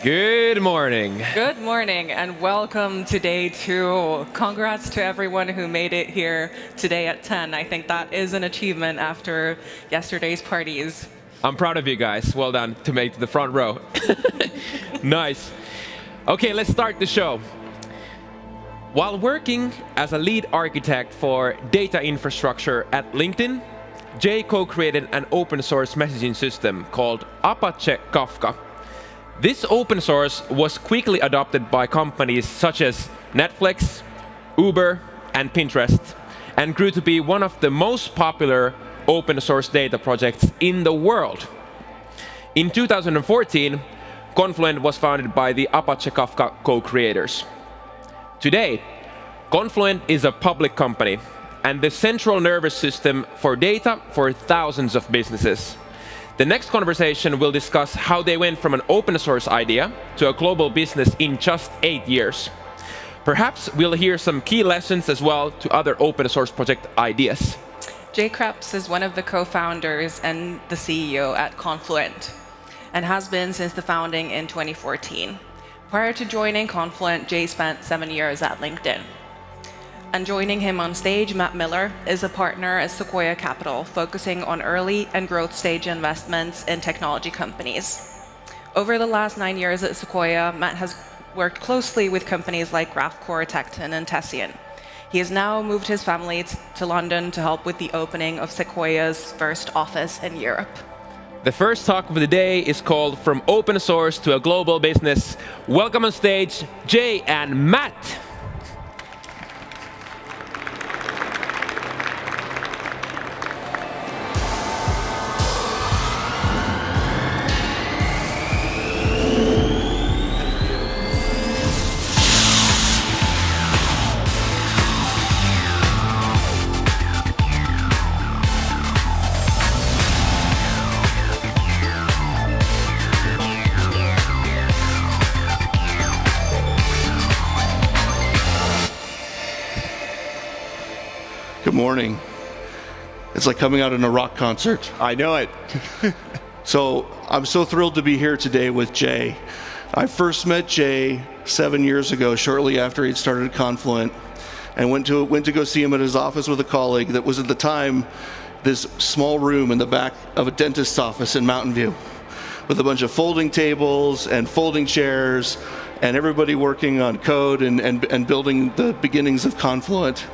Good morning. Good morning and welcome to day 2. Congrats to everyone who made it here today at 10. I think that is an achievement after yesterday's parties. I'm proud of you guys. Well done to make the front row. Nice. Okay, let's start the show. While working as a lead architect for data infrastructure at LinkedIn, Jay co-created an open source messaging system called Apache Kafka. This open source was quickly adopted by companies such as Netflix, Uber, and Pinterest, and grew to be one of the most popular open source data projects in the world. In 2014, Confluent was founded by the Apache Kafka co-creators. Today, Confluent is a public company and the central nervous system for data for thousands of businesses. The next conversation will discuss how they went from an open source idea to a global business in just 8 years. Perhaps we'll hear some key lessons as well to other open source project ideas. Jay Krebs is one of the co-founders and the CEO at Confluent, and has been since the founding in 2014. Prior to joining Confluent, Jay spent 7 years at LinkedIn. And joining him on stage, Matt Miller is a partner at Sequoia Capital, focusing on early and growth stage investments in technology companies. Over the last 9 years at Sequoia, Matt has worked closely with companies like Graphcore, Tecton, and Tessian. He has now moved his family to London to help with the opening of Sequoia's first office in Europe. The first talk of the day is called From Open Source to a Global Business. Welcome on stage, Jay and Matt. Good morning. It's like coming out in a rock concert. I know it. So I'm so thrilled to be here today with Jay. I first met Jay 7 years ago, shortly after he'd started Confluent, and went to go see him at his office with a colleague that was at the time this small room in the back of a dentist's office in Mountain View, with a bunch of folding tables and folding chairs, and everybody working on code and building the beginnings of Confluent.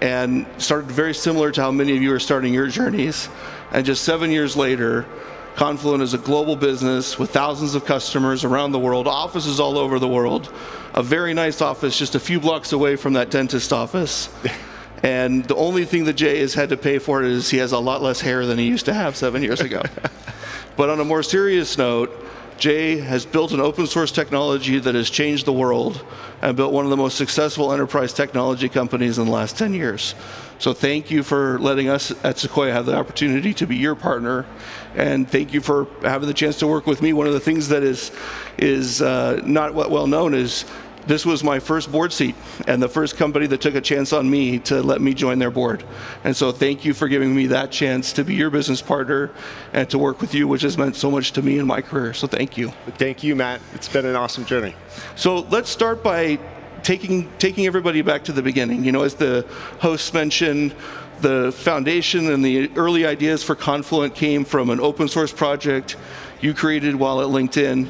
And started very similar to how many of you are starting your journeys. And just 7 years later, Confluent is a global business with thousands of customers around the world, offices all over the world, a very nice office just a few blocks away from that dentist office. And the only thing that Jay has had to pay for it is he has a lot less hair than he used to have 7 years ago. But on a more serious note, Jay has built an open source technology that has changed the world and built one of the most successful enterprise technology companies in the last 10 years. So thank you for letting us at Sequoia have the opportunity to be your partner, and thank you for having the chance to work with me. One of the things that is not well known is this was my first board seat and the first company that took a chance on me to let me join their board. And so thank you for giving me that chance to be your business partner and to work with you, which has meant so much to me in my career. So thank you. Thank you, Matt. It's been an awesome journey. So let's start by taking everybody back to the beginning. You know, as the hosts mentioned, the foundation and the early ideas for Confluent came from an open source project you created while at LinkedIn.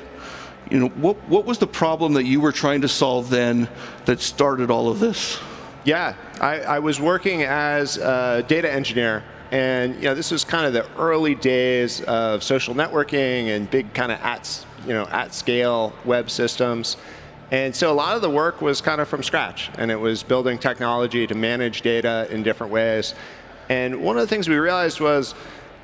You know, what was the problem that you were trying to solve then that started all of this? Yeah, I was working as a data engineer, and this was kind of the early days of social networking and big kind of at scale web systems. And so a lot of the work was kind of from scratch, and it was building technology to manage data in different ways. And one of the things we realized was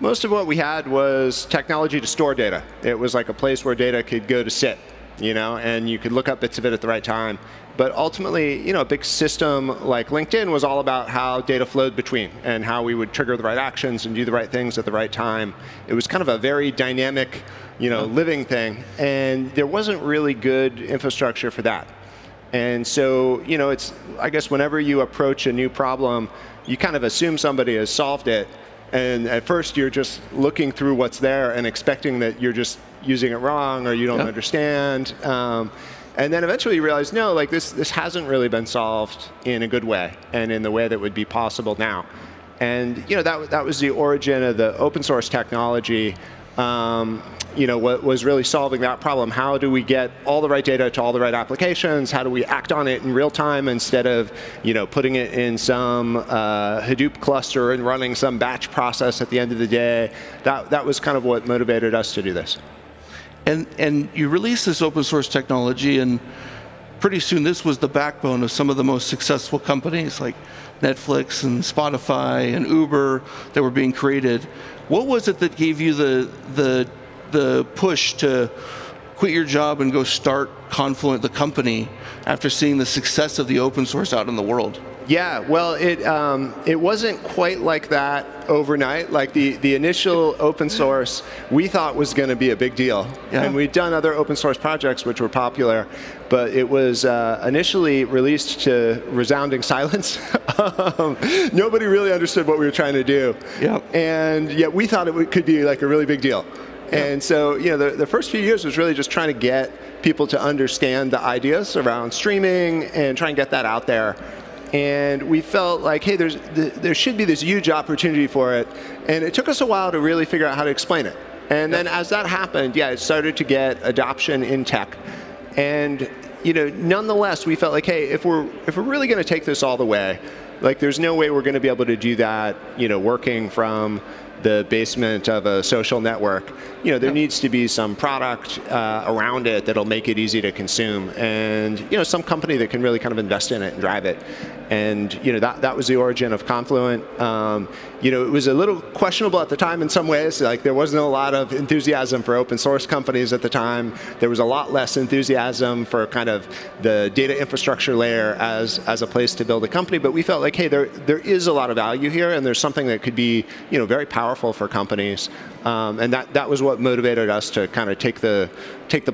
most of what we had was technology to store data. It was like a place where data could go to sit, and you could look up bits of it at the right time. But ultimately, a big system like LinkedIn was all about how data flowed between and how we would trigger the right actions and do the right things at the right time. It was kind of a very dynamic, living thing. And there wasn't really good infrastructure for that. And so, I guess whenever you approach a new problem, you kind of assume somebody has solved it. And at first, you're just looking through what's there and expecting that you're just using it wrong or you don't understand. And then eventually you realize, no, like this hasn't really been solved in a good way and in the way that would be possible now. And that was the origin of the open source technology. What was really solving that problem. How do we get all the right data to all the right applications? How do we act on it in real time instead of putting it in some Hadoop cluster and running some batch process at the end of the day? That was kind of what motivated us to do this. And you released this open source technology, and pretty soon this was the backbone of some of the most successful companies like Netflix and Spotify and Uber that were being created. What was it that gave you the push to quit your job and go start Confluent, the company, after seeing the success of the open source out in the world? Yeah, well, it wasn't quite like that overnight. Like the initial open source, we thought was going to be a big deal. Yeah. And we'd done other open source projects which were popular, but it was initially released to resounding silence. Nobody really understood what we were trying to do. Yep. And yet we thought it could be like a really big deal. And so, the first few years was really just trying to get people to understand the ideas around streaming and try and get that out there. And we felt like, hey, there should be this huge opportunity for it. And it took us a while to really figure out how to explain it. And then as that happened, it started to get adoption in tech. And nonetheless, we felt like, hey, if we're really going to take this all the way, like there's no way we're going to be able to do that, working from the basement of a social network. There needs to be some product around it that'll make it easy to consume, and some company that can really kind of invest in it and drive it. And that was the origin of Confluent. It was a little questionable at the time in some ways. Like there wasn't a lot of enthusiasm for open source companies at the time. There was a lot less enthusiasm for kind of the data infrastructure layer as a place to build a company. But we felt like, hey, there is a lot of value here, and there's something that could be very powerful for companies. And that was what motivated us to kind of take the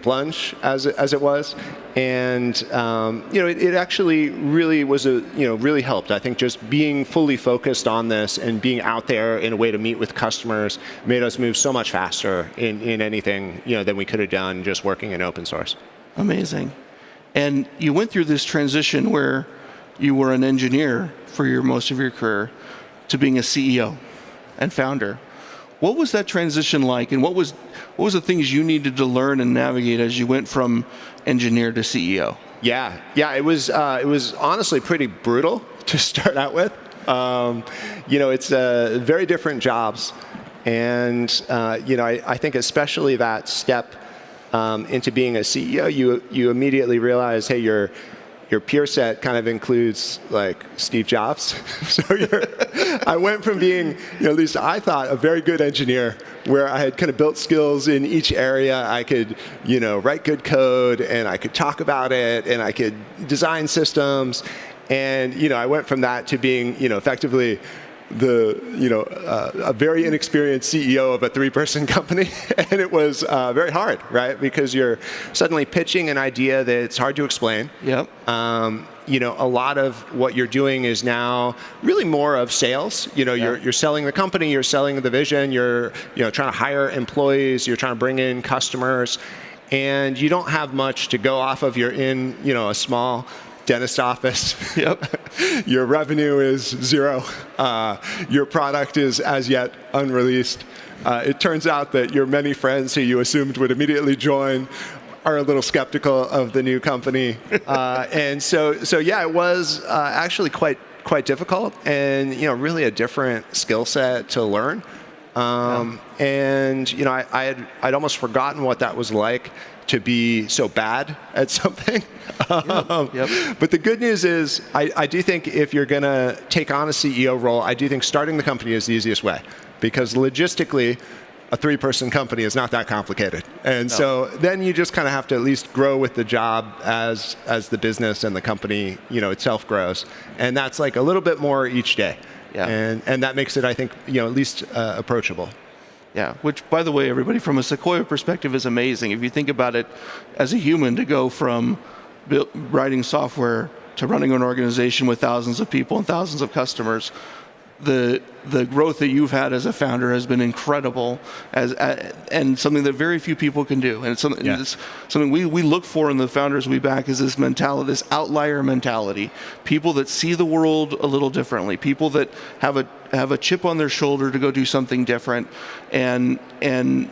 plunge as it was. And it actually really was really helped. I think just being fully focused on this and being out there in a way to meet with customers made us move so much faster in anything than we could have done just working in open source. Amazing. And you went through this transition where you were an engineer for most of your career to being a CEO and founder. What was that transition like, and what was the things you needed to learn and navigate as you went from engineer to CEO? Yeah, it was honestly pretty brutal to start out with. It's very different jobs, and I think especially that step into being a CEO, you immediately realize, hey, your peer set kind of includes like Steve Jobs. So I went from being, at least I thought, a very good engineer where I had kind of built skills in each area. I could, write good code, and I could talk about it, and I could design systems. And, I went from that to being, effectively a very inexperienced CEO of a 3-person company. And it was very hard, right? Because you're suddenly pitching an idea that's hard to explain. Yep. A lot of what you're doing is now really more of sales. You're selling the company, you're selling the vision, you're trying to hire employees, you're trying to bring in customers, and you don't have much to go off of. You're in, a small dentist office. Yep. Your revenue is 0. Your product is as yet unreleased. It turns out that your many friends who you assumed would immediately join are a little skeptical of the new company. And so it was actually quite difficult, and really a different skill set to learn. And I'd almost forgotten what that was like to be so bad at something. But the good news is, I do think if you're going to take on a CEO role, I do think starting the company is the easiest way, because logistically, a 3-person company is not that complicated. And so then you just kind of have to at least grow with the job as the business and the company itself grows. And that's like a little bit more each day. Yeah. And that makes it, I think, at least approachable. Yeah, which, by the way, everybody, from a Sequoia perspective is amazing. If you think about it as a human, to go from writing software to running an organization with thousands of people and thousands of customers, the growth that you've had as a founder has been incredible, and something that very few people can do. And it's something we look for in the founders we back is this mentality, this outlier mentality. People that see the world a little differently. People that have a chip on their shoulder to go do something different, and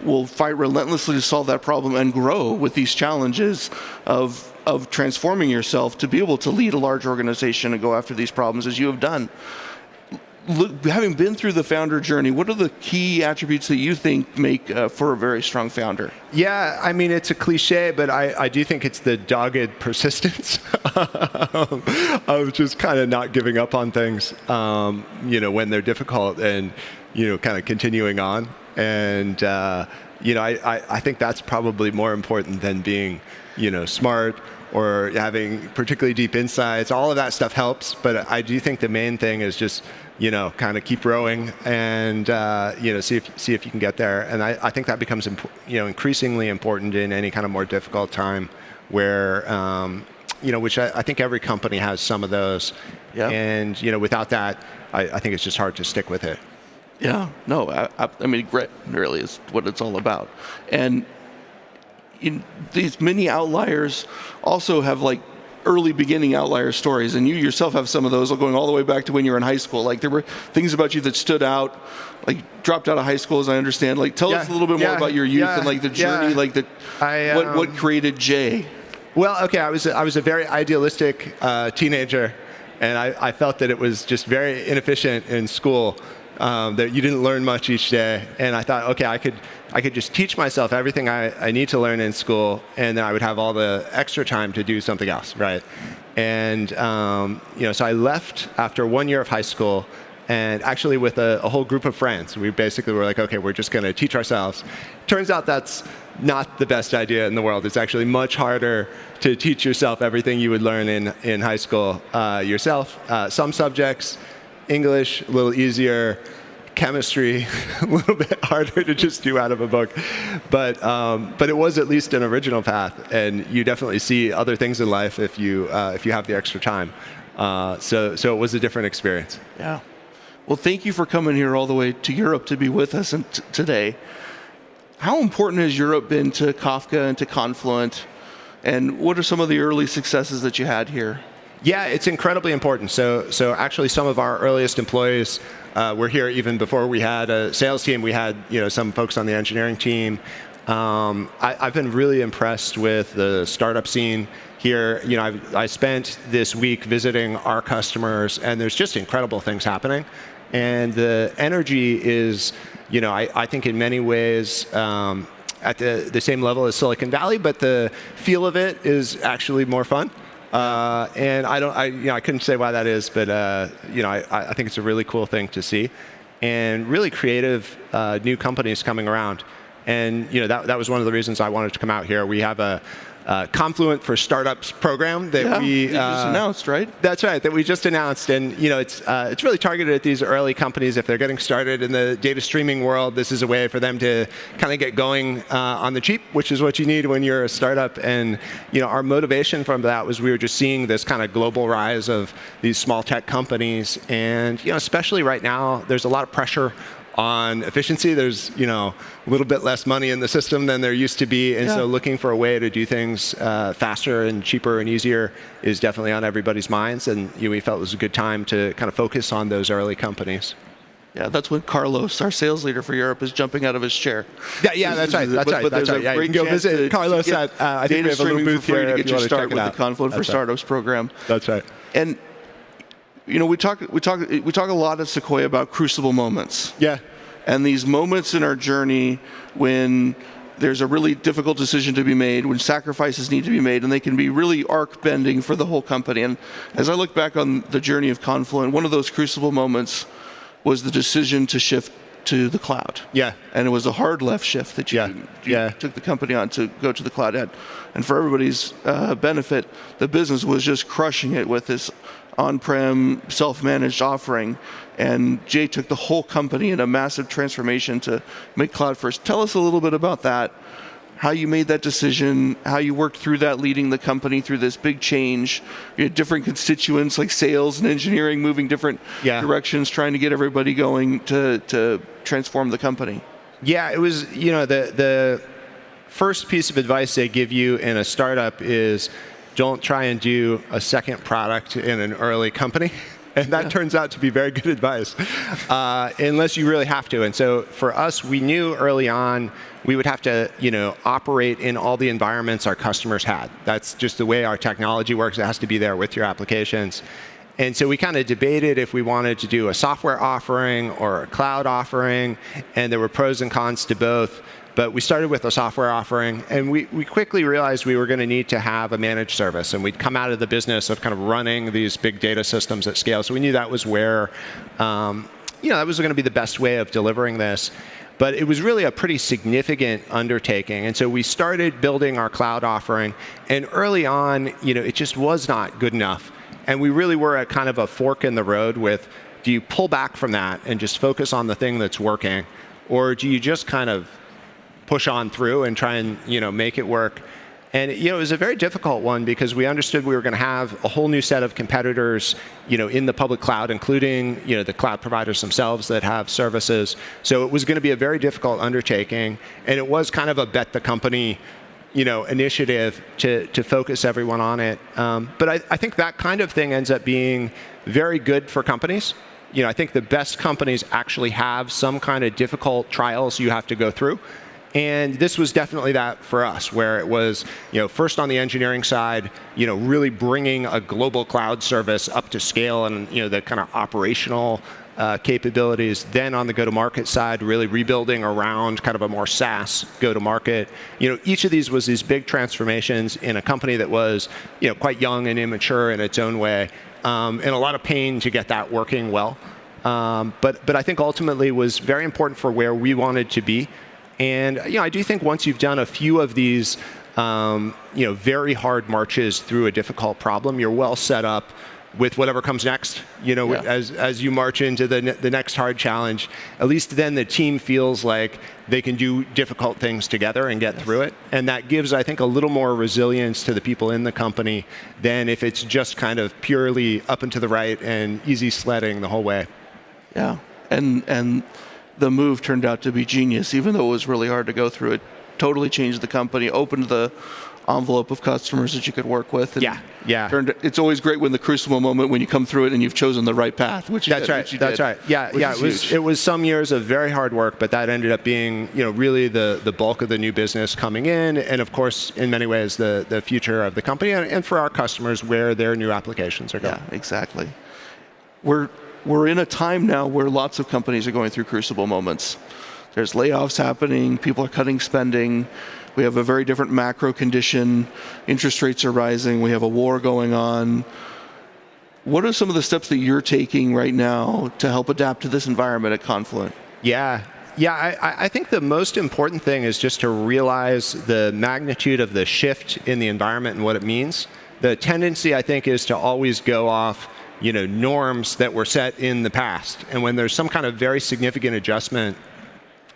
will fight relentlessly to solve that problem and grow with these challenges of transforming yourself to be able to lead a large organization and go after these problems as you have done. Look, having been through the founder journey, what are the key attributes that you think make for a very strong founder? Yeah, I mean, it's a cliche, but I do think it's the dogged persistence of just kind of not giving up on things, when they're difficult, and, kind of continuing on. And, I think that's probably more important than being, smart or having particularly deep insights. All of that stuff helps, but I do think the main thing is just, kind of keep rowing and, see if you can get there. And I think that becomes, increasingly important in any kind of more difficult time where, which I think every company has some of those. Yeah. And, without that, I think it's just hard to stick with it. Yeah, no, I mean, grit really is what it's all about. And these mini outliers also have early beginning outlier stories, and you yourself have some of those going all the way back to when you were in high school. There were things about you that stood out, dropped out of high school, as I understand. Tell us a little bit more about your youth and the journey, what created Jay. Well, okay, I was a very idealistic teenager, and I felt that it was just very inefficient in school. That you didn't learn much each day, and I thought, okay, I could just teach myself everything I need to learn in school, and then I would have all the extra time to do something else, right? And so I left after 1 year of high school, and actually with a whole group of friends. We basically were like, okay, we're just going to teach ourselves. Turns out that's not the best idea in the world. It's actually much harder to teach yourself everything you would learn in high school yourself. Some subjects, English, a little easier. Chemistry, a little bit harder to just do out of a book. But it was at least an original path, and you definitely see other things in life if you have the extra time. So it was a different experience. Yeah. Well, thank you for coming here all the way to Europe to be with us today. How important has Europe been to Kafka and to Confluent, and what are some of the early successes that you had here? Yeah, it's incredibly important. So actually, some of our earliest employees were here even before we had a sales team. We had some folks on the engineering team. I've been really impressed with the startup scene here. I spent this week visiting our customers, and there's just incredible things happening. And the energy is, I think in many ways at the same level as Silicon Valley, but the feel of it is actually more fun. And I couldn't say why that is, but I think it's a really cool thing to see, and really creative new companies coming around. And that was one of the reasons I wanted to come out here. We have a Confluent for Startups program that we just announced, right? That's right, that we just announced, and it's really targeted at these early companies. If they're getting started in the data streaming world, this is a way for them to kind of get going on the cheap, which is what you need when you're a startup. And our motivation from that was we were just seeing this kind of global rise of these small tech companies, and especially right now, there's a lot of pressure on efficiency. There's a little bit less money in the system than there used to be, and so looking for a way to do things faster and cheaper and easier is definitely on everybody's minds. And we felt it was a good time to kind of focus on those early companies. Yeah, that's when Carlos, our sales leader for Europe, is jumping out of his chair. Yeah, that's right. That's right. Yeah, you can go visit Carlos at I think we have a little booth here to get you started with the Confluent for Startups program. That's right. And we talk a lot at Sequoia about crucible moments. Yeah. And these moments in our journey when there's a really difficult decision to be made, when sacrifices need to be made, and they can be really arc-bending for the whole company. And as I look back on the journey of Confluent, one of those crucible moments was the decision to shift to the cloud. Yeah. And it was a hard left shift that you took the company on to go to the cloud. And for everybody's benefit, the business was just crushing it with this on-prem, self-managed offering. And Jay took the whole company in a massive transformation to make cloud first. Tell us a little bit about that. how you made that decision, how you worked through that, leading the company through this big change. You had different constituents like sales and engineering moving different directions, trying to get everybody going to transform the company. Yeah, it was, the first piece of advice they give you in a startup is don't try and do a second product in an early company. And that turns out to be very good advice, unless you really have to. And so for us, we knew early on we would have to, operate in all the environments our customers had. That's just the way our technology works. It has to be there with your applications. And so we kind of debated if we wanted to do a software offering or a cloud offering, and there were pros and cons to both. But we started with a software offering, and we quickly realized we were going to need to have a managed service, and we'd come out of the business of kind of running these big data systems at scale. So we knew that was where, that was going to be the best way of delivering this. But it was really a pretty significant undertaking. And so we started building our cloud offering, and early on, it just was not good enough. And we really were at kind of a fork in the road with, do you pull back from that and just focus on the thing that's working, or do you just kind of push on through and try and make it work? And it was a very difficult one because we understood we were going to have a whole new set of competitors in the public cloud, including the cloud providers themselves that have services. So it was going to be a very difficult undertaking, and it was kind of a bet the company initiative to focus everyone on it. But I think that kind of thing ends up being very good for companies. I think the best companies actually have some kind of difficult trials you have to go through. And this was definitely that for us, where it was, first on the engineering side, really bringing a global cloud service up to scale and, the kind of operational capabilities. Then on the go-to-market side, really rebuilding around kind of a more SaaS go-to-market. Each of these was these big transformations in a company that was, quite young and immature in its own way, and a lot of pain to get that working well. But I think ultimately was very important for where we wanted to be. And I do think once you've done a few of these, very hard marches through a difficult problem, you're well set up with whatever comes next. As you march into the next hard challenge, at least then the team feels like they can do difficult things together and get through it. And that gives, I think, a little more resilience to the people in the company than if it's just kind of purely up and to the right and easy sledding the whole way. Yeah, and the move turned out to be genius, even though it was really hard to go through. It totally changed the company, opened the envelope of customers that you could work with. And it's always great when the crucible moment, when you come through it and you've chosen the right path, which That's right. Yeah. It was some years of very hard work, but that ended up being, really the bulk of the new business coming in, and of course, in many ways, the future of the company, and for our customers, where their new applications are going. Yeah, exactly. We're in a time now where lots of companies are going through crucible moments. There's layoffs happening, people are cutting spending, we have a very different macro condition, interest rates are rising, we have a war going on. What are some of the steps that you're taking right now to help adapt to this environment at Confluent? I think the most important thing is just to realize the magnitude of the shift in the environment and what it means. The tendency, I think, is to always go off norms that were set in the past. And when there's some kind of very significant adjustment,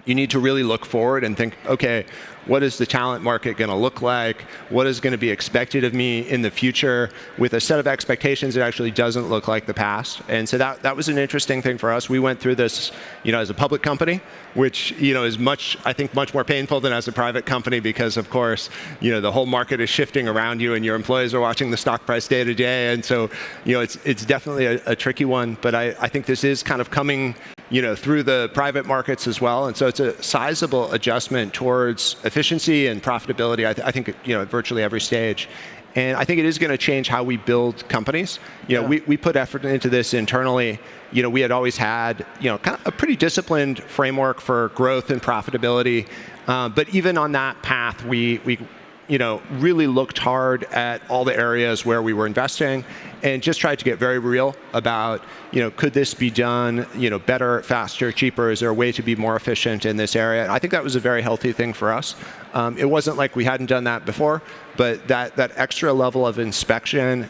you need to really look forward and think, okay, what is the talent market going to look like? What is going to be expected of me in the future with a set of expectations that actually doesn't look like the past? And so that was an interesting thing for us. We went through this, as a public company, which, is much more painful than as a private company because, of course, the whole market is shifting around you and your employees are watching the stock price day to day. And so, it's definitely a tricky one. But I think this is kind of coming through the private markets as well. And so it's a sizable adjustment towards efficiency and profitability, I think, at virtually every stage. And I think it is going to change how we build companies. We put effort into this internally. We had always had, kind of a pretty disciplined framework for growth and profitability. But even on that path, we really looked hard at all the areas where we were investing and just tried to get very real about, could this be done, better, faster, cheaper? Is there a way to be more efficient in this area? And I think that was a very healthy thing for us. It wasn't like we hadn't done that before, but that extra level of inspection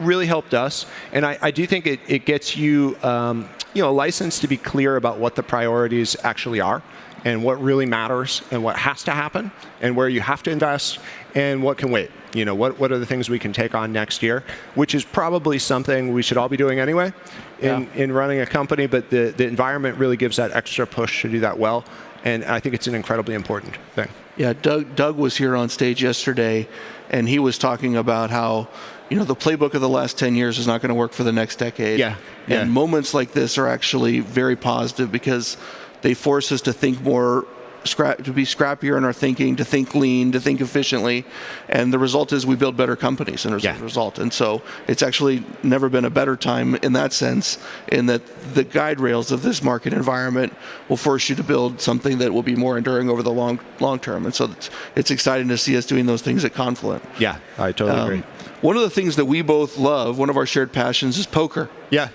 really helped us. And I do think it gets you, a license to be clear about what the priorities actually are. and what really matters and what has to happen and where you have to invest and what can wait. What are the things we can take on next year, which is probably something we should all be doing anyway in running a company, but the environment really gives that extra push to do that well, and I think it's an incredibly important thing. Yeah, Doug was here on stage yesterday, and he was talking about how the playbook of the last 10 years is not going to work for the next decade. Yeah. And moments like this are actually very positive because they force us to think more, to be scrappier in our thinking, to think lean, to think efficiently, and the result is we build better companies as a result. And so it's actually never been a better time in that sense, in that the guide rails of this market environment will force you to build something that will be more enduring over the long term. And so it's exciting to see us doing those things at Confluent. Yeah, I totally agree. One of the things that we both love, one of our shared passions, is poker. Yeah.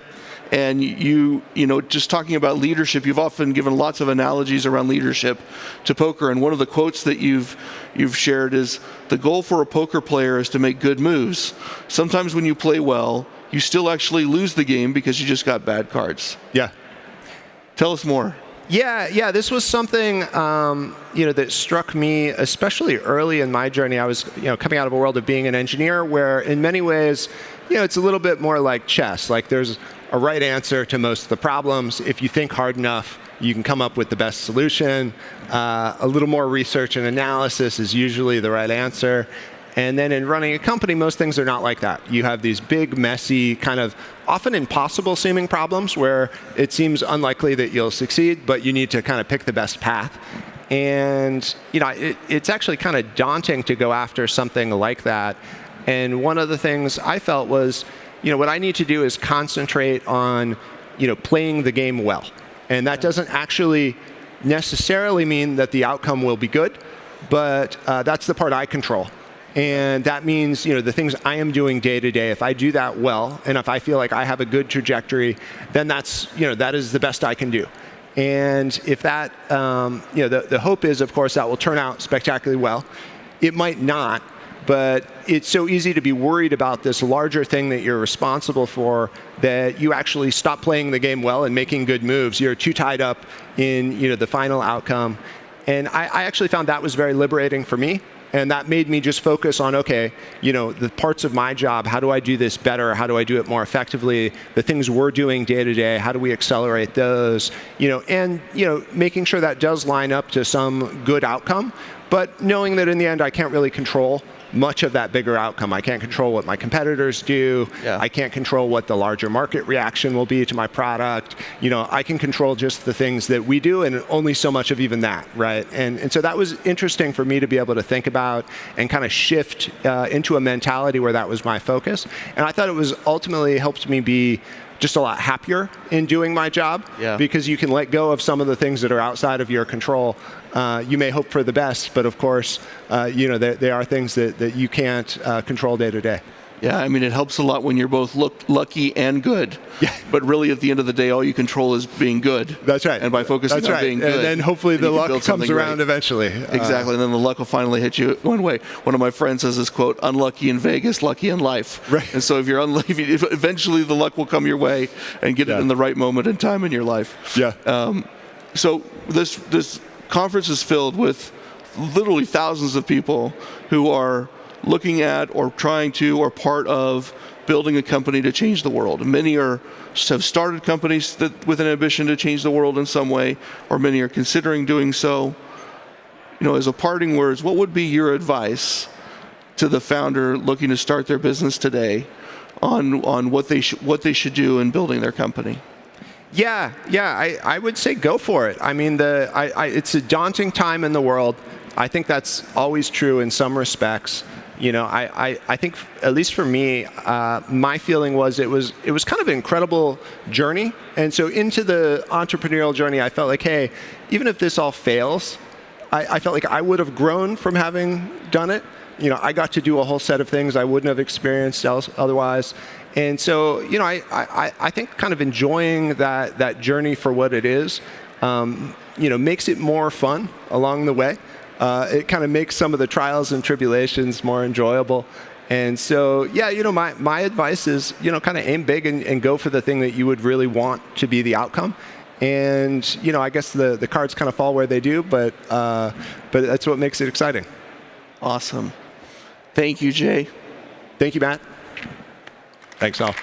And you just talking about leadership, you've often given lots of analogies around leadership to poker. And one of the quotes that you've shared is, the goal for a poker player is to make good moves. Sometimes when you play well, you still actually lose the game because you just got bad cards. Yeah. Tell us more. Yeah. This was something that struck me, especially early in my journey. I was coming out of a world of being an engineer, where in many ways, it's a little bit more like chess. Like there's a right answer to most of the problems. If you think hard enough, you can come up with the best solution. A little more research and analysis is usually the right answer. And then in running a company, most things are not like that. You have these big, messy, kind of often impossible seeming problems where it seems unlikely that you'll succeed, but you need to kind of pick the best path. And it's actually kind of daunting to go after something like that. And one of the things I felt was, what I need to do is concentrate on, playing the game well. And that doesn't actually necessarily mean that the outcome will be good, but that's the part I control. And that means, the things I am doing day to day, if I do that well, and if I feel like I have a good trajectory, then that is the best I can do. And if that, the hope is, of course, that will turn out spectacularly well. It might not. But it's so easy to be worried about this larger thing that you're responsible for that you actually stop playing the game well and making good moves. You're too tied up in the final outcome. And I actually found that was very liberating for me. And that made me just focus on, the parts of my job, how do I do this better? How do I do it more effectively? The things we're doing day to day, how do we accelerate those? And making sure that does line up to some good outcome, but knowing that in the end I can't really control much of that bigger outcome. I can't control what my competitors do. Yeah. I can't control what the larger market reaction will be to my product. I can control just the things that we do, and only so much of even that, right? And so that was interesting for me to be able to think about and kind of shift into a mentality where that was my focus. And I thought it was ultimately helped me be just a lot happier in doing my job, because you can let go of some of the things that are outside of your control. You may hope for the best, but of course, there are things that you can't control day to day. Yeah, I mean, it helps a lot when you're both lucky and good. Yeah. But really, at the end of the day, all you control is being good. That's right. And by focusing on being good, and then hopefully the luck comes around eventually. Exactly, and then the luck will finally hit you one way. One of my friends has this quote: "Unlucky in Vegas, lucky in life." Right. And so if you're unlucky, eventually the luck will come your way and get it in the right moment in time in your life. Yeah. So this conference is filled with literally thousands of people who are looking at or trying to or part of building a company to change the world. Many have started companies with an ambition to change the world in some way, or many are considering doing so. As a parting words, what would be your advice to the founder looking to start their business today on what they should do in building their company? Yeah, I would say go for it. I mean, it's a daunting time in the world. I think that's always true in some respects. I think, at least for me, my feeling was it was kind of an incredible journey. And so into the entrepreneurial journey, I felt like, hey, even if this all fails, I felt like I would have grown from having done it. I got to do a whole set of things I wouldn't have experienced otherwise. And so, I think kind of enjoying that journey for what it is, makes it more fun along the way. It kind of makes some of the trials and tribulations more enjoyable. And so, my advice is, kind of aim big and go for the thing that you would really want to be the outcome. And I guess the cards kind of fall where they do, but that's what makes it exciting. Awesome. Thank you, Jay. Thank you, Matt. Thanks, all.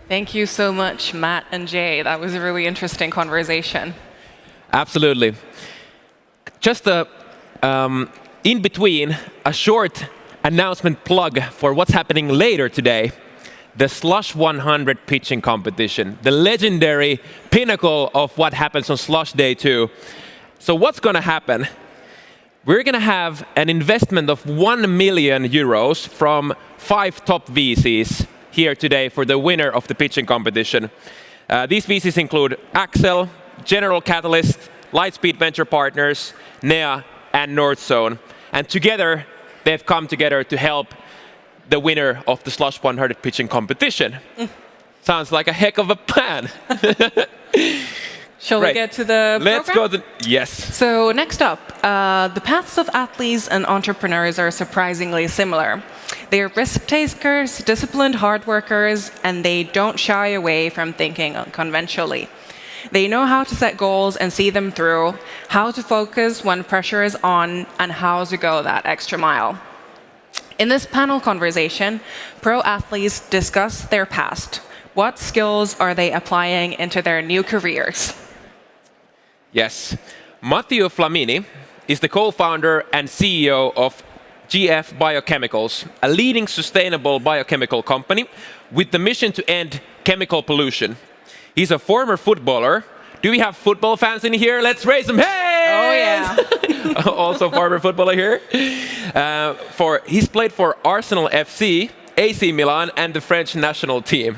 Thank you so much, Matt and Jay. That was a really interesting conversation. Absolutely. Just in between, a short announcement plug for what's happening later today. The Slush 100 pitching competition, the legendary pinnacle of what happens on Slush Day 2. So what's going to happen? We're going to have an investment of 1 million euros from 5 top VCs here today for the winner of the pitching competition. These VCs include Axel, General Catalyst, Lightspeed Venture Partners, NEA, and Northzone. And together, they've come together to help the winner of the Slush 100 pitching competition. Sounds like a heck of a plan. Shall we get to the Let's program? Yes. So next up, the paths of athletes and entrepreneurs are surprisingly similar. They are risk takers, disciplined hard workers, and they don't shy away from thinking unconventionally. They know how to set goals and see them through, how to focus when pressure is on, and how to go that extra mile. In this panel conversation, pro athletes discuss their past. What skills are they applying into their new careers? Yes. Matteo Flamini is the co-founder and CEO of GF Biochemicals, a leading sustainable biochemical company with the mission to end chemical pollution. He's a former footballer. Do we have football fans in here? Let's raise them. Hey! Oh, yeah. Also former footballer here. He's played for Arsenal FC, AC Milan, and the French national team.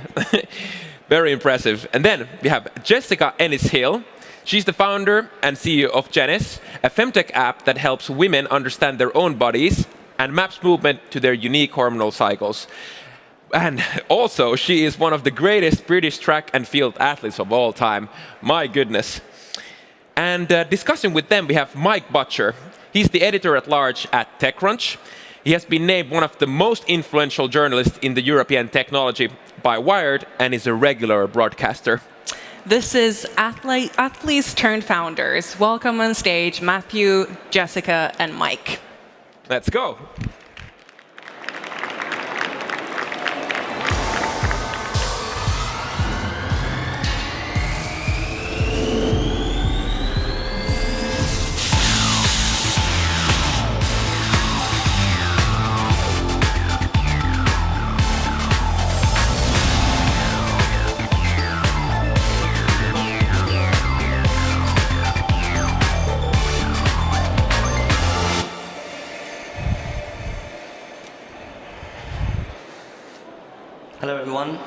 Very impressive. And then we have Jessica Ennis-Hill. She's the founder and CEO of Genis, a femtech app that helps women understand their own bodies and maps movement to their unique hormonal cycles. And also, she is one of the greatest British track and field athletes of all time. My goodness. And discussing with them, we have Mike Butcher. He's the editor-at-large at TechCrunch. He has been named one of the most influential journalists in the European technology by Wired and is a regular broadcaster. This is Athletes Turned Founders. Welcome on stage, Matthew, Jessica, and Mike. Let's go. everyone.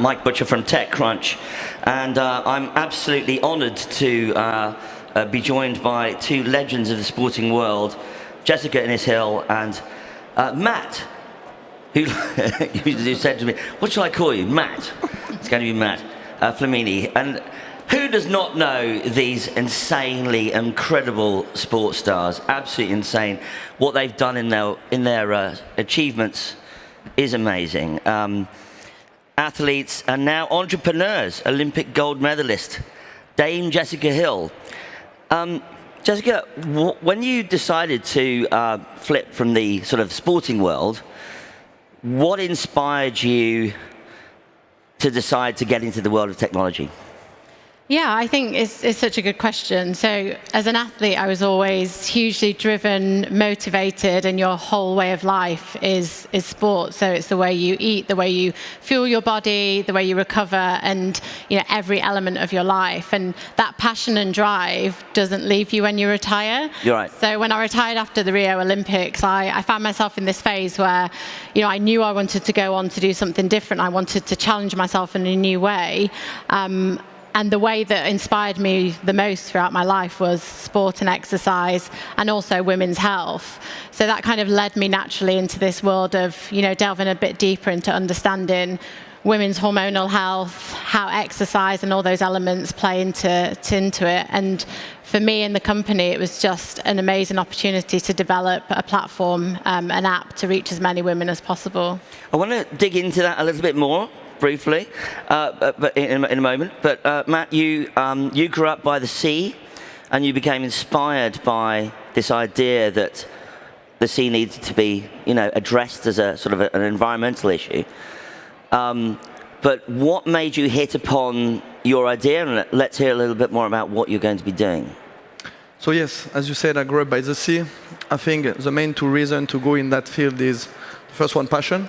Mike Butcher from TechCrunch, and I'm absolutely honoured to be joined by two legends of the sporting world, Jessica Innes-Hill and Matt, who said to me, "What shall I call you?" Matt. It's going to be Matt Flamini. And who does not know these insanely incredible sports stars? Absolutely insane. What they've done in their achievements is amazing. Athletes and now entrepreneurs. Olympic gold medalist, Dame Jessica Hill. Jessica, when you decided to flip from the sort of sporting world, what inspired you to decide to get into the world of technology? Yeah, I think it's such a good question. So as an athlete, I was always hugely driven, motivated, and your whole way of life is sport. So it's the way you eat, the way you fuel your body, the way you recover, and every element of your life. And that passion and drive doesn't leave you when you retire. You're right. So when I retired after the Rio Olympics, I found myself in this phase where I knew I wanted to go on to do something different. I wanted to challenge myself in a new way. And the way that inspired me the most throughout my life was sport and exercise, and also women's health. So that kind of led me naturally into this world of, delving a bit deeper into understanding women's hormonal health, how exercise and all those elements play into it. And for me in the company, it was just an amazing opportunity to develop a platform, an app to reach as many women as possible. I want to dig into that a little bit more, briefly, but in a moment. But Matt, you grew up by the sea, and you became inspired by this idea that the sea needed to be, addressed as a sort of an environmental issue. But what made you hit upon your idea? And let's hear a little bit more about what you're going to be doing. So yes, as you said, I grew up by the sea. I think the main two reasons to go in that field is, first one, passion,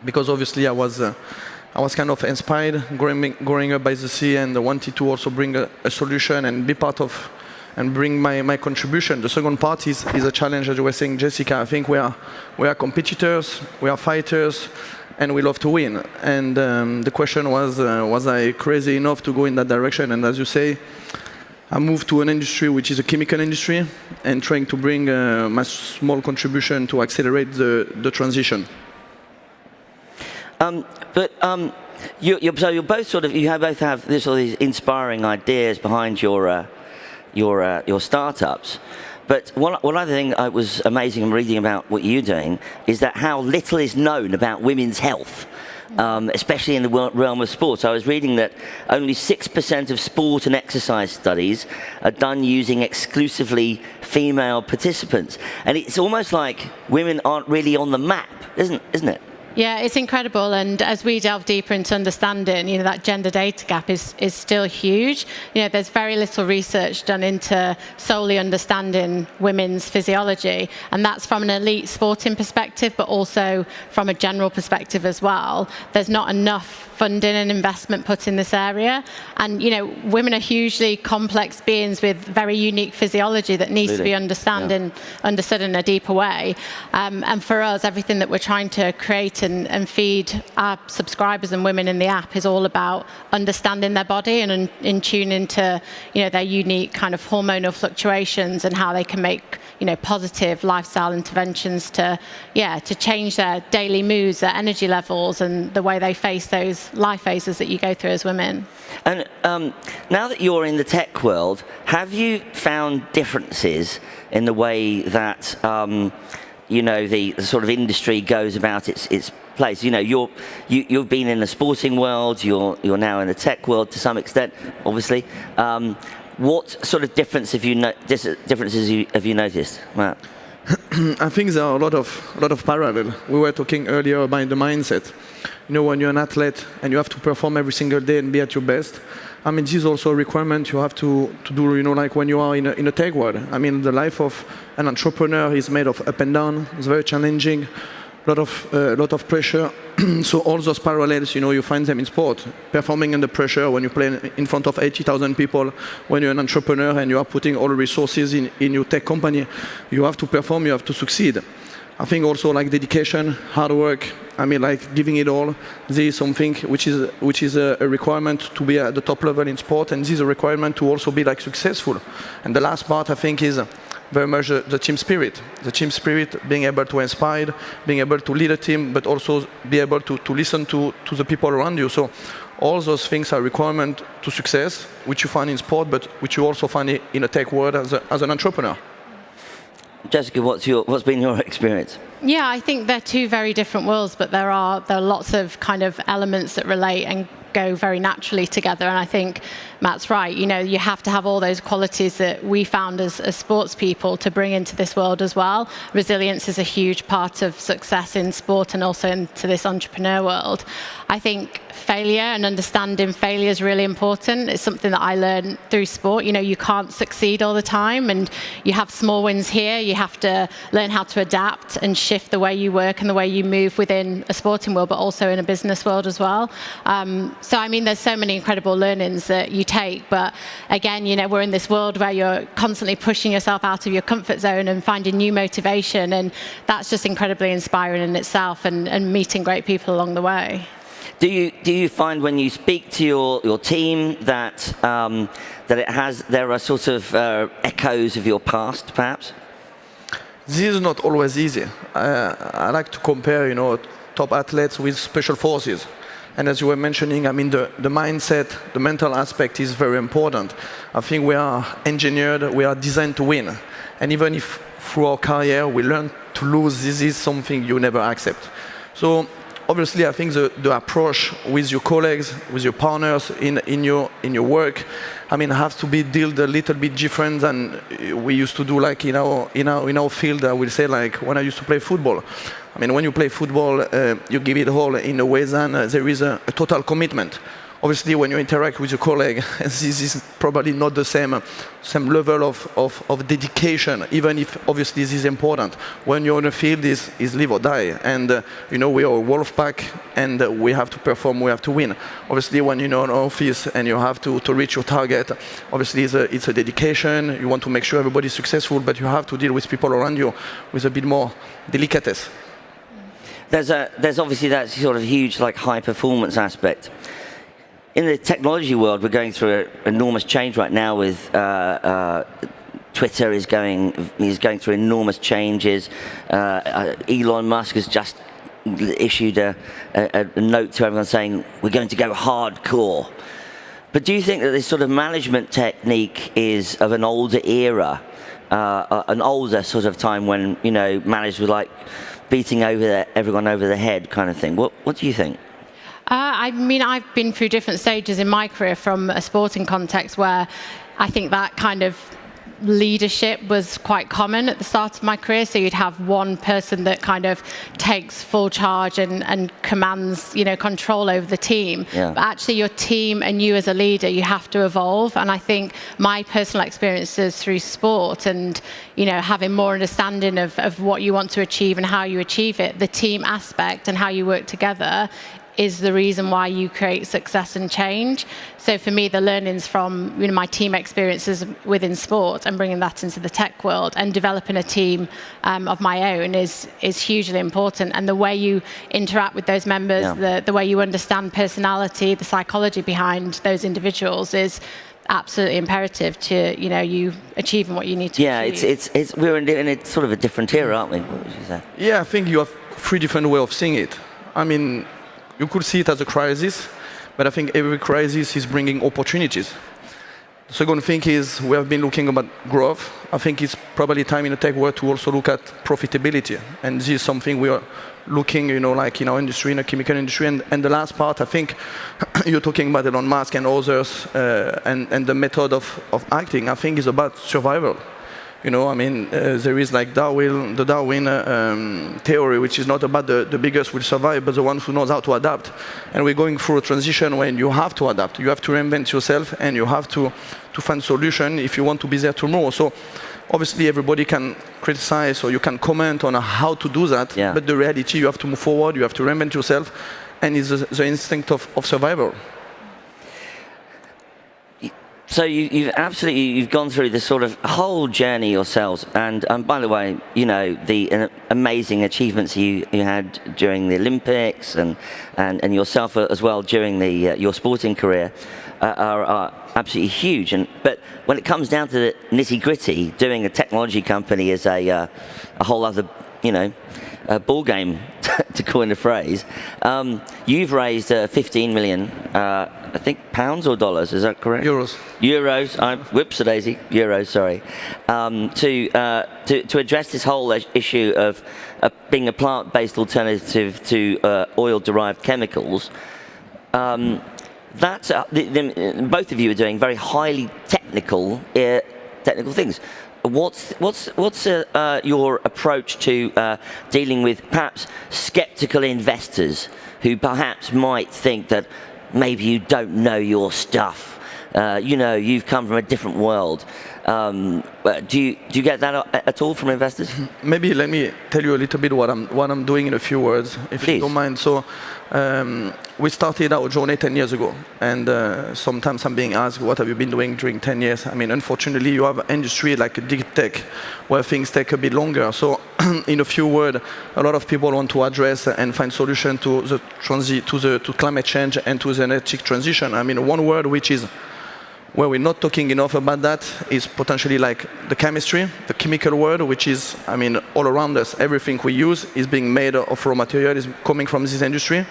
because obviously I was kind of inspired growing up by the sea, and wanted to also bring a solution and be part of and bring my contribution. The second part is a challenge, as you were saying, Jessica. I think we are competitors, we are fighters, and we love to win. And the question was I crazy enough to go in that direction? And as you say, I moved to an industry which is a chemical industry, and trying to bring my small contribution to accelerate the transition. You both have this, all these inspiring ideas behind your startups. But one other thing I was amazing in reading about what you're doing is that how little is known about women's health, especially in the realm of sports. I was reading that only 6% of sport and exercise studies are done using exclusively female participants, and it's almost like women aren't really on the map, isn't it? Yeah, it's incredible. And as we delve deeper into understanding, that gender data gap is still huge. There's very little research done into solely understanding women's physiology. And that's from an elite sporting perspective, but also from a general perspective as well. There's not enough funding and investment put in this area. And, women are hugely complex beings with very unique physiology that needs to be understood in a deeper way. And for us, everything that we're trying to create and feed our subscribers and women in the app is all about understanding their body and in tune into their unique kind of hormonal fluctuations, and how they can make positive lifestyle interventions to change their daily moods, their energy levels, and the way they face those life phases that you go through as women. And now that you're in the tech world, have you found differences in the way that the sort of industry goes about its place? You've been in the sporting world, you're now in the tech world to some extent, obviously. What sort of differences have you noticed, Matt? I think there are a lot of parallel. We were talking earlier about the mindset. When you're an athlete and you have to perform every single day and be at your best, this is also a requirement you have to do, like when you are in a tech world. The life of an entrepreneur is made of up and down. It's very challenging, a lot of pressure. So all those parallels, you find them in sport. Performing under pressure when you play in front of 80,000 people, when you're an entrepreneur and you are putting all the resources in your tech company, you have to perform, you have to succeed. I think also like dedication, hard work, I mean like giving it all. This is something which is a requirement to be at the top level in sport, and this is a requirement to also be like successful. And the last part I think is very much the team spirit. The team spirit, being able to inspire, being able to lead a team, but also be able to listen to the people around you. So all those things are requirement to success, which you find in sport, but which you also find in a tech world as an entrepreneur. Jessica, what's been your experience? Yeah, I think they're two very different worlds, but there are lots of kind of elements that relate and go very naturally together. And I think Matt's right. You know, you have to have all those qualities that we found as sports people to bring into this world as well. Resilience is a huge part of success in sport and also into this entrepreneur world. I think failure and understanding failure is really important. It's something that I learned through sport. You know, you can't succeed all the time, and you have small wins here. You have to learn how to adapt and shift the way you work and the way you move within a sporting world, but also in a business world as well. So, I mean, there's so many incredible learnings that you take. But again, you know, we're in this world where you're constantly pushing yourself out of your comfort zone and finding new motivation. And that's just incredibly inspiring in itself, and meeting great people along the way. Do you find when you speak to your team that there are sort of echoes of your past, perhaps? This is not always easy. I like to compare, you know, top athletes with special forces. And as you were mentioning, I mean, the mindset, the mental aspect is very important. I think we are engineered, we are designed to win. And even if through our career we learn to lose, this is something you never accept. So obviously, I think the approach with your colleagues, with your partners in your work, I mean, have to be dealt a little bit different than we used to do, like in our field. I will say, like when I used to play football. I mean, when you play football, you give it all in a way that there is a total commitment. Obviously, when you interact with your colleague, this is probably not the same level of dedication, even if obviously this is important. When you're on the field, is live or die. And, you know, we are a wolf pack, and we have to perform, we have to win. Obviously, when you're in an office and you have to reach your target, obviously it's a dedication. You want to make sure everybody's successful, but you have to deal with people around you with a bit more delicatesse. There's obviously that sort of huge, like, high-performance aspect. In the technology world, we're going through an enormous change right now with Twitter is going through enormous changes. Elon Musk has just issued a note to everyone saying, we're going to go hardcore. But do you think that this sort of management technique is of an older era, an older sort of time when, you know, managers were like beating everyone over the head kind of thing? What do you think? I mean, I've been through different stages in my career from a sporting context where I think that kind of leadership was quite common at the start of my career. So you'd have one person that kind of takes full charge and commands, you know, control over the team. Yeah. But actually your team and you as a leader, you have to evolve. And I think my personal experiences through sport and, you know, having more understanding of what you want to achieve and how you achieve it, the team aspect and how you work together is the reason why you create success and change. So for me, the learnings from, you know, my team experiences within sport and bringing that into the tech world and developing a team of my own is hugely important. And the way you interact with those members, the way you understand personality, the psychology behind those individuals is absolutely imperative to, you know, you achieving what you need to achieve. Yeah, we're in a sort of a different era, aren't we? What would you say? Yeah, I think you have three different ways of seeing it. I mean, you could see it as a crisis, but I think every crisis is bringing opportunities. The second thing is we have been looking about growth. I think it's probably time in the tech world to also look at profitability. And this is something we are looking, you know, like in our industry, in the chemical industry. And the last part, I think you're talking about Elon Musk and others and the method of acting, I think is about survival. You know, I mean, there is like the Darwin theory, which is not about the biggest will survive, but the one who knows how to adapt. And we're going through a transition when you have to adapt. You have to reinvent yourself, and you have to find solution if you want to be there tomorrow. So obviously everybody can criticize or you can comment on how to do that, but the reality, you have to move forward, you have to reinvent yourself, and it's the instinct of survival. So you've gone through this sort of whole journey yourselves, and by the way, you know, the amazing achievements you had during the Olympics and yourself as well during your sporting career are absolutely huge. But when it comes down to the nitty gritty, doing a technology company is a whole other, you know, ball game, to coin a phrase. You've raised 15 million, I think, pounds or dollars, is that correct? Euros. Euros, whoops-a-daisy, euros, sorry. To address this whole issue of being a plant-based alternative to oil-derived chemicals. That's both of you are doing very highly technical things. What's your approach to dealing with perhaps skeptical investors who perhaps might think that maybe you don't know your stuff? You know, you've come from a different world. Do you get that at all from investors? Maybe let me tell you a little bit what I'm doing in a few words, if Please. you don't mind. So we started our journey 10 years ago, and sometimes I'm being asked, what have you been doing during 10 years? I mean, unfortunately, you have an industry like deep tech where things take a bit longer. So in a few words, a lot of people want to address and find solution to to climate change and to the energy transition. I mean, one word which is where we're not talking enough about that is potentially like the chemistry, the chemical world, which is, I mean, all around us. Everything we use is being made of raw material, is coming from this industry.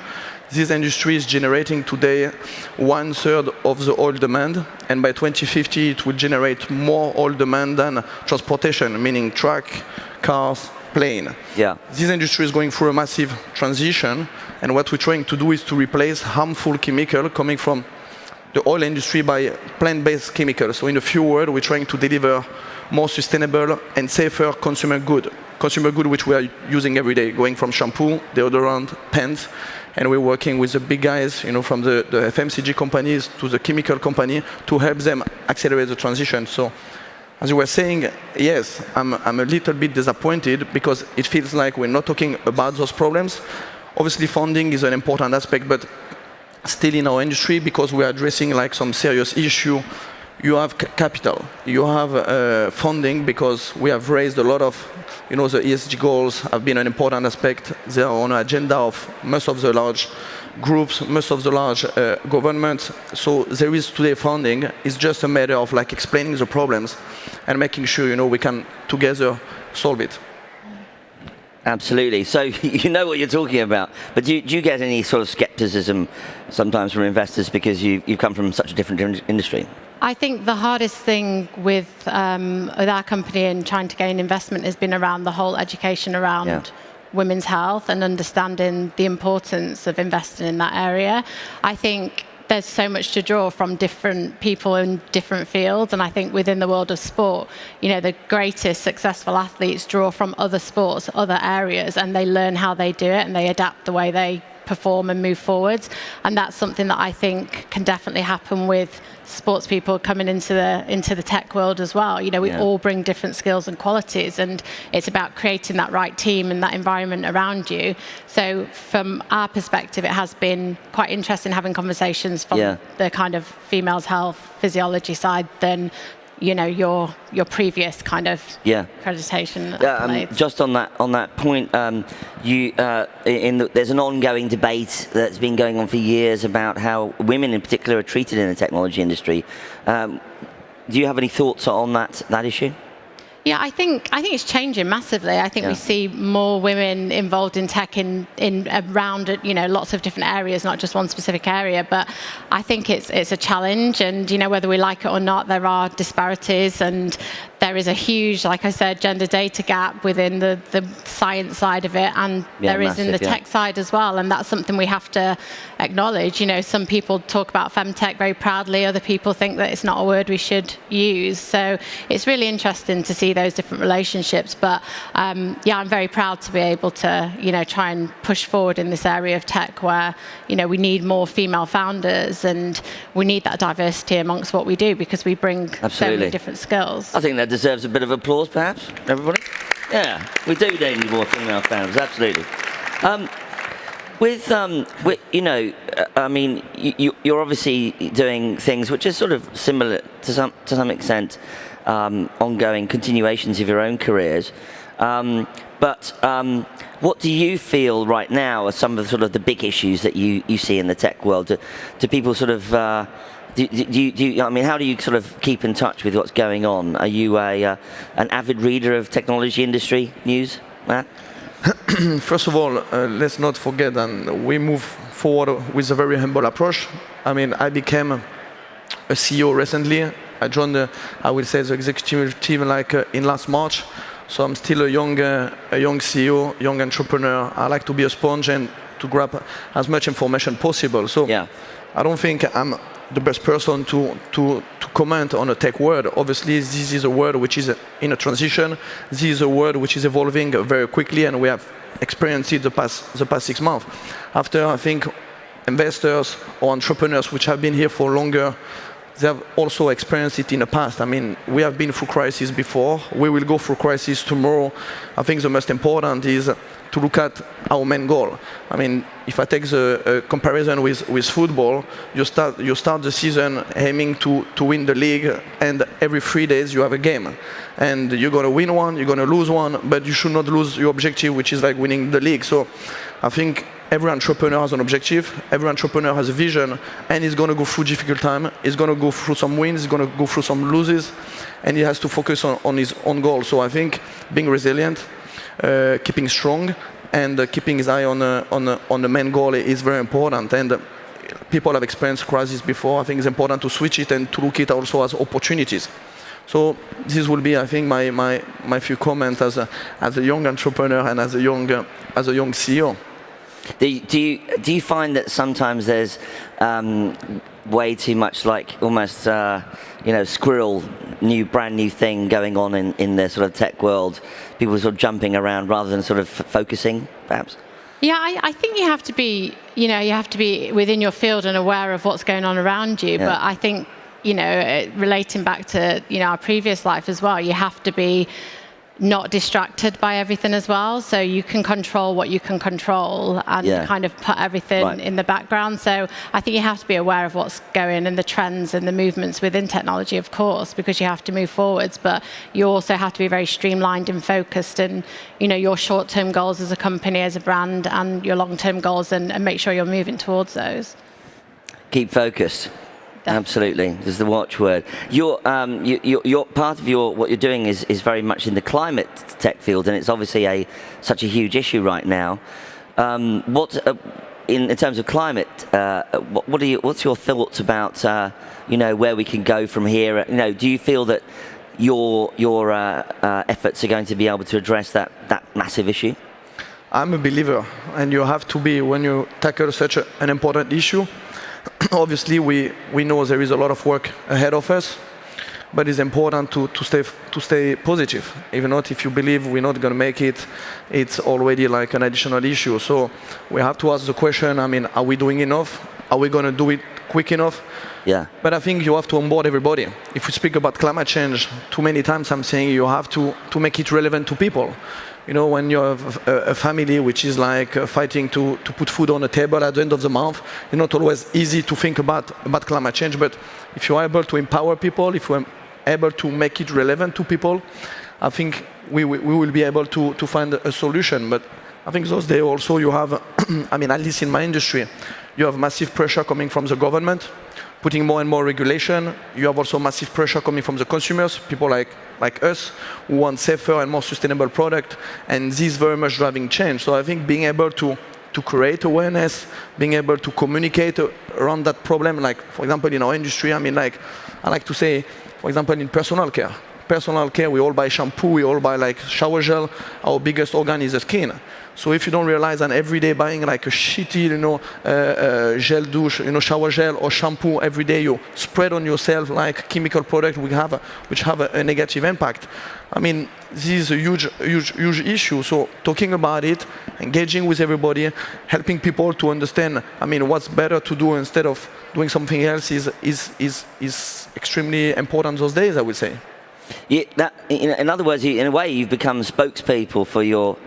This industry is generating today 1/3 of the oil demand, and by 2050 it will generate more oil demand than transportation, meaning truck, cars, plane. Yeah. This industry is going through a massive transition, and what we're trying to do is to replace harmful chemical coming from the oil industry by plant-based chemicals. So in a few words, we're trying to deliver more sustainable and safer consumer good which we are using every day, going from shampoo, deodorant, pens, and we're working with the big guys, you know, from the FMCG companies to the chemical company to help them accelerate the transition. So as you were saying, yes, I'm a little bit disappointed because it feels like we're not talking about those problems. Obviously, funding is an important aspect, but still in our industry, because we are addressing like some serious issue, you have capital, you have funding, because we have raised a lot of, you know, the ESG goals have been an important aspect. They are on the agenda of most of the large groups, most of the large governments. So there is today funding. It's just a matter of like explaining the problems and making sure, you know, we can together solve it. Absolutely. So you know what you're talking about, but do you get any sort of skepticism sometimes from investors because you've come from such a different industry? I think the hardest thing with our company and trying to gain investment has been around the whole education around women's health and understanding the importance of investing in that area. I think there's so much to draw from different people in different fields, and I think within the world of sport, you know, the greatest successful athletes draw from other sports, other areas, and they learn how they do it and they adapt the way they perform and move forwards. And that's something that I think can definitely happen with sports people coming into the tech world as well. You know, we all bring different skills and qualities, and it's about creating that right team and that environment around you. So from our perspective, it has been quite interesting having conversations from the kind of females health physiology side than, you know, your previous kind of accreditation. Just on that point, there's an ongoing debate that's been going on for years about how women in particular are treated in the technology industry. Do you have any thoughts on that issue? Yeah, I think it's changing massively. I think we see more women involved in tech in around, you know, lots of different areas, not just one specific area. But I think it's a challenge, and you know, whether we like it or not, there are disparities, and there is a huge, like I said, gender data gap within the science side of it, and there is in the tech side as well, and that's something we have to acknowledge. You know, some people talk about femtech very proudly, other people think that it's not a word we should use. So it's really interesting to see those different relationships. But I'm very proud to be able to, you know, try and push forward in this area of tech where, you know, we need more female founders and we need that diversity amongst what we do because we bring so many different skills. I think that deserves a bit of applause, perhaps, everybody? Yeah, we do need more female founders, absolutely. I mean, you're obviously doing things which are sort of similar to some extent, ongoing continuations of your own careers. But what do you feel right now are some of the sort of the big issues that you see in the tech world? Do people sort of I mean, how do you sort of keep in touch with what's going on? Are you an avid reader of technology industry news, Matt? First of all, let's not forget that we move forward with a very humble approach. I mean, I became a CEO recently. I joined, I will say, the executive team in last March. So I'm still a young CEO, young entrepreneur. I like to be a sponge and to grab as much information possible. So yeah. I don't think I'm the best person to comment on a tech world. Obviously, this is a world which is in a transition. This is a world which is evolving very quickly, and we have experienced it the past 6 months. After, I think, investors or entrepreneurs which have been here for longer, they have also experienced it in the past. I mean, we have been through crisis before. We will go through crisis tomorrow. I think the most important is to look at our main goal. I mean, if I take the comparison with football, you start the season aiming to win the league, and every 3 days you have a game. And you're going to win one, you're going to lose one, but you should not lose your objective, which is like winning the league. So I think every entrepreneur has an objective, every entrepreneur has a vision, and he's going to go through difficult time. He's going to go through some wins, he's going to go through some losses, and he has to focus on his own goal. So I think being resilient, keeping strong, and keeping his eye on the main goal is very important. And people have experienced crisis before. I think it's important to switch it and to look at it also as opportunities. So this will be, I think, my few comments as a young entrepreneur and as a young CEO. Do you find that sometimes there's way too much, like almost squirrel brand new thing going on in the sort of tech world, people sort of jumping around rather than sort of focusing, perhaps? Yeah, I think you have to be within your field and aware of what's going on around you. Yeah. But I think, relating back to our previous life as well, you have to be not distracted by everything as well. So you can control what you can control and kind of put everything in the background. So I think you have to be aware of what's going and the trends and the movements within technology, of course, because you have to move forwards. But you also have to be very streamlined and focused in, your short-term goals as a company, as a brand, and your long-term goals, and make sure you're moving towards those. Keep focused. Absolutely, this is the watchword. Your part of what you're doing is very much in the climate tech field, and it's obviously such a huge issue right now. In terms of climate, what's your thoughts about where we can go from here? Do you feel that your efforts are going to be able to address that massive issue? I'm a believer, and you have to be when you tackle such an important issue. Obviously, we know there is a lot of work ahead of us, but it's important to stay positive. Even not if you believe we're not going to make it, it's already like an additional issue. So we have to ask the question, are we doing enough? Are we going to do it quick enough? Yeah. But I think you have to onboard everybody. If we speak about climate change, too many times I'm saying you have to make it relevant to people. When you have a family which is like fighting to put food on the table at the end of the month, it's not always easy to think about climate change. But if you are able to empower people, if we're able to make it relevant to people, I think we will be able to find a solution. But I think those days also you have, at least in my industry, you have massive pressure coming from the government, putting more and more regulation. You have also massive pressure coming from the consumers, people like us, who want safer and more sustainable product, and this is very much driving change. So I think being able to create awareness, being able to communicate around that problem, like for example in our industry, I like to say, for example in personal care, we all buy shampoo, we all buy like shower gel. Our biggest organ is the skin. So if you don't realize that every day buying like a shitty, gel douche, shower gel or shampoo every day, you spread on yourself like chemical product which have a negative impact. This is a huge issue. So talking about it, engaging with everybody, helping people to understand, what's better to do instead of doing something else is extremely important those days, I would say. In other words, in a way, you've become spokespeople for your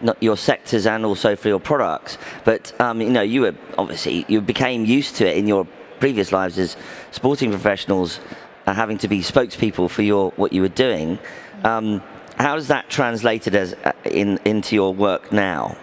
not your sectors and also for your products. But you became used to it in your previous lives as sporting professionals, having to be spokespeople for what you were doing. How does that translated into your work now?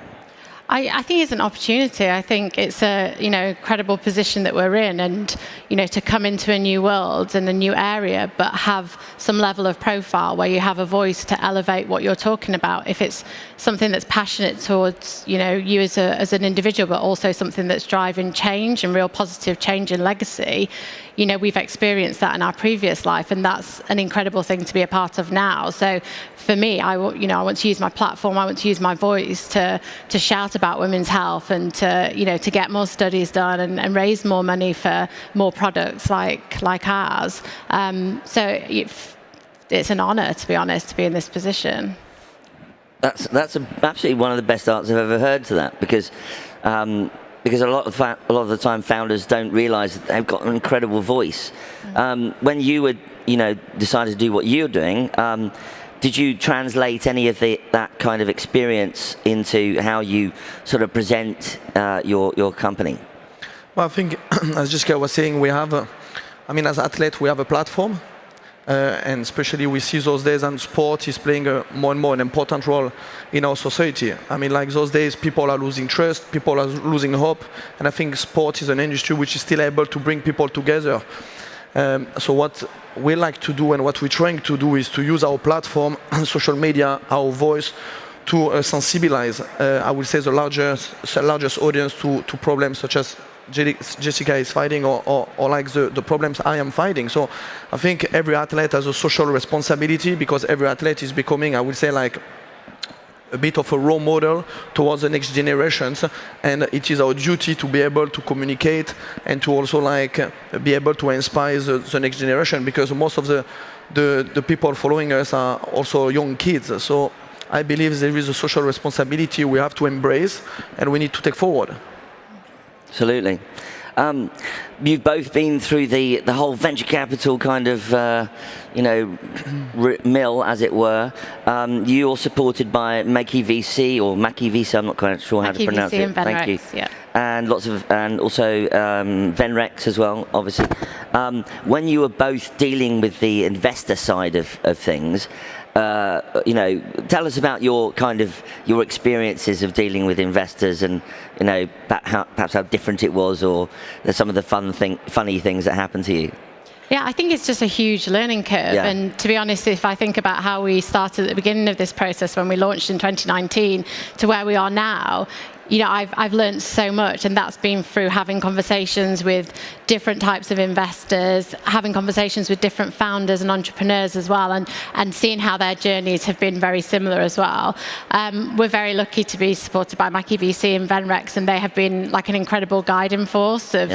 I think it's an opportunity. I think it's a credible position that we're in, and to come into a new world and a new area, but have some level of profile where you have a voice to elevate what you're talking about. If it's something that's passionate towards you as an individual, but also something that's driving change and real positive change and legacy. We've experienced that in our previous life, and that's an incredible thing to be a part of now. So for me, I want to use my platform, I want to use my voice to shout about women's health and to get more studies done and raise more money for more products like ours. So it's an honor, to be honest, to be in this position. That's absolutely one of the best answers I've ever heard to that, because a lot of the time founders don't realize that they've got an incredible voice. When you would decided to do what you're doing, did you translate any of that kind of experience into how you sort of present your company? Well, I think, as Jessica was saying, we have, as athletes, we have a platform. And especially we see those days, and sport is playing a more and more an important role in our society. Like those days, people are losing trust, people are losing hope, and I think sport is an industry which is still able to bring people together. So what we like to do and what we're trying to do is to use our platform, social media, our voice, to sensibilize, I would say, the largest audience to problems such as Jessica is fighting, or like the problems I am fighting. So I think every athlete has a social responsibility, because every athlete is becoming, I would say, like a bit of a role model towards the next generations, and it is our duty to be able to communicate and to also be able to inspire the next generation, because most of the people following us are also young kids. So I believe there is a social responsibility we have to embrace and we need to take forward. Absolutely. You've both been through the whole venture capital kind of, mill, as it were. You're supported by Mackie VC, or Mackie VC, I'm not quite sure how to pronounce it. Thank you. Yeah. And also Venrex as well, obviously. When you were both dealing with the investor side of things, tell us about your experiences of dealing with investors, and perhaps how different it was, or some of the funny things that happened to you. Yeah, I think it's just a huge learning curve. Yeah. And to be honest, if I think about how we started at the beginning of this process when we launched in 2019 to where we are now, I've learned so much, and that's been through having conversations with different types of investors, having conversations with different founders and entrepreneurs as well, and seeing how their journeys have been very similar as well. We're very lucky to be supported by Mackie VC and Venrex, and they have been like an incredible guiding force of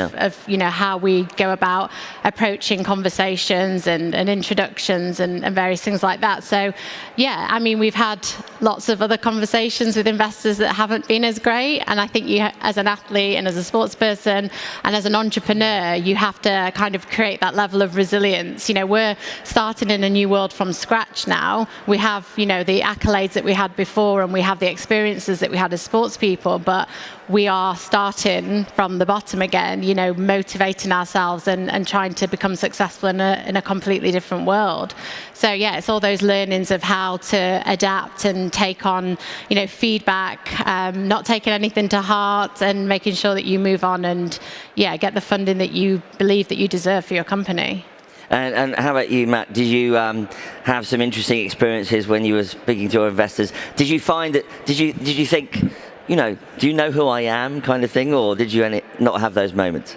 how we go about approaching conversations and introductions and various things like that. So, we've had lots of other conversations with investors that haven't been as great. And I think you, as an athlete and as a sports person and as an entrepreneur, you have to kind of create that level of resilience. We're starting in a new world from scratch now. We have, the accolades that we had before, and we have the experiences that we had as sports people, but we are starting from the bottom again, motivating ourselves and trying to become successful in a completely different world. So it's all those learnings of how to adapt and take on, feedback, not taking anything to heart, and making sure that you move on and get the funding that you believe that you deserve for your company. And how about you, Matt? Did you have some interesting experiences when you were speaking to your investors? Did you find that? Did you think, do you know who I am, kind of thing, or did you not have those moments?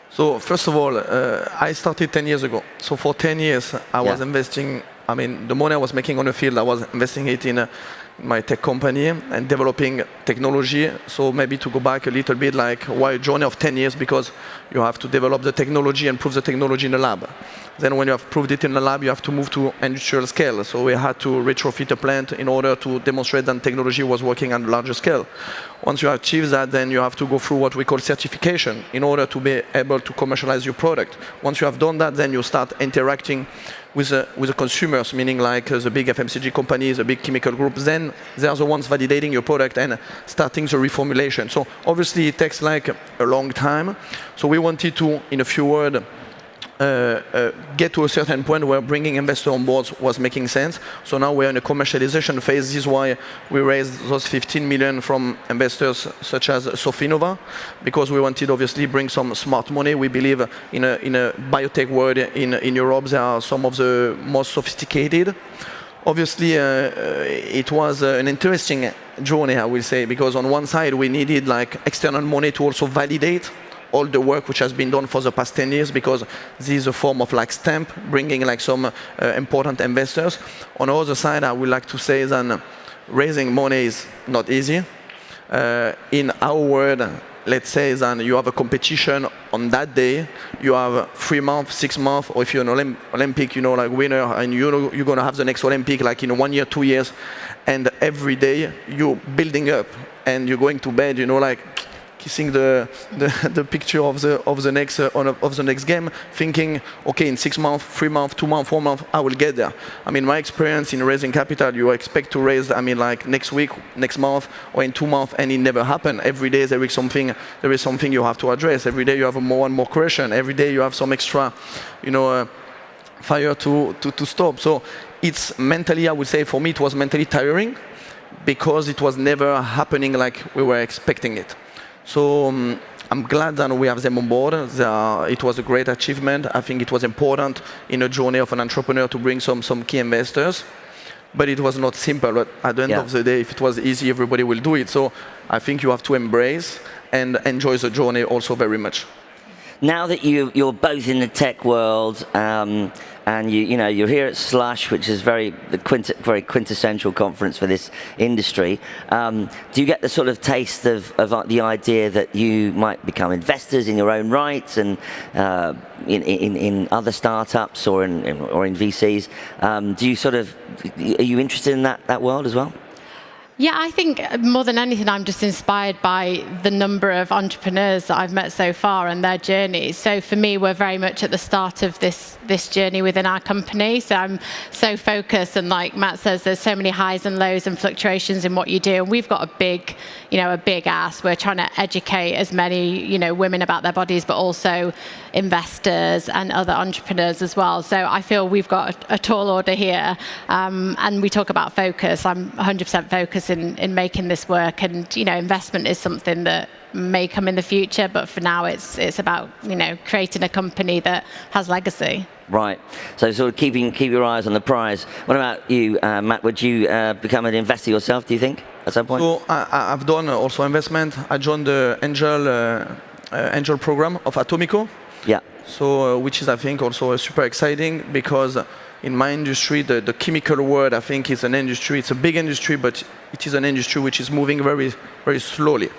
So first of all, I started 10 years ago. So for 10 years, I was investing. The money I was making on the field, I was investing it in my tech company and developing technology. So maybe to go back a little bit, like why a journey of 10 years, because you have to develop the technology and prove the technology in the lab. Then when you have proved it in the lab, you have to move to industrial scale. So we had to retrofit a plant in order to demonstrate that technology was working on a larger scale. Once you achieve that, then you have to go through what we call certification in order to be able to commercialize your product. Once you have done that, then you start interacting with the consumers, meaning like the big FMCG companies, the big chemical groups. Then they are the ones validating your product and starting the reformulation. So obviously it takes like a long time. So we wanted to, in a few words, get to a certain point where bringing investors on board was making sense. So now we're in a commercialization phase. This is why we raised those 15 million from investors such as Sofinova, because we wanted obviously bring some smart money. We believe in a biotech world in Europe, they are some of the most sophisticated. Obviously, it was an interesting journey, I will say, because on one side we needed like external money to also validate all the work which has been done for the past 10 years, because this is a form of like stamp, bringing like some important investors. On the other side, I would like to say that raising money is not easy. In our world, let's say that you have a competition on that day, you have 3 months, 6 months, or if you're an Olympic, like winner, and you're going to have the next Olympic like in 1 year, 2 years, and every day you're building up, and you're going to bed, like kissing the picture of the next game, thinking, okay, in 6 months, 3 months, 2 months, 4 months, I will get there. I mean, my experience in raising capital, you expect to raise, like next week, next month, or in 2 months, and it never happened. Every day there is something you have to address. Every day you have more and more question. Every day you have some extra, fire to stop. So it's mentally, I would say, for me, it was mentally tiring, because it was never happening like we were expecting it. So I'm glad that we have them on board. It was a great achievement. I think it was important in a journey of an entrepreneur to bring some key investors. But it was not simple. But at the end of the day, if it was easy, everybody will do it. So I think you have to embrace and enjoy the journey also very much. Now that you're both in the tech world, and you're here at Slush, which is very quintessential conference for this industry. Do you get the sort of taste of the idea that you might become investors in your own rights and in other startups or in VCs? Are you interested in that world as well? Yeah, I think more than anything, I'm just inspired by the number of entrepreneurs that I've met so far and their journeys. So for me, we're very much at the start of this journey within our company. So I'm so focused, and like Matt says, there's so many highs and lows and fluctuations in what you do. And we've got a big ask. We're trying to educate as many, women about their bodies, but also investors and other entrepreneurs as well. So I feel we've got a tall order here. And we talk about focus. I'm 100% focused in making this work, and investment is something that may come in the future, but for now it's about creating a company that has legacy. Right. So sort of keep your eyes on the prize. What about you, Matt? Would you become an investor yourself, do you think, at some point? So I've done also investment. I joined the angel program of Atomico. Yeah. So which is, I think, also super exciting, because in my industry, the chemical world, I think, is an industry. It's a big industry, but it is an industry which is moving very, very slowly.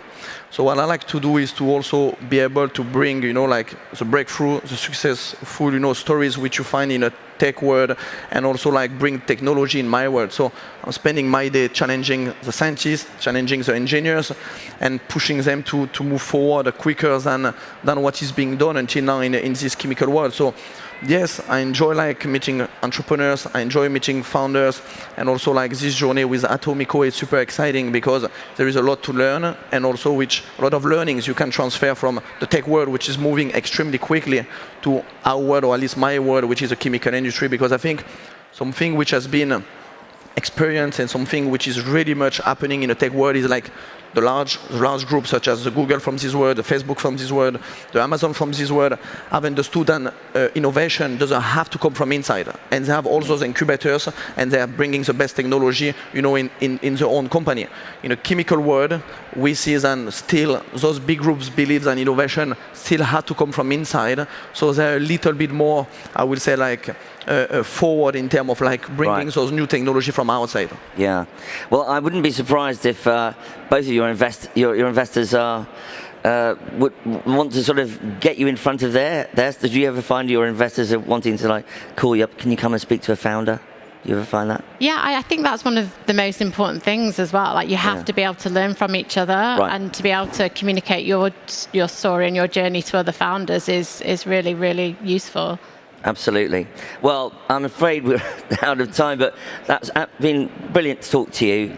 So what I like to do is to also be able to bring, like the breakthrough, the successful, stories which you find in a tech world, and also like bring technology in my world. So I'm spending my day challenging the scientists, challenging the engineers, and pushing them to move forward quicker than what is being done until now in this chemical world. So yes, I enjoy like meeting entrepreneurs, I enjoy meeting founders, and also like this journey with Atomico is super exciting, because there is a lot to learn, and also a lot of learnings you can transfer from the tech world, which is moving extremely quickly, to our world, or at least my world, which is a chemical industry. Because I think something which has been experienced and something which is really much happening in the tech world is like the large groups such as the Google from this world, the Facebook from this world, the Amazon from this world, have understood that innovation doesn't have to come from inside. And they have all those incubators, and they are bringing the best technology, in their own company. In a chemical world, we see that still those big groups believe that innovation still had to come from inside. So they're a little bit more, I will say, like forward in terms of like bringing those new technology from outside. Yeah. Well, I wouldn't be surprised if both of your investors are would want to sort of get you in front of theirs? Did you ever find your investors are wanting to like call you up? Can you come and speak to a founder? Do you ever find that? Yeah, I think that's one of the most important things as well. Like you have to be able to learn from each other, and to be able to communicate your story and your journey to other founders is really, really useful. Absolutely. Well, I'm afraid we're out of time, but that's been brilliant to talk to you.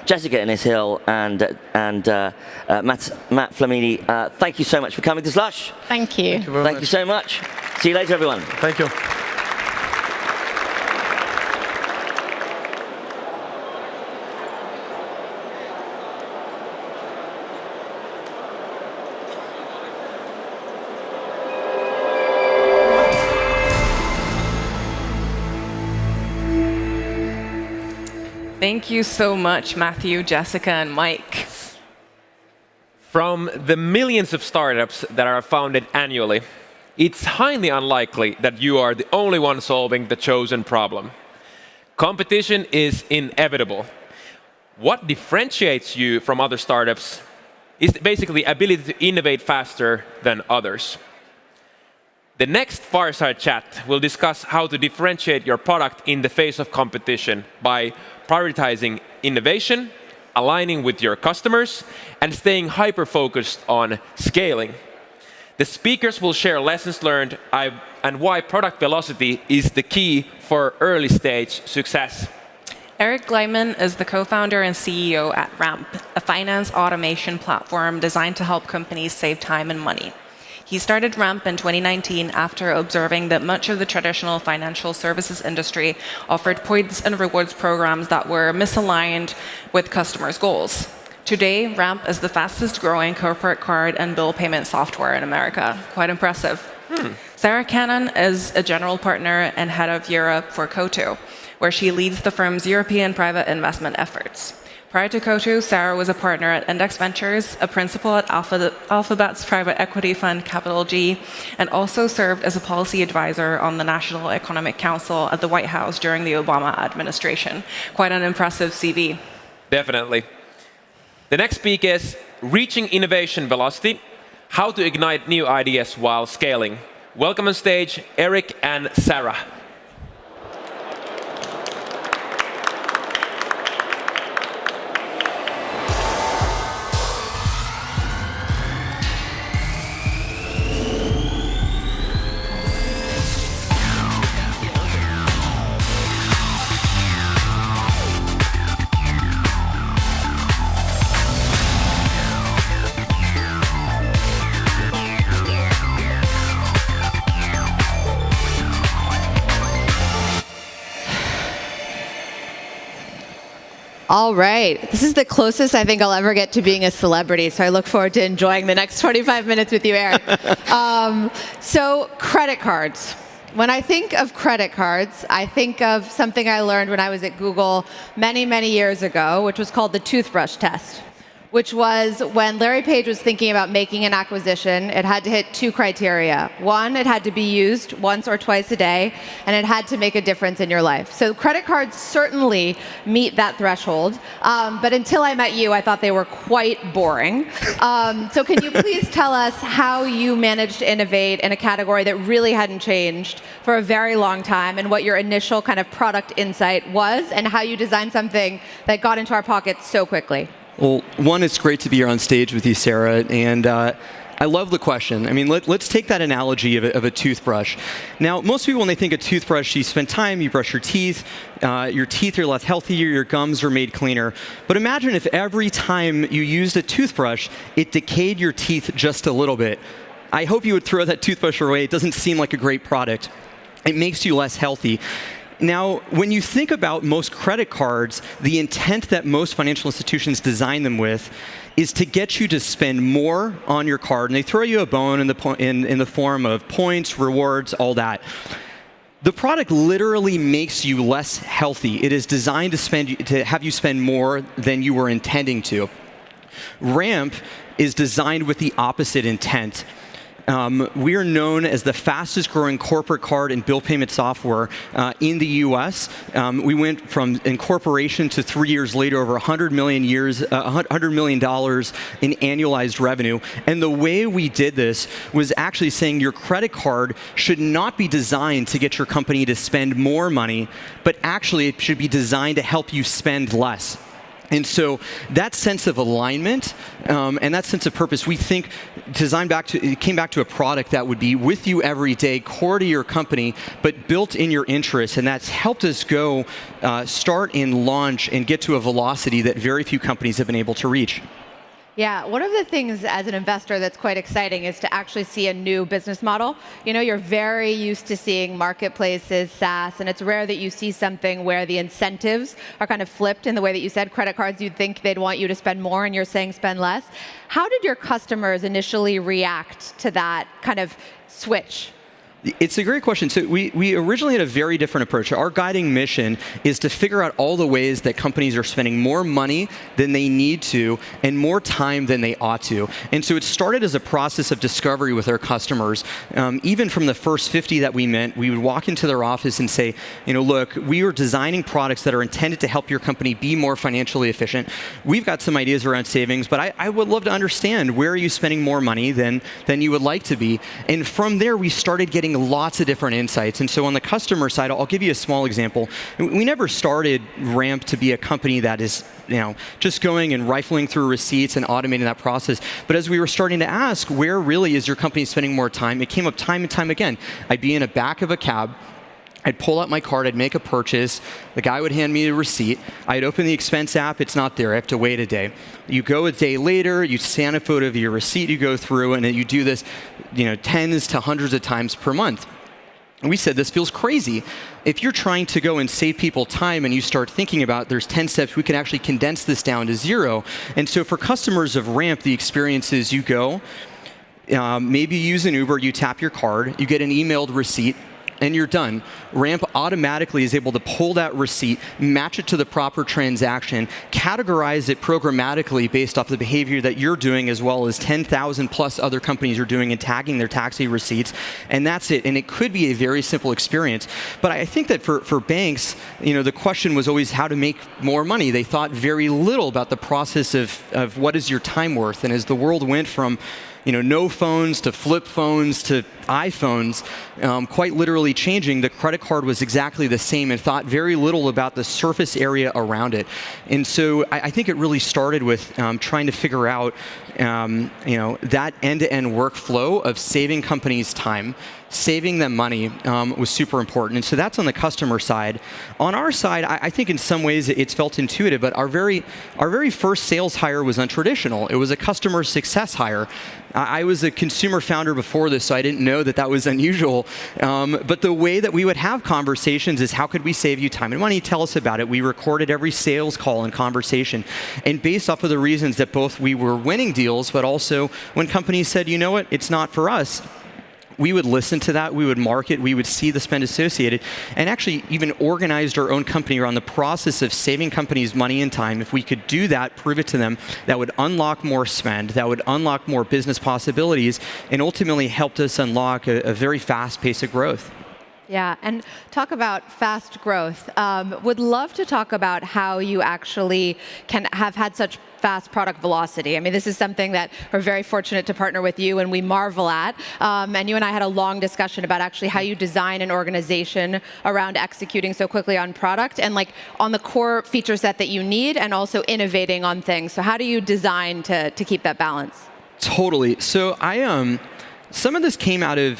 Jessica Innes-Hill and Matt Flamini, thank you so much for coming to Slush. Thank you. Thank you so much. See you later, everyone. Thank you. Thank you so much, Matthew, Jessica, and Mike. From the millions of startups that are founded annually, it's highly unlikely that you are the only one solving the chosen problem. Competition is inevitable. What differentiates you from other startups is basically the ability to innovate faster than others. The next Fireside Chat will discuss how to differentiate your product in the face of competition by prioritizing innovation, aligning with your customers, and staying hyper-focused on scaling. The speakers will share lessons learned and why product velocity is the key for early-stage success. Eric Gleiman is the co-founder and CEO at Ramp, a finance automation platform designed to help companies save time and money. He started Ramp in 2019 after observing that much of the traditional financial services industry offered points and rewards programs that were misaligned with customers' goals. Today, Ramp is the fastest growing corporate card and bill payment software in America. Quite impressive. Sarah Cannon is a general partner and head of Europe for Coto, where she leads the firm's European private investment efforts. Prior to Coto, Sarah was a partner at Index Ventures, a principal at Alphabet's private equity fund Capital G, and also served as a policy advisor on the National Economic Council at the White House during the Obama administration. Quite an impressive CV. Definitely. The next speak is Reaching Innovation Velocity, How to Ignite New Ideas While Scaling. Welcome on stage, Eric and Sarah. All right. This is the closest I think I'll ever get to being a celebrity, so I look forward to enjoying the next 25 minutes with you, Eric. So credit cards. When I think of credit cards, I think of something I learned when I was at Google many, many years ago, which was called the toothbrush test, which was when Larry Page was thinking about making an acquisition, it had to hit two criteria. One, it had to be used once or twice a day, and it had to make a difference in your life. So credit cards certainly meet that threshold, but until I met you, I thought they were quite boring. So can you please tell us how you managed to innovate in a category that really hadn't changed for a very long time, and what your initial kind of product insight was, and how you designed something that got into our pockets so quickly? Well, one, it's great to be here on stage with you, Sarah, and I love the question. I mean, let's take that analogy of a toothbrush. Now, most people, when they think of toothbrush, you spend time, you brush your teeth are left healthier, your gums are made cleaner. But imagine if every time you used a toothbrush, it decayed your teeth just a little bit. I hope you would throw that toothbrush away. It doesn't seem like a great product. It makes you less healthy. Now, when you think about most credit cards, the intent that most financial institutions design them with is to get you to spend more on your card, and they throw you a bone in the form of points, rewards, all that. The product literally makes you less healthy. It is designed to have you spend more than you were intending to. Ramp is designed with the opposite intent. We are known as the fastest growing corporate card and bill payment software in the US. We went from incorporation to 3 years later over $100 million in annualized revenue. And the way we did this was actually saying your credit card should not be designed to get your company to spend more money, but actually it should be designed to help you spend less. And so that sense of alignment and that sense of purpose, we think, it came back to a product that would be with you every day, core to your company, but built in your interests. And that's helped us go start and launch and get to a velocity that very few companies have been able to reach. Yeah, one of the things as an investor that's quite exciting is to actually see a new business model. You know, you're very used to seeing marketplaces, SaaS, and it's rare that you see something where the incentives are kind of flipped in the way that you said. Credit cards, you'd think they'd want you to spend more, and you're saying spend less. How did your customers initially react to that kind of switch? It's a great question. So we originally had a very different approach. Our guiding mission is to figure out all the ways that companies are spending more money than they need to and more time than they ought to. And so it started as a process of discovery with our customers. Even from the first 50 that we met, we would walk into their office and say, look, we are designing products that are intended to help your company be more financially efficient. We've got some ideas around savings, but I would love to understand, where are you spending more money than you would like to be? And from there, we started getting lots of different insights. And so on the customer side, I'll give you a small example. We never started Ramp to be a company that is just going and rifling through receipts and automating that process. But as we were starting to ask, where really is your company spending more time, it came up time and time again. I'd be in the back of a cab, I'd pull out my card, I'd make a purchase, the guy would hand me a receipt, I'd open the expense app, it's not there, I have to wait a day. You go a day later, you scan a photo of your receipt, you go through, and then you do this tens to hundreds of times per month. And we said, this feels crazy. If you're trying to go and save people time and you start thinking about there's 10 steps, we can actually condense this down to 0. And so for customers of Ramp, the experience is you go, maybe you use an Uber, you tap your card, you get an emailed receipt, and you're done. Ramp automatically is able to pull that receipt, match it to the proper transaction, categorize it programmatically based off the behavior that you're doing, as well as 10,000 plus other companies are doing and tagging their taxi receipts, and that's it. And it could be a very simple experience. But I think that for banks, the question was always how to make more money. They thought very little about the process of what is your time worth. And as the world went from no phones to flip phones to iPhones, quite literally changing, the credit card was exactly the same and thought very little about the surface area around it. And so I think it really started with trying to figure out that end-to-end workflow of saving companies time, saving them money was super important. And so that's on the customer side. On our side, I think in some ways it's felt intuitive, but our very first sales hire was untraditional. It was a customer success hire. I was a consumer founder before this, so I didn't know that was unusual. But the way that we would have conversations is, how could we save you time and money? Tell us about it. We recorded every sales call and conversation. And based off of the reasons that both we were winning deals, but also when companies said, you know what, it's not for us, we would listen to that, we would market, we would see the spend associated, and actually even organized our own company around the process of saving companies money and time. If we could do that, prove it to them, that would unlock more spend, that would unlock more business possibilities, and ultimately helped us unlock a very fast pace of growth. Yeah, and talk about fast growth. Would love to talk about how you actually can have had such fast product velocity. I mean, this is something that we're very fortunate to partner with you and we marvel at. And you and I had a long discussion about actually how you design an organization around executing so quickly on product and on the core feature set that you need, and also innovating on things. So how do you design to keep that balance? Totally. So some of this came out of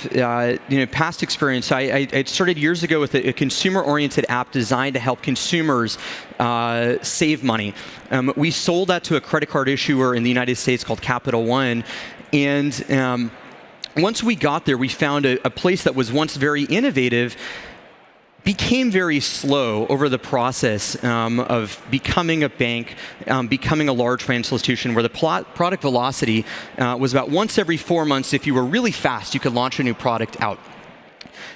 past experience. I started years ago with a consumer-oriented app designed to help consumers save money. We sold that to a credit card issuer in the United States called Capital One, and once we got there, we found a place that was once very innovative became very slow over the process of becoming a bank, becoming a large financial institution, where the product velocity was about once every 4 months. If you were really fast, you could launch a new product out.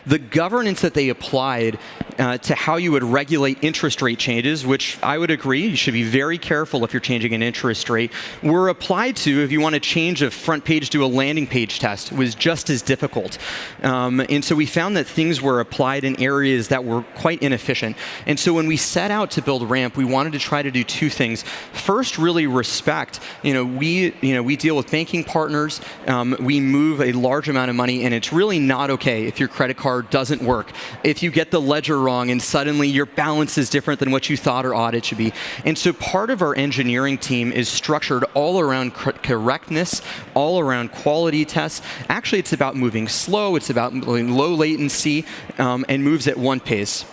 the governance that they applied to how you would regulate interest rate changes, which I would agree, you should be very careful if you're changing an interest rate, were applied to if you want to change a front page to a landing page test. It was just as difficult. And so we found that things were applied in areas that were quite inefficient. And so when we set out to build Ramp, we wanted to try to do two things. First, really respect. We deal with banking partners. We move a large amount of money, and it's really not okay if your credit card doesn't work, if you get the ledger wrong and suddenly your balance is different than what you thought or ought it should be. And so part of our engineering team is structured all around correctness, all around quality tests. Actually, it's about moving slow, it's about moving low latency, and moves at one pace.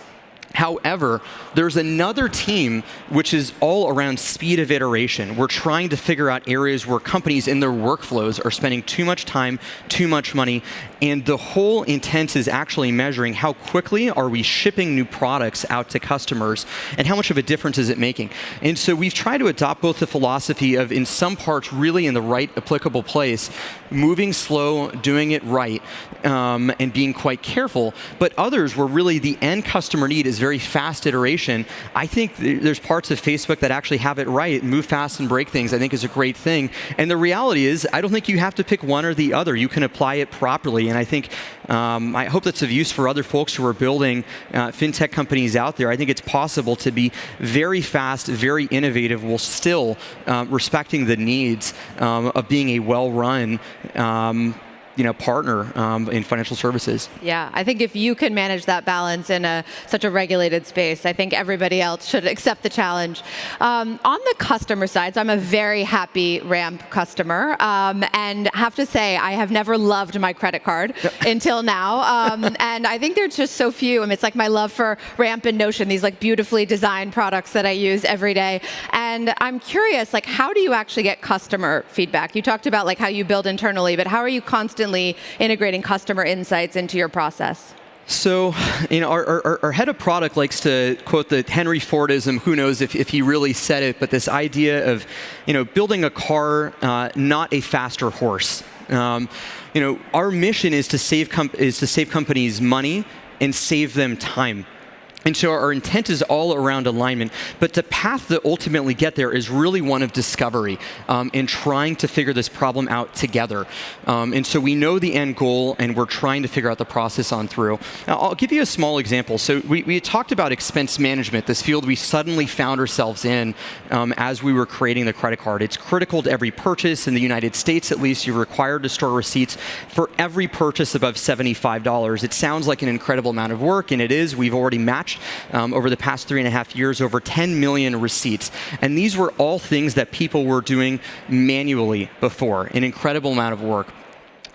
However, there's another team which is all around speed of iteration. We're trying to figure out areas where companies in their workflows are spending too much time, too much money, and the whole intent is actually measuring how quickly are we shipping new products out to customers and how much of a difference is it making. And so we've tried to adopt both the philosophy of, in some parts, really in the right applicable place, moving slow, doing it right, and being quite careful, but others where really the end customer need is very fast iteration. I think there's parts of Facebook that actually have it right, move fast and break things, I think is a great thing. And the reality is, I don't think you have to pick one or the other. You can apply it properly. And I think, I hope that's of use for other folks who are building fintech companies out there. I think it's possible to be very fast, very innovative, while still respecting the needs of being a well-run partner in financial services. Yeah, I think if you can manage that balance in such a regulated space, I think everybody else should accept the challenge. On the customer side, so I'm a very happy Ramp customer, and have to say I have never loved my credit card until now, and I think there's just so few. I mean, it's like my love for Ramp and Notion, these like beautifully designed products that I use every day. And I'm curious, like, how do you actually get customer feedback? You talked about like how you build internally, but how are you constantly integrating customer insights into your process? So, our head of product likes to quote the Henry Fordism. Who knows if he really said it? But this idea of, building a car, not a faster horse. Our mission is to save companies money and save them time. And so our intent is all around alignment, but the path to ultimately get there is really one of discovery and trying to figure this problem out together. And so we know the end goal, and we're trying to figure out the process on through. Now, I'll give you a small example. So we talked about expense management, this field we suddenly found ourselves in as we were creating the credit card. It's critical to every purchase. In the United States, at least, you're required to store receipts for every purchase above $75. It sounds like an incredible amount of work, and it is. We've already matched over the past 3.5 years, over 10 million receipts. And these were all things that people were doing manually before, an incredible amount of work.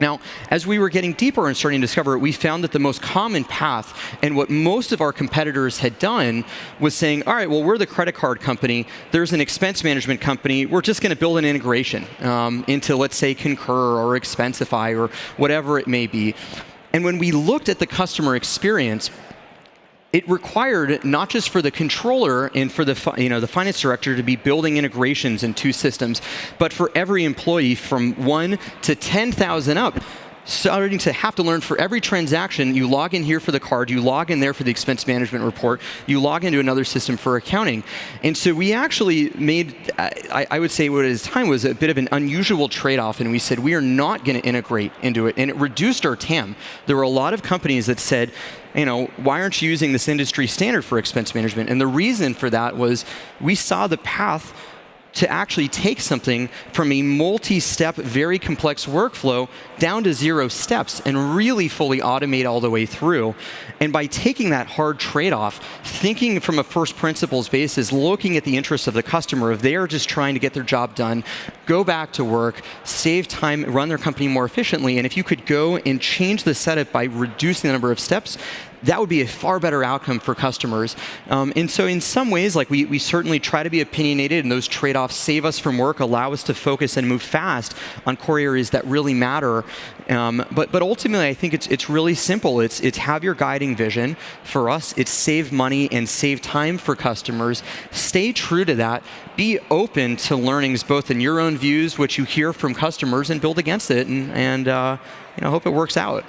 Now, as we were getting deeper and starting to discover it, we found that the most common path, and what most of our competitors had done, was saying, all right, well, we're the credit card company. There's an expense management company. We're just going to build an integration into, let's say, Concur or Expensify or whatever it may be. And when we looked at the customer experience, it required not just for the controller and for the finance director to be building integrations in two systems, but for every employee from 1 to 10,000 up, starting to have to learn for every transaction. You log in here for the card, you log in there for the expense management report, you log into another system for accounting. And so we actually made, I would say what at the time was a bit of an unusual trade-off, and we said we are not going to integrate into it, and it reduced our TAM. There were a lot of companies that said, why aren't you using this industry standard for expense management? And the reason for that was we saw the path to actually take something from a multi-step, very complex workflow down to 0 steps and really fully automate all the way through. And by taking that hard trade-off, thinking from a first principles basis, looking at the interests of the customer, if they are just trying to get their job done, go back to work, save time, run their company more efficiently, and if you could go and change the setup by reducing the number of steps, that would be a far better outcome for customers. And so in some ways, like we certainly try to be opinionated, and those trade-offs save us from work, allow us to focus and move fast on core areas that really matter. But ultimately, I think it's really simple. It's have your guiding vision. For us, it's save money and save time for customers. Stay true to that. Be open to learnings both in your own views, which you hear from customers, and build against it. And hope it works out.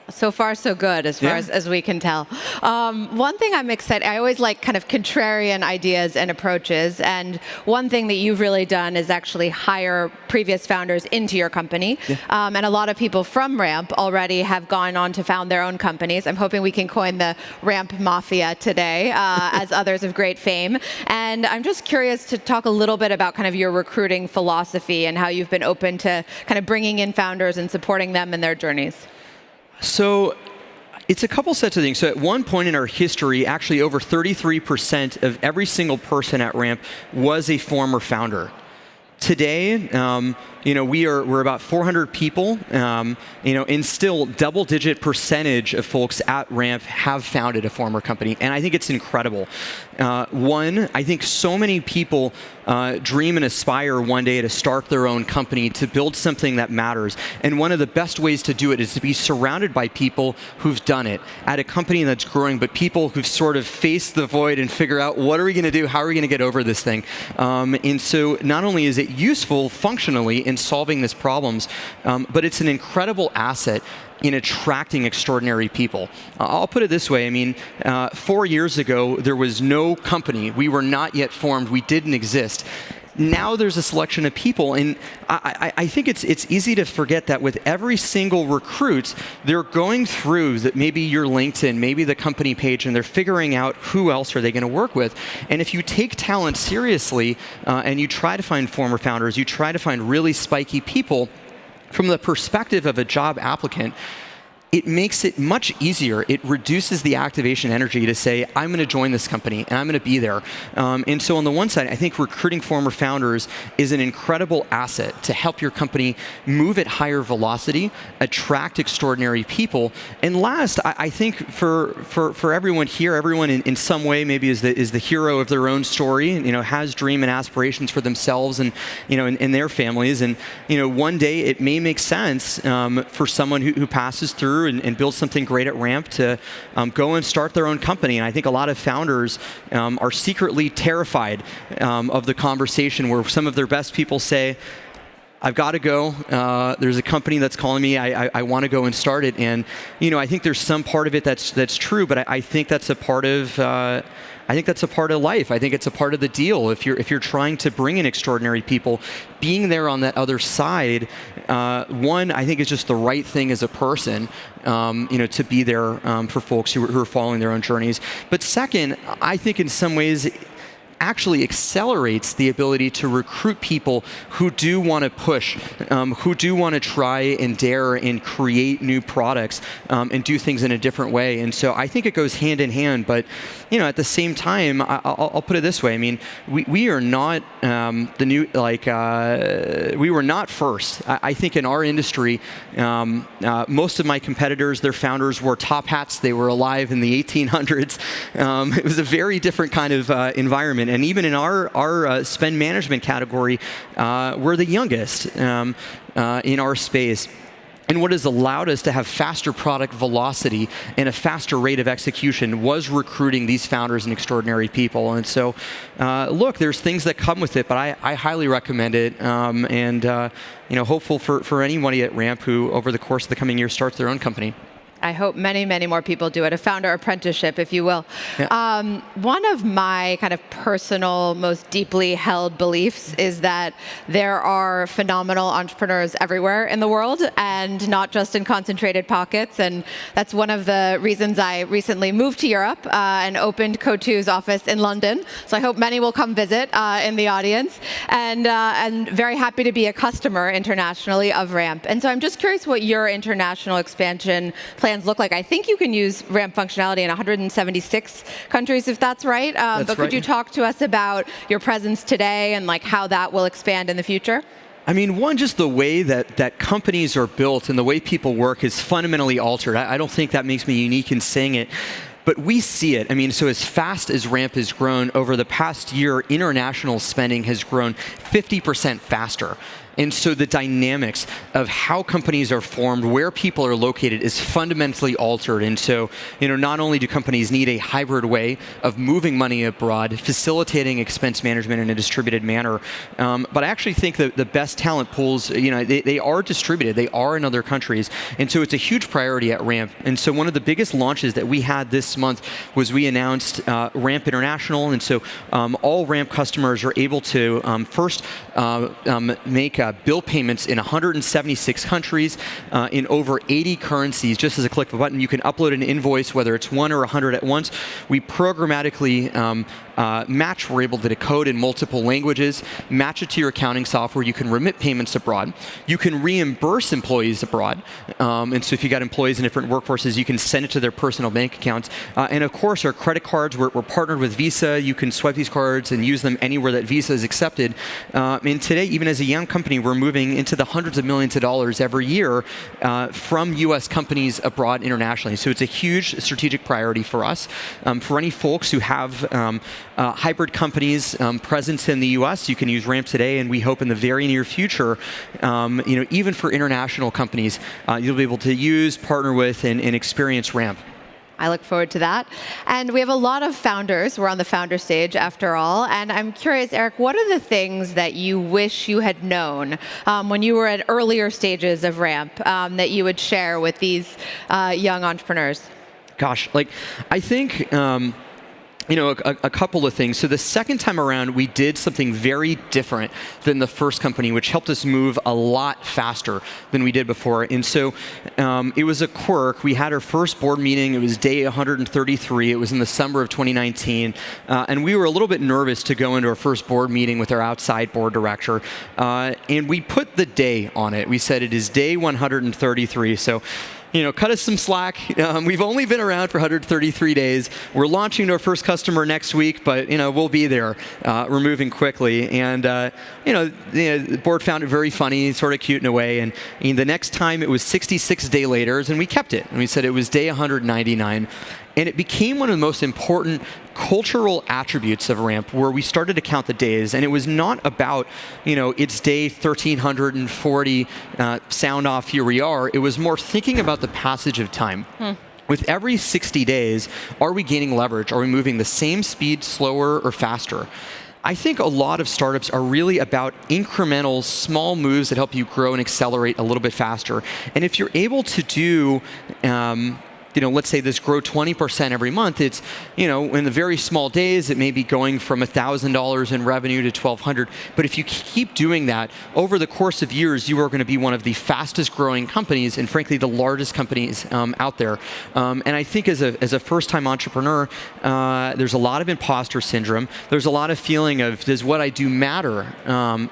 So far, so good, as far as we can tell. One thing I'm excited, I always like kind of contrarian ideas and approaches, and one thing that you've really done is actually hire previous founders into your company. And a lot of people from Ramp already have gone on to found their own companies. I'm hoping we can coin the Ramp Mafia today, as others of great fame. And I'm just curious to talk a little bit about kind of your recruiting philosophy and how you've been open to kind of bringing in founders and supporting them in their journeys. So it's a couple sets of things. So at one point in our history, actually over 33% of every single person at Ramp was a former founder. Today, we're about 400 people, and still double-digit percentage of folks at Ramp have founded a former company, and I think it's incredible. I think so many people dream and aspire one day to start their own company, to build something that matters, and one of the best ways to do it is to be surrounded by people who've done it at a company that's growing, but people who've sort of faced the void and figure out, what are we going to do, how are we going to get over this thing? And so not only is it useful functionally in solving these problems, but it's an incredible asset in attracting extraordinary people. I'll put it this way, 4 years ago, there was no company. We were not yet formed. We didn't exist. Now there's a selection of people, and I think it's easy to forget that with every single recruit, they're going through maybe your LinkedIn, maybe the company page, and they're figuring out who else are they going to work with. And if you take talent seriously, and you try to find former founders, you try to find really spiky people, from the perspective of a job applicant, it makes it much easier. It reduces the activation energy to say, I'm going to join this company and I'm going to be there. And so on the one side, I think recruiting former founders is an incredible asset to help your company move at higher velocity, attract extraordinary people. And last, I think for everyone here, everyone in some way maybe is the hero of their own story, has dream and aspirations for themselves and and their families. And one day it may make sense for someone who passes through and build something great at Ramp to go and start their own company. And I think a lot of founders are secretly terrified of the conversation where some of their best people say, I've got to go. There's a company that's calling me. I want to go and start it. And I think there's some part of it that's true, but I think that's a part of life. I think it's a part of the deal. If you're trying to bring in extraordinary people, being there on that other side, one, I think is just the right thing as a person, to be there for folks who are following their own journeys. But second, I think in some ways actually accelerates the ability to recruit people who do want to push, who do want to try and dare and create new products and do things in a different way. And so I think it goes hand in hand. But at the same time, I'll put it this way. We are not we were not first. I think in our industry, most of my competitors, their founders wore top hats. They were alive in the 1800s. It was a very different kind of environment. And even in our spend management category, we're the youngest in our space. And what has allowed us to have faster product velocity and a faster rate of execution was recruiting these founders and extraordinary people. And so, look, there's things that come with it, but I highly recommend it. And hopeful for anybody at Ramp who, over the course of the coming year, starts their own company. I hope many, many more people do it, a founder apprenticeship, if you will. Yeah. One of my kind of personal, most deeply held beliefs is that there are phenomenal entrepreneurs everywhere in the world and not just in concentrated pockets. And that's one of the reasons I recently moved to Europe and opened Co2's office in London. So I hope many will come visit in the audience. And very happy to be a customer internationally of Ramp. And so I'm just curious what your international expansion plans look like. I think you can use Ramp functionality in 176 countries, if that's right. But could you talk to us about your presence today and how that will expand in the future? One, just the way that companies are built and the way people work is fundamentally altered. I don't think that makes me unique in saying it. But we see it. So as fast as Ramp has grown over the past year, international spending has grown 50% faster. And so the dynamics of how companies are formed, where people are located, is fundamentally altered. And so, not only do companies need a hybrid way of moving money abroad, facilitating expense management in a distributed manner, but I actually think that the best talent pools, they are distributed. They are in other countries. And so it's a huge priority at Ramp. And so one of the biggest launches that we had this month was we announced Ramp International. And so all Ramp customers are able to first make bill payments in 176 countries in over 80 currencies, just as a click of a button. You can upload an invoice, whether it's 1 or 100 at once. We programmatically match. We're able to decode in multiple languages, match it to your accounting software. You can remit payments abroad. You can reimburse employees abroad. And so if you got employees in different workforces, you can send it to their personal bank accounts. And of course, our credit cards, we're partnered with Visa. You can swipe these cards and use them anywhere that Visa is accepted. And today, even as a young company, we're moving into the hundreds of millions of dollars every year from US companies abroad internationally. So it's a huge strategic priority for us. For any folks who have hybrid companies presence in the US, you can use Ramp today, and we hope in the very near future, even for international companies, you'll be able to use, partner with, and experience Ramp. I look forward to that. And we have a lot of founders. We're on the founder stage after all. And I'm curious, Eric, what are the things that you wish you had known when you were at earlier stages of Ramp that you would share with these young entrepreneurs? Gosh, I think a couple of things. So the second time around, we did something very different than the first company, which helped us move a lot faster than we did before. And so it was a quirk. We had our first board meeting. It was day 133. It was in the summer of 2019. And we were a little bit nervous to go into our first board meeting with our outside board director. And we put the day on it. We said it is day 133. So cut us some slack. We've only been around for 133 days. We're launching to our first customer next week, but we'll be there. We're moving quickly, and the board found it very funny, sort of cute in a way. And the next time it was 66 days later, and we kept it. And we said it was day 199. And it became one of the most important cultural attributes of Ramp, where we started to count the days. And it was not about, it's day 1340, sound off, here we are. It was more thinking about the passage of time. With every 60 days, are we gaining leverage? Are we moving the same speed, slower, or faster? I think a lot of startups are really about incremental, small moves that help you grow and accelerate a little bit faster. And if you're able to do let's say this grow 20% every month, it's, in the very small days, it may be going from $1,000 in revenue to $1,200. But if you keep doing that, over the course of years, you are going to be one of the fastest growing companies and frankly, the largest companies out there. And I think as a first-time entrepreneur, there's a lot of imposter syndrome. There's a lot of feeling of, does what I do matter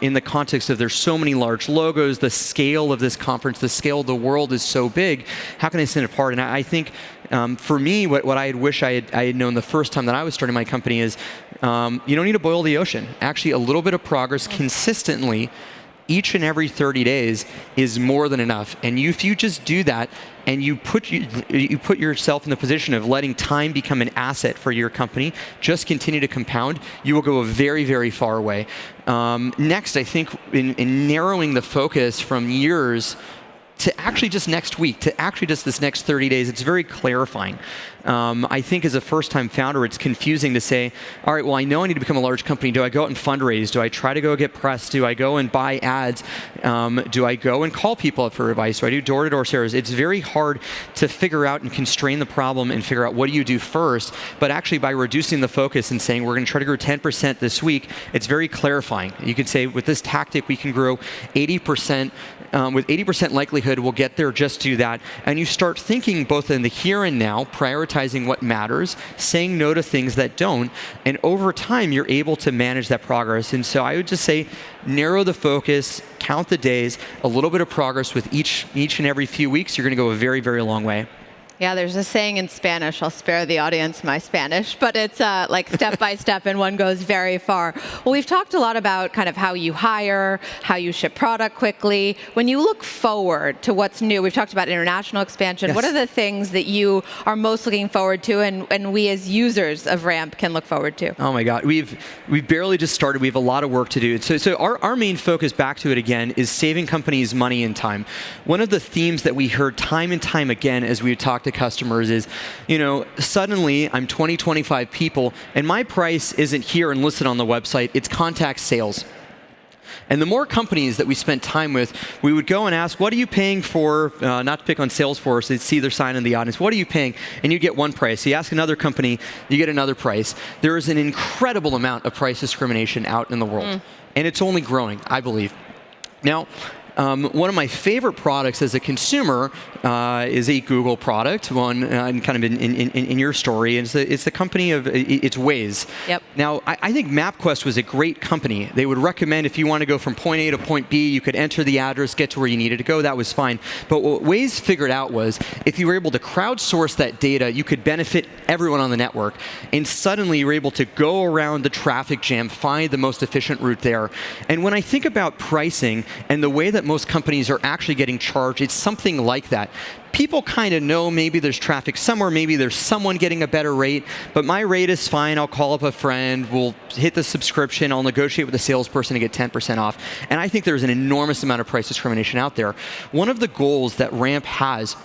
in the context of there's so many large logos, the scale of this conference, the scale of the world is so big. How can I stand apart? And I think for me, what I wish I had known the first time that I was starting my company is you don't need to boil the ocean. Actually, a little bit of progress consistently each and every 30 days is more than enough. And if you just do that and you put yourself in the position of letting time become an asset for your company, just continue to compound, you will go a very, very far away. Next, I think in narrowing the focus from years to actually just next week, to actually just this next 30 days, it's very clarifying. I think as a first-time founder, it's confusing to say, all right, well, I know I need to become a large company. Do I go out and fundraise? Do I try to go get press? Do I go and buy ads? Do I go and call people up for advice? Do I do door-to-door sales? It's very hard to figure out and constrain the problem and figure out what do you do first. But actually, by reducing the focus and saying we're going to try to grow 10% this week, it's very clarifying. You could say with this tactic, we can grow 80%. With 80% likelihood, we'll get there, just do that. And you start thinking both in the here and now, prioritizing what matters, saying no to things that don't, and over time, you're able to manage that progress. And so I would just say, narrow the focus, count the days, a little bit of progress with each and every few weeks, you're going to go a very, very long way. Yeah, there's a saying in Spanish, I'll spare the audience my Spanish, but it's like step by step and one goes very far. Well, we've talked a lot about kind of how you hire, how you ship product quickly. When you look forward to what's new, we've talked about international expansion. Yes. What are the things that you are most looking forward to and we as users of Ramp can look forward to? Oh my God, we've barely just started. We have a lot of work to do. So our main focus, back to it again, is saving companies money and time. One of the themes that we heard time and time again as we talked to customers is, suddenly I'm 20, 25 people, and my price isn't here and listed on the website, it's contact sales. And the more companies that we spent time with, we would go and ask, what are you paying for, not to pick on Salesforce, they'd see their sign in the audience, what are you paying? And you get one price. You ask another company, you get another price. There is an incredible amount of price discrimination out in the world. And it's only growing, I believe. Now, one of my favorite products as a consumer is a Google product, one kind of in your story. It's the company of, it's Waze. Yep. Now, I think MapQuest was a great company. They would recommend if you want to go from point A to point B, you could enter the address, get to where you needed to go, that was fine. But what Waze figured out was if you were able to crowdsource that data, you could benefit everyone on the network. And suddenly you were able to go around the traffic jam, find the most efficient route there. And when I think about pricing and the way that most companies are actually getting charged, it's something like that. People kind of know maybe there's traffic somewhere, maybe there's someone getting a better rate, but my rate is fine. I'll call up a friend, we'll hit the subscription, I'll negotiate with the salesperson to get 10% off. And I think there's an enormous amount of price discrimination out there. One of the goals that Ramp has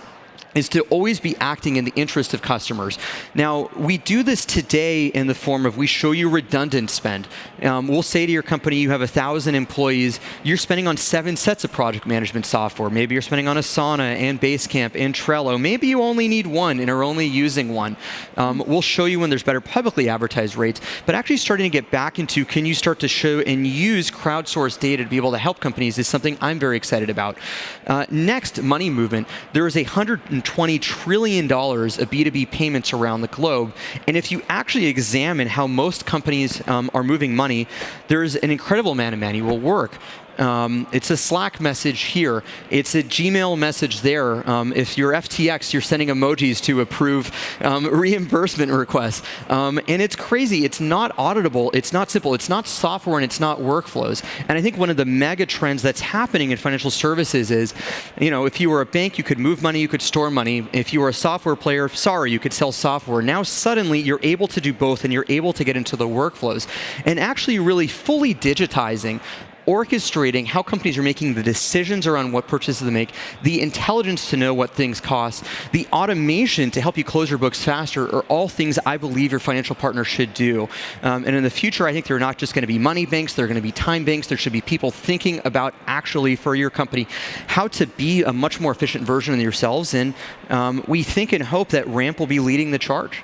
is to always be acting in the interest of customers. Now, we do this today in the form of we show you redundant spend. We'll say to your company, you have 1,000 employees, you're spending on 7 sets of project management software. Maybe you're spending on Asana and Basecamp and Trello. Maybe you only need one and are only using one. We'll show you when there's better publicly advertised rates, but actually starting to get back into can you start to show and use crowdsourced data to be able to help companies is something I'm very excited about. Next, money movement. There is $120 trillion of B2B payments around the globe. And if you actually examine how most companies are moving money, there's an incredible amount of manual work. It's a Slack message here. It's a Gmail message there. If you're FTX, you're sending emojis to approve reimbursement requests. And it's crazy. It's not auditable. It's not simple. It's not software and it's not workflows. And I think one of the mega trends that's happening in financial services is, if you were a bank, you could move money, you could store money. If you were a software player, sorry, you could sell software. Now suddenly you're able to do both and you're able to get into the workflows and actually really fully digitizing, orchestrating how companies are making the decisions around what purchases they make, the intelligence to know what things cost, the automation to help you close your books faster are all things I believe your financial partner should do. And in the future, I think they're not just going to be money banks, they're going to be time banks. There should be people thinking about actually for your company how to be a much more efficient version of yourselves. And we think and hope that Ramp will be leading the charge.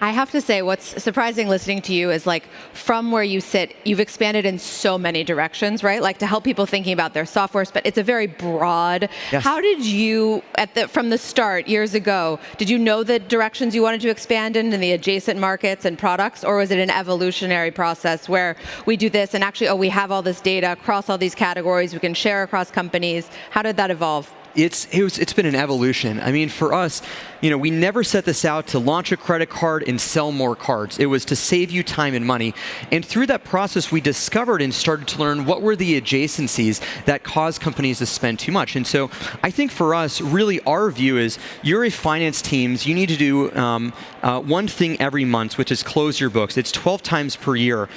I have to say, what's surprising listening to you is like from where you sit, you've expanded in so many directions, right? Like to help people thinking about their softwares, but it's a very broad. Yes. How did you, from the start years ago, did you know the directions you wanted to expand in the adjacent markets and products, or was it an evolutionary process where we do this and actually, we have all this data across all these categories, we can share across companies? How did that evolve? It's been an evolution. I mean, for us, we never set this out to launch a credit card and sell more cards. It was to save you time and money. And through that process, we discovered and started to learn what were the adjacencies that cause companies to spend too much. And so I think for us, really our view is you're a finance teams, you need to do one thing every month, which is close your books. It's 12 times per year.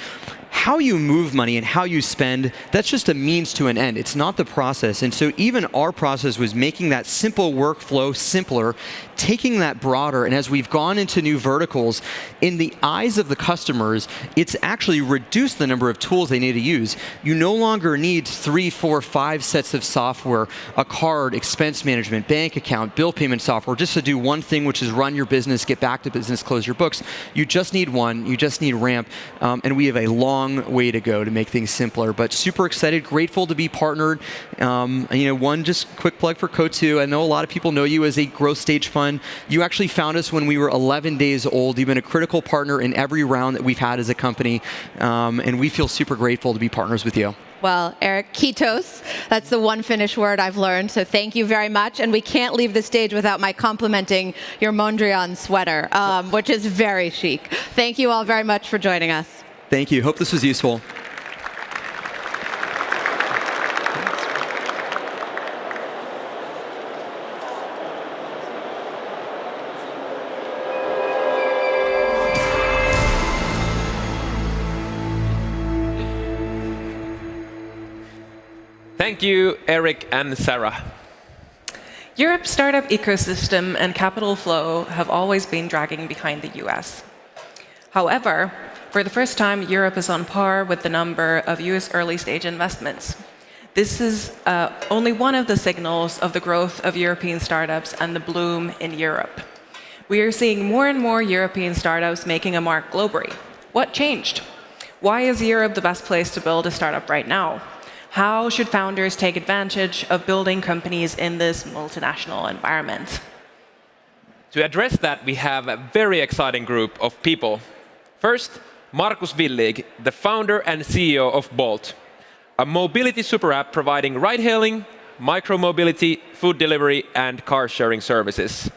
How you move money and how you spend, that's just a means to an end. It's not the process. And so even our process was making that simple workflow simpler, taking that broader, and as we've gone into new verticals, in the eyes of the customers, it's actually reduced the number of tools they need to use. You no longer need 3, 4, 5 sets of software, a card, expense management, bank account, bill payment software, just to do one thing, which is run your business, get back to business, close your books. You just need one. You just need Ramp. And we have a long long way to go to make things simpler, but super excited, grateful to be partnered. One just quick plug for Co2. I know a lot of people know you as a growth stage fund. You actually found us when we were 11 days old. You've been a critical partner in every round that we've had as a company, and we feel super grateful to be partners with you. Well, Eric, Kitos, that's the one Finnish word I've learned, so thank you very much. And we can't leave the stage without my complimenting your Mondrian sweater, which is very chic. Thank you all very much for joining us. Thank you. Hope this was useful. Thank you, Eric and Sarah. Europe's startup ecosystem and capital flow have always been dragging behind the US. However, for the first time, Europe is on par with the number of US early-stage investments. This is only one of the signals of the growth of European startups and the bloom in Europe. We are seeing more and more European startups making a mark globally. What changed? Why is Europe the best place to build a startup right now? How should founders take advantage of building companies in this multinational environment? To address that, we have a very exciting group of people. First, Markus Willig, the founder and CEO of Bolt, a mobility super app providing ride-hailing, micro-mobility, food delivery, and car-sharing services.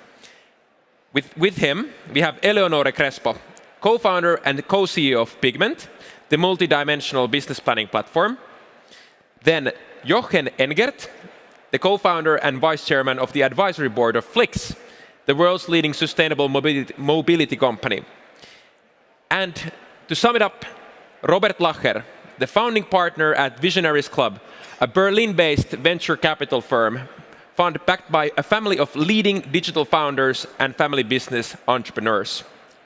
With him, we have Eleonore Crespo, co-founder and co-CEO of Pigment, the multi-dimensional business planning platform. Then Jochen Engert, the co-founder and vice chairman of the advisory board of Flix, the world's leading sustainable mobility company. And to sum it up, Robert Lacher, the founding partner at Visionaries Club, a Berlin-based venture capital firm fund backed by a family of leading digital founders and family business entrepreneurs.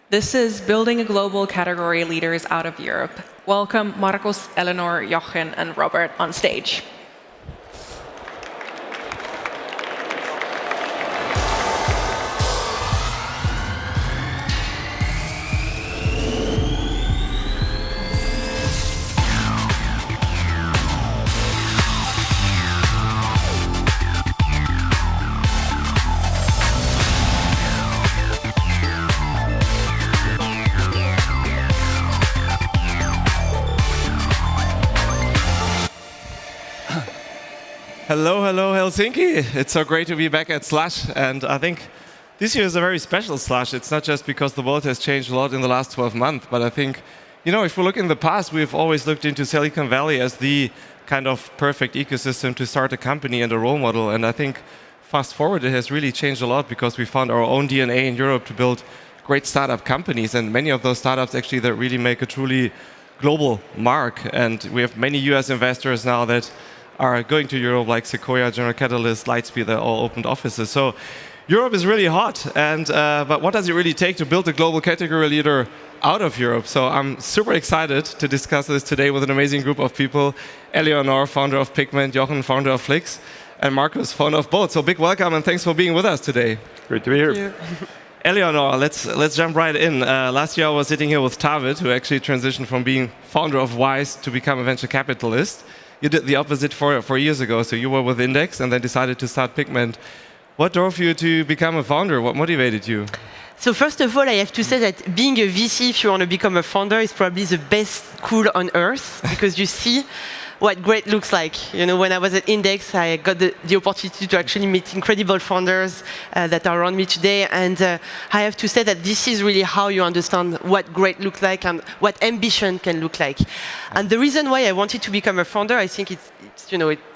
This is building a global category leaders out of Europe. Welcome Markus, Eleanor, Jochen, and Robert on stage. Hello, hello, Helsinki. It's so great to be back at Slush. And I think this year is a very special Slush. It's not just because the world has changed a lot in the last 12 months, but I think, if we look in the past, we've always looked into Silicon Valley as the kind of perfect ecosystem to start a company and a role model. And I think fast forward, it has really changed a lot because we found our own DNA in Europe to build great startup companies. And many of those startups actually that really make a truly global mark. And we have many US investors now that are going to Europe, like Sequoia, General Catalyst, Lightspeed, they all opened offices. So Europe is really hot, but what does it really take to build a global category leader out of Europe? So I'm super excited to discuss this today with an amazing group of people. Eleonore, founder of Pigment, Jochen, founder of Flix, and Markus, founder of Bolt. So big welcome and thanks for being with us today. Great to be here. Eleonore, let's jump right in. Last year I was sitting here with Tavid, who actually transitioned from being founder of Wise to become a venture capitalist. You did the opposite 4 years ago, so you were with Index and then decided to start Pigment. What drove you to become a founder? What motivated you? So first of all, I have to say that being a VC, if you want to become a founder, is probably the best school on earth because you see what great looks like. When I was at Index, I got the opportunity to actually meet incredible founders that are around me today. And I have to say that this is really how you understand what great looks like and what ambition can look like. And the reason why I wanted to become a founder, I think it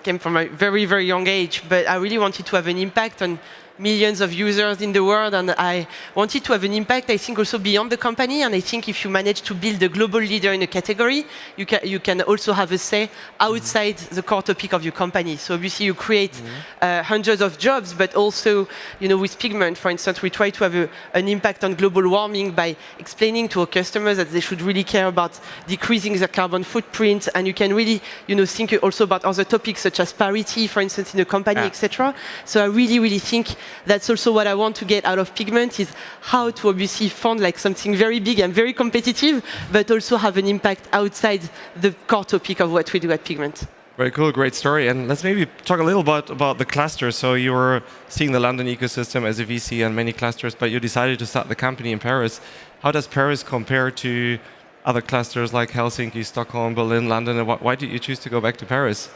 came from a very, very young age, but I really wanted to have an impact on millions of users in the world, and I wanted to have an impact, I think, also beyond the company. And I think if you manage to build a global leader in a category, you can also have a say outside the core topic of your company. So obviously you create hundreds of jobs, but also, with Pigment, for instance, we try to have an impact on global warming by explaining to our customers that they should really care about decreasing their carbon footprint. And you can really, think also about other topics such as parity, for instance, in a company, etc. So I really, really think that's also what I want to get out of Pigment, is how to obviously fund like something very big and very competitive, but also have an impact outside the core topic of what we do at Pigment. Very cool, great story. And let's maybe talk a little bit about the cluster. So you were seeing the London ecosystem as a VC and many clusters, but you decided to start the company in Paris. How does Paris compare to other clusters like Helsinki, Stockholm, Berlin, London? And why did you choose to go back to Paris?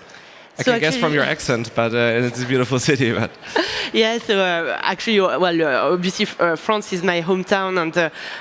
I can guess from your accent, but it's a beautiful city. But yeah, so actually, obviously, France is my hometown, and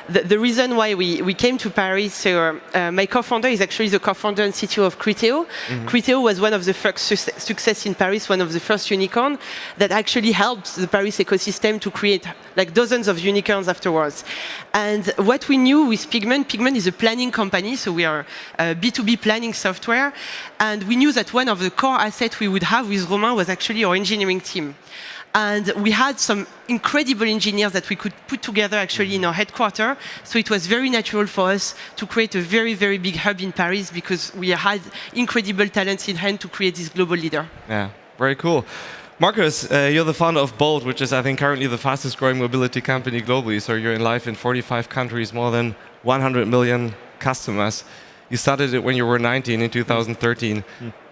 the reason why we came to Paris, so my co-founder is actually the co-founder and CTO of Criteo. Criteo was one of the first success in Paris, one of the first unicorn that actually helped the Paris ecosystem to create like dozens of unicorns afterwards. And what we knew with Pigment is a planning company, so we are a B2B planning software, and we knew that one of the core assets we would have with Romain was actually our engineering team. And we had some incredible engineers that we could put together actually in our headquarters. So it was very natural for us to create a very, very big hub in Paris because we had incredible talents in hand to create this global leader. Yeah, very cool. Marcus, you're the founder of Bolt, which is, I think, currently the fastest growing mobility company globally. So you're in live in 45 countries, more than 100 million customers. You started it when you were 19 in 2013.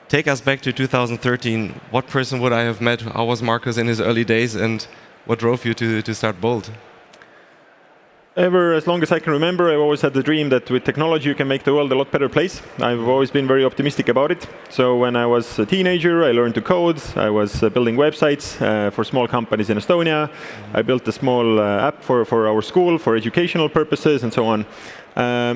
Take us back to 2013. What person would I have met? How was Marcus in his early days, and what drove you to start Bolt? Ever as long as I can remember, I've always had the dream that with technology you can make the world a lot better place. I've always been very optimistic about it. So when I was a teenager, I learned to code. I was building websites for small companies in Estonia. I built a small app for our school for educational purposes and so on.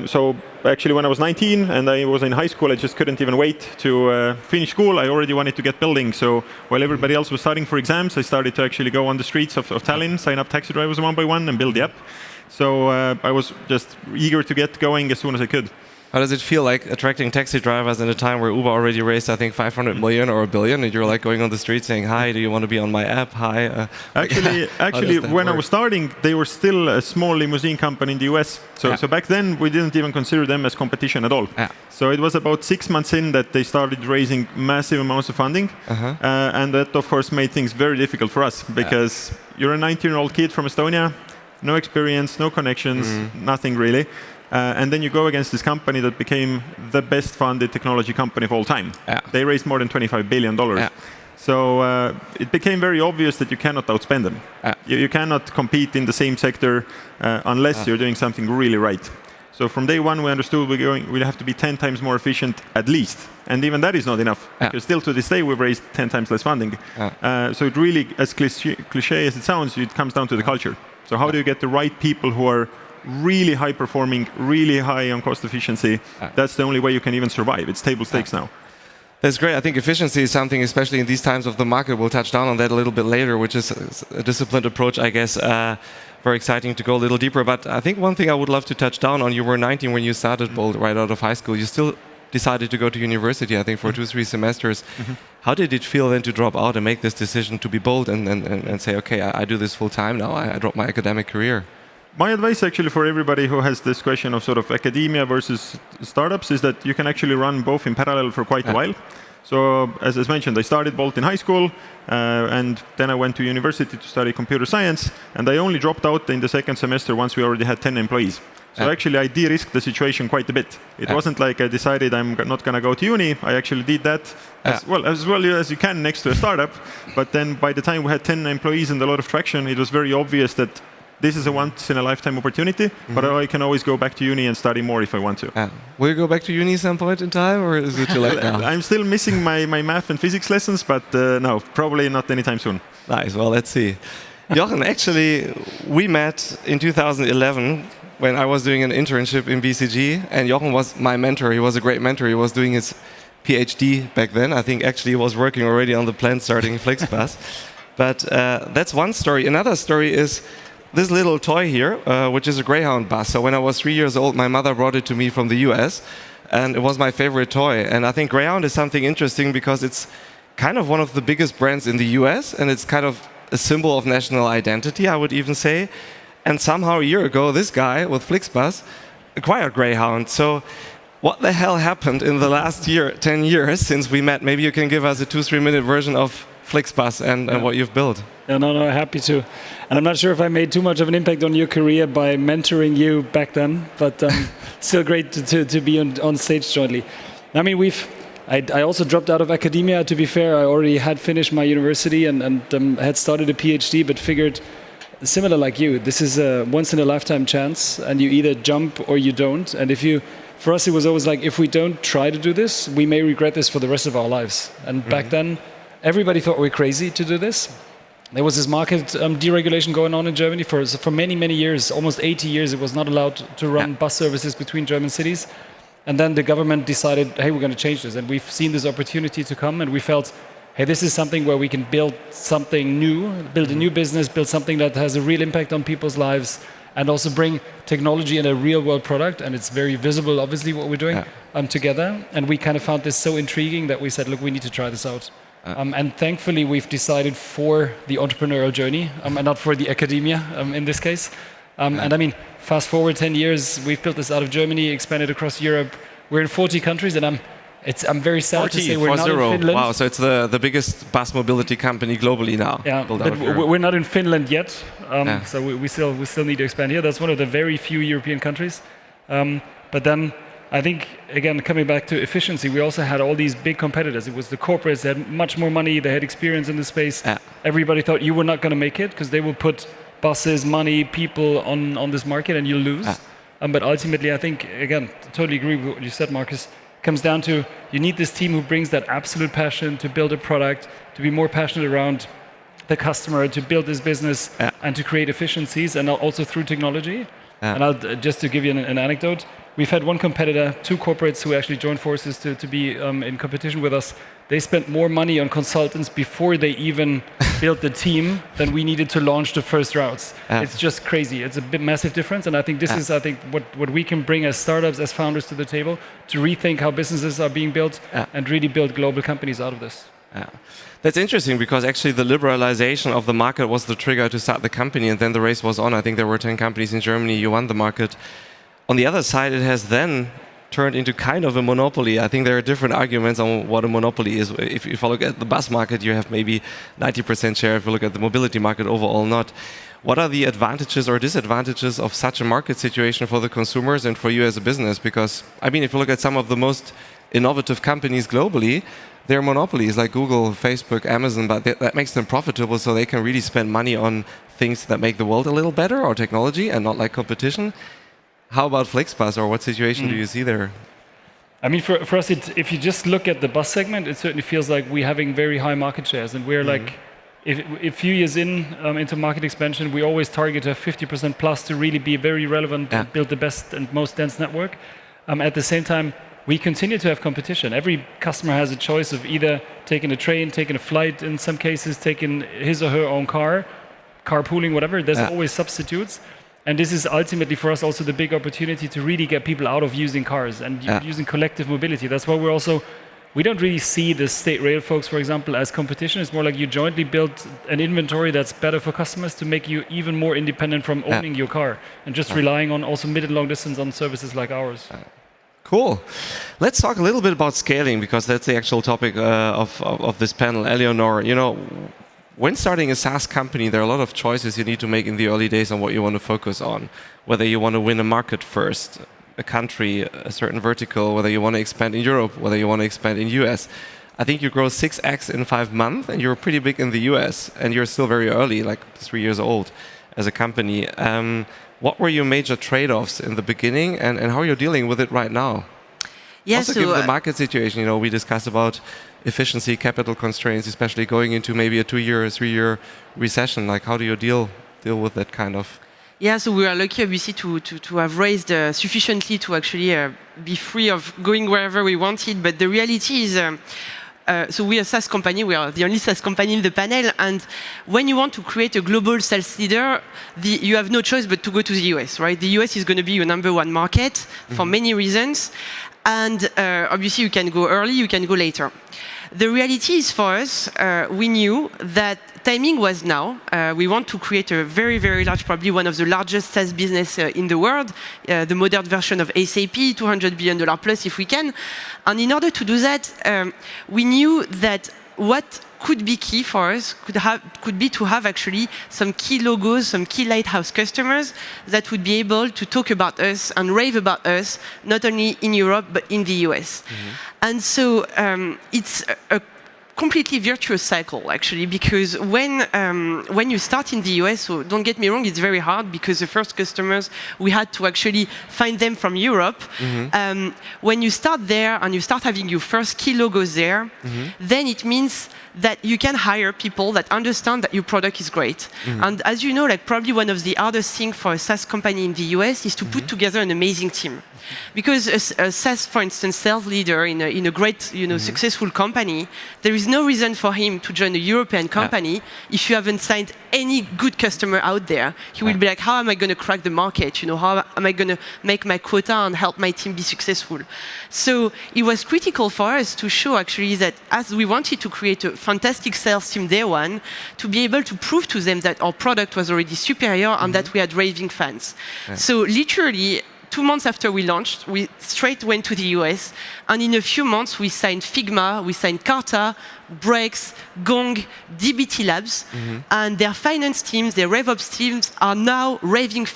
So actually when I was 19 and I was in high school, I just couldn't even wait to finish school. I already wanted to get building. So while everybody else was studying for exams, I started to actually go on the streets of Tallinn, sign up taxi drivers one by one and build the app. So I was just eager to get going as soon as I could. How does it feel like attracting taxi drivers in a time where Uber already raised, I think, 500 million or $1 billion, and you're like going on the street saying, "Hi, do you want to be on my app? Hi." Actually, when I was starting, they were still a small limousine company in the US. So back then, we didn't even consider them as competition at all. So it was about 6 months in that they started raising massive amounts of funding. And that, of course, made things very difficult for us because you're a 19-year-old kid from Estonia, no experience, no connections, nothing really. And then you go against this company that became the best funded technology company of all time. They raised more than $25 billion. So it became very obvious that you cannot outspend them. You cannot compete in the same sector unless you're doing something really right. So from day one, we understood we'd have to be 10 times more efficient at least. And even that is not enough, because still to this day, we've raised 10 times less funding. So it really, as cliche as it sounds, it comes down to the culture. So how do you get the right people who are really high performing, really high on cost efficiency? That's the only way you can even survive. It's table stakes now. That's great. I think efficiency is something, especially in these times of the market, we'll touch down on that a little bit later, which is a disciplined approach, I guess. Very exciting to go a little deeper. But I think one thing I would love to touch down on, you were 19 when you started Bolt right out of high school. You still decided to go to university, I think, for 2-3 semesters. How did it feel then to drop out and make this decision to be bold and say, okay, I do this full time now, I drop my academic career? My advice actually for everybody who has this question of sort of academia versus startups is that you can actually run both in parallel for quite a while. So as mentioned, I started Bolt in high school, and then I went to university to study computer science, and I only dropped out in the second semester once we already had 10 employees. So actually I de-risked the situation quite a bit. It wasn't like I decided I'm not going to go to uni. I actually did that as well as you can next to a startup. But then by the time we had 10 employees and a lot of traction, it was very obvious that this is a once-in-a-lifetime opportunity, but I can always go back to uni and study more if I want to. Will you go back to uni some point in time, or is it too late now? I'm still missing my math and physics lessons, but no, probably not anytime soon. Nice, well, let's see. Jochen, actually, we met in 2011 when I was doing an internship in BCG, and Jochen was my mentor. He was a great mentor. He was doing his PhD back then. I think actually he was working already on the plan starting Flixbus. But that's one story. Another story is this little toy here, which is a Greyhound bus. So when I was 3 years old, my mother brought it to me from the US, and it was my favorite toy. And I think Greyhound is something interesting because it's kind of one of the biggest brands in the US, and it's kind of a symbol of national identity, I would even say. And somehow a year ago, this guy with Flixbus acquired Greyhound. So what the hell happened in the last 10 years since we met? Maybe you can give us a 2-3 minute version of Flixbus and what you've built. Yeah, no, happy to. And I'm not sure if I made too much of an impact on your career by mentoring you back then, but still great to be on stage jointly. I mean, I also dropped out of academia, to be fair. I already had finished my university and had started a PhD, but figured, similar like you, this is a once-in-a-lifetime chance, and you either jump or you don't. And for us, it was always like, if we don't try to do this, we may regret this for the rest of our lives. And back then, everybody thought we were crazy to do this. There was this market deregulation going on in Germany for many, many years, almost 80 years. It was not allowed to run bus services between German cities. And then the government decided, hey, we're going to change this. And we've seen this opportunity to come, and we felt, hey, this is something where we can build something new, build a new business, build something that has a real impact on people's lives, and also bring technology and a real-world product. And it's very visible, obviously, what we're doing together. And we kind of found this so intriguing that we said, look, we need to try this out. And thankfully, we've decided for the entrepreneurial journey, and not for the academia in this case. And I mean, fast forward 10 years, we've built this out of Germany, expanded across Europe. We're in 40 countries, and I'm very sad to say we're not in Finland. Wow, so it's the biggest bus mobility company globally now. Yeah, but we're not in Finland yet, so we still need to expand here. That's one of the very few European countries. But then, I think, again, coming back to efficiency, we also had all these big competitors. It was the corporates, they had much more money, they had experience in the space. Everybody thought you were not going to make it because they will put buses, money, people on this market and you'll lose. But ultimately, I think, again, totally agree with what you said, Marcus, comes down to you need this team who brings that absolute passion to build a product, to be more passionate around the customer, to build this business and to create efficiencies, and also through technology. And just to give you an anecdote, we've had one competitor, two corporates who actually joined forces to be in competition with us. They spent more money on consultants before they even built the team than we needed to launch the first routes. It's just crazy. It's a massive difference. And I think this is, what we can bring as startups, as founders to the table, to rethink how businesses are being built and really build global companies out of this. That's interesting because actually the liberalization of the market was the trigger to start the company, and then the race was on. I think there were 10 companies in Germany, you won the market. On the other side, it has then turned into kind of a monopoly. I think there are different arguments on what a monopoly is. If you look at the bus market, you have maybe 90% share. If you look at the mobility market overall, not. What are the advantages or disadvantages of such a market situation for the consumers and for you as a business? Because, I mean, if you look at some of the most innovative companies globally, they're monopolies like Google, Facebook, Amazon, but that makes them profitable so they can really spend money on things that make the world a little better or technology and not like competition. How about Flixbus, or what situation do you see there? I mean, for us, if you just look at the bus segment, it certainly feels like we're having very high market shares. And we're like, if a few years into market expansion, we always target to have 50% plus to really be very relevant and build the best and most dense network. At the same time, we continue to have competition. Every customer has a choice of either taking a train, taking a flight, in some cases, taking his or her own car, carpooling, whatever. There's always substitutes. And this is ultimately for us also the big opportunity to really get people out of using cars and using collective mobility. That's why we don't really see the state rail folks, for example, as competition. It's more like you jointly build an inventory that's better for customers to make you even more independent from owning your car and just relying on also mid and long distance on services like ours. Cool. Let's talk a little bit about scaling, because that's the actual topic of this panel. Eleonore, you know, when starting a SaaS company, there are a lot of choices you need to make in the early days on what you want to focus on. Whether you want to win a market first, a country, a certain vertical, whether you want to expand in Europe, whether you want to expand in US. I think you grow 6x in 5 months, and you're pretty big in the US, and you're still very early, like 3 years old as a company. What were your major trade-offs in the beginning, and how are you dealing with it right now? Yeah, also, given the market situation, you know, we discussed about efficiency, capital constraints, especially going into maybe a 2-year, 3-year recession. Like, how do you deal with that kind of? Yeah, so we are lucky, obviously, to have raised sufficiently to actually be free of going wherever we wanted. But the reality is, so we are a SaaS company. We are the only SaaS company in the panel. And when you want to create a global sales leader, you have no choice but to go to the US, right? The US is going to be your #1 market for many reasons. And obviously, you can go early, you can go later. The reality is, for us, we knew that timing was now. We want to create a very, very large, probably one of the largest SaaS business in the world, the modern version of SAP, $200 billion plus if we can. And in order to do that, we knew that what could be key for us, could be to have actually some key logos, some key lighthouse customers that would be able to talk about us and rave about us, not only in Europe, but in the US. And so it's a completely virtuous cycle, actually, because when you start in the US, so don't get me wrong, it's very hard because the first customers, we had to actually find them from Europe. When you start there and you start having your first key logos there, then it means that you can hire people that understand that your product is great. And as you know, like probably one of the hardest things for a SaaS company in the US is to put together an amazing team. Because a SaaS, for instance, sales leader in a great, successful company, there is no reason for him to join a European company if you haven't signed any good customer out there. He will be like, how am I going to crack the market? How am I going to make my quota and help my team be successful? So it was critical for us to show actually that as we wanted to create a fantastic sales team day one, to be able to prove to them that our product was already superior and that we had raving fans. So literally, 2 months after we launched, we straight went to the US, and in a few months we signed Figma, we signed Carta, Breaks, Gong, DBT Labs, and their finance teams, their RevOps teams are now raving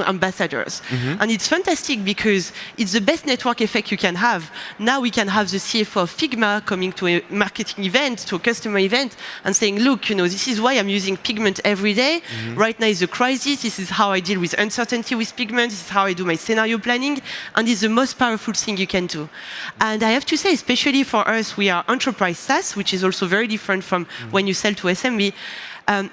ambassadors. And it's fantastic because it's the best network effect you can have. Now we can have the CFO of Figma coming to a marketing event, to a customer event, and saying, look, this is why I'm using Pigment every day. Right now is a crisis. This is how I deal with uncertainty with Pigment. This is how I do my scenario planning. And it's the most powerful thing you can do. And I have to say, especially for us, we are enterprise SaaS, which is also very different from when you sell to SMB.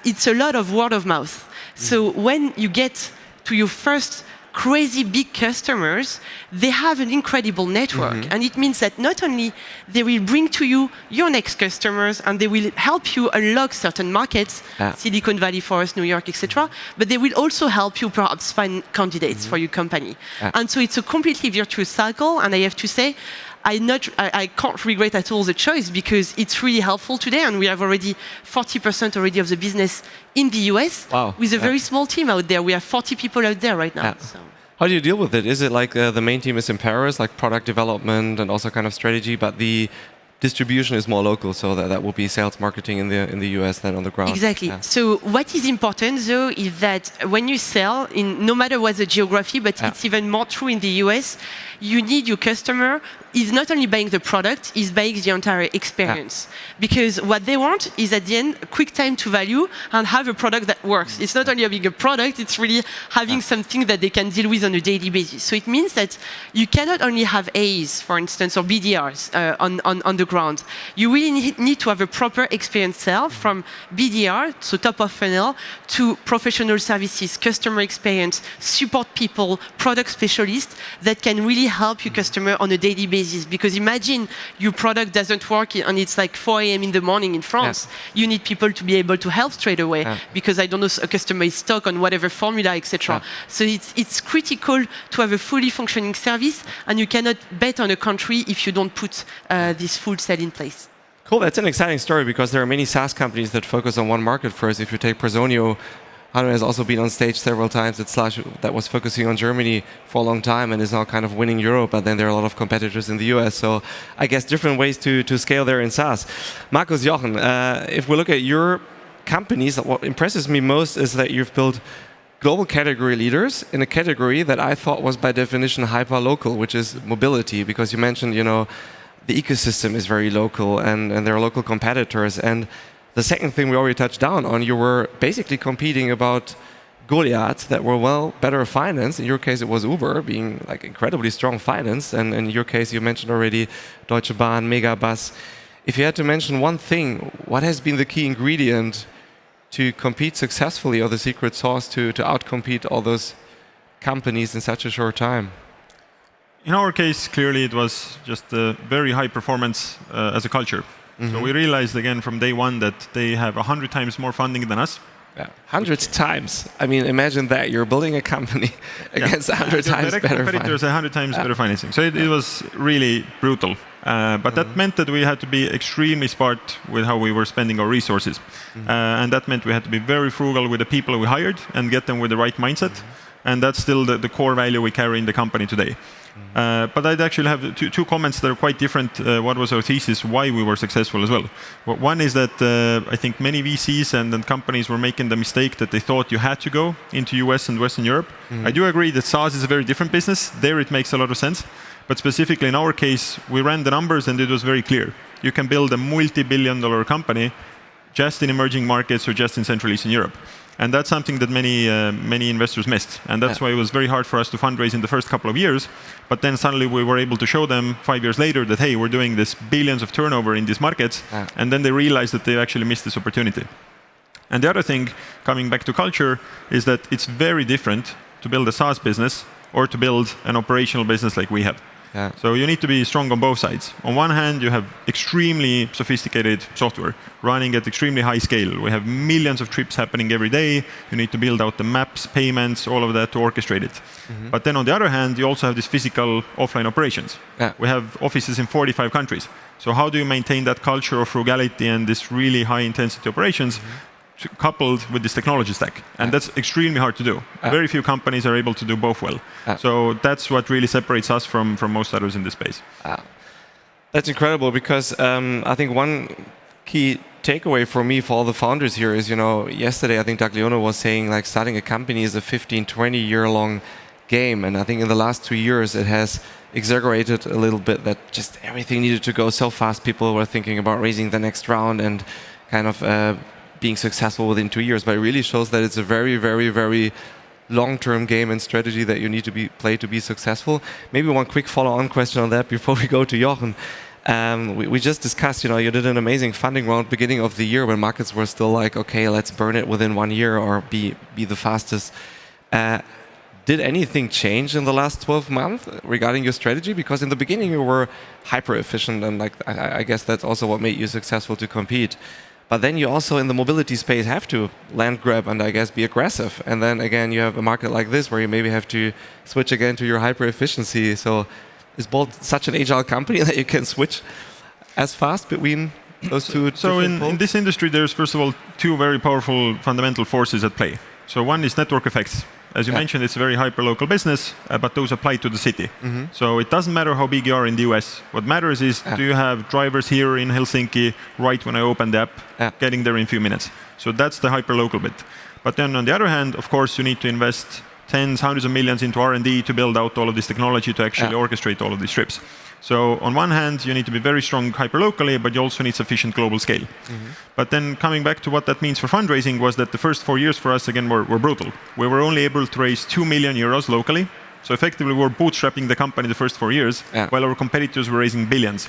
It's a lot of word of mouth. So when you get to your first crazy big customers, they have an incredible network. And it means that not only they will bring to you your next customers and they will help you unlock certain markets, Silicon Valley for us, New York, etc., but they will also help you perhaps find candidates for your company. And so it's a completely virtuous cycle. And I have to say, I can't regret at all the choice because it's really helpful today, and we have already 40% already of the business in the US with a very small team out there. We have 40 people out there right now. So. How do you deal with it? Is it like the main team is in Paris, like product development and also kind of strategy, but the distribution is more local, so that will be sales marketing in the US than on the ground? Exactly. So what is important though is that when you sell, no matter what the geography, but it's even more true in the US, you need your customer is not only buying the product, is buying the entire experience. Because what they want is at the end, a quick time to value and have a product that works. It's not only having a product, it's really having something that they can deal with on a daily basis. So it means that you cannot only have A's, for instance, or BDRs on the ground. You really need to have a proper experience sale from BDR, so top of funnel, to professional services, customer experience, support people, product specialists that can really help your customer on a daily basis. Because imagine your product doesn't work and it's like 4 a.m. in the morning in France. You need people to be able to help straight away because I don't know, a customer is stuck on whatever formula, etc. So it's critical to have a fully functioning service, and you cannot bet on a country if you don't put this full sale in place. Cool, that's an exciting story because there are many SaaS companies that focus on one market first. If you take Personio, Hanno has also been on stage several times at Slush that was focusing on Germany for a long time and is now kind of winning Europe, but then there are a lot of competitors in the US. So I guess different ways to scale there in SaaS. Markus, Jochen, if we look at your companies, what impresses me most is that you've built global category leaders in a category that I thought was by definition hyper-local, which is mobility, because you mentioned, the ecosystem is very local and there are local competitors. And the second thing we already touched down on, you were basically competing about Goliaths that were better financed. In your case, it was Uber being like incredibly strong financed. And in your case, you mentioned already Deutsche Bahn, Megabus. If you had to mention one thing, what has been the key ingredient to compete successfully, or the secret sauce to outcompete all those companies in such a short time? In our case, clearly it was just a very high performance as a culture. So we realized again from day one that they have 100 times more funding than us. Yeah, 100 times. I mean, imagine that. You're building a company against 100 times better financing. Competitors 100 times better financing. So it was really brutal. But that meant that we had to be extremely smart with how we were spending our resources. And that meant we had to be very frugal with the people we hired and get them with the right mindset. And that's still the core value we carry in the company today. But I'd actually have two comments that are quite different. What was our thesis, why we were successful as well. One is that I think many VCs and companies were making the mistake that they thought you had to go into US and Western Europe. I do agree that SaaS is a very different business. There it makes a lot of sense. But specifically in our case, we ran the numbers and it was very clear. You can build a multi-billion-dollar company just in emerging markets or just in Central Eastern Europe. And that's something that many investors missed. And that's why it was very hard for us to fundraise in the first couple of years. But then suddenly we were able to show them 5 years later that, hey, we're doing this billions of turnover in these markets. And then they realized that they actually missed this opportunity. And the other thing, coming back to culture, is that it's very different to build a SaaS business or to build an operational business like we have. So you need to be strong on both sides. On one hand, you have extremely sophisticated software running at extremely high scale. We have millions of trips happening every day. You need to build out the maps, payments, all of that to orchestrate it. But then on the other hand, you also have these physical offline operations. We have offices in 45 countries. So how do you maintain that culture of frugality and this really high intensity operations coupled with this technology stack? And that's extremely hard to do. Very few companies are able to do both well. So that's what really separates us from most others in this space. That's incredible because I think one key takeaway for me, for all the founders here is, yesterday I think Daglione was saying like starting a company is a 15, 20 year long game. And I think in the last 2 years it has exaggerated a little bit that just everything needed to go so fast. People were thinking about raising the next round and kind of being successful within 2 years, but it really shows that it's a very, very, very long-term game and strategy that you need to play to be successful. Maybe one quick follow-on question on that before we go to Jochen. We just discussed, you did an amazing funding round beginning of the year when markets were still like, okay, let's burn it within 1 year or be the fastest. Did anything change in the last 12 months regarding your strategy? Because in the beginning you were hyper efficient, and I guess that's also what made you successful to compete. But then you also in the mobility space have to land grab and I guess be aggressive. And then again, you have a market like this where you maybe have to switch again to your hyper efficiency. So is Bolt such an agile company that you can switch as fast between those two? So in this industry, there's first of all two very powerful fundamental forces at play. So one is network effects. As you mentioned, it's a very hyper-local business, but those apply to the city. So it doesn't matter how big you are in the US. What matters is, do you have drivers here in Helsinki right when I open the app, getting there in a few minutes? So that's the hyper-local bit. But then on the other hand, of course, you need to invest tens, hundreds of millions into R&D to build out all of this technology to actually orchestrate all of these trips. So on one hand, you need to be very strong hyper-locally, but you also need sufficient global scale. But then coming back to what that means for fundraising was that the first 4 years for us, again, were brutal. We were only able to raise 2 million euros locally. So effectively, we were bootstrapping the company the first 4 years, while our competitors were raising billions.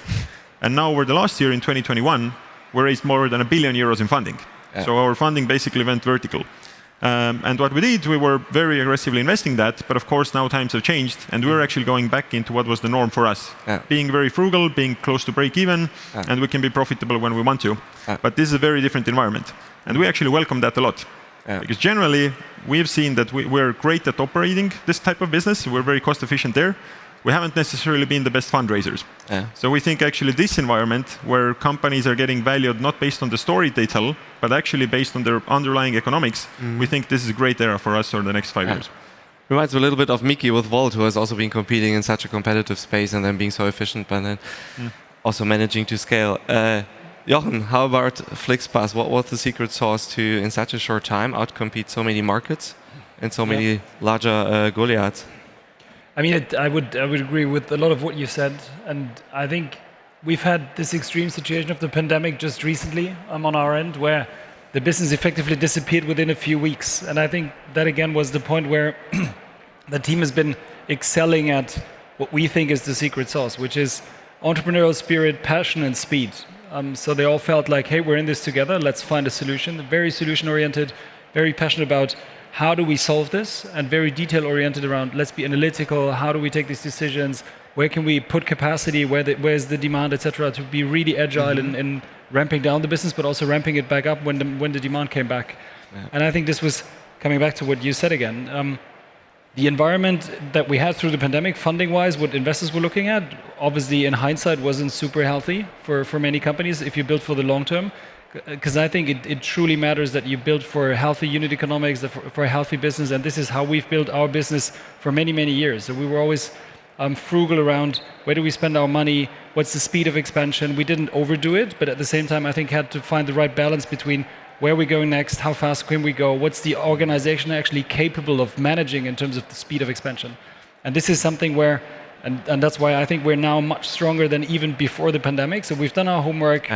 And now over the last year, in 2021, we raised more than €1 billion in funding. So our funding basically went vertical. And what we did, we were very aggressively investing that, but of course now times have changed and we're actually going back into what was the norm for us. Being very frugal, being close to break even, and we can be profitable when we want to. But this is a very different environment. And we actually welcome that a lot. Because generally, we've seen that we're great at operating this type of business. We're very cost efficient there. We haven't necessarily been the best fundraisers. So we think actually this environment where companies are getting valued not based on the story they tell, but actually based on their underlying economics, we think this is a great era for us over the next 5 years. Reminds me a little bit of Miki with Volt, who has also been competing in such a competitive space and then being so efficient, but then also managing to scale. Jochen, how about FlixPass? What was the secret sauce to, in such a short time, outcompete so many markets and so many larger Goliaths? I mean, I would agree with a lot of what you said, and I think we've had this extreme situation of the pandemic just recently on our end, where the business effectively disappeared within a few weeks, and I think that again was the point where the team has been excelling at what we think is the secret sauce, which is entrepreneurial spirit, passion, and speed. So they all felt like, hey, we're in this together. Let's find a solution. Very solution-oriented, very passionate about how do we solve this, and very detail-oriented around let's be analytical, how do we take these decisions, where can we put capacity, where's the demand, etc., to be really agile in ramping down the business, but also ramping it back up when the demand came back. And I think this was coming back to what you said again. The environment that we had through the pandemic, funding-wise, what investors were looking at, obviously in hindsight wasn't super healthy for many companies if you build for the long term. Because I think it truly matters that you build for healthy unit economics, for a healthy business, and this is how we've built our business for many, many years. So we were always frugal around where do we spend our money, what's the speed of expansion. We didn't overdo it, but at the same time, I think had to find the right balance between where we're going next, how fast can we go, what's the organization actually capable of managing in terms of the speed of expansion. And this is something where, and that's why I think we're now much stronger than even before the pandemic. So we've done our homework,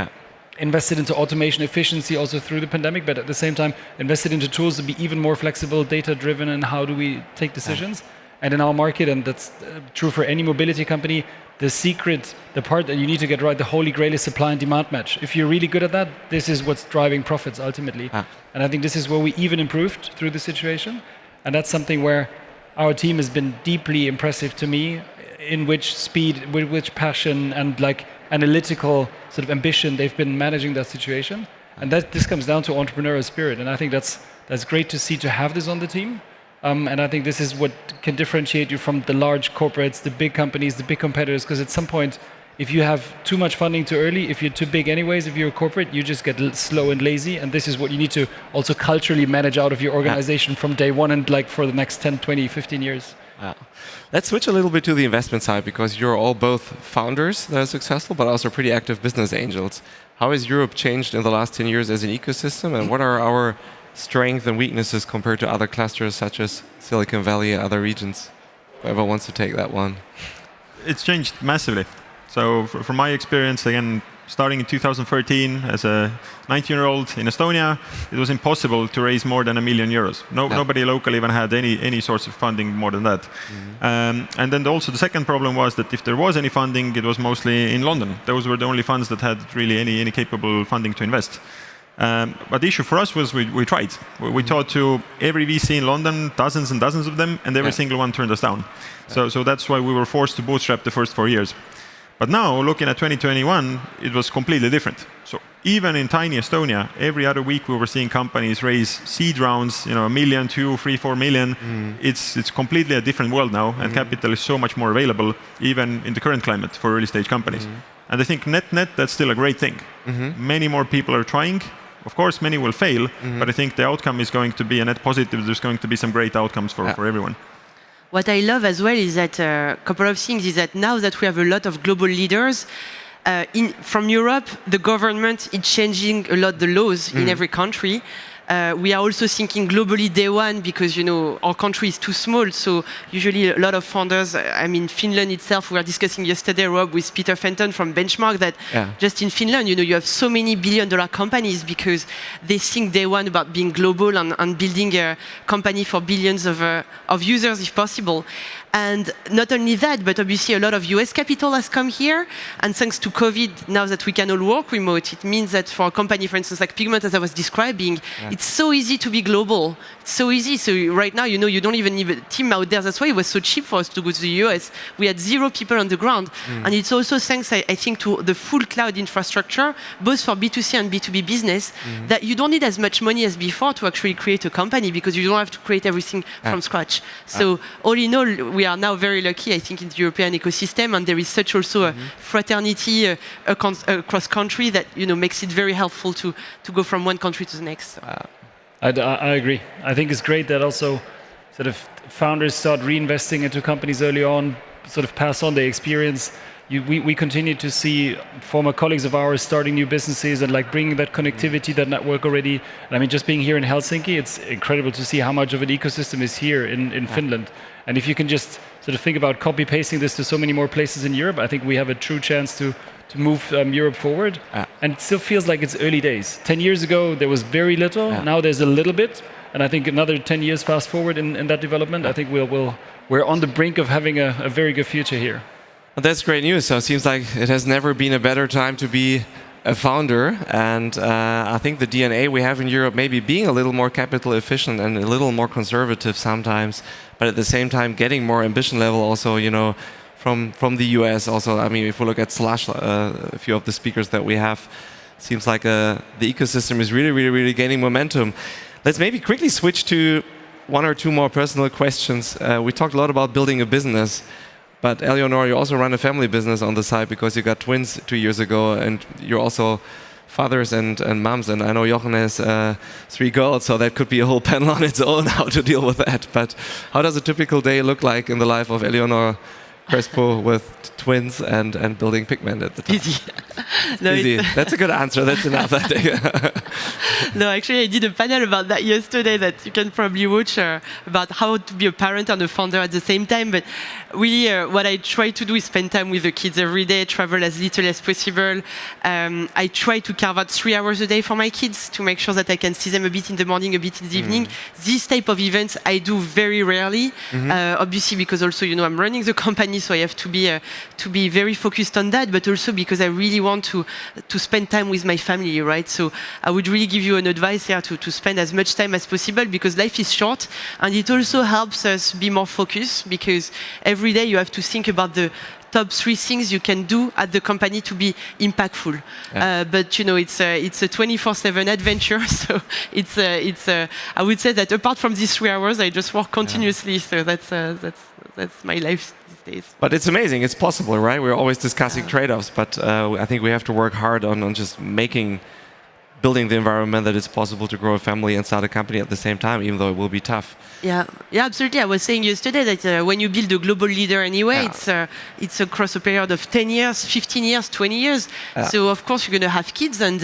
invested into automation efficiency also through the pandemic, but at the same time, invested into tools to be even more flexible, data-driven, and how do we take decisions. And in our market, and that's true for any mobility company, the secret, the part that you need to get right, the holy grail is supply and demand match. If you're really good at that, this is what's driving profits ultimately. And I think this is where we even improved through the situation. And that's something where our team has been deeply impressive to me, in which speed, with which passion and like analytical sort of ambition they've been managing that situation. And this comes down to entrepreneurial spirit. And I think that's great to see, to have this on the team. And I think this is what can differentiate you from the large corporates, the big companies, the big competitors, because at some point, if you have too much funding too early, if you're too big anyways, if you're a corporate, you just get slow and lazy. And this is what you need to also culturally manage out of your organization from day one and like for the next 10, 20, 15 years. Let's switch a little bit to the investment side, because you're all both founders that are successful, but also pretty active business angels. How has Europe changed in the last 10 years as an ecosystem, and what are our strengths and weaknesses compared to other clusters such as Silicon Valley and other regions? Whoever wants to take that one. It's changed massively. So from my experience, again, starting in 2013 as a 19-year-old in Estonia, it was impossible to raise more than €1 million. Nobody locally even had any source of funding more than that. And then also the second problem was that if there was any funding, it was mostly in London. Those were the only funds that had really any capable funding to invest. But the issue for us was we tried. We talked to every VC in London, dozens and dozens of them, and every single one turned us down. So that's why we were forced to bootstrap the first 4 years. But now, looking at 2021, it was completely different. So even in tiny Estonia, every other week we were seeing companies raise seed rounds, $1 million, 2, 3, 4 million. It's completely a different world now, and capital is so much more available, even in the current climate for early stage companies. And I think net, that's still a great thing. Many more people are trying. Of course, many will fail, but I think the outcome is going to be a net positive. There's going to be some great outcomes for everyone. What I love as well is that a couple of things is that now that we have a lot of global leaders from Europe, the government is changing a lot the laws in every country. We are also thinking globally day one because, our country is too small. So usually a lot of founders, Finland itself, we were discussing yesterday, Rob, with Peter Fenton from Benchmark, that just in Finland, you have so many billion-dollar companies because they think day one about being global and building a company for billions of users if possible. And not only that, but obviously a lot of US capital has come here. And thanks to COVID, now that we can all work remote, it means that for a company, for instance, like Pigment, as I was describing, it's so easy to be global. It's so easy. So right now, you don't even need a team out there. That's why it was so cheap for us to go to the US. We had 0 people on the ground. And it's also thanks, I think, to the full cloud infrastructure, both for B2C and B2B business, that you don't need as much money as before to actually create a company because you don't have to create everything from scratch. So all in all, we are now very lucky, I think, in the European ecosystem, and there is such also a fraternity across country that makes it very helpful to go from one country to the next. I agree. I think it's great that also sort of founders start reinvesting into companies early on, sort of pass on their experience. We continue to see former colleagues of ours starting new businesses and like bringing that connectivity, that network already. And just being here in Helsinki, it's incredible to see how much of an ecosystem is here in Finland. And if you can just sort of think about copy-pasting this to so many more places in Europe, I think we have a true chance to move Europe forward. And it still feels like it's early days. 10 years ago, there was very little. Now there's a little bit. And I think another 10 years fast forward in that development, I think we're on the brink of having a very good future here. Well, that's great news. So it seems like it has never been a better time to be a founder. And I think the DNA we have in Europe, maybe being a little more capital efficient and a little more conservative sometimes, but at the same time getting more ambition level also, from the US also. If we look at Slush, a few of the speakers that we have, seems like the ecosystem is really, really, really gaining momentum. Let's maybe quickly switch to 1 or 2 more personal questions. We talked a lot about building a business. But Eleonore, you also run a family business on the side because you got twins 2 years ago, and you're also fathers and moms. And I know Jochen has 3 girls, so that could be a whole panel on its own how to deal with that. But how does a typical day look like in the life of Eleonore Crespo with twins and building Pigment at the time. Easy. No, Easy. That's a good answer. That's enough. No, actually, I did a panel about that yesterday that you can probably watch about how to be a parent and a founder at the same time. But really, what I try to do is spend time with the kids every day, travel as little as possible. I try to carve out 3 hours a day for my kids to make sure that I can see them a bit in the morning, a bit in the evening. This type of events I do very rarely, obviously because also, I'm running the company, so I have to be very focused on that, but also because I really want to spend time with my family, right? So I would really give you an advice here to spend as much time as possible, because life is short, and it also helps us be more focused, because every day you have to think about the top 3 things you can do at the company to be impactful. Yeah. But it's a 24/7 adventure. So I would say that apart from these 3 hours, I just work continuously. So that's my life these days. But it's amazing. It's possible, right? We're always discussing trade-offs, but I think we have to work hard on just building the environment that it's possible to grow a family and start a company at the same time, even though it will be tough. Yeah, absolutely. I was saying yesterday that when you build a global leader anyway, it's across a period of 10 years, 15 years, 20 years. So of course you're going to have kids, and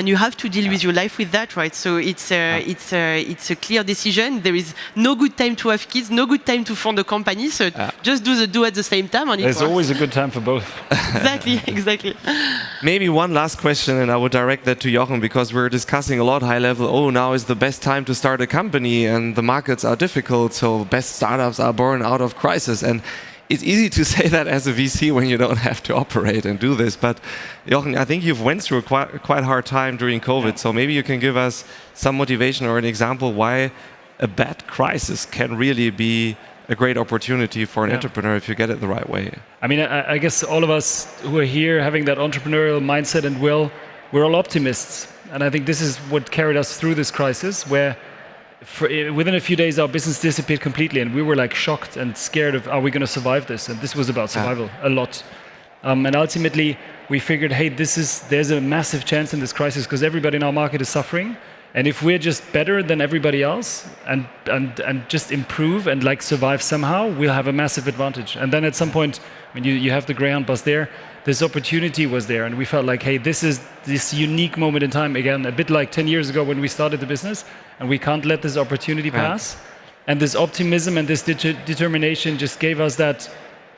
you have to deal with your life with that, right? So it's a clear decision. There is no good time to have kids, no good time to found a company. So just do at the same time. And there's always a good time for both. Exactly. Maybe one last question, and I would direct that to Jochen, because we're discussing a lot high level. Oh, now is the best time to start a company, and the markets are difficult, so best startups are born out of crisis. And it's easy to say that as a VC when you don't have to operate and do this. But Jochen, I think you've went through a quite hard time during COVID. So maybe you can give us some motivation or an example why a bad crisis can really be a great opportunity for an entrepreneur if you get it the right way. I mean, I guess all of us who are here having that entrepreneurial mindset and will, we're all optimists. And I think this is what carried us through this crisis, where within a few days our business disappeared completely, and we were like shocked and scared of, are we going to survive this? And this was about survival a lot. And ultimately we figured, hey, there's a massive chance in this crisis because everybody in our market is suffering. And if we're just better than everybody else and just improve and survive somehow, we'll have a massive advantage. And then at some point, when you have the Greyhound bus there, this opportunity was there, and we felt like, hey, this is this unique moment in time, again, a bit like 10 years ago when we started the business, and we can't let this opportunity pass. And this optimism and this determination just gave us that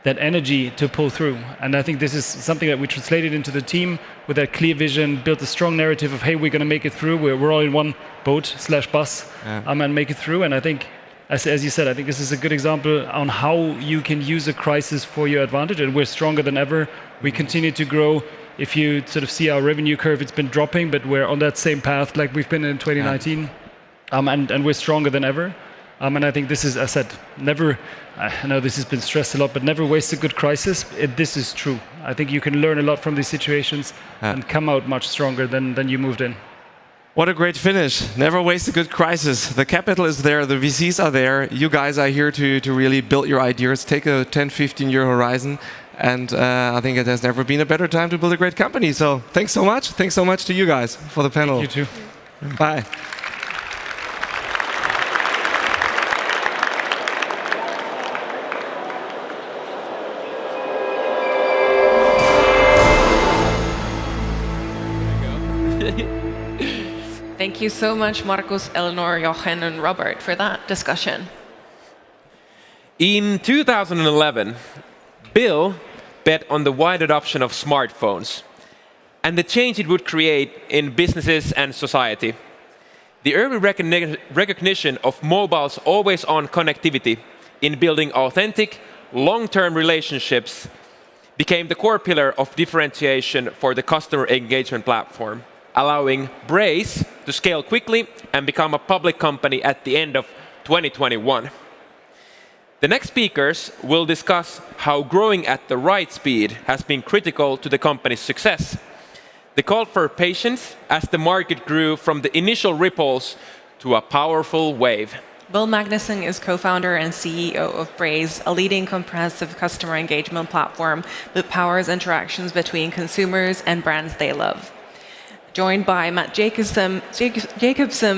energy to pull through. And I think this is something that we translated into the team with that clear vision, built a strong narrative of, hey, we're going to make it through. We're all in one boat/bus and make it through. And I think, as you said, I think this is a good example on how you can use a crisis for your advantage. And we're stronger than ever. We continue to grow. If you sort of see our revenue curve, it's been dropping, but we're on that same path like we've been in 2019. And we're stronger than ever. And I think this is, as I said, never, I know this has been stressed a lot, but never waste a good crisis. This is true. I think you can learn a lot from these situations and come out much stronger than you moved in. What a great finish. Never waste a good crisis. The capital is there, the VCs are there. You guys are here to really build your ideas, take a 10, 15-year horizon. And I think it has never been a better time to build a great company. So thanks so much. Thanks so much to you guys for the panel. Thank you too. Bye. Thank you so much, Markus, Eleanor, Jochen, and Robert, for that discussion. In 2011, Bill bet on the wide adoption of smartphones and the change it would create in businesses and society. The early recognition of mobile's always-on connectivity in building authentic, long-term relationships became the core pillar of differentiation for the customer engagement platform, allowing Braze to scale quickly and become a public company at the end of 2021. The next speakers will discuss how growing at the right speed has been critical to the company's success. They called for patience as the market grew from the initial ripples to a powerful wave. Bill Magnuson is co-founder and CEO of Braze, a leading comprehensive customer engagement platform that powers interactions between consumers and brands they love. Joined by Matt Jacobson,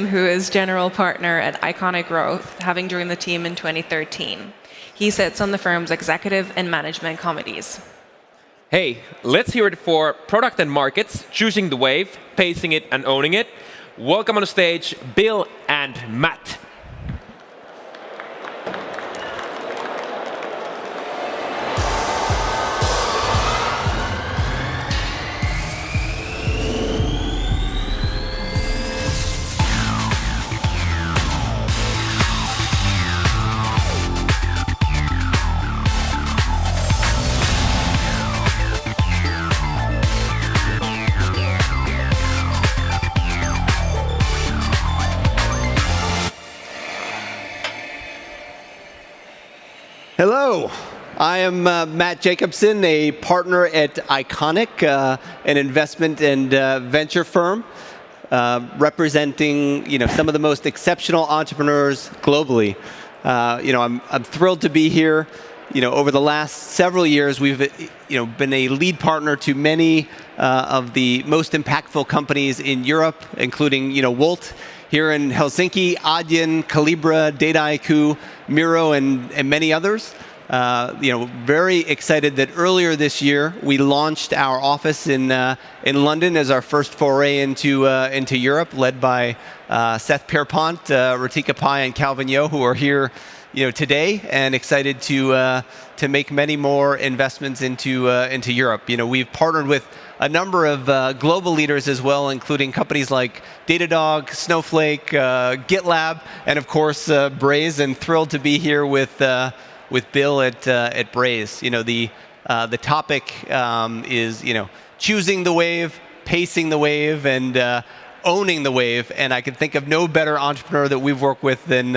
who is general partner at Iconic Growth, having joined the team in 2013. He sits on the firm's executive and management committees. Hey, let's hear it for product and markets, choosing the wave, pacing it, and owning it. Welcome on stage, Bill and Matt. Hello, I am Matt Jacobson, a partner at Iconic, an investment and venture firm representing some of the most exceptional entrepreneurs globally. I'm thrilled to be here. Over the last several years, we've been a lead partner to many of the most impactful companies in Europe, including Wolt here in Helsinki, Adyen, Calibra, Dataiku, Miro, and many others. Very excited that earlier this year we launched our office in London as our first foray into Europe, led by Seth Pierpont, Ratika Pai, and Calvin Yo, who are here today, and excited to make many more investments into Europe. We've partnered with a number of global leaders as well, including companies like Datadog, Snowflake, GitLab, and of course Braze. And thrilled to be here with Bill at Braze. The topic is choosing the wave, pacing the wave, and owning the wave. And I can think of no better entrepreneur that we've worked with than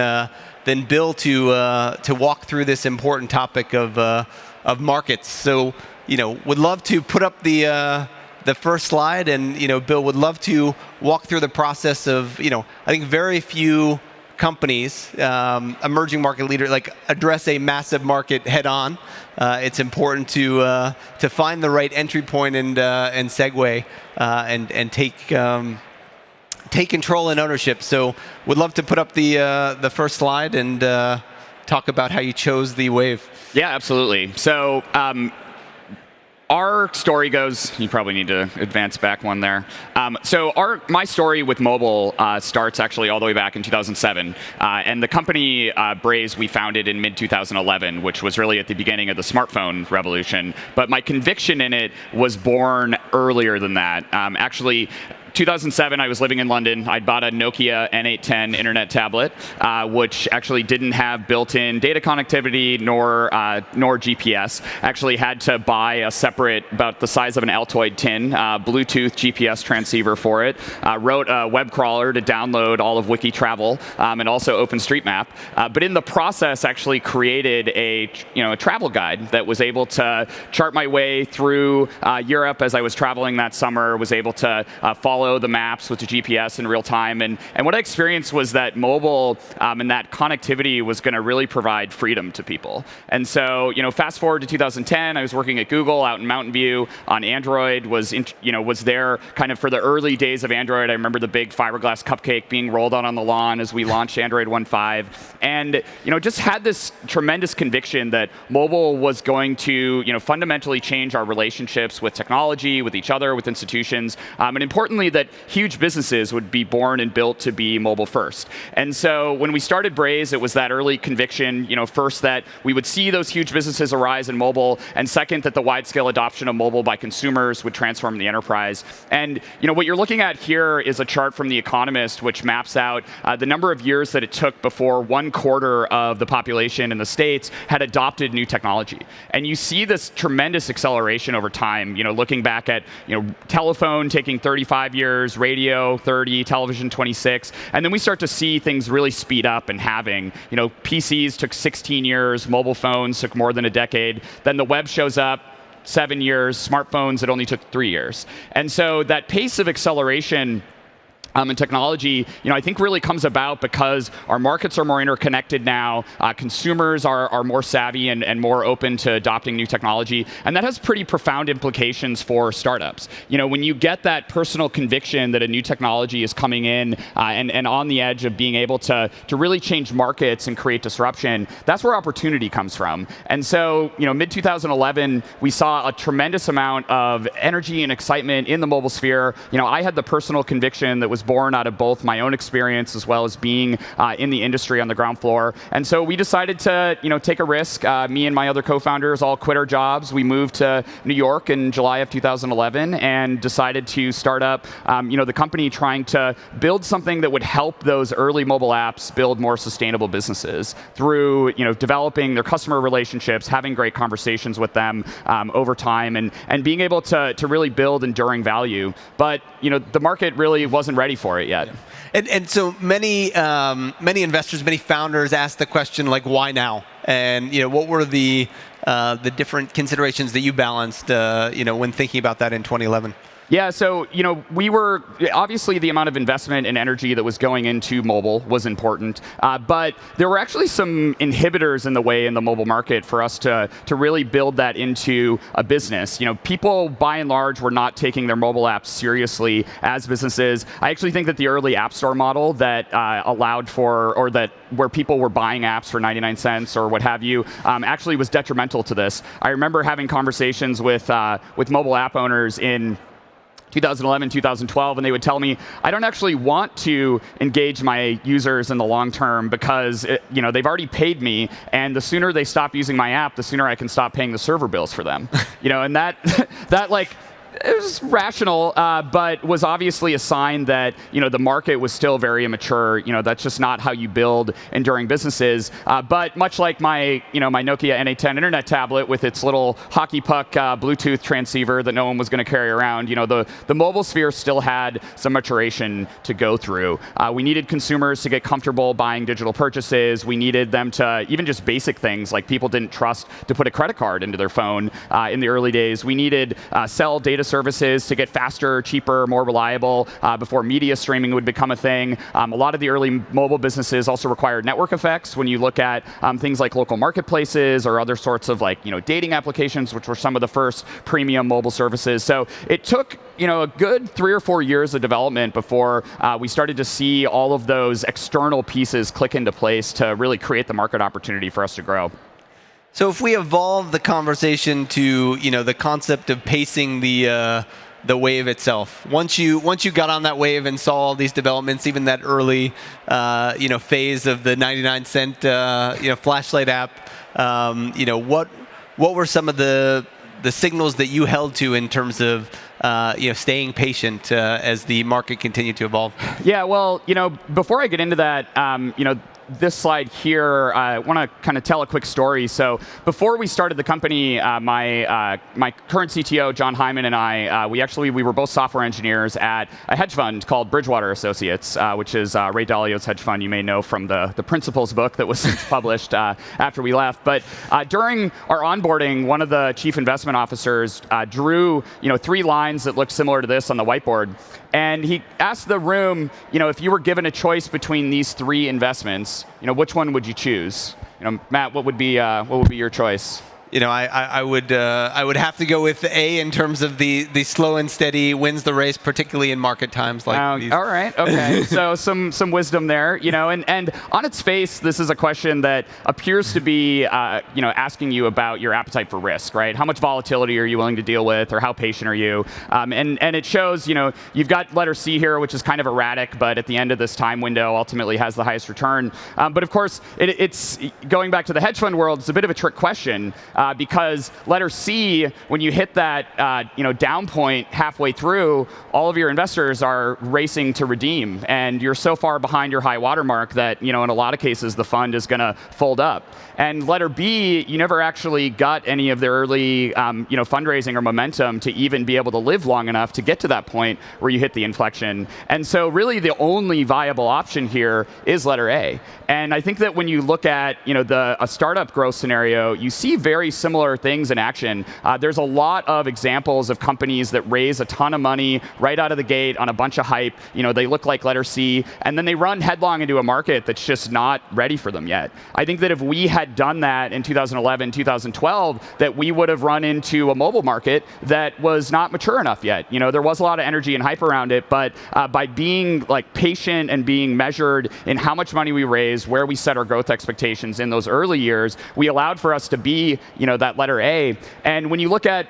Bill to walk through this important topic of markets. So would love to put up the first slide, and Bill would love to walk through the process of I think very few companies, emerging market leaders, address a massive market head on. It's important to find the right entry point and segue and take control and ownership. So would love to put up the first slide and talk about how you chose the wave. Yeah, absolutely. So our story goes, you probably need to advance back one there. My story with mobile starts actually all the way back in 2007. And the company Braze we founded in mid-2011, which was really at the beginning of the smartphone revolution. But my conviction in it was born earlier than that. Actually, 2007, I was living in London. I'd bought a Nokia N810 internet tablet, which actually didn't have built-in data connectivity nor GPS. Actually had to buy a separate, about the size of an Altoid tin, Bluetooth GPS transceiver for it. Wrote a web crawler to download all of Wikitravel and also OpenStreetMap. But in the process, actually created a travel guide that was able to chart my way through Europe as I was traveling that summer. Was able to follow the maps with the GPS in real time. And what I experienced was that mobile and that connectivity was going to really provide freedom to people. And so, fast forward to 2010, I was working at Google out in Mountain View on Android, was there kind of for the early days of Android. I remember the big fiberglass cupcake being rolled out on the lawn as we launched Android 1.5. And, just had this tremendous conviction that mobile was going to, fundamentally change our relationships with technology, with each other, with institutions, and importantly, that huge businesses would be born and built to be mobile first. And so when we started Braze, it was that early conviction, first that we would see those huge businesses arise in mobile, and second, that the wide-scale adoption of mobile by consumers would transform the enterprise. And what you're looking at here is a chart from The Economist, which maps out the number of years that it took before 1/4 of the population in the States had adopted new technology. And you see this tremendous acceleration over time, looking back at telephone taking 35 years, radio 30, television 26, and then we start to see things really speed up and halving. PCs took 16 years, mobile phones took more than a decade, then the web shows up, 7 years, smartphones, it only took 3 years. And so that pace of acceleration and technology, I think really comes about because our markets are more interconnected now. Consumers are more savvy and more open to adopting new technology, and that has pretty profound implications for startups. When you get that personal conviction that a new technology is coming in and on the edge of being able to really change markets and create disruption, that's where opportunity comes from. And so, mid 2011, we saw a tremendous amount of energy and excitement in the mobile sphere. I had the personal conviction that was born out of both my own experience as well as being in the industry on the ground floor. And so we decided to, take a risk. Me and my other co-founders all quit our jobs. We moved to New York in July of 2011 and decided to start up, the company trying to build something that would help those early mobile apps build more sustainable businesses through, developing their customer relationships, having great conversations with them over time, and being able to really build enduring value. But, the market really wasn't ready for it yet. And so many investors, many founders ask the question, like, why now? And what were the different considerations that you balanced when thinking about that in 2011? Yeah, so, we were, obviously the amount of investment and energy that was going into mobile was important, but there were actually some inhibitors in the way in the mobile market for us to really build that into a business. People, by and large, were not taking their mobile apps seriously as businesses. I actually think that the early App Store model that allowed for, or that where people were buying apps for 99 cents or what have you, actually was detrimental to this. I remember having conversations with mobile app owners in 2011, 2012, and they would tell me, I don't actually want to engage my users in the long term because they've already paid me, and the sooner they stop using my app, the sooner I can stop paying the server bills for them. And that it was rational, but was obviously a sign that the market was still very immature. That's just not how you build enduring businesses. But much like my my Nokia NA10 internet tablet with its little hockey puck Bluetooth transceiver that no one was going to carry around, the mobile sphere still had some maturation to go through. We needed consumers to get comfortable buying digital purchases. We needed them to even just basic things like people didn't trust to put a credit card into their phone in the early days. We needed sell data services to get faster, cheaper, more reliable before media streaming would become a thing. A lot of the early mobile businesses also required network effects when you look at things like local marketplaces or other sorts of dating applications, which were some of the first premium mobile services. So it took a good 3 or 4 years of development before we started to see all of those external pieces click into place to really create the market opportunity for us to grow. So if we evolve the conversation to the concept of pacing the wave itself, once you got on that wave and saw all these developments, even that early phase of the 99-cent flashlight app, what were some of the signals that you held to in terms of staying patient as the market continued to evolve? Yeah, well, before I get into that, this slide here, I want to kind of tell a quick story. So before we started the company, my current CTO, John Hyman, and I, we were both software engineers at a hedge fund called Bridgewater Associates, which is Ray Dalio's hedge fund. You may know from the Principles book that was published after we left. But during our onboarding, one of the chief investment officers drew 3 lines that looked similar to this on the whiteboard. And he asked the room, if you were given a choice between these 3 investments, which one would you choose? Matt, what would be your choice? I would have to go with A in terms of the slow and steady wins the race, particularly in market times like these. All right, okay. So some wisdom there, and on its face, this is a question that appears to be asking you about your appetite for risk, right? How much volatility are you willing to deal with, or how patient are you? And it shows, you've got letter C here, which is kind of erratic, but at the end of this time window, ultimately has the highest return. But of course, it's going back to the hedge fund world. It's a bit of a trick question. Because letter C, when you hit that down point halfway through, all of your investors are racing to redeem, and you're so far behind your high watermark that in a lot of cases the fund is going to fold up. And letter B, you never actually got any of the early fundraising or momentum to even be able to live long enough to get to that point where you hit the inflection. And so really the only viable option here is letter A. And I think that when you look at a startup growth scenario, you see very very similar things in action. There's a lot of examples of companies that raise a ton of money right out of the gate on a bunch of hype. They look like letter C, and then they run headlong into a market that's just not ready for them yet. I think that if we had done that in 2011, 2012, that we would have run into a mobile market that was not mature enough yet. There was a lot of energy and hype around it, but by being patient and being measured in how much money we raised, where we set our growth expectations in those early years, we allowed for us to be, that letter A. And when you look at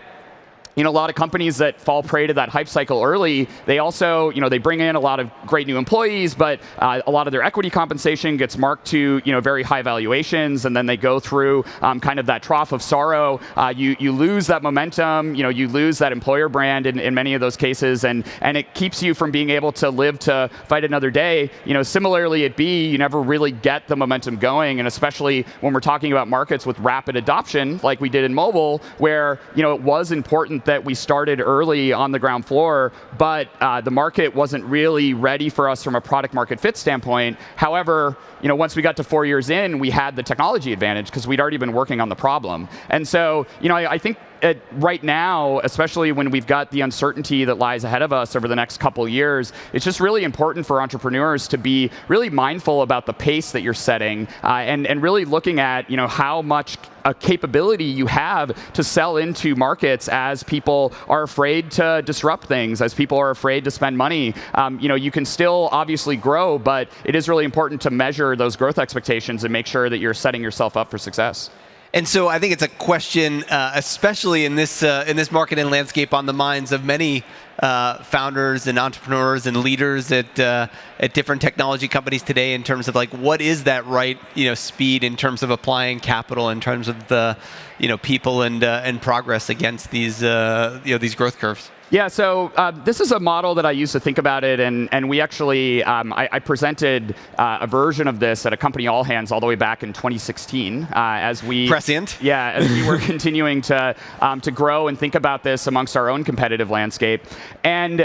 a lot of companies that fall prey to that hype cycle early, they also, they bring in a lot of great new employees, but a lot of their equity compensation gets marked to, very high valuations, and then they go through kind of that trough of sorrow. You lose that momentum, you lose that employer brand in many of those cases, and it keeps you from being able to live to fight another day. Similarly at B, you never really get the momentum going, and especially when we're talking about markets with rapid adoption, like we did in mobile, where, it was important that we started early on the ground floor, but the market wasn't really ready for us from a product market fit standpoint. However, once we got to 4 years in, we had the technology advantage because we'd already been working on the problem. And so, I think right now, especially when we've got the uncertainty that lies ahead of us over the next couple of years, it's just really important for entrepreneurs to be really mindful about the pace that you're setting and really looking at how much a capability you have to sell into markets as people are afraid to disrupt things, as people are afraid to spend money. You can still obviously grow, but it is really important to measure those growth expectations and make sure that you're setting yourself up for success. And so I think it's a question, especially in this market and landscape, on the minds of many founders and entrepreneurs and leaders at different technology companies today, in terms of what is that right speed in terms of applying capital, in terms of the people and progress against these these growth curves. Yeah, so this is a model that I used to think about it, and we actually, I presented a version of this at a company all hands all the way back in 2016 as we prescient. Yeah, as we were continuing to grow and think about this amongst our own competitive landscape, and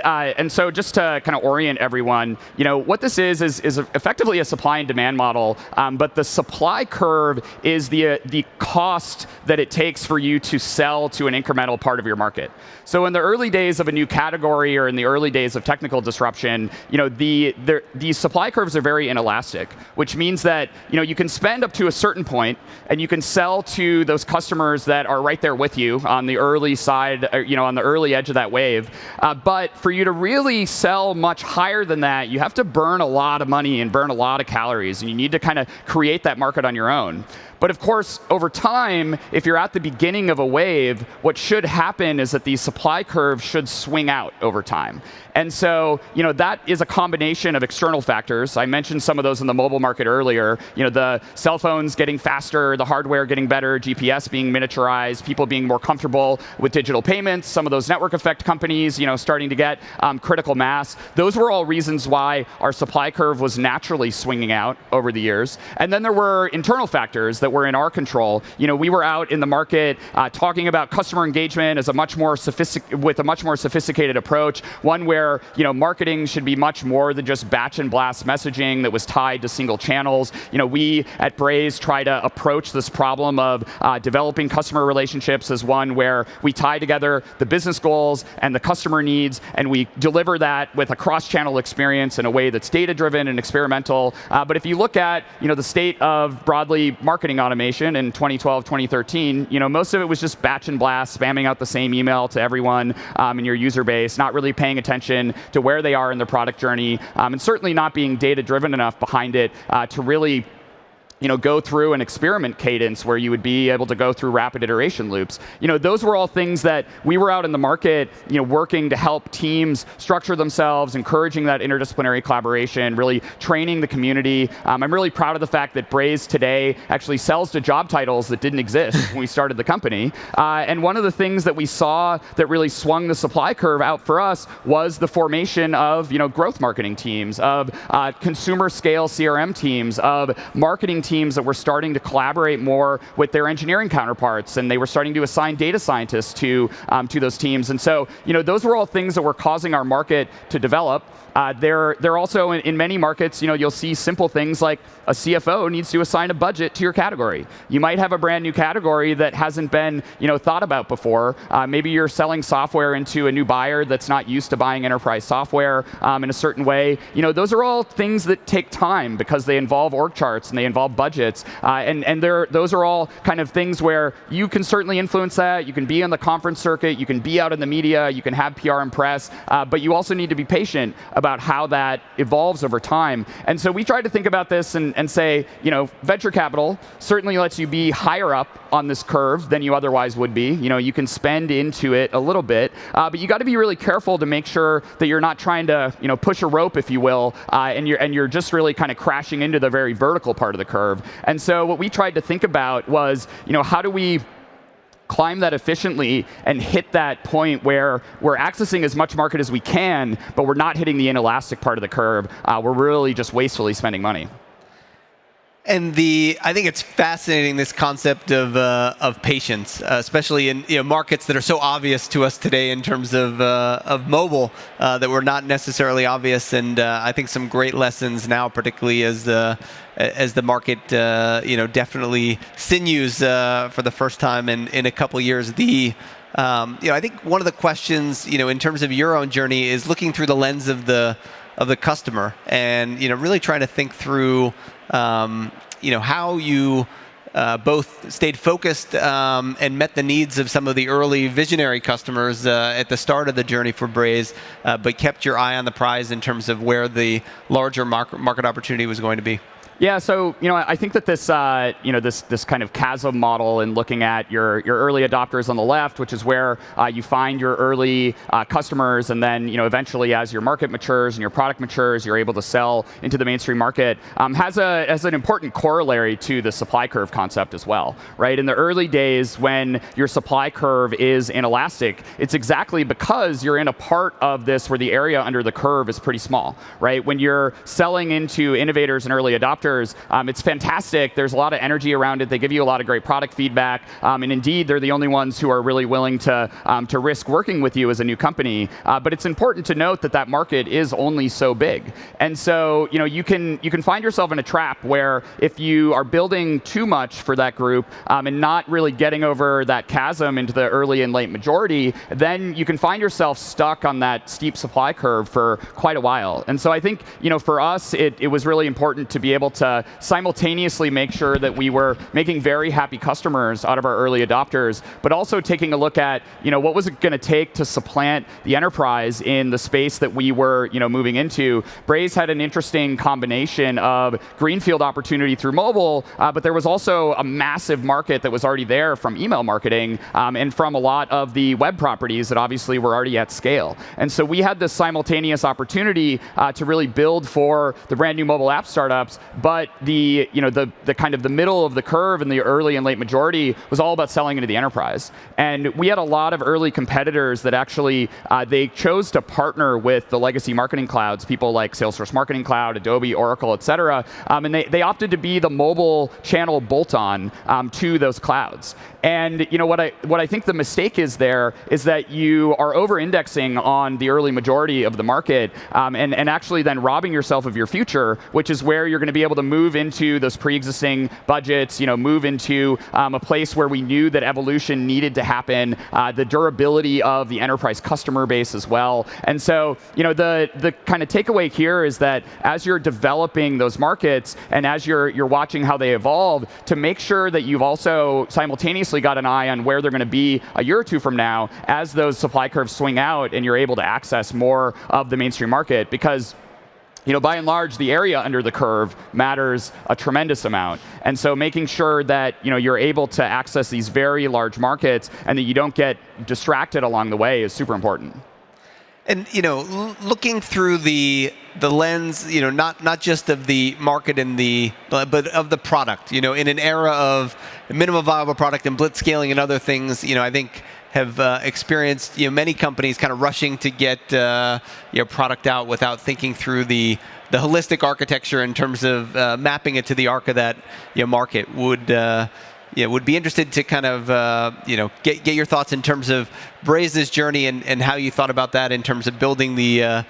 so just to kind of orient everyone, what this is effectively a supply and demand model, but the supply curve is the cost that it takes for you to sell to an incremental part of your market. So in the early days of a new category, or in the early days of technical disruption, these supply curves are very inelastic, which means that you can spend up to a certain point, and you can sell to those customers that are right there with you on the early side, on the early edge of that wave. But for you to really sell much higher than that, you have to burn a lot of money and burn a lot of calories, and you need to kind of create that market on your own. But of course, over time, if you're at the beginning of a wave, what should happen is that these supply curves should swing out over time. And so, that is a combination of external factors. I mentioned some of those in the mobile market earlier. The cell phones getting faster, the hardware getting better, GPS being miniaturized, people being more comfortable with digital payments, some of those network effect companies, starting to get critical mass. Those were all reasons why our supply curve was naturally swinging out over the years. And then there were internal factors that were in our control. We were out in the market talking about customer engagement as a much more sophisticated approach, one where marketing should be much more than just batch and blast messaging that was tied to single channels. We at Braze try to approach this problem of developing customer relationships as one where we tie together the business goals and the customer needs, and we deliver that with a cross-channel experience in a way that's data-driven and experimental. But if you look at the state of broadly marketing automation in 2012, 2013, most of it was just batch and blast, spamming out the same email to everyone in your user base, not really paying attention to where they are in their product journey, and certainly not being data-driven enough behind it to really go through an experiment cadence where you would be able to go through rapid iteration loops. Those were all things that we were out in the market, working to help teams structure themselves, encouraging that interdisciplinary collaboration, really training the community. I'm really proud of the fact that Braze today actually sells to job titles that didn't exist when we started the company. And one of the things that we saw that really swung the supply curve out for us was the formation of growth marketing teams, of consumer scale CRM teams, of marketing teams teams that were starting to collaborate more with their engineering counterparts, and they were starting to assign data scientists to those teams. And so, those were all things that were causing our market to develop. They're also in many markets, you'll see simple things like a CFO needs to assign a budget to your category. You might have a brand new category that hasn't been, thought about before. Maybe you're selling software into a new buyer that's not used to buying enterprise software in a certain way. Those are all things that take time because they involve org charts and they involve budgets. And those are all kind of things where you can certainly influence that. You can be on the conference circuit. You can be out in the media. You can have PR and press. But you also need to be patient about how that evolves over time. And so we tried to think about this and say, venture capital certainly lets you be higher up on this curve than you otherwise would be. You can spend into it a little bit, but you got to be really careful to make sure that you're not trying to, push a rope, if you will, and you're just really kind of crashing into the very vertical part of the curve. And so what we tried to think about was, how do we climb that efficiently and hit that point where we're accessing as much market as we can, but we're not hitting the inelastic part of the curve. We're really just wastefully spending money. And I think it's fascinating, this concept of patience, especially in markets that are so obvious to us today in terms of mobile that were not necessarily obvious. And I think some great lessons now, particularly as the market definitely sinews for the first time in a couple years. I think one of the questions in terms of your own journey is looking through the lens of the customer and really trying to think through how you both stayed focused and met the needs of some of the early visionary customers at the start of the journey for Braze, but kept your eye on the prize in terms of where the larger market opportunity was going to be. Yeah, so I think that this this kind of chasm model and looking at your early adopters on the left, which is where you find your early customers, and then eventually as your market matures and your product matures, you're able to sell into the mainstream market, has an important corollary to the supply curve concept as well, right? In the early days when your supply curve is inelastic, it's exactly because you're in a part of this where the area under the curve is pretty small, right? When you're selling into innovators and early adopters, it's fantastic. There's a lot of energy around it. They give you a lot of great product feedback. And indeed, they're the only ones who are really willing to risk working with you as a new company. But it's important to note that that market is only so big. And so you can find yourself in a trap where if you are building too much for that group and not really getting over that chasm into the early and late majority, then you can find yourself stuck on that steep supply curve for quite a while. And so I think for us, it was really important to be able to simultaneously make sure that we were making very happy customers out of our early adopters, but also taking a look at, what was it going to take to supplant the enterprise in the space that we were, moving into. Braze had an interesting combination of greenfield opportunity through mobile, but there was also a massive market that was already there from email marketing and from a lot of the web properties that obviously were already at scale. And so we had this simultaneous opportunity to really build for the brand new mobile app startups, but the kind of the middle of the curve and the early and late majority was all about selling into the enterprise. And we had a lot of early competitors that actually they chose to partner with the legacy marketing clouds, people like Salesforce Marketing Cloud, Adobe, Oracle, et cetera. And they opted to be the mobile channel bolt-on to those clouds. And what I think the mistake is there is that you are over-indexing on the early majority of the market and actually then robbing yourself of your future, which is where you're going to be able to move into those pre-existing budgets, move into a place where we knew that evolution needed to happen, the durability of the enterprise customer base as well. And so, the kind of takeaway here is that as you're developing those markets and as you're watching how they evolve, to make sure that you've also simultaneously got an eye on where they're going to be a year or two from now as those supply curves swing out and you're able to access more of the mainstream market. Because by and large, the area under the curve matters a tremendous amount. And so making sure that, you're able to access these very large markets and that you don't get distracted along the way is super important. And looking through the lens, not just of the market but of the product. In an era of minimum viable product and blitzscaling and other things, I think have experienced many companies kind of rushing to get product out without thinking through the holistic architecture in terms of mapping it to the arc of that market. Would be interested to kind of get your thoughts in terms of Braze's journey and how you thought about that in terms of building the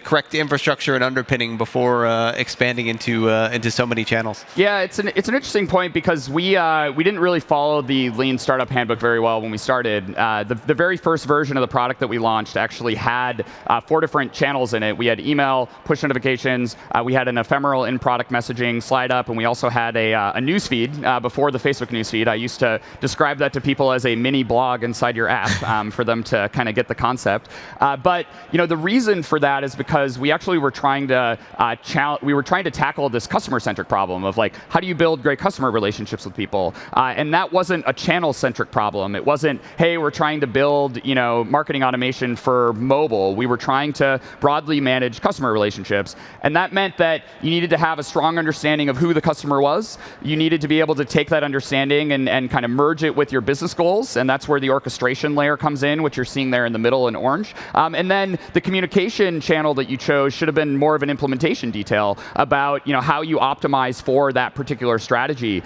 correct infrastructure and underpinning before expanding into so many channels. Yeah, it's an interesting point because we didn't really follow the Lean Startup Handbook very well when we started. The very first version of the product that we launched actually had 4 different channels in it. We had email, push notifications, we had an ephemeral in-product messaging slide up, and we also had a news feed before the Facebook news feed. I used to describe that to people as a mini blog inside your app for them to kind of get the concept. But the reason for that is because we actually were trying to tackle this customer-centric problem of like, how do you build great customer relationships with people? And that wasn't a channel-centric problem. It wasn't, hey, we're trying to build marketing automation for mobile. We were trying to broadly manage customer relationships, and that meant that you needed to have a strong understanding of who the customer was. You needed to be able to take that understanding and kind of merge it with your business goals, and that's where the orchestration layer comes in, which you're seeing there in the middle in orange. And then the communication channel that you chose should have been more of an implementation detail about how you optimize for that particular strategy.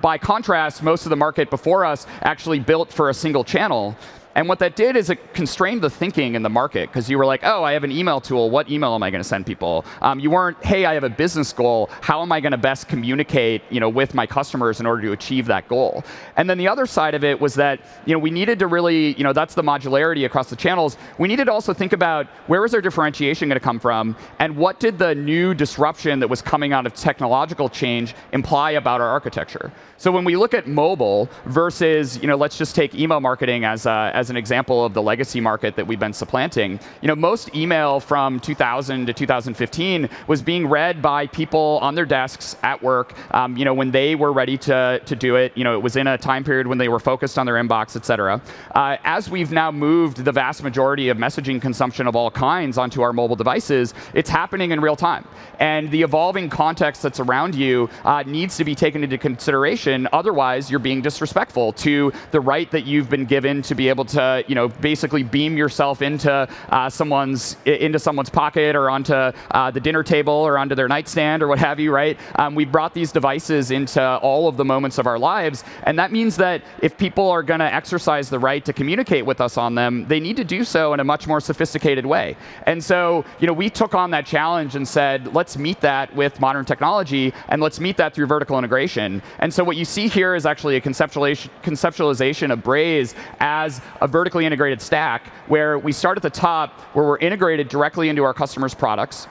By contrast, most of the market before us actually built for a single channel. And what that did is it constrained the thinking in the market, because you were like, oh, I have an email tool. What email am I going to send people? You weren't, hey, I have a business goal. How am I going to best communicate with my customers in order to achieve that goal? And then the other side of it was that we needed to really, that's the modularity across the channels. We needed to also think about where is our differentiation going to come from, and what did the new disruption that was coming out of technological change imply about our architecture? So when we look at mobile versus, let's just take email marketing as an example of the legacy market that we've been supplanting. Most email from 2000 to 2015 was being read by people on their desks at work, when they were ready to do it. It was in a time period when they were focused on their inbox, et cetera. As we've now moved the vast majority of messaging consumption of all kinds onto our mobile devices, it's happening in real time. And the evolving context that's around you needs to be taken into consideration. Otherwise, you're being disrespectful to the right that you've been given to be able to basically beam yourself into someone's pocket or onto the dinner table or onto their nightstand or what have you, right? We've brought these devices into all of the moments of our lives, and that means that if people are going to exercise the right to communicate with us on them, they need to do so in a much more sophisticated way. And so, we took on that challenge and said, let's meet that with modern technology, and let's meet that through vertical integration. And so what you see here is actually a conceptualization of Braze as a vertically integrated stack, where we start at the top, where we're integrated directly into our customers' products.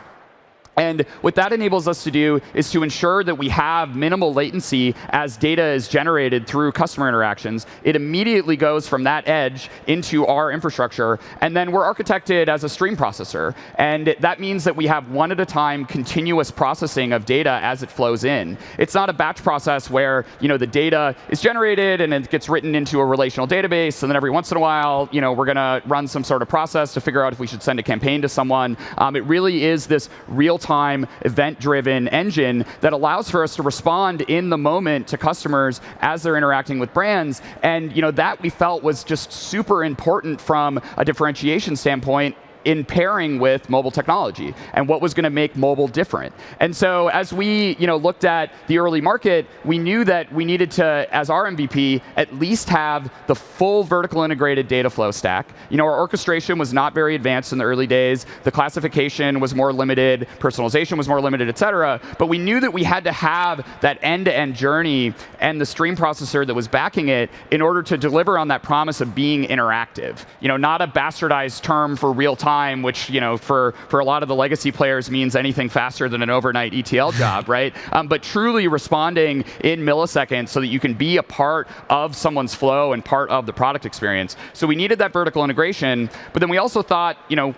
And what that enables us to do is to ensure that we have minimal latency as data is generated through customer interactions. It immediately goes from that edge into our infrastructure, and then we're architected as a stream processor. And that means that we have one at a time continuous processing of data as it flows in. It's not a batch process where the data is generated and it gets written into a relational database, and then every once in a while we're going to run some sort of process to figure out if we should send a campaign to someone. It really is this real-time event-driven engine that allows for us to respond in the moment to customers as they're interacting with brands. And that we felt was just super important from a differentiation standpoint in pairing with mobile technology and what was going to make mobile different. And so as we looked at the early market, we knew that we needed to, as our MVP, at least have the full vertical integrated data flow stack. Our orchestration was not very advanced in the early days. The classification was more limited. Personalization was more limited, et cetera. But we knew that we had to have that end-to-end journey and the stream processor that was backing it in order to deliver on that promise of being interactive. Not a bastardized term for real time, which for a lot of the legacy players means anything faster than an overnight ETL job, right? But truly responding in milliseconds so that you can be a part of someone's flow and part of the product experience. So we needed that vertical integration, but then we also thought,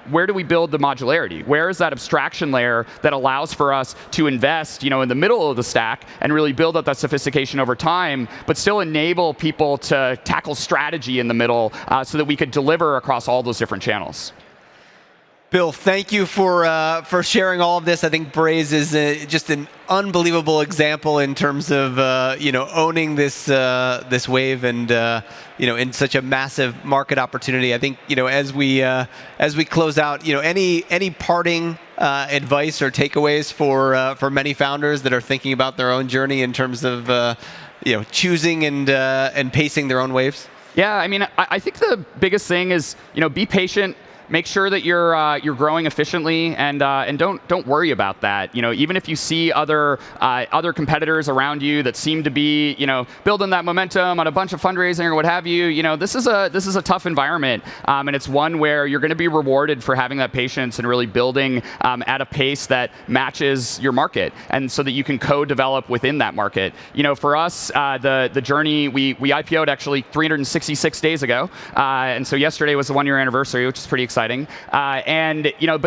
where do we build the modularity? Where is that abstraction layer that allows for us to invest, in the middle of the stack and really build up that sophistication over time, but still enable people to tackle strategy in the middle so that we could deliver across all those different channels? Bill, thank you for sharing all of this. I think Braze is just an unbelievable example in terms of owning this wave and in such a massive market opportunity. I think as we close out, any parting advice or takeaways for many founders that are thinking about their own journey in terms of choosing and pacing their own waves? Yeah, I mean, I think the biggest thing is be patient. Make sure that you're growing efficiently, and don't worry about that. Even if you see other competitors around you that seem to be building that momentum on a bunch of fundraising or what have you. This is a tough environment, and it's one where you're going to be rewarded for having that patience and really building at a pace that matches your market, and so that you can co-develop within that market. For us, the journey we IPO'd actually 366 days ago, and so yesterday was the 1-year anniversary, which is pretty exciting. But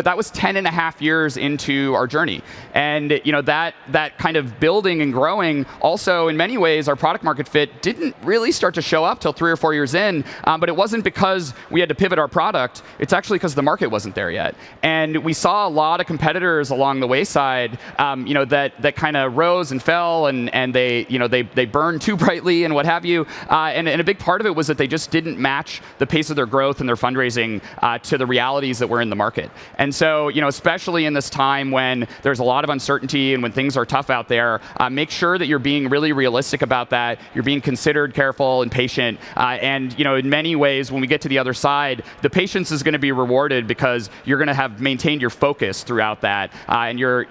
that was 10.5 years into our journey. And that kind of building and growing, also in many ways, our product market fit didn't really start to show up till 3 or 4 years in. But it wasn't because we had to pivot our product. It's actually because the market wasn't there yet. And we saw a lot of competitors along the wayside, that kind of rose and fell, and they burned too brightly and what have you. And a big part of it was that they just didn't match the pace of their growth and their fundraising to the realities that were in the market. And so, especially in this time when there's a lot of uncertainty and when things are tough out there, make sure that you're being really realistic about that. You're being considered, careful, and patient. And in many ways, when we get to the other side, the patience is going to be rewarded because you're going to have maintained your focus throughout that. And you're,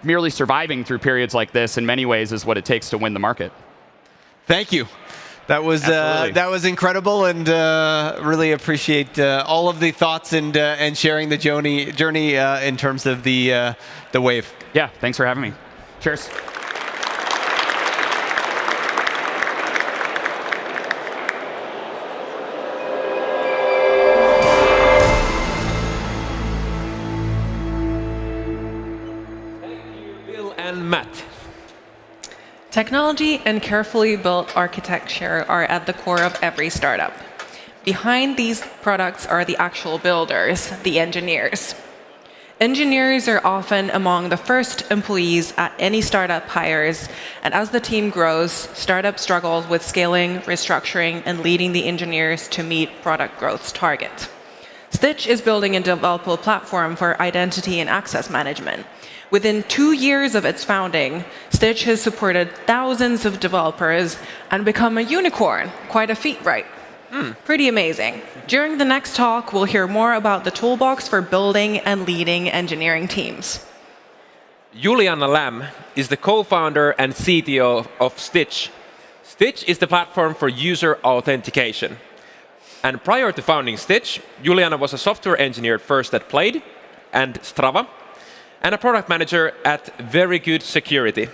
merely surviving through periods like this in many ways is what it takes to win the market. Thank you. That was incredible, and really appreciate all of the thoughts and sharing the journey in terms of the wave. Yeah, thanks for having me. Cheers. Thank you, Bill and Matt. Technology and carefully built architecture are at the core of every startup. Behind these products are the actual builders, the engineers. Engineers are often among the first employees at any startup hires, and as the team grows, startups struggle with scaling, restructuring, and leading the engineers to meet product growth's target. Stitch is building a developer platform for identity and access management. Within 2 years of its founding, Stitch has supported thousands of developers and become a unicorn. Quite a feat, right? Pretty amazing. During the next talk, we'll hear more about the toolbox for building and leading engineering teams. Juliana Lamb is the co-founder and CTO of Stitch. Stitch is the platform for user authentication. And prior to founding Stitch, Juliana was a software engineer first at Plaid and Strava, and a product manager at Very Good Security.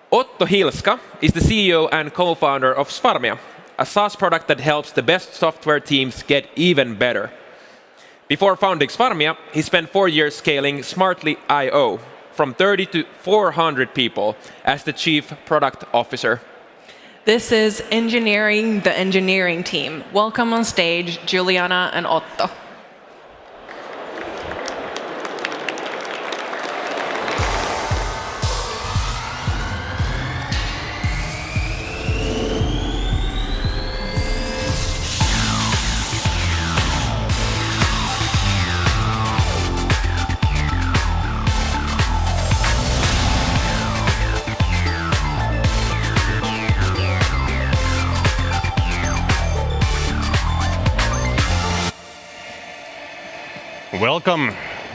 Otto Hilska is the CEO and co-founder of Svarmia, a SaaS product that helps the best software teams get even better. Before founding Svarmia, he spent 4 years scaling Smartly.io from 30 to 400 people as the chief product officer. This is Engineering the Engineering Team. Welcome on stage, Juliana and Otto.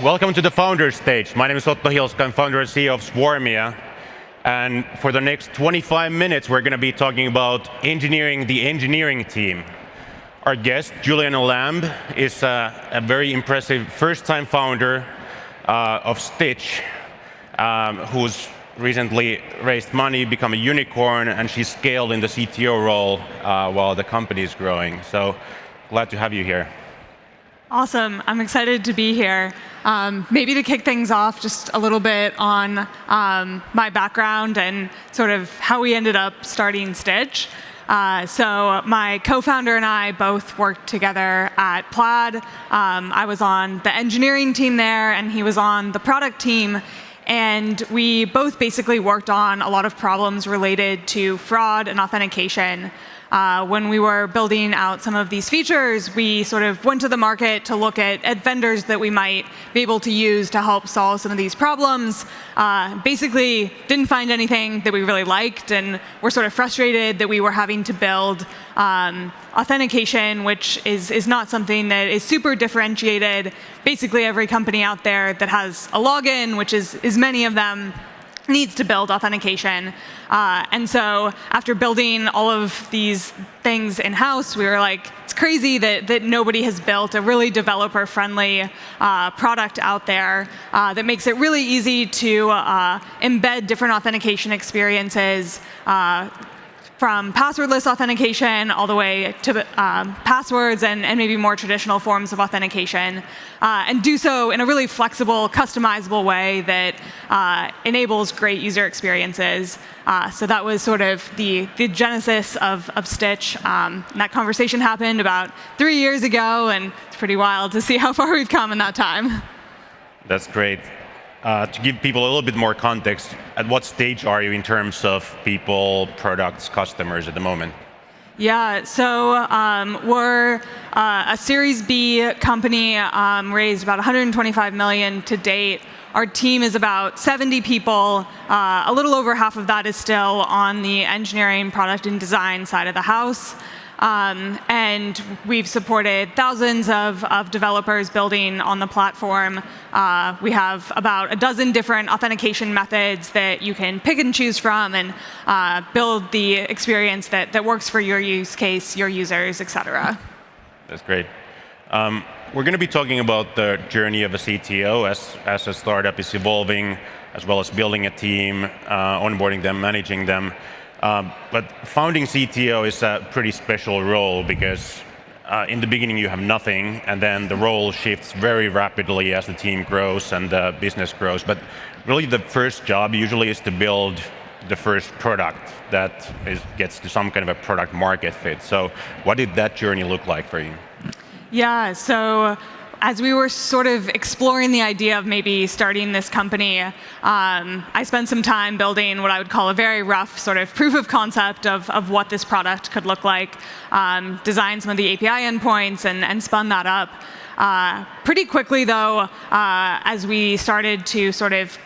Welcome to the founder stage. My name is Otto Hilska. I'm founder and CEO of Swarmia. And for the next 25 minutes, we're going to be talking about engineering the engineering team. Our guest, Juliana Lamb, is a very impressive first-time founder of Stitch, who's recently raised money, become a unicorn, and she's scaled in the CTO role while the company is growing. So glad to have you here. Awesome. I'm excited to be here. Maybe to kick things off, just a little bit on my background and sort of how we ended up starting Stitch. So my co-founder and I both worked together at Plaid. I was on the engineering team there, and he was on the product team. And we both basically worked on a lot of problems related to fraud and authentication. When we were building out some of these features, we sort of went to the market to look at vendors that we might be able to use to help solve some of these problems. Basically, didn't find anything that we really liked, and were sort of frustrated that we were having to build authentication, which is not something that is super differentiated. Basically, every company out there that has a login, which is many of them, needs to build authentication. And so after building all of these things in-house, we were like, it's crazy that nobody has built a really developer-friendly product out there that makes it really easy to embed different authentication experiences from passwordless authentication all the way to passwords and maybe more traditional forms of authentication, and do so in a really flexible, customizable way that enables great user experiences. So that was sort of the genesis of Stitch. That conversation happened about 3 years ago, and it's pretty wild to see how far we've come in that time. That's great. To give people a little bit more context, at what stage are you in terms of people, products, customers at the moment? Yeah, so we're a Series B company, raised about 125 million to date. Our team is about 70 people. A little over half of that is still on the engineering, product, and design side of the house. And we've supported thousands of developers building on the platform. We have about a dozen different authentication methods that you can pick and choose from, and build the experience that works for your use case, your users, etc. That's great. We're going to be talking about the journey of a CTO as a startup is evolving, as well as building a team, onboarding them, managing them. But founding CTO is a pretty special role because in the beginning you have nothing, and then the role shifts very rapidly as the team grows and the business grows. But really the first job usually is to build the first product that gets to some kind of a product market fit. So what did that journey look like for you? Yeah, so as we were sort of exploring the idea of maybe starting this company, I spent some time building what I would call a very rough sort of proof of concept of what this product could look like, designed some of the API endpoints and spun that up. Pretty quickly, though, as we started to sort of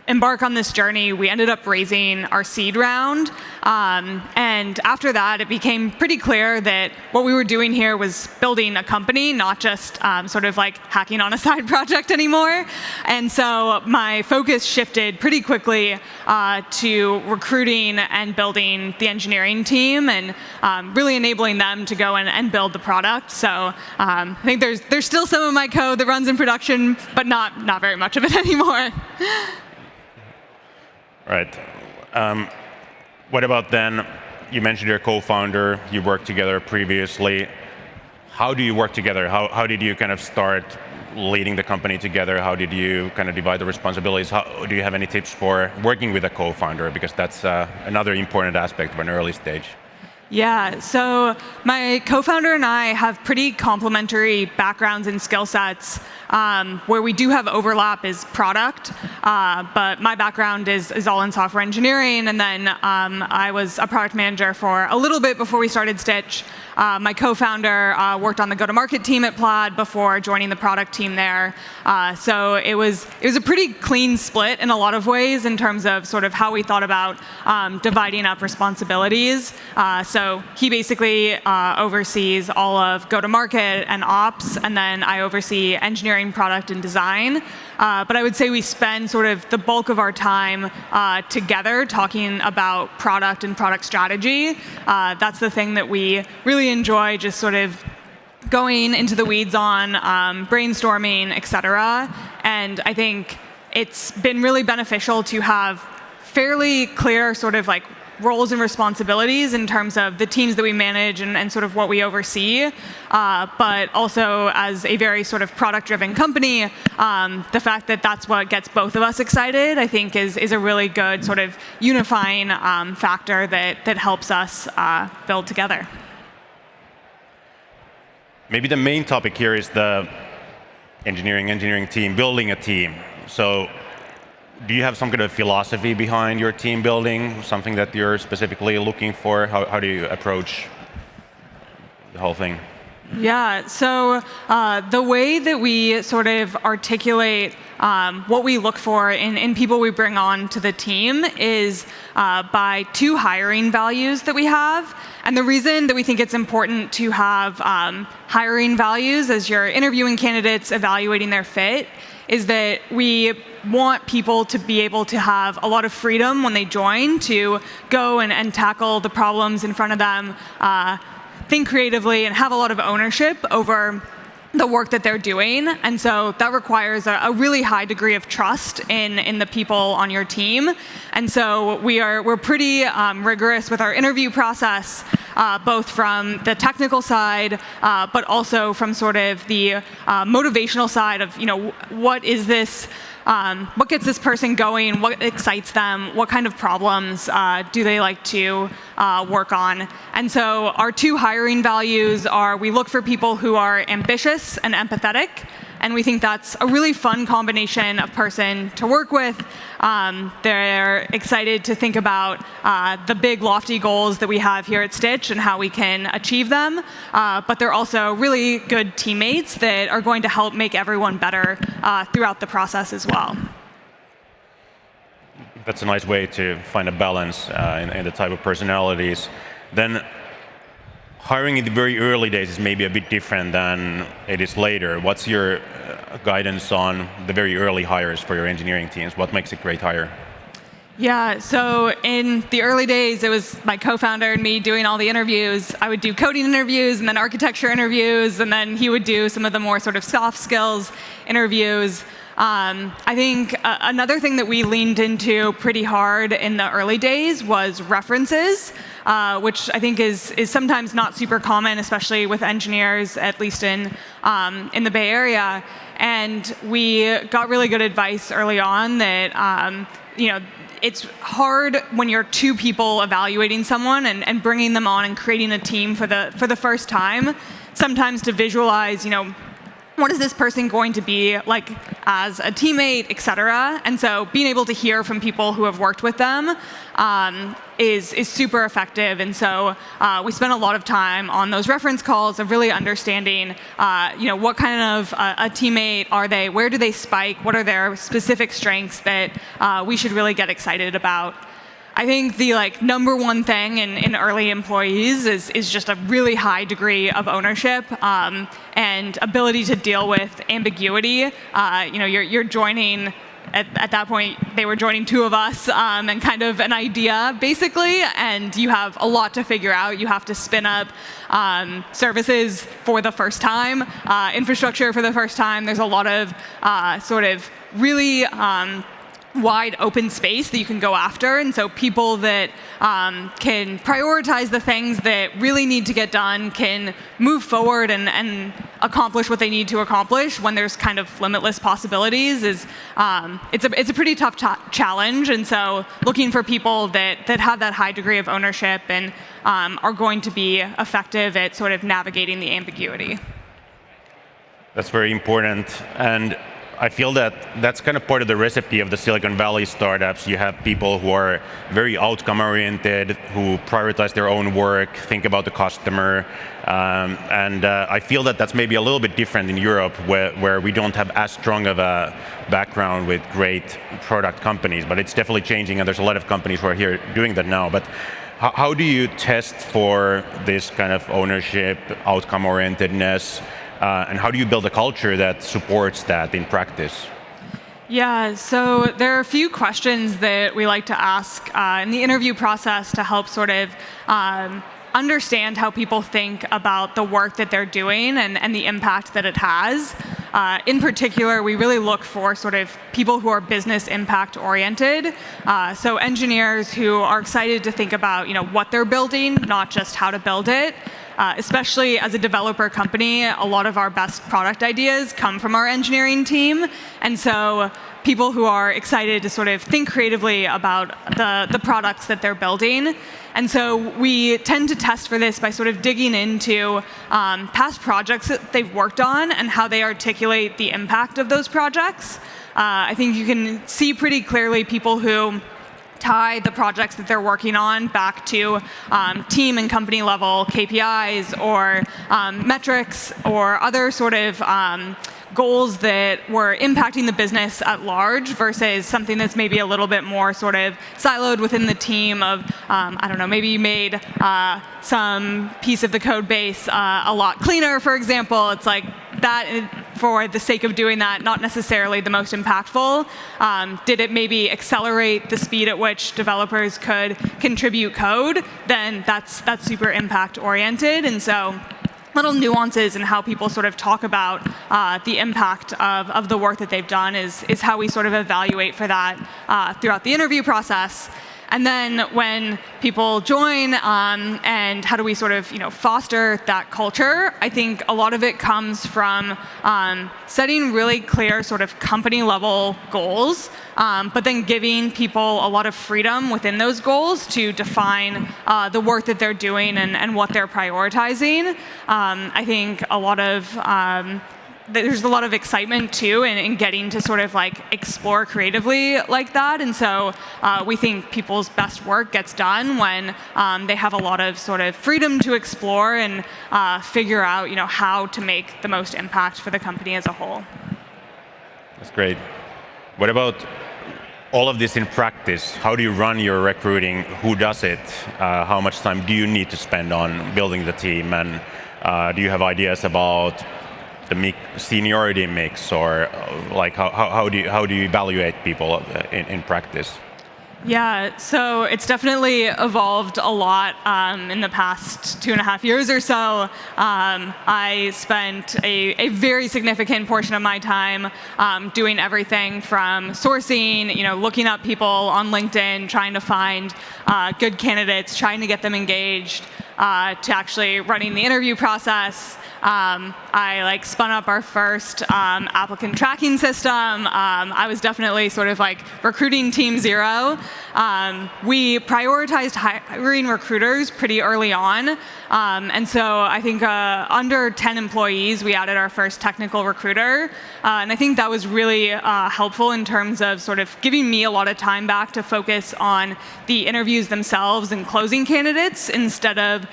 embark on this journey, we ended up raising our seed round. And after that, it became pretty clear that what we were doing here was building a company, not just sort of like hacking on a side project anymore. And so my focus shifted pretty quickly to recruiting and building the engineering team, and really enabling them to go and build the product. So I think there's still some of my code that runs in production, but not very much of it anymore. Right. What about then, you mentioned your co-founder, you worked together previously. How do you work together? How did you kind of start leading the company together? How did you kind of divide the responsibilities? Do you have any tips for working with a co-founder? Because that's another important aspect of an early stage. Yeah, so my co-founder and I have pretty complementary backgrounds and skill sets. Where we do have overlap is product, but my background is all in software engineering, and then I was a product manager for a little bit before we started Stitch. My co-founder worked on the go-to-market team at Plaid before joining the product team there. So it was a pretty clean split in a lot of ways in terms of sort of how we thought about dividing up responsibilities. So he basically oversees all of go-to-market and ops, and then I oversee engineering, product, and design. But I would say we spend sort of the bulk of our time together talking about product and product strategy. That's the thing that we really enjoy, just sort of going into the weeds on, brainstorming, et cetera. And I think it's been really beneficial to have fairly clear sort of like roles and responsibilities in terms of the teams that we manage and sort of what we oversee, but also as a very sort of product-driven company, the fact that that's what gets both of us excited, I think, is a really good sort of unifying factor that helps us build together. Maybe the main topic here is the engineering team, building a team. So do you have some kind of philosophy behind your team building, something that you're specifically looking for? How do you approach the whole thing? Yeah, so the way that we sort of articulate what we look for in people we bring on to the team is by 2 hiring values that we have. And the reason that we think it's important to have hiring values as you're interviewing candidates, evaluating their fit, is that we want people to be able to have a lot of freedom when they join to go and tackle the problems in front of them, think creatively, and have a lot of ownership over the work that they're doing. And so that requires a really high degree of trust in the people on your team. And so we're pretty rigorous with our interview process, both from the technical side, but also from sort of the motivational side of, what is this, what gets this person going, what excites them, what kind of problems do they like to work on. And so our 2 hiring values are, we look for people who are ambitious and empathetic, and we think that's a really fun combination of person to work with. They're excited to think about the big lofty goals that we have here at Stitch and how we can achieve them, but they're also really good teammates that are going to help make everyone better throughout the process as well. That's a nice way to find a balance in the type of personalities. Then hiring in the very early days is maybe a bit different than it is later. What's your guidance on the very early hires for your engineering teams? What makes a great hire? Yeah, so in the early days, it was my co-founder and me doing all the interviews. I would do coding interviews and then architecture interviews, and then he would do some of the more sort of soft skills interviews. I think another thing that we leaned into pretty hard in the early days was references, which I think is sometimes not super common, especially with engineers, at least in the Bay Area. And we got really good advice early on that it's hard when you're 2 people evaluating someone and bringing them on and creating a team for the first time, sometimes to visualize, what is this person going to be like as a teammate, et cetera. And so being able to hear from people who have worked with them is super effective. And so we spent a lot of time on those reference calls of really understanding, what kind of a teammate are they? Where do they spike? What are their specific strengths that we should really get excited about? I think the number one thing in early employees is just a really high degree of ownership and ability to deal with ambiguity. You're joining. At that point, they were joining 2 of us and kind of an idea, basically, and you have a lot to figure out. You have to spin up services for the first time, infrastructure for the first time. There's a lot of sort of really wide open space that you can go after. And so people that can prioritize the things that really need to get done can move forward and accomplish what they need to accomplish when there's kind of limitless possibilities is it's a pretty tough challenge. And so looking for people that have that high degree of ownership and are going to be effective at sort of navigating the ambiguity. That's very important. And I feel that that's kind of part of the recipe of the Silicon Valley startups. You have people who are very outcome-oriented, who prioritize their own work, think about the customer. And I feel that that's maybe a little bit different in Europe, where we don't have as strong of a background with great product companies. But it's definitely changing, and there's a lot of companies who are here doing that now. But how do you test for this kind of ownership, outcome-orientedness? And how do you build a culture that supports that in practice? Yeah, so there are a few questions that we like to ask in the interview process to help sort of understand how people think about the work that they're doing and the impact that it has. in particular, we really look for sort of people who are business impact oriented. So engineers who are excited to think about what they're building, not just how to build it. Especially as a developer company, a lot of our best product ideas come from our engineering team. And so people who are excited to sort of think creatively about the products that they're building. And so we tend to test for this by sort of digging into past projects that they've worked on and how they articulate the impact of those projects. I think you can see pretty clearly people who tie the projects that they're working on back to team and company level KPIs or metrics or other sort of goals that were impacting the business at large versus something that's maybe a little bit more sort of siloed within the team of, I don't know, maybe you made some piece of the code base a lot cleaner, for example. It's like that, for the sake of doing that, not necessarily the most impactful. Did it maybe accelerate the speed at which developers could contribute code? Then that's super impact oriented. And so little nuances in how people sort of talk about the impact of the work that they've done is how we sort of evaluate for that throughout the interview process. And then when people join and how do we sort of foster that culture, I think a lot of it comes from setting really clear sort of company level goals, but then giving people a lot of freedom within those goals to define the work that they're doing and what they're prioritizing. I think there's a lot of excitement too in getting to sort of like explore creatively like that. And so we think people's best work gets done when they have a lot of sort of freedom to explore and figure out how to make the most impact for the company as a whole. That's great. What about all of this in practice? How do you run your recruiting? Who does it? How much time do you need to spend on building the team? And do you have ideas about the seniority mix, or like how do you evaluate people in practice? Yeah, so it's definitely evolved a lot in the past 2.5 years or so. I spent a very significant portion of my time doing everything from sourcing, looking up people on LinkedIn, trying to find good candidates, trying to get them engaged, to actually running the interview process. I spun up our first applicant tracking system. I was definitely sort of like recruiting team zero. We prioritized hiring recruiters pretty early on. And so I think under 10 employees, we added our first technical recruiter. And I think that was really helpful in terms of sort of giving me a lot of time back to focus on the interviews themselves and closing candidates instead of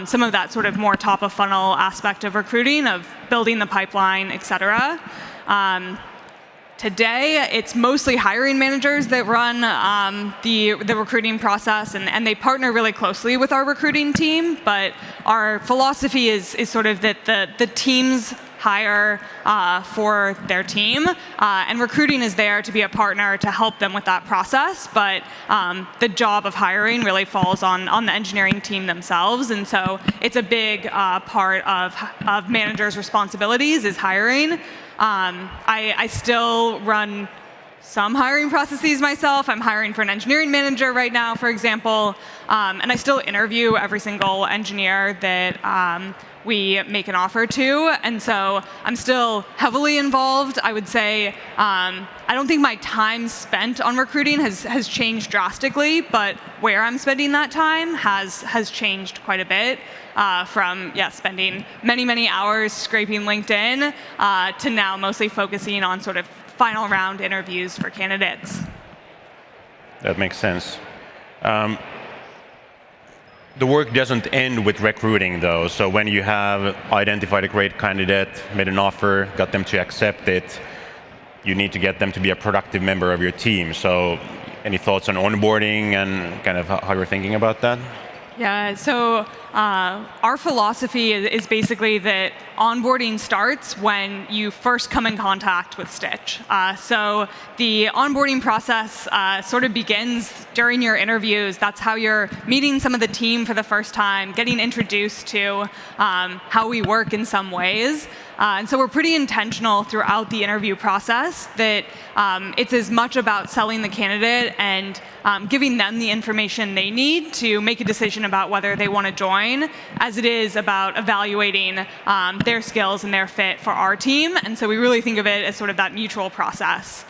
some of that sort of more top of funnel aspect of recruiting, of building the pipeline, et cetera. Today, it's mostly hiring managers that run the recruiting process, and they partner really closely with our recruiting team. But our philosophy is sort of that the teams hire for their team, and recruiting is there to be a partner to help them with that process. But the job of hiring really falls on the engineering team themselves, and so it's a big part of managers' responsibilities is hiring. I still run some hiring processes myself. I'm hiring for an engineering manager right now, for example, and I still interview every single engineer that we make an offer to, and so I'm still heavily involved. I would say I don't think my time spent on recruiting has changed drastically, but where I'm spending that time has changed quite a bit. From spending many hours scraping LinkedIn to now mostly focusing on sort of final round interviews for candidates. That makes sense. The work doesn't end with recruiting, though. So when you have identified a great candidate, made an offer, got them to accept it, you need to get them to be a productive member of your team. So any thoughts on onboarding and kind of how you're thinking about that? Yeah, so our philosophy is basically that onboarding starts when you first come in contact with Stitch. So the onboarding process sort of begins during your interviews. That's how you're meeting some of the team for the first time, getting introduced to how we work in some ways. And so we're pretty intentional throughout the interview process that it's as much about selling the candidate and giving them the information they need to make a decision about whether they want to join, as it is about evaluating their skills and their fit for our team. And so we really think of it as sort of that mutual process.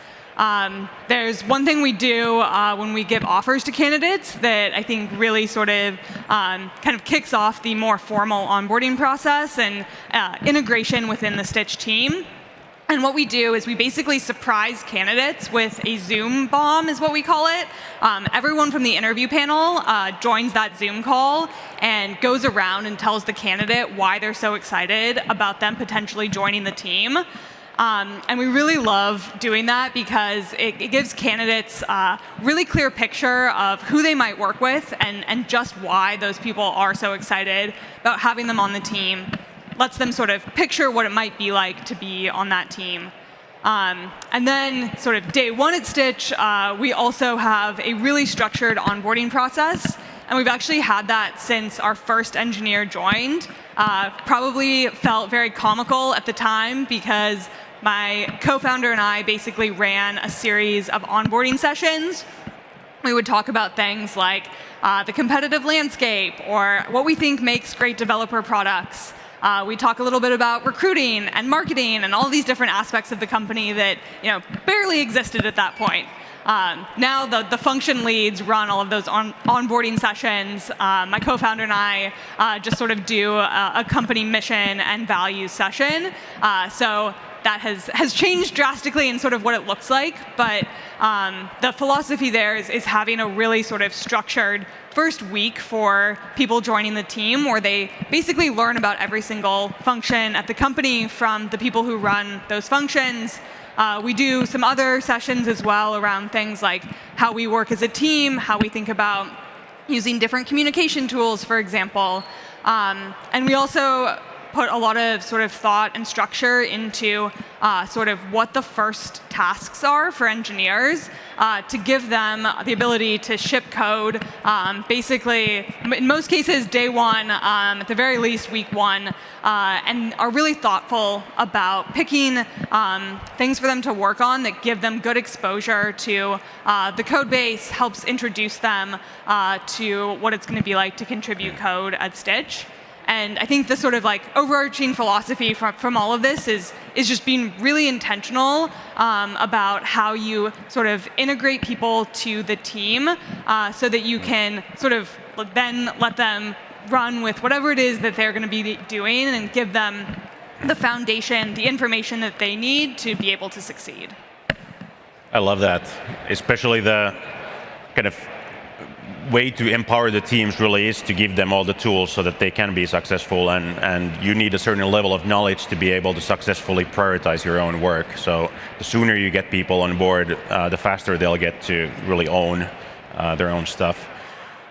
There's one thing we do when we give offers to candidates that I think really sort of kind of kicks off the more formal onboarding process and integration within the Stitch team. And what we do is we basically surprise candidates with a Zoom bomb, is what we call it. Everyone from the interview panel joins that Zoom call and goes around and tells the candidate why they're so excited about them potentially joining the team. And we really love doing that because it gives candidates a really clear picture of who they might work with and just why those people are so excited about having them on the team. Lets them sort of picture what it might be like to be on that team. And then sort of day one at Stitch, we also have a really structured onboarding process. And we've actually had that since our first engineer joined. Probably felt very comical at the time because my co-founder and I basically ran a series of onboarding sessions. We would talk about things like the competitive landscape or what we think makes great developer products. We talk a little bit about recruiting and marketing and all these different aspects of the company that barely existed at that point. Now the function leads run all of those onboarding sessions. My co-founder and I just sort of do a company mission and values session. So that has changed drastically in sort of what it looks like. But the philosophy there is having a really sort of structured first week for people joining the team where they basically learn about every single function at the company from the people who run those functions. We do some other sessions as well around things like how we work as a team, how we think about using different communication tools, for example. And we also put a lot of sort of thought and structure into sort of what the first tasks are for engineers to give them the ability to ship code basically, in most cases, day one, at the very least week one, and are really thoughtful about picking things for them to work on that give them good exposure to the code base, helps introduce them to what it's going to be like to contribute code at Stitch. And I think the sort of like overarching philosophy from all of this is just being really intentional about how you sort of integrate people to the team so that you can sort of then let them run with whatever it is that they're going to be doing and give them the foundation, the information that they need to be able to succeed. I love that, especially the kind of way to empower the teams really is to give them all the tools so that they can be successful, and you need a certain level of knowledge to be able to successfully prioritize your own work. So the sooner you get people on board, the faster they'll get to really own their own stuff.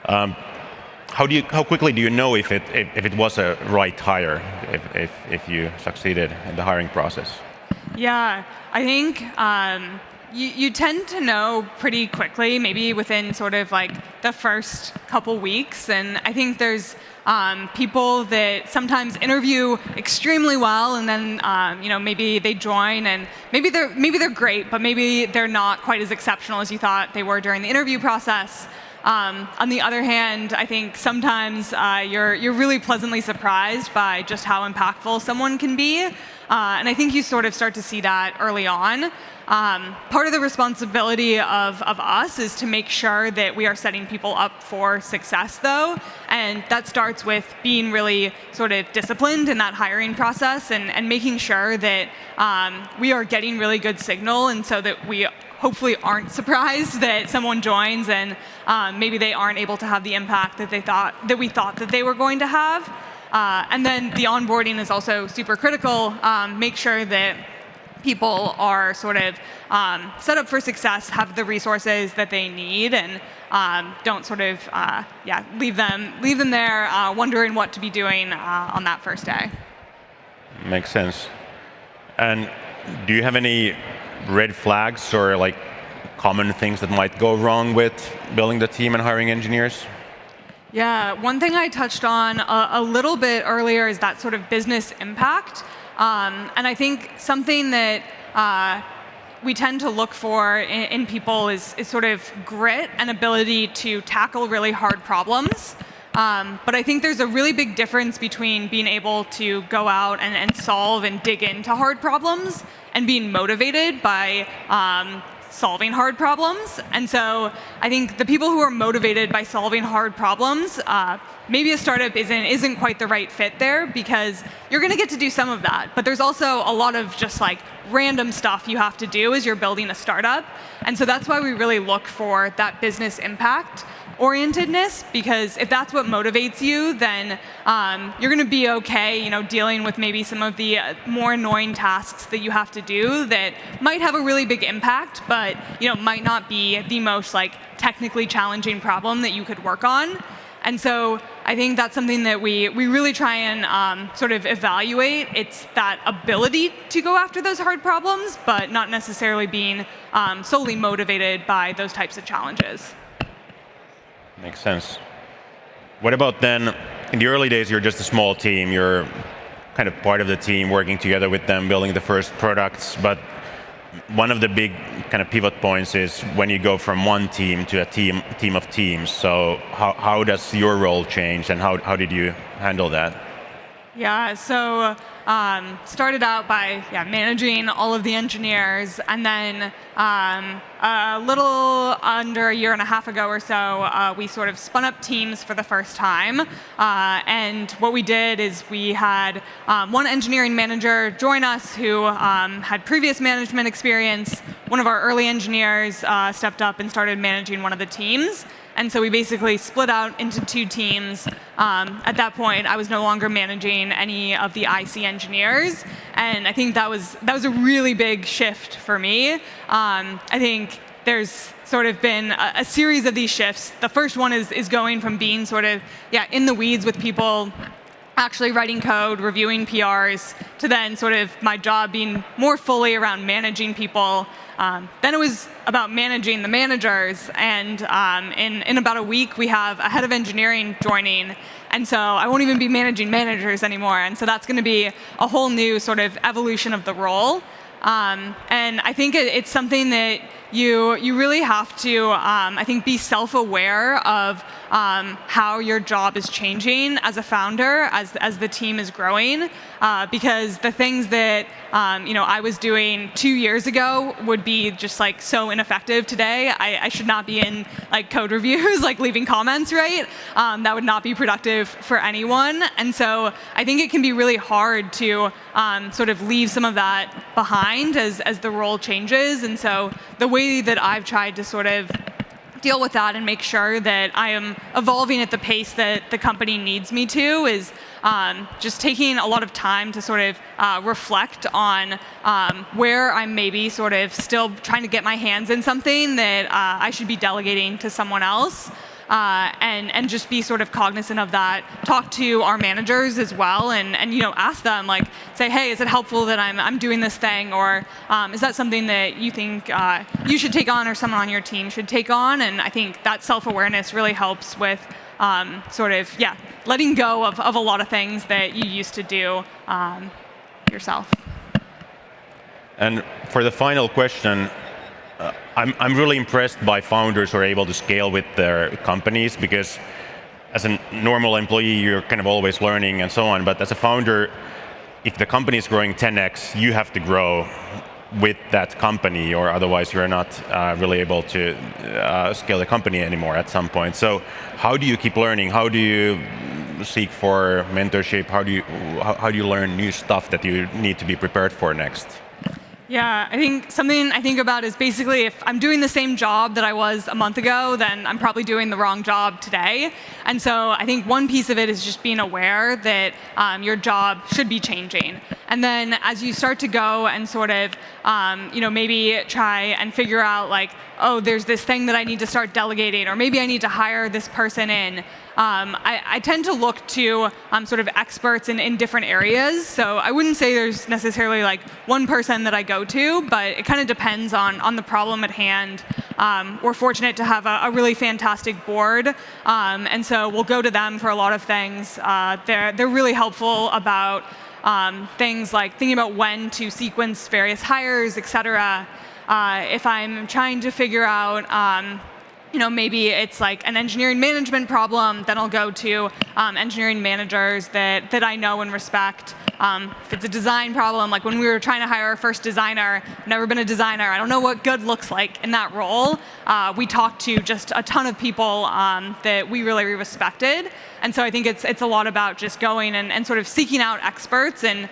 How quickly do you know if it was a right hire, if you succeeded in the hiring process? Yeah, I think you tend to know pretty quickly, maybe within sort of like the first couple weeks. And I think there's people that sometimes interview extremely well, and then maybe they join, and maybe they're great, but maybe they're not quite as exceptional as you thought they were during the interview process. On the other hand, I think sometimes you're really pleasantly surprised by just how impactful someone can be. And I think you sort of start to see that early on. Part of the responsibility of us is to make sure that we are setting people up for success, though. And that starts with being really sort of disciplined in that hiring process and making sure that we are getting really good signal, and so that we hopefully aren't surprised that someone joins and maybe they aren't able to have the impact that we thought that they were going to have. And then the onboarding is also super critical. Make sure that people are sort of set up for success, have the resources that they need, and don't sort of leave them there wondering what to be doing on that first day. Makes sense. And do you have any red flags or like common things that might go wrong with building the team and hiring engineers? Yeah, one thing I touched on a little bit earlier is that sort of business impact. And I think something that we tend to look for in people is sort of grit and ability to tackle really hard problems. But I think there's a really big difference between being able to go out and solve and dig into hard problems and being motivated by solving hard problems. And so I think the people who are motivated by solving hard problems, maybe a startup isn't quite the right fit there, because you're going to get to do some of that. But there's also a lot of just like random stuff you have to do as you're building a startup. And so that's why we really look for that business impact orientedness, because if that's what motivates you, then you're going to be okay, dealing with maybe some of the more annoying tasks that you have to do that might have a really big impact, but might not be the most like technically challenging problem that you could work on. And so I think that's something that we really try and sort of evaluate. It's that ability to go after those hard problems, but not necessarily being solely motivated by those types of challenges. Makes sense. What about then, in the early days, you're just a small team, you're kind of part of the team, working together with them, building the first products, but one of the big kind of pivot points is when you go from one team to a team of teams. So how does your role change, and how did you handle that? Yeah, so started out by managing all of the engineers, and then a little under a year and a half ago or so, we sort of spun up teams for the first time. And what we did is we had one engineering manager join us who had previous management experience. One of our early engineers stepped up and started managing one of the teams. And so we basically split out into two teams. At that point, I was no longer managing any of the IC engineers, and I think that was a really big shift for me. I think there's sort of been a series of these shifts. The first one is going from being sort of in the weeds with people, actually writing code, reviewing PRs, to then sort of my job being more fully around managing people. Then it was about managing the managers, and in about a week we have a head of engineering joining, and so I won't even be managing managers anymore, and so that's going to be a whole new sort of evolution of the role. And I think it's something that you really have to, I think, be self-aware of how your job is changing as a founder, as the team is growing, because the things that I was doing 2 years ago would be just like so ineffective today. I should not be in like code reviews, like leaving comments, right? That would not be productive for anyone. And so I think it can be really hard to sort of leave some of that behind as the role changes. And so the way that I've tried to sort of deal with that and make sure that I am evolving at the pace that the company needs me to is just taking a lot of time to sort of reflect on where I'm maybe sort of still trying to get my hands in something that I should be delegating to someone else. And just be sort of cognizant of that. Talk to our managers as well, and ask them, like, say, hey, is it helpful that I'm doing this thing, or is that something that you think you should take on, or someone on your team should take on? And I think that self-awareness really helps with sort of letting go of a lot of things that you used to do yourself. And for the final question, I'm really impressed by founders who are able to scale with their companies, because as a normal employee, you're kind of always learning and so on. But as a founder, if the company is growing 10x, you have to grow with that company, or otherwise you're not really able to scale the company anymore at some point. So how do you keep learning? How do you seek for mentorship? How do you learn new stuff that you need to be prepared for next? Yeah, I think something I think about is basically if I'm doing the same job that I was a month ago, then I'm probably doing the wrong job today. And so I think one piece of it is just being aware that your job should be changing. And then as you start to go and sort of, maybe try and figure out like, oh, there's this thing that I need to start delegating, or maybe I need to hire this person in. I tend to look to sort of experts in different areas. So I wouldn't say there's necessarily like one person that I go to, but it kind of depends on the problem at hand. We're fortunate to have a really fantastic board, and so we'll go to them for a lot of things. They're really helpful about things like thinking about when to sequence various hires, et cetera. If I'm trying to figure out maybe it's like an engineering management problem, then I'll go to engineering managers that I know and respect. If it's a design problem, like when we were trying to hire our first designer, never been a designer, I don't know what good looks like in that role. We talked to just a ton of people that we really respected. And so I think it's a lot about just going and sort of seeking out experts, and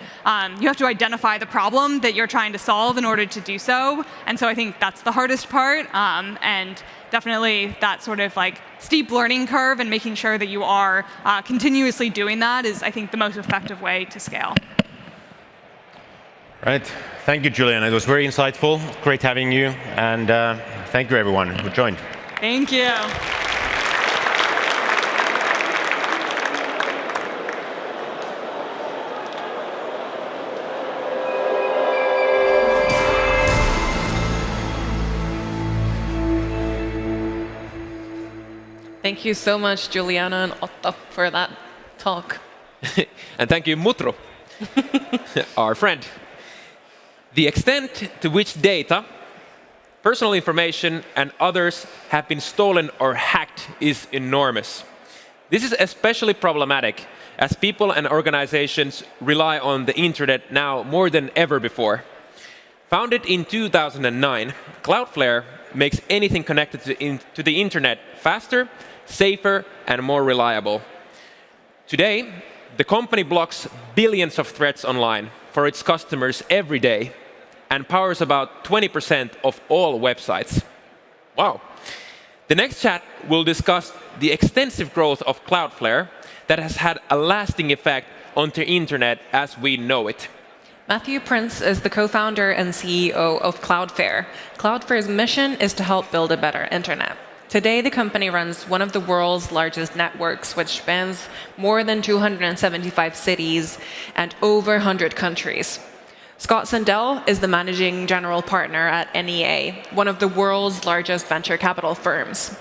you have to identify the problem that you're trying to solve in order to do so. And so I think that's the hardest part, and definitely that sort of like steep learning curve and making sure that you are continuously doing that is, I think, the most effective way to scale. Right. Thank you, Julian. It was very insightful. Great having you. And thank you, everyone who joined. Thank you. Thank you so much, Juliana and Otto, for that talk. And thank you, Mutro, our friend. The extent to which data, personal information, and others have been stolen or hacked is enormous. This is especially problematic as people and organizations rely on the internet now more than ever before. Founded in 2009, Cloudflare makes anything connected to the internet faster, safer, and more reliable. Today, the company blocks billions of threats online for its customers every day and powers about 20% of all websites. Wow. The next chat will discuss the extensive growth of Cloudflare that has had a lasting effect on the internet as we know it. Matthew Prince is the co-founder and CEO of Cloudflare. Cloudflare's mission is to help build a better internet. Today, the company runs one of the world's largest networks, which spans more than 275 cities and over 100 countries. Scott Sandell is the managing general partner at NEA, one of the world's largest venture capital firms.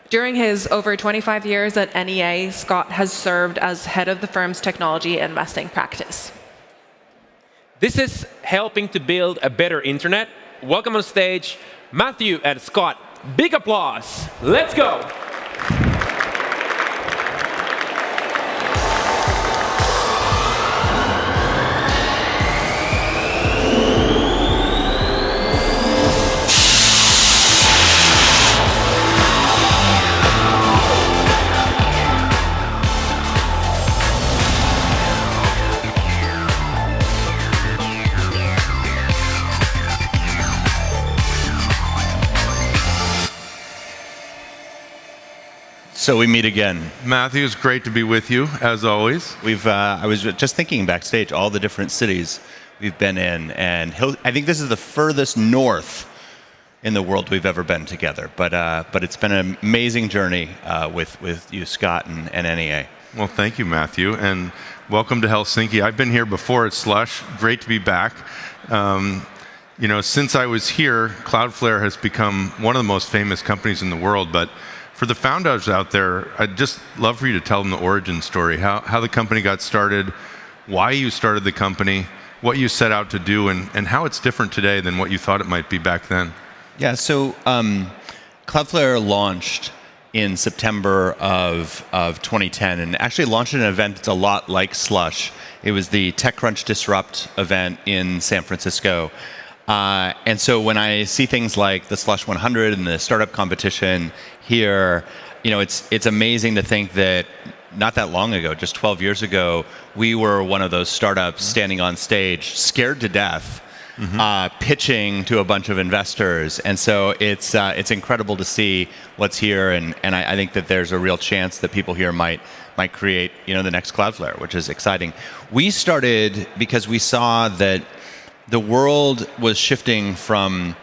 During his over 25 years at NEA, Scott has served as head of the firm's technology investing practice. This is helping to build a better internet. Welcome on stage, Matthew and Scott. Big applause. Let's go. So we meet again. Matthew, it's great to be with you, as always. I was just thinking backstage, all the different cities we've been in, and I think this is the furthest north in the world we've ever been together. But it's been an amazing journey with you, Scott, and NEA. Well, thank you, Matthew, and welcome to Helsinki. I've been here before at Slush. Great to be back. Since I was here, Cloudflare has become one of the most famous companies in the world, but for the founders out there, I'd just love for you to tell them the origin story, how the company got started, why you started the company, what you set out to do, and how it's different today than what you thought it might be back then. Yeah, so Cloudflare launched in September of 2010, and actually launched an event that's a lot like Slush. It was the TechCrunch Disrupt event in San Francisco. And so when I see things like the Slush 100 and the startup competition here, it's amazing to think that not that long ago, just 12 years ago, we were one of those startups standing on stage, scared to death, pitching to a bunch of investors. And so it's incredible to see what's here, and I think that there's a real chance that people here might create the next Cloudflare, which is exciting. We started because we saw that the world was shifting from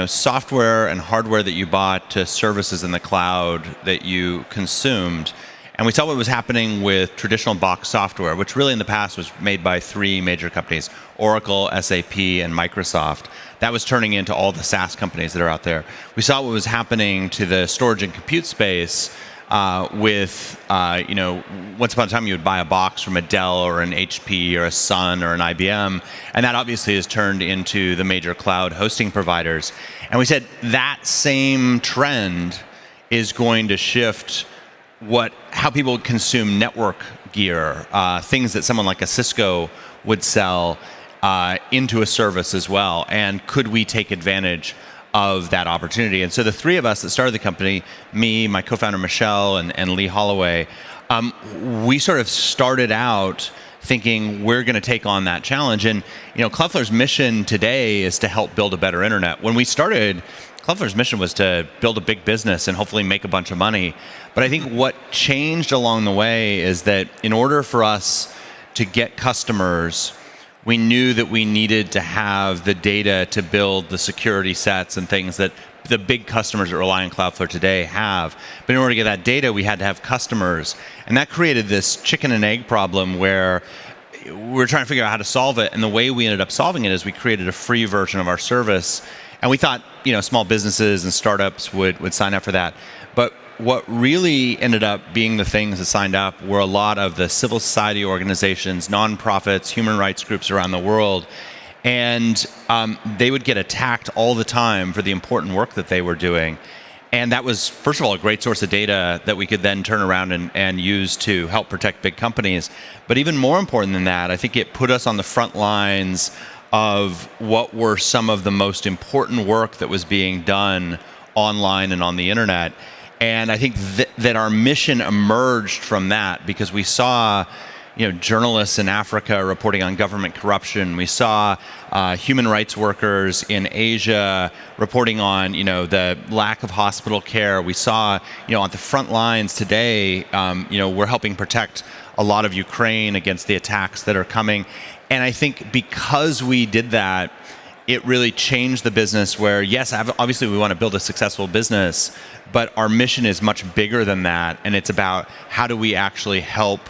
software and hardware that you bought to services in the cloud that you consumed. And we saw what was happening with traditional box software, which really in the past was made by three major companies, Oracle, SAP, and Microsoft. That was turning into all the SaaS companies that are out there. We saw what was happening to the storage and compute space once upon a time you would buy a box from a Dell or an HP or a Sun or an IBM, and that obviously has turned into the major cloud hosting providers. And we said that same trend is going to shift how people consume network gear, things that someone like a Cisco would sell into a service as well. And could we take advantage of that opportunity? And so the three of us that started the company, me, my co-founder Michelle, and Lee Holloway, we sort of started out thinking we're going to take on that challenge. And Cloudflare's mission today is to help build a better internet. When we started, Cloudflare's mission was to build a big business and hopefully make a bunch of money. But I think what changed along the way is that in order for us to get customers, we knew that we needed to have the data to build the security sets and things that the big customers that rely on Cloudflare today have. But in order to get that data, we had to have customers. And that created this chicken and egg problem where we were trying to figure out how to solve it. And the way we ended up solving it is we created a free version of our service. And we thought, small businesses and startups would sign up for that. But what really ended up being the things that signed up were a lot of the civil society organizations, nonprofits, human rights groups around the world. And they would get attacked all the time for the important work that they were doing. And that was, first of all, a great source of data that we could then turn around and use to help protect big companies. But even more important than that, I think it put us on the front lines of what were some of the most important work that was being done online and on the internet. And I think that our mission emerged from that because we saw journalists in Africa reporting on government corruption. We saw human rights workers in Asia reporting on the lack of hospital care. We saw on the front lines today, we're helping protect a lot of Ukraine against the attacks that are coming. And I think because we did that, it really changed the business where, yes, obviously we want to build a successful business, but our mission is much bigger than that. And it's about how do we actually help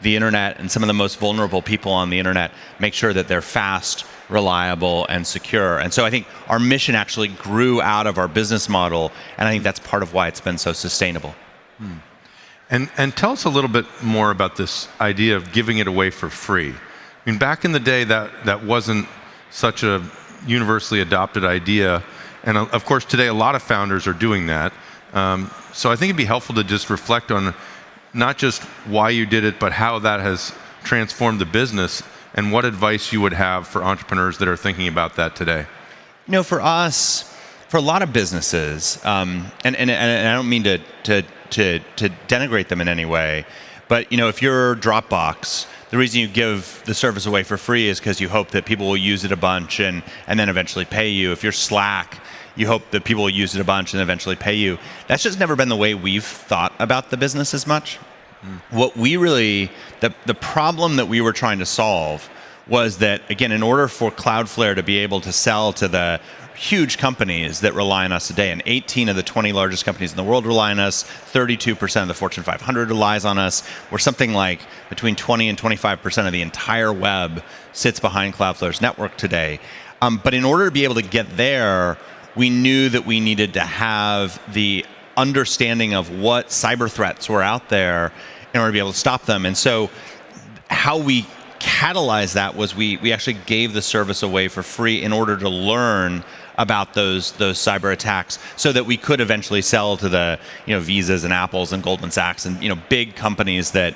the internet and some of the most vulnerable people on the internet make sure that they're fast, reliable, and secure. And so I think our mission actually grew out of our business model. And I think that's part of why it's been so sustainable. And tell us a little bit more about this idea of giving it away for free. I mean, back in the day, that wasn't such a universally adopted idea. And of course, today, a lot of founders are doing that. So I think it'd be helpful to just reflect on not just why you did it, but how that has transformed the business and what advice you would have for entrepreneurs that are thinking about that today. For us, for a lot of businesses, and I don't mean to denigrate them in any way, but if you're Dropbox, the reason you give the service away for free is because you hope that people will use it a bunch and then eventually pay you. If you're Slack, you hope that people will use it a bunch and eventually pay you. That's just never been the way we've thought about the business as much. What we really, the problem that we were trying to solve was that, again, in order for Cloudflare to be able to sell to the huge companies that rely on us today, and 18 of the 20 largest companies in the world rely on us, 32% of the Fortune 500 relies on us, we're something like between 20 and 25% of the entire web sits behind Cloudflare's network today. But in order to be able to get there, we knew that we needed to have the understanding of what cyber threats were out there in order to be able to stop them. And so how we catalyzed that was we actually gave the service away for free in order to learn about those cyber attacks so that we could eventually sell to the Visas and Apples and Goldman Sachs and big companies that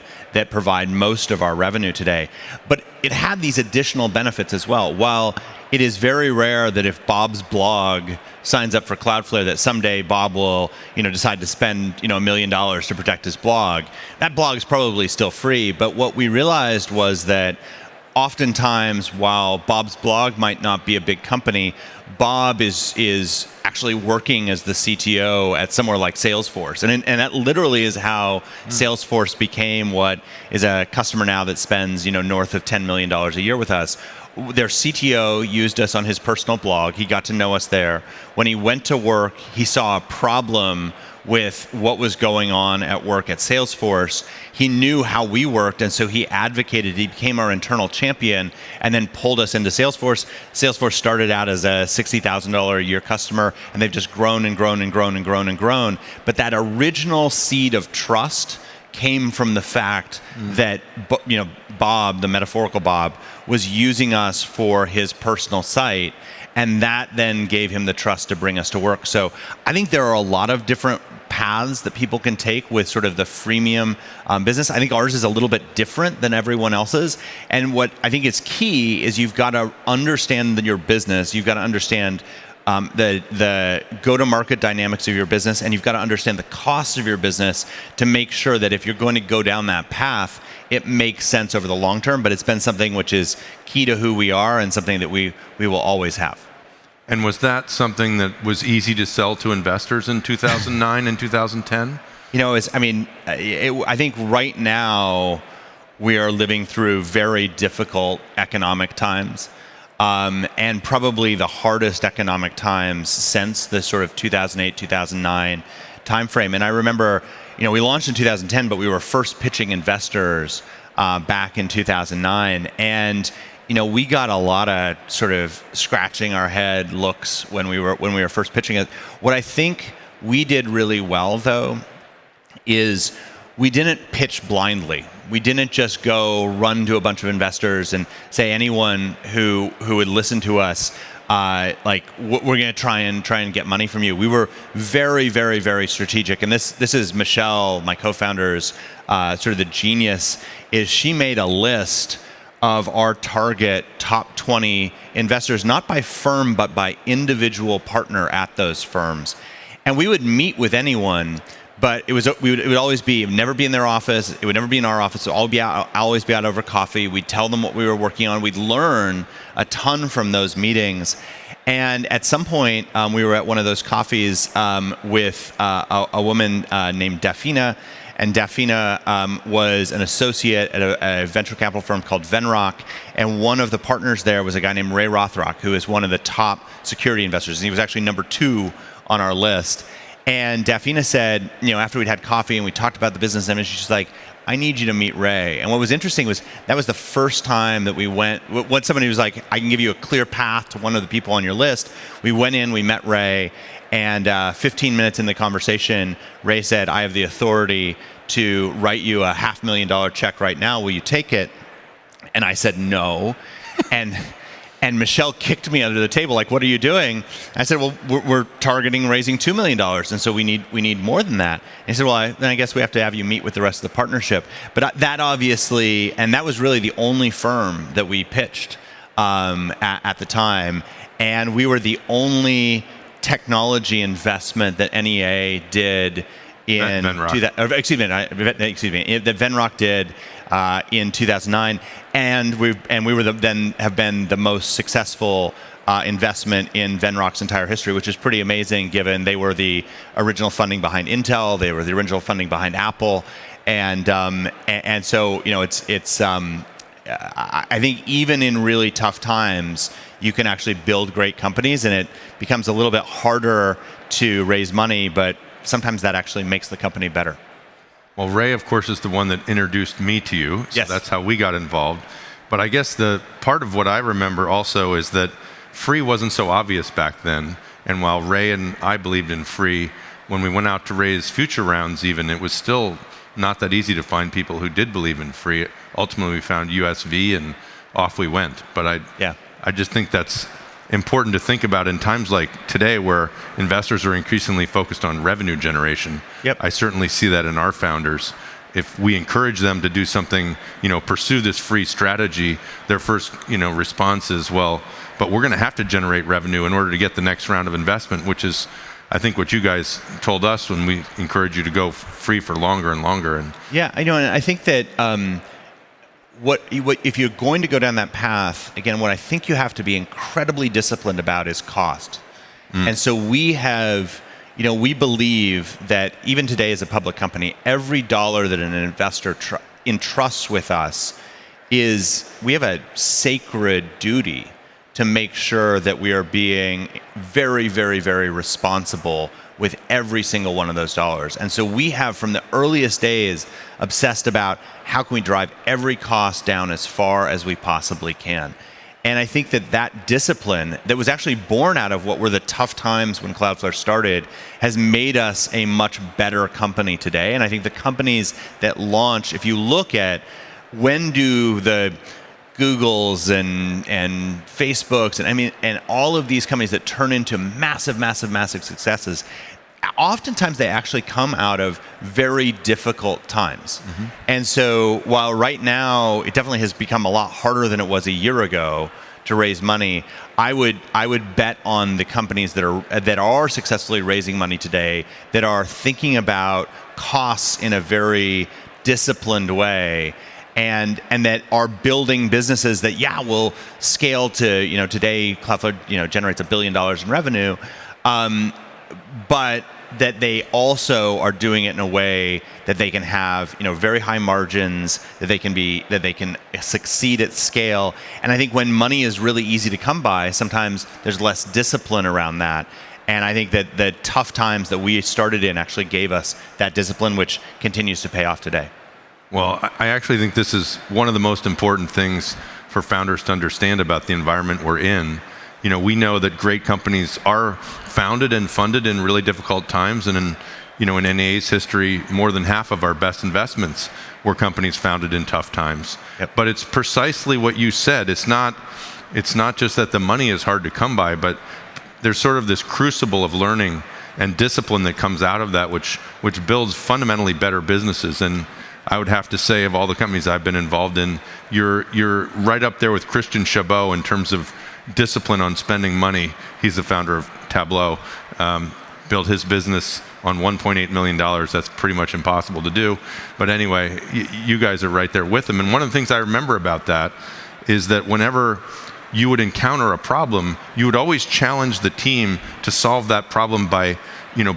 provide most of our revenue today. But it had these additional benefits as well. While it is very rare that if Bob's blog signs up for Cloudflare that someday Bob will decide to spend $1 million to protect his blog, that blog is probably still free. But what we realized was that oftentimes, while Bob's blog might not be a big company, Bob is actually working as the CTO at somewhere like Salesforce. And that literally is how Salesforce became what is a customer now that spends north of $10 million a year with us. their CTO used us on his personal blog. He got to know us there. When he went to work, he saw a problem with what was going on at work at Salesforce. He knew how we worked, and so he advocated. He became our internal champion and then pulled us into Salesforce. Salesforce started out as a $60,000 a year customer, and they've just grown and grown and grown and grown and grown. But that original seed of trust came from the fact that Bob, the metaphorical Bob, was using us for his personal site, and that then gave him the trust to bring us to work. So I think there are a lot of different paths that people can take with sort of the freemium business. I think ours is a little bit different than everyone else's. And what I think is key is you've got to understand your business. You've got to understand the go-to-market dynamics of your business, and you've got to understand the costs of your business to make sure that if you're going to go down that path, it makes sense over the long term. But it's been something which is key to who we are and something that we will always have. And was that something that was easy to sell to investors in 2009 and 2010? I think right now we are living through very difficult economic times. And probably the hardest economic times since the sort of 2008, 2009 timeframe. And I remember, we launched in 2010, but we were first pitching investors back in 2009. And we got a lot of sort of scratching our head looks when we were first pitching it. What I think we did really well, though, is we didn't pitch blindly. We didn't just go run to a bunch of investors and say anyone who would listen to us, we're going to try and get money from you. We were very, very, very strategic. And this is Michelle, my co-founder's sort of the genius, is she made a list of our target top 20 investors, not by firm, but by individual partner at those firms. And we would meet with anyone, but it would always be, it would never be in their office, it would never be in our office, it would always be out over coffee. We'd tell them what we were working on. We'd learn a ton from those meetings. And at some point, we were at one of those coffees with a woman named Dafina. And Dafina was an associate at a venture capital firm called Venrock. And one of the partners there was a guy named Ray Rothrock, who is one of the top security investors. And he was actually number 2 on our list. And Dafina said, after we'd had coffee and we talked about the business, and she's like, I need you to meet Ray. And what was interesting was that was the first time that we went, when somebody was like, I can give you a clear path to one of the people on your list. We went in, we met Ray, and 15 minutes in the conversation, Ray said, I have the authority to write you a $500,000 check right now. Will you take it? And I said, no. And Michelle kicked me under the table, like, what are you doing? And I said, well, we're targeting raising $2 million, and so we need more than that. And he said, well, then I guess we have to have you meet with the rest of the partnership. But that obviously, and that was really the only firm that we pitched at the time, and we were the only technology investment that NEA did in that Venrock did in 2009, and we have been the most successful investment in Venrock's entire history, which is pretty amazing given they were the original funding behind Intel, they were the original funding behind Apple, and so it's I think even in really tough times, you can actually build great companies, and it becomes a little bit harder to raise money, but sometimes that actually makes the company better. Well, Ray, of course, is the one that introduced me to you. So yes. That's how we got involved. But I guess the part of what I remember also is that free wasn't so obvious back then. And while Ray and I believed in free, when we went out to raise future rounds even, it was still not that easy to find people who did believe in free. Ultimately, we found USV and off we went. But I just think that's important to think about in times like today where investors are increasingly focused on revenue generation. Yep. I certainly see that in our founders. If we encourage them to do something, pursue this free strategy, their first, response is, well, but we're going to have to generate revenue in order to get the next round of investment, which is, I think, what you guys told us when we encourage you to go free for longer and longer. And yeah, I know, and I think that what if you're going to go down that path, again, what I think you have to be incredibly disciplined about is cost. And so we believe that even today as a public company, every dollar that an investor entrusts with us is we have a sacred duty to make sure that we are being very, very, very responsible with every single one of those dollars. And so we have, from the earliest days, obsessed about how can we drive every cost down as far as we possibly can. And I think that that discipline that was actually born out of what were the tough times when Cloudflare started has made us a much better company today. And I think the companies that launch, if you look at when do the Googles and Facebooks and all of these companies that turn into massive, massive, massive successes, oftentimes they actually come out of very difficult times. And so while right now it definitely has become a lot harder than it was a year ago to raise money, I would bet on the companies that are successfully raising money today, that are thinking about costs in a very disciplined way, and that are building businesses that will scale to, today Cloudflare generates $1 billion in revenue, but that they also are doing it in a way that they can have very high margins, that they can succeed at scale. And I think when money is really easy to come by, sometimes there's less discipline around that. And I think that the tough times that we started in actually gave us that discipline, which continues to pay off today. Well, I actually think this is one of the most important things for founders to understand about the environment we're in. We know that great companies are founded and funded in really difficult times, and in NAA's history, more than half of our best investments were companies founded in tough times. Yep. But it's precisely what you said. It's not just that the money is hard to come by, but there's sort of this crucible of learning and discipline that comes out of that, which builds fundamentally better businesses. And I would have to say, of all the companies I've been involved in, you're right up there with Christian Chabot in terms of discipline on spending money. He's the founder of Tableau. Built his business on $1.8 million. That's pretty much impossible to do. But anyway, you guys are right there with him. And one of the things I remember about that is that whenever you would encounter a problem, you would always challenge the team to solve that problem by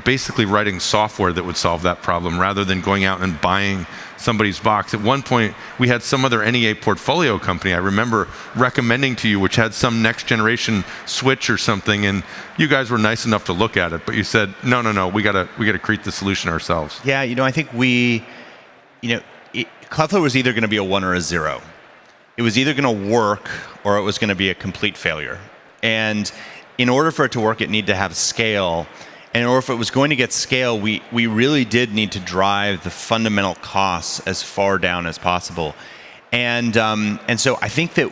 basically writing software that would solve that problem rather than going out and buying somebody's box. At one point, we had some other NEA portfolio company I remember recommending to you, which had some next generation switch or something, and you guys were nice enough to look at it, but you said, no, we gotta create the solution ourselves. Yeah, I think Cloudflare was either gonna be a 1 or a 0. It was either gonna work or it was gonna be a complete failure. And in order for it to work, it needed to have scale. And in order for it was going to get scale, we really did need to drive the fundamental costs as far down as possible. And so I think that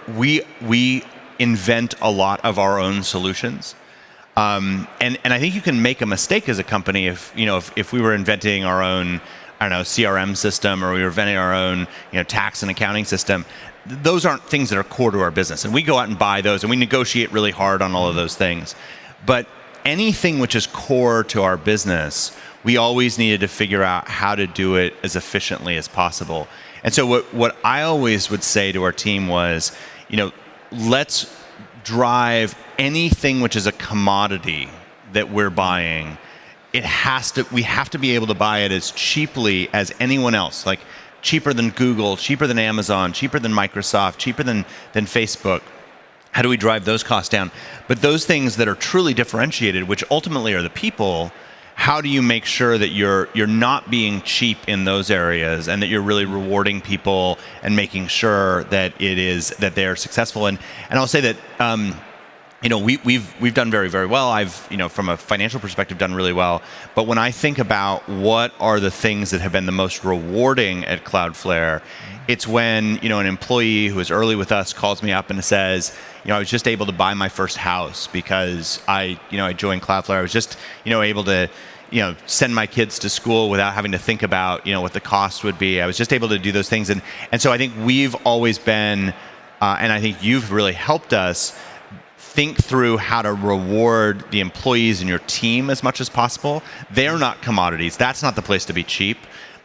we invent a lot of our own solutions. And I think you can make a mistake as a company if we were inventing our own, CRM system, or we were inventing our own, tax and accounting system. Those aren't things that are core to our business. And we go out and buy those, and we negotiate really hard on all of those things. But anything which is core to our business, we always needed to figure out how to do it as efficiently as possible. And so what I always would say to our team was, let's drive anything which is a commodity that we're buying. We have to be able to buy it as cheaply as anyone else, like cheaper than Google, cheaper than Amazon, cheaper than Microsoft, cheaper than Facebook. How do we drive those costs down? But those things that are truly differentiated, which ultimately are the people, how do you make sure that you're not being cheap in those areas, and that you're really rewarding people and making sure that that they're successful? And I'll say that we've done very, very well. I've from a financial perspective done really well. But when I think about what are the things that have been the most rewarding at Cloudflare, it's when an employee who is early with us calls me up and says, I was just able to buy my first house because I joined Cloudflare. I was just able to send my kids to school without having to think about what the cost would be. I was just able to do those things, and so I think we've always been, and I think you've really helped us think through how to reward the employees in your team as much as possible. They're not commodities. That's not the place to be cheap.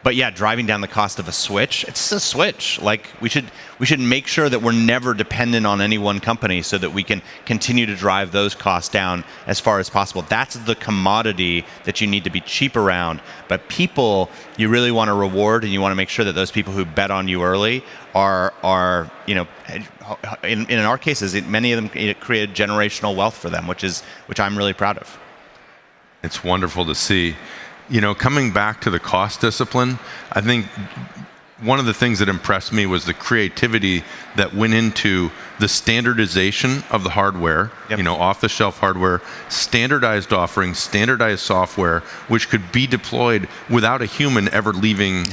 But yeah, driving down the cost of a switch, it's a switch. Like we should make sure that we're never dependent on any one company so that we can continue to drive those costs down as far as possible. That's the commodity that you need to be cheap around. But people, you really want to reward, and you want to make sure that those people who bet on you early are in our cases, many of them create generational wealth for them, which I'm really proud of. It's wonderful to see. Coming back to the cost discipline, I think one of the things that impressed me was the creativity that went into the standardization of the hardware, off-the-shelf hardware, standardized offerings, standardized software, which could be deployed without a human ever leaving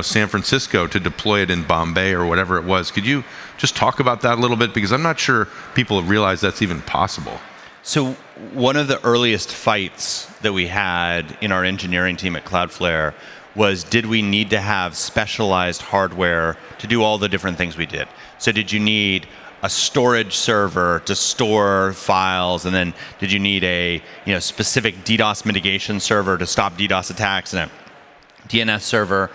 San Francisco to deploy it in Bombay or whatever it was. Could you just talk about that a little bit? Because I'm not sure people realize that's even possible. So one of the earliest fights that we had in our engineering team at Cloudflare was, did we need to have specialized hardware to do all the different things we did? So did you need a storage server to store files, and then did you need a specific DDoS mitigation server to stop DDoS attacks, and a DNS server?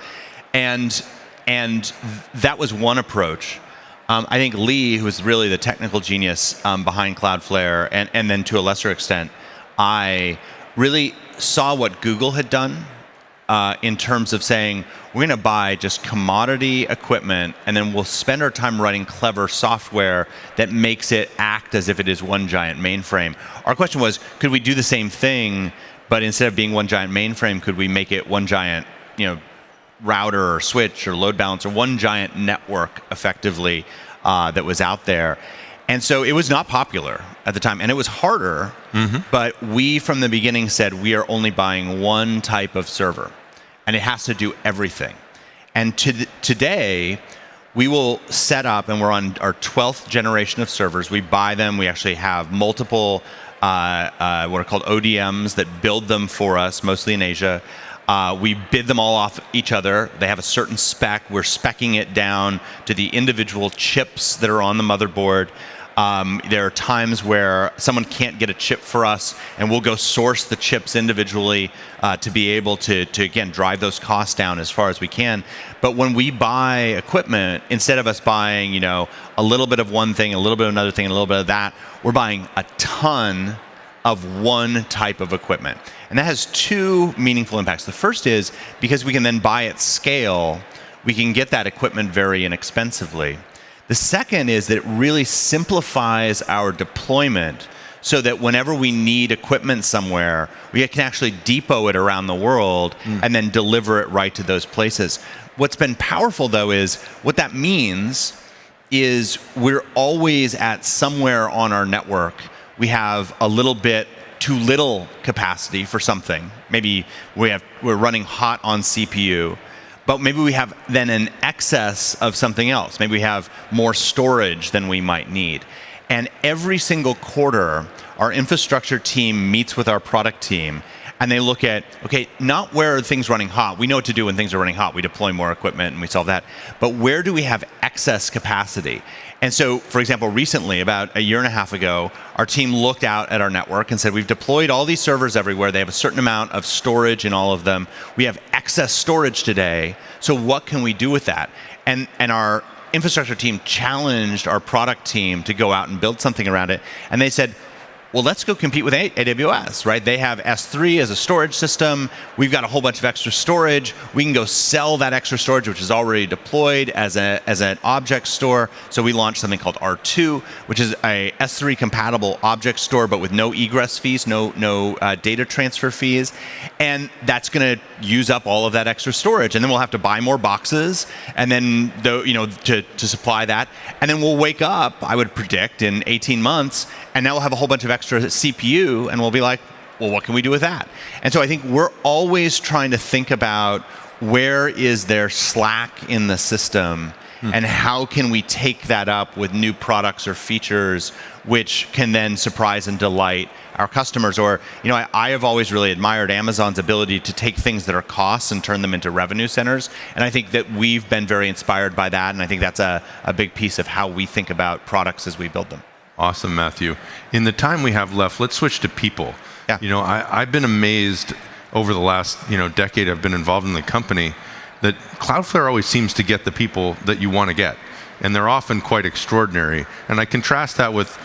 And that was one approach. I think Lee, who is really the technical genius behind Cloudflare, and then to a lesser extent, I really saw what Google had done in terms of saying, we're going to buy just commodity equipment, and then we'll spend our time writing clever software that makes it act as if it is one giant mainframe. Our question was, could we do the same thing, but instead of being one giant mainframe, could we make it one giant, router or switch or load balancer, one giant network effectively that was out there. And so it was not popular at the time, and it was harder, but we from the beginning said we are only buying one type of server, and it has to do everything. And today, we will set up, and we're on our 12th generation of servers. We buy them. We actually have multiple what are called ODMs that build them for us, mostly in Asia. We bid them all off each other. They have a certain spec. We're speccing it down to the individual chips that are on the motherboard. There are times where someone can't get a chip for us, and we'll go source the chips individually to be able to again, drive those costs down as far as we can. But when we buy equipment, instead of us buying, a little bit of one thing, a little bit of another thing, and a little bit of that, we're buying a ton of one type of equipment. And that has two meaningful impacts. The first is, because we can then buy at scale, we can get that equipment very inexpensively. The second is that it really simplifies our deployment so that whenever we need equipment somewhere, we can actually depot it around the world and then deliver it right to those places. What's been powerful, though, is what that means is we're always at somewhere on our network. We have a little bit too little capacity for something. Maybe we're running hot on CPU, but maybe we have then an excess of something else. Maybe we have more storage than we might need. And every single quarter, our infrastructure team meets with our product team, and they look at, okay, not where are things running hot. We know what to do when things are running hot. We deploy more equipment and we solve that. But where do we have excess capacity? And so, for example, recently, about a year and a half ago, our team looked out at our network and said, we've deployed all these servers everywhere. They have a certain amount of storage in all of them. We have excess storage today. So what can we do with that? And our infrastructure team challenged our product team to go out and build something around it. And they said, well, let's go compete with AWS, right? They have S3 as a storage system. We've got a whole bunch of extra storage. We can go sell that extra storage, which is already deployed as an object store. So we launched something called R2, which is a S3 compatible object store, but with no egress fees, no data transfer fees. And that's going to use up all of that extra storage. And then we'll have to buy more boxes, and then to supply that. And then we'll wake up, I would predict, in 18 months, and now we'll have a whole bunch of extra CPU, and we'll be like, well, what can we do with that? And so I think we're always trying to think about where is there slack in the system, and how can we take that up with new products or features which can then surprise and delight our customers. Or, I have always really admired Amazon's ability to take things that are costs and turn them into revenue centers. And I think that we've been very inspired by that, and I think that's a big piece of how we think about products as we build them. Awesome, Matthew. In the time we have left, let's switch to people. Yeah. I've been amazed over the last decade I've been involved in the company that Cloudflare always seems to get the people that you want to get, and they're often quite extraordinary. And I contrast that with,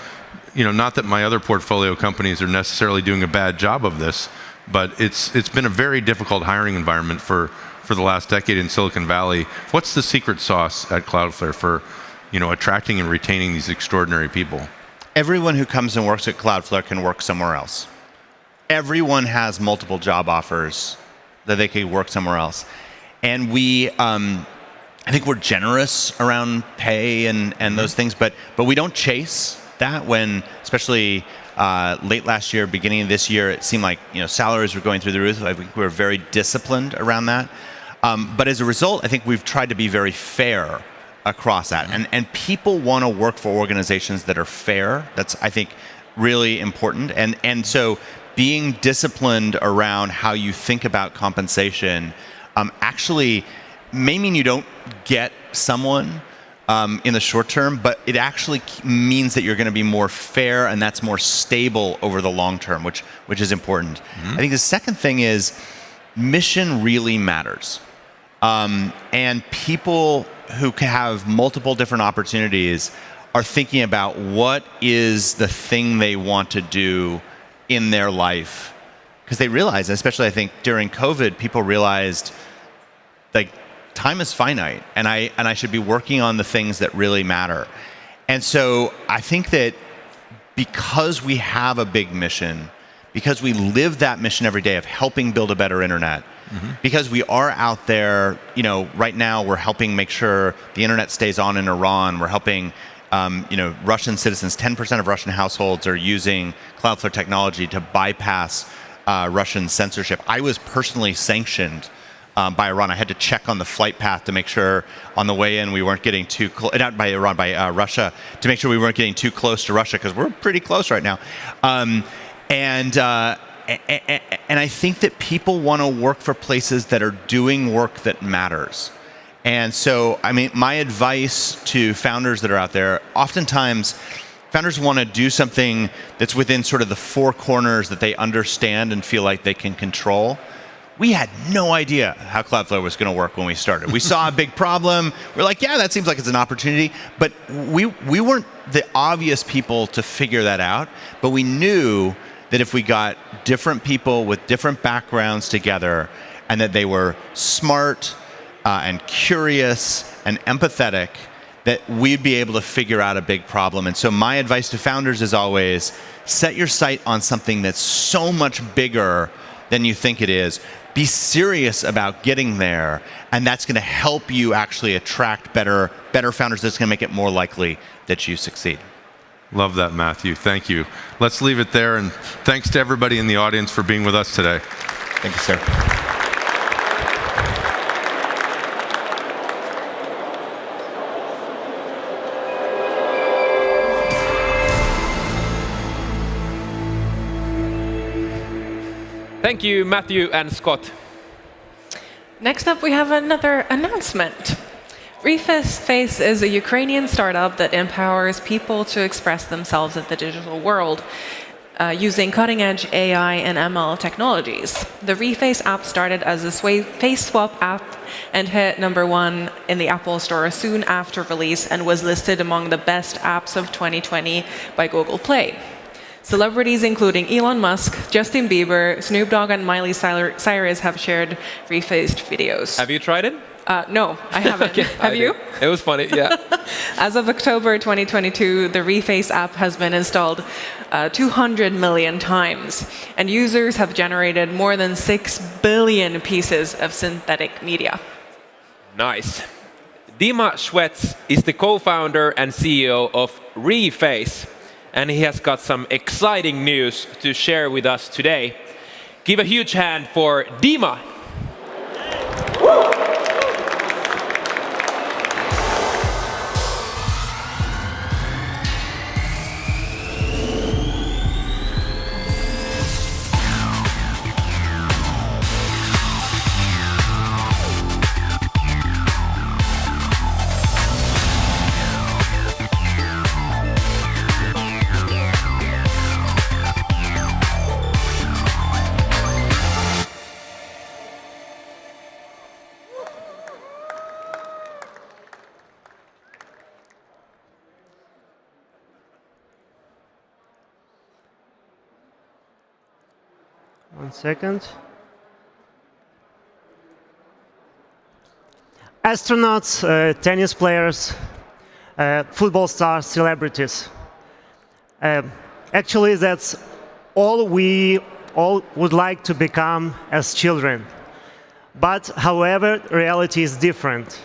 not that my other portfolio companies are necessarily doing a bad job of this, but it's been a very difficult hiring environment for the last decade in Silicon Valley. What's the secret sauce at Cloudflare for, attracting and retaining these extraordinary people? Everyone who comes and works at Cloudflare can work somewhere else. Everyone has multiple job offers that they could work somewhere else. And we, I think we're generous around pay and those things, but we don't chase that when, especially late last year, beginning of this year, it seemed like salaries were going through the roof. I think we were very disciplined around that. But as a result, I think we've tried to be very fair across that. And people want to work for organizations that are fair. That's, I think, really important. And so being disciplined around how you think about compensation actually may mean you don't get someone in the short term, but it actually means that you're going to be more fair, and that's more stable over the long term, which is important. I think the second thing is mission really matters. And people who have multiple different opportunities are thinking about what is the thing they want to do in their life. Because they realize, especially I think during COVID, people realized like time is finite, and I should be working on the things that really matter. And so I think that because we have a big mission, because we live that mission every day of helping build a better internet, because we are out there, right now we're helping make sure the internet stays on in Iran. We're helping, Russian citizens. 10% of Russian households are using Cloudflare technology to bypass Russian censorship. I was personally sanctioned by Iran. I had to check on the flight path to make sure on the way in we weren't getting too close. Not by Iran, by Russia, to make sure we weren't getting too close to Russia, because we're pretty close right now. And I think that people want to work for places that are doing work that matters. And so, my advice to founders that are out there, oftentimes founders want to do something that's within sort of the four corners that they understand and feel like they can control. We had no idea how Cloudflare was going to work when we started. We saw a big problem. We're like, yeah, that seems like it's an opportunity. But we weren't the obvious people to figure that out. But we knew that if we got different people with different backgrounds together, and that they were smart and curious and empathetic, that we'd be able to figure out a big problem. And so my advice to founders is always set your sight on something that's so much bigger than you think it is. Be serious about getting there, and that's going to help you actually attract better founders. That's going to make it more likely that you succeed. Love that, Matthew. Thank you. Let's leave it there, and thanks to everybody in the audience for being with us today. Thank you, sir. Thank you, Matthew and Scott. Next up, we have another announcement. Reface is a Ukrainian startup that empowers people to express themselves in the digital world using cutting-edge AI and ML technologies. The Reface app started as a face swap app and hit #1 in the Apple Store soon after release, and was listed among the best apps of 2020 by Google Play. Celebrities including Elon Musk, Justin Bieber, Snoop Dogg, and Miley Cyrus have shared Refaced videos. Have you tried it? No, I haven't. Okay, Have you? It was funny, yeah. As of October 2022, the Reface app has been installed 200 million times, and users have generated more than 6 billion pieces of synthetic media. Nice. Dima Schwetz is the co-founder and CEO of Reface, and he has got some exciting news to share with us today. Give a huge hand for Dima. 1 second. Astronauts, tennis players, football stars, celebrities. Actually, that's all we all would like to become as children. But however, reality is different.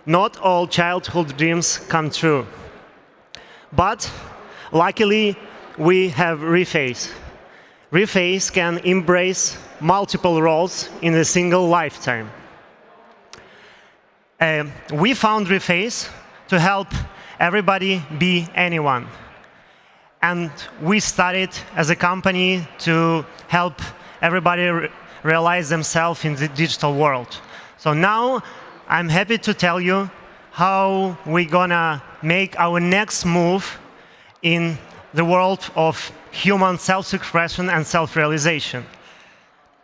Not all childhood dreams come true. But luckily, we have Reface. Reface can embrace multiple roles in a single lifetime. We found Reface to help everybody be anyone. And we started as a company to help everybody realize themselves in the digital world. So now I'm happy to tell you how we're gonna make our next move in the world of human self-expression and self-realization.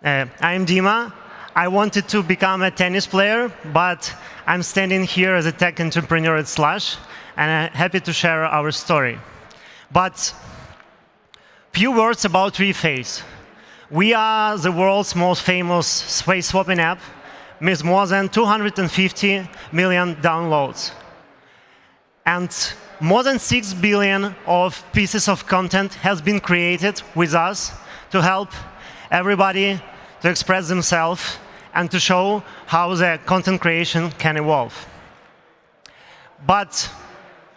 I'm Dima. I wanted to become a tennis player, but I'm standing here as a tech entrepreneur at Slush, and I'm happy to share our story. But few words about Reface. We are the world's most famous space swapping app with more than 250 million downloads. And more than 6 billion of pieces of content has been created with us to help everybody to express themselves and to show how the content creation can evolve. But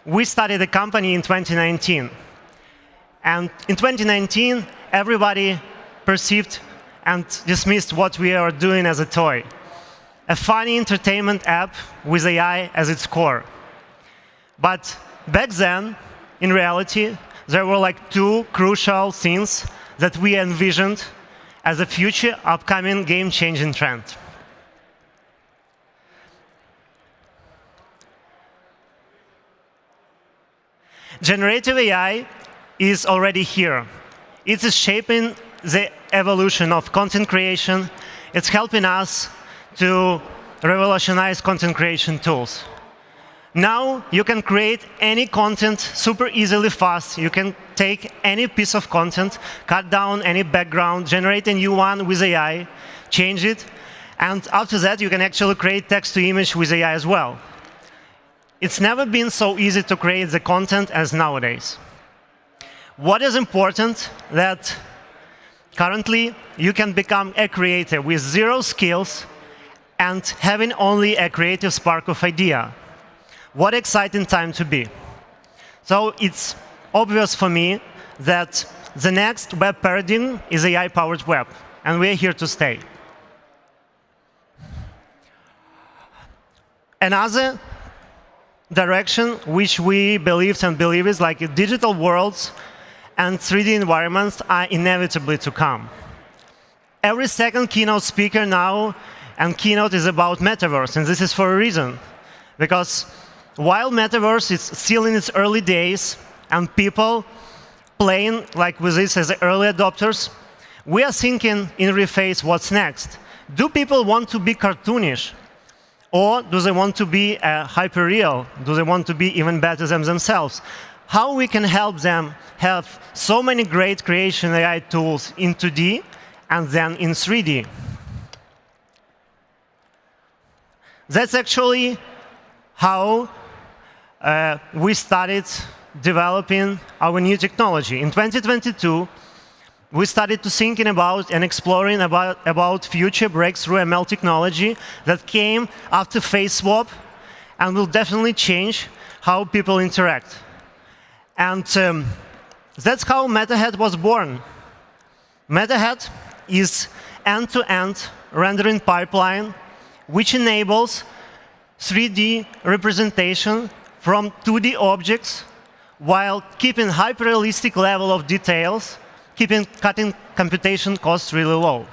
we started the company in 2019. And in 2019, everybody perceived and dismissed what we are doing as a toy. A funny entertainment app with AI as its core. But back then, in reality, there were like two crucial things that we envisioned as a future upcoming game-changing trend. Generative AI is already here. It is shaping the evolution of content creation. It's helping us to revolutionize content creation tools. Now you can create any content super easily fast. You can take any piece of content, cut down any background, generate a new one with AI, change it, and after that you can actually create text to image with AI as well. It's never been so easy to create the content as nowadays. What is important that currently you can become a creator with zero skills and having only a creative spark of idea. What exciting time to be. So it's obvious for me that the next web paradigm is AI-powered web, and we're here to stay. Another direction which we believed and believe is like digital worlds and 3D environments are inevitably to come. Every second keynote speaker now and keynote is about metaverse, and this is for a reason. Because while metaverse is still in its early days and people playing like with this as early adopters, we are thinking in Reface what's next. Do people want to be cartoonish? Or do they want to be hyper-real? Do they want to be even better than themselves? How we can help them have so many great creation AI tools in 2D and then in 3D. That's actually how we started developing our new technology. In 2022, we started to thinking about and exploring about future breakthrough ML technology that came after face swap and will definitely change how people interact. And that's how MetaHead was born. MetaHead is end-to-end rendering pipeline which enables 3D representation from 2D objects while keeping hyper-realistic level of details, cutting computation costs really low.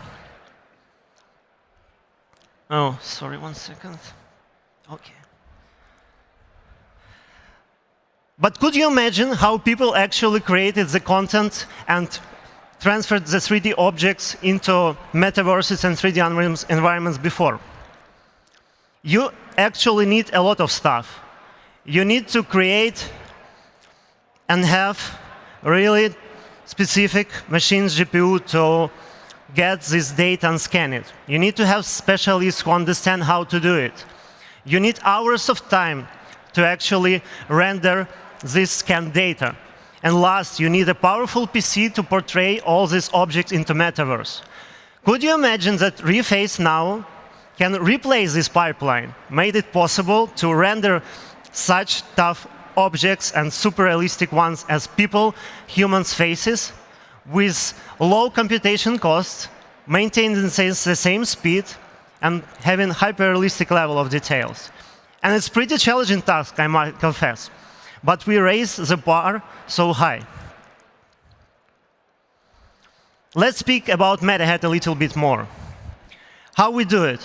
Oh, sorry, 1 second. OK. But could you imagine how people actually created the content and transferred the 3D objects into metaverses and 3D environments before? You actually need a lot of stuff. You need to create and have really specific machines GPU to get this data and scan it. You need to have specialists who understand how to do it. You need hours of time to actually render this scanned data. And last, you need a powerful PC to portray all these objects into metaverse. Could you imagine that Reface now can replace this pipeline, made it possible to render such tough objects and super realistic ones as people, humans' faces, with low computation costs, maintaining the same speed, and having hyper-realistic level of details. And it's a pretty challenging task, I might confess. But we raise the bar so high. Let's speak about MetaHead a little bit more. How we do it.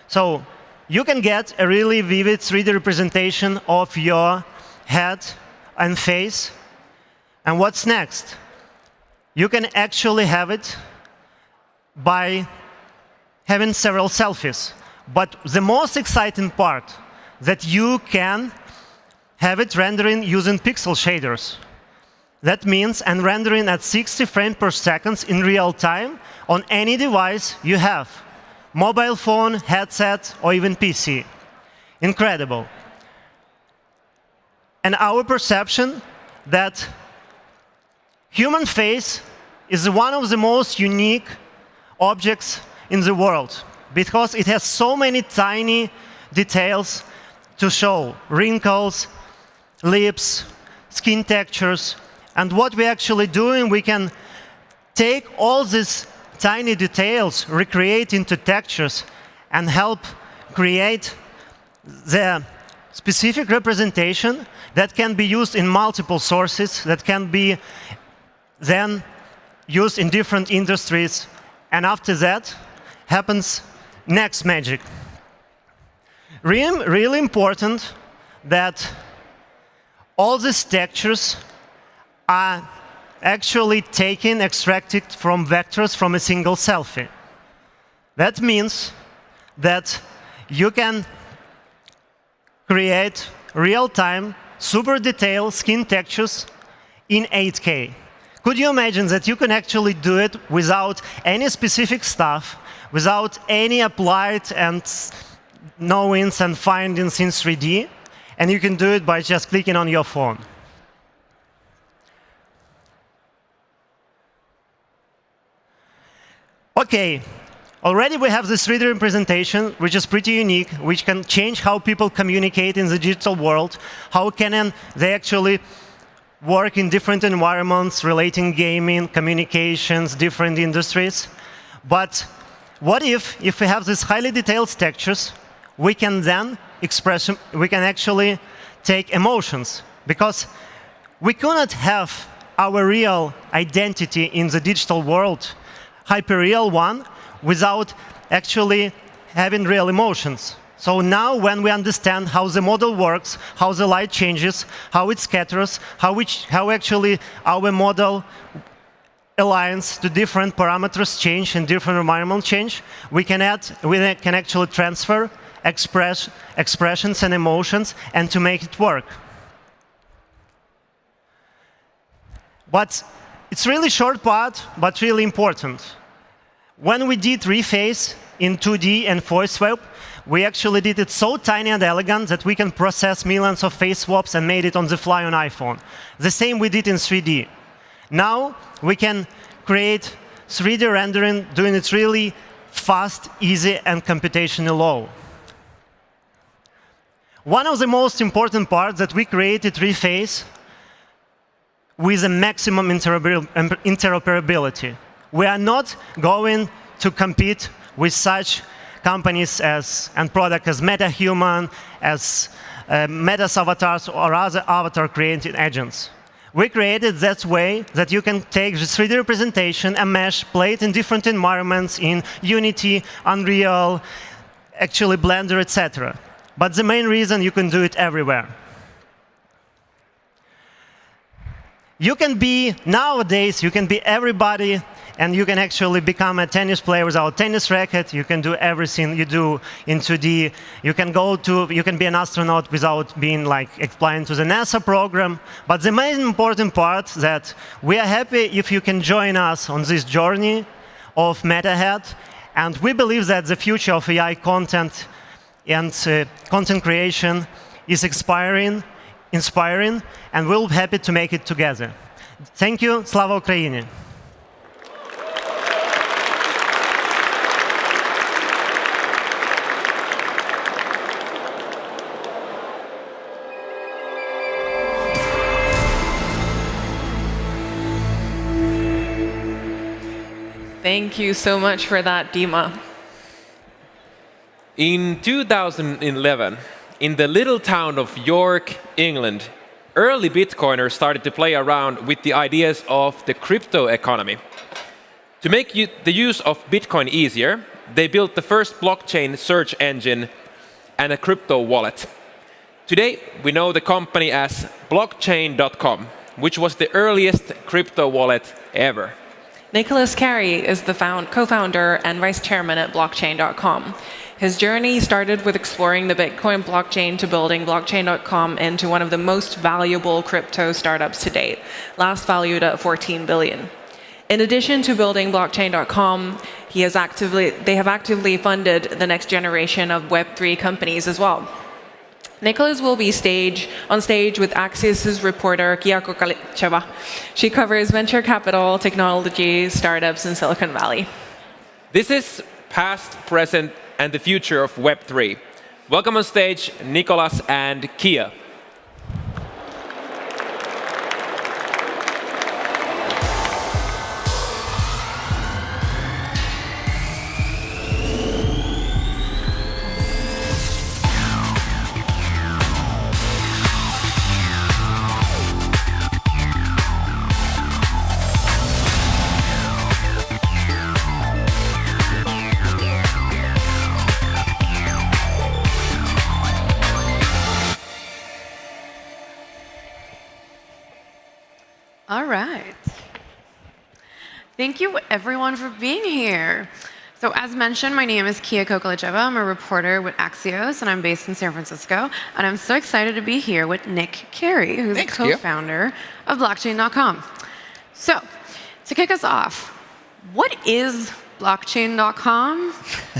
So you can get a really vivid 3D representation of your head and face. And what's next? You can actually have it by having several selfies. But the most exciting part, that you can have it rendering using pixel shaders. That means and rendering at 60 frames per second in real time on any device you have. Mobile phone, headset, or even PC. Incredible. And our perception that human face is one of the most unique objects in the world because it has so many tiny details to show. Wrinkles, lips, skin textures. And what we're actually doing, we can take all these tiny details, recreate into textures, and help create the specific representation that can be used in multiple sources, that can be then used in different industries. And after that happens next magic. Really important that all these textures are actually taken, extracted from vectors from a single selfie. That means that you can create real-time, super detailed skin textures in 8K. Could you imagine that you can actually do it without any specific stuff, without any applied and knowings and findings in 3D, and you can do it by just clicking on your phone? OK, already we have this 3D representation, which is pretty unique, which can change how people communicate in the digital world, how can they actually work in different environments, relating gaming, communications, different industries. But what if we have these highly detailed textures, we can then express, we can actually take emotions, because we cannot have our real identity in the digital world, hyper-real one, without actually having real emotions. So now when we understand how the model works, how the light changes, how it scatters, how actually our model aligns to different parameters change and different environment change, we can actually transfer expressions and emotions and to make it work. But it's really short part, but really important. When we did Reface in 2D and voice swap, we actually did it so tiny and elegant that we can process millions of face swaps and made it on the fly on iPhone. The same we did in 3D. Now we can create 3D rendering, doing it really fast, easy, and computationally low. One of the most important parts that we created Reface with a maximum interoperability. We are not going to compete with such companies and products as MetaHuman, as Meta's avatars, or other avatar-created agents. We created that way that you can take the 3D representation and mesh, play it in different environments, in Unity, Unreal, actually Blender, etc. But the main reason you can do it everywhere. You can be, nowadays, you can be everybody, and you can actually become a tennis player without a tennis racket. You can do everything you do in 2D. You can be an astronaut without being applying to the NASA program. But the main important part that we are happy if you can join us on this journey of meta ahead. And we believe that the future of AI content and content creation is inspiring, and we're happy to make it together. Thank you. Slava Ukraini! Thank you so much for that, Dima. In 2011, in the little town of York, England, early Bitcoiners started to play around with the ideas of the crypto economy. To make the use of Bitcoin easier, they built the first blockchain search engine and a crypto wallet. Today, we know the company as blockchain.com, which was the earliest crypto wallet ever. Nicholas Carey is the co-founder and vice chairman at blockchain.com. His journey started with exploring the Bitcoin blockchain to building blockchain.com into one of the most valuable crypto startups to date, last valued at $14 billion. In addition to building blockchain.com, they have actively funded the next generation of Web3 companies as well. Nicholas will be on stage with Axios' reporter Kia Kokalecheva. She covers venture capital, technology, startups in Silicon Valley. This is past, present, and the future of Web3. Welcome on stage, Nicholas and Kia. All right. Thank you, everyone, for being here. So as mentioned, my name is Kia Kokalecheva. I'm a reporter with Axios, and I'm based in San Francisco. And I'm so excited to be here with Nick Carey, who's the co-founder of blockchain.com. So to kick us off, what is blockchain.com?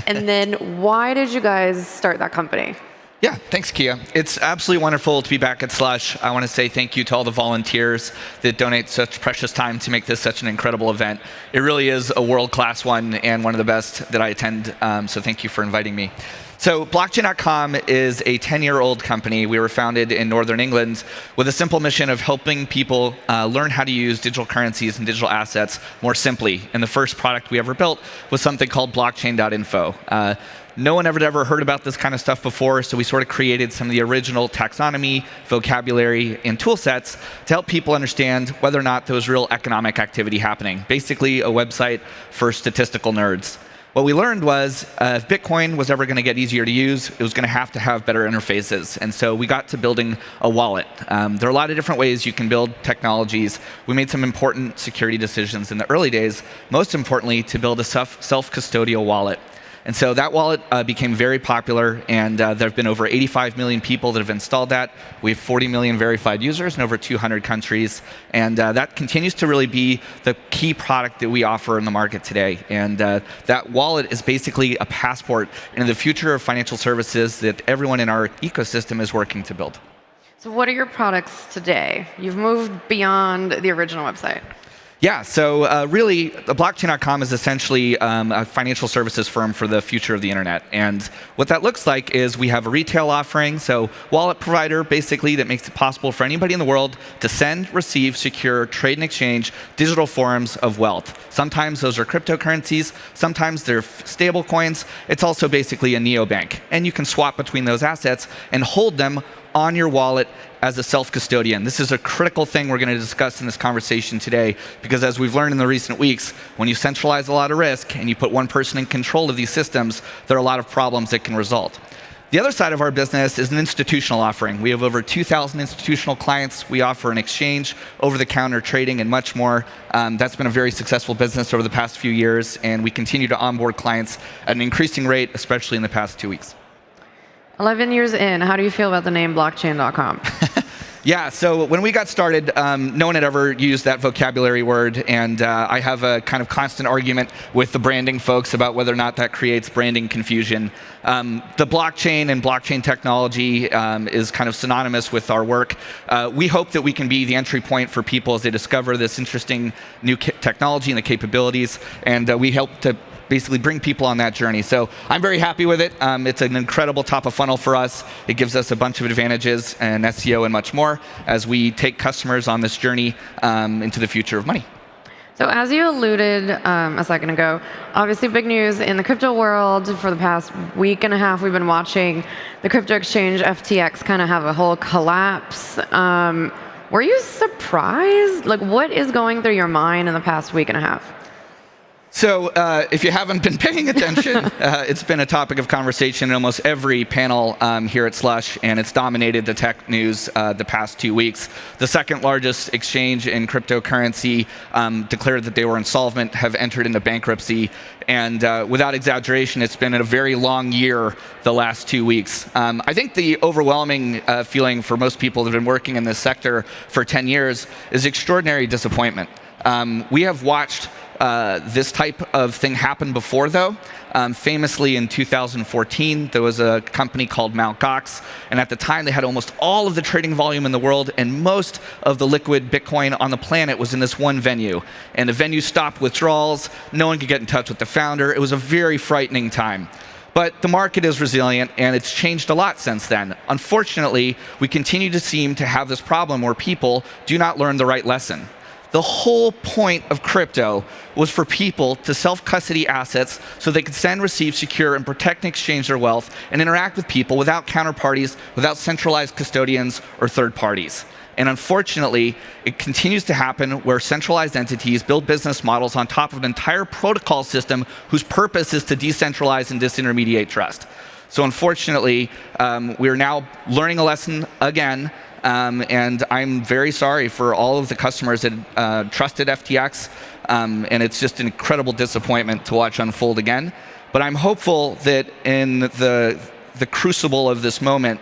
And then why did you guys start that company? Yeah, thanks, Kia. It's absolutely wonderful to be back at Slush. I want to say thank you to all the volunteers that donate such precious time to make this such an incredible event. It really is a world-class one and one of the best that I attend, so thank you for inviting me. So blockchain.com is a 10-year-old company. We were founded in Northern England with a simple mission of helping people learn how to use digital currencies and digital assets more simply. And the first product we ever built was something called blockchain.info. No one had ever heard about this kind of stuff before, so we sort of created some of the original taxonomy, vocabulary, and tool sets to help people understand whether or not there was real economic activity happening. Basically, a website for statistical nerds. What we learned was if Bitcoin was ever going to get easier to use, it was going to have better interfaces. And so we got to building a wallet. There are a lot of different ways you can build technologies. We made some important security decisions in the early days, most importantly, to build a self-custodial wallet. And so that wallet became very popular, and there have been over 85 million people that have installed that. We have 40 million verified users in over 200 countries, and that continues to really be the key product that we offer in the market today. And that wallet is basically a passport into the future of financial services that everyone in our ecosystem is working to build. So what are your products today? You've moved beyond the original website. Yeah, so really, blockchain.com is essentially a financial services firm for the future of the internet. And what that looks like is we have a retail offering, so wallet provider basically that makes it possible for anybody in the world to send, receive, secure, trade and exchange digital forms of wealth. Sometimes those are cryptocurrencies, sometimes they're stable coins. It's also basically a neobank. And you can swap between those assets and hold them on your wallet as a self-custodian. This is a critical thing we're going to discuss in this conversation today, because as we've learned in the recent weeks, when you centralize a lot of risk and you put one person in control of these systems, there are a lot of problems that can result. The other side of our business is an institutional offering. We have over 2,000 institutional clients. We offer an exchange, over-the-counter trading, and much more. That's been a very successful business over the past few years, and we continue to onboard clients at an increasing rate, especially in the past 2 weeks. 11 years in, how do you feel about the name blockchain.com? Yeah, so when we got started, no one had ever used that vocabulary word, and I have a kind of constant argument with the branding folks about whether or not that creates branding confusion. The blockchain and blockchain technology is kind of synonymous with our work. We hope that we can be the entry point for people as they discover this interesting new technology and the capabilities, and we help to basically bring people on that journey. So I'm very happy with it. It's an incredible top of funnel for us. It gives us a bunch of advantages and SEO and much more as we take customers on this journey into the future of money. So as you alluded a second ago, obviously big news in the crypto world. For the past week and a half, we've been watching the crypto exchange FTX kind of have a whole collapse. Were you surprised? Like, what is going through your mind in the past week and a half? So if you haven't been paying attention, it's been a topic of conversation in almost every panel here at Slush, and it's dominated the tech news the past 2 weeks. The second largest exchange in cryptocurrency declared that they were insolvent, have entered into bankruptcy, and without exaggeration, it's been a very long year the last 2 weeks. I think the overwhelming feeling for most people that have been working in this sector for 10 years is extraordinary disappointment. We have watched this type of thing happened before, though. Famously, in 2014, there was a company called Mt. Gox, and at the time, they had almost all of the trading volume in the world, and most of the liquid Bitcoin on the planet was in this one venue. And the venue stopped withdrawals. No one could get in touch with the founder. It was a very frightening time. But the market is resilient, and it's changed a lot since then. Unfortunately, we continue to seem to have this problem where people do not learn the right lesson. The whole point of crypto was for people to self-custody assets so they could send, receive, secure, and protect and exchange their wealth and interact with people without counterparties, without centralized custodians or third parties. And unfortunately, it continues to happen where centralized entities build business models on top of an entire protocol system whose purpose is to decentralize and disintermediate trust. So unfortunately, we're now learning a lesson again. And I'm very sorry for all of the customers that trusted FTX, and it's just an incredible disappointment to watch unfold again. But I'm hopeful that in the crucible of this moment,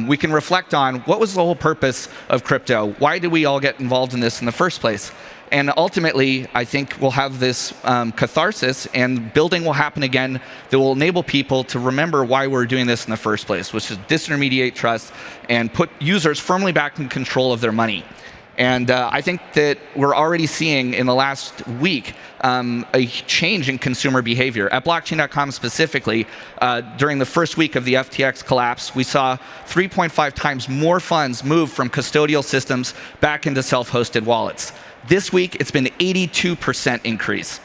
we can reflect on what was the whole purpose of crypto? Why did we all get involved in this in the first place? And ultimately, I think we'll have this catharsis, and building will happen again that will enable people to remember why we're doing this in the first place, which is disintermediate trust and put users firmly back in control of their money. And I think that we're already seeing in the last week a change in consumer behavior. At blockchain.com specifically, during the first week of the FTX collapse, we saw 3.5 times more funds move from custodial systems back into self-hosted wallets. This week, it's been 82% increase.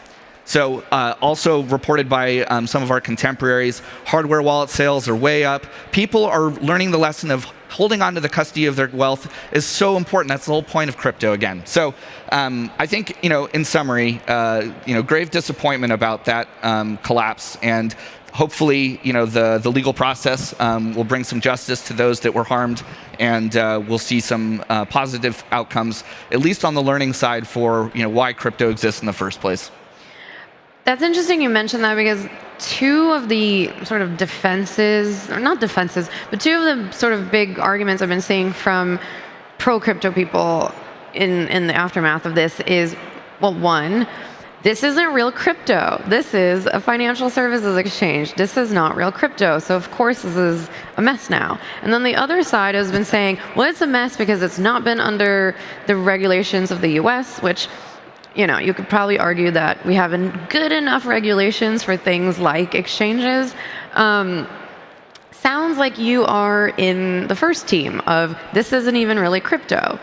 So also reported by some of our contemporaries, hardware wallet sales are way up. People are learning the lesson of holding on to the custody of their wealth is so important. That's the whole point of crypto again. So I think, in summary, grave disappointment about that collapse, and hopefully, the legal process will bring some justice to those that were harmed, and we'll see some positive outcomes, at least on the learning side for why crypto exists in the first place. That's interesting you mentioned that, because two of the sort of defenses, or not defenses, but two of the sort of big arguments I've been seeing from pro-crypto people in the aftermath of this is, well, one, this isn't real crypto. This is a financial services exchange. This is not real crypto. So of course this is a mess now. And then the other side has been saying, well, it's a mess because it's not been under the regulations of the US, which, you could probably argue that we have good enough regulations for things like exchanges. Sounds like you are in the first team of this isn't even really crypto.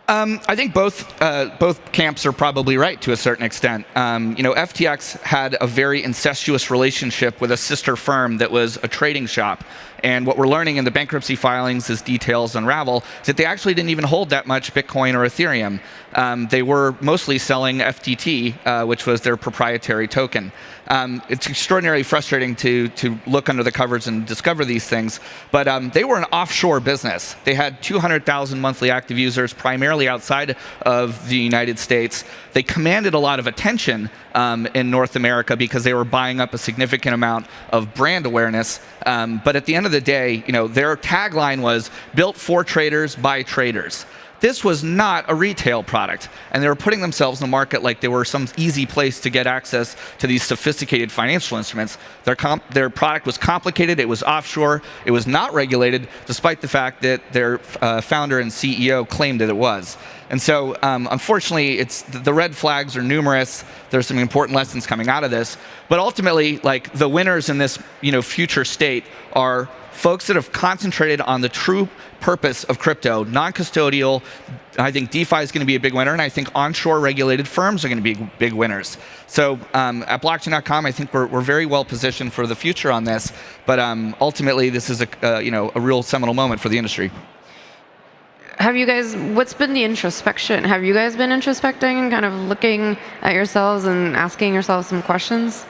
I think both camps are probably right to a certain extent. FTX had a very incestuous relationship with a sister firm that was a trading shop. And what we're learning in the bankruptcy filings as details unravel is that they actually didn't even hold that much Bitcoin or Ethereum. They were mostly selling FTT, which was their proprietary token. It's extraordinarily frustrating to look under the covers and discover these things, but they were an offshore business. They had 200,000 monthly active users, primarily entirely outside of the United States. They commanded a lot of attention in North America because they were buying up a significant amount of brand awareness. But at the end of the day, their tagline was "Built for traders by traders." This was not a retail product, and they were putting themselves in the market like they were some easy place to get access to these sophisticated financial instruments. Their product was complicated, it was offshore, it was not regulated, despite the fact that their founder and CEO claimed that it was. And so, unfortunately, the red flags are numerous. There's some important lessons coming out of this, but ultimately, the winners in this future state are folks that have concentrated on the true purpose of crypto, non-custodial. I think DeFi is going to be a big winner, and I think onshore regulated firms are going to be big winners. So at blockchain.com, I think we're very well positioned for the future on this, but ultimately this is a real seminal moment for the industry. What's been the introspection? Have you guys been introspecting and kind of looking at yourselves and asking yourselves some questions?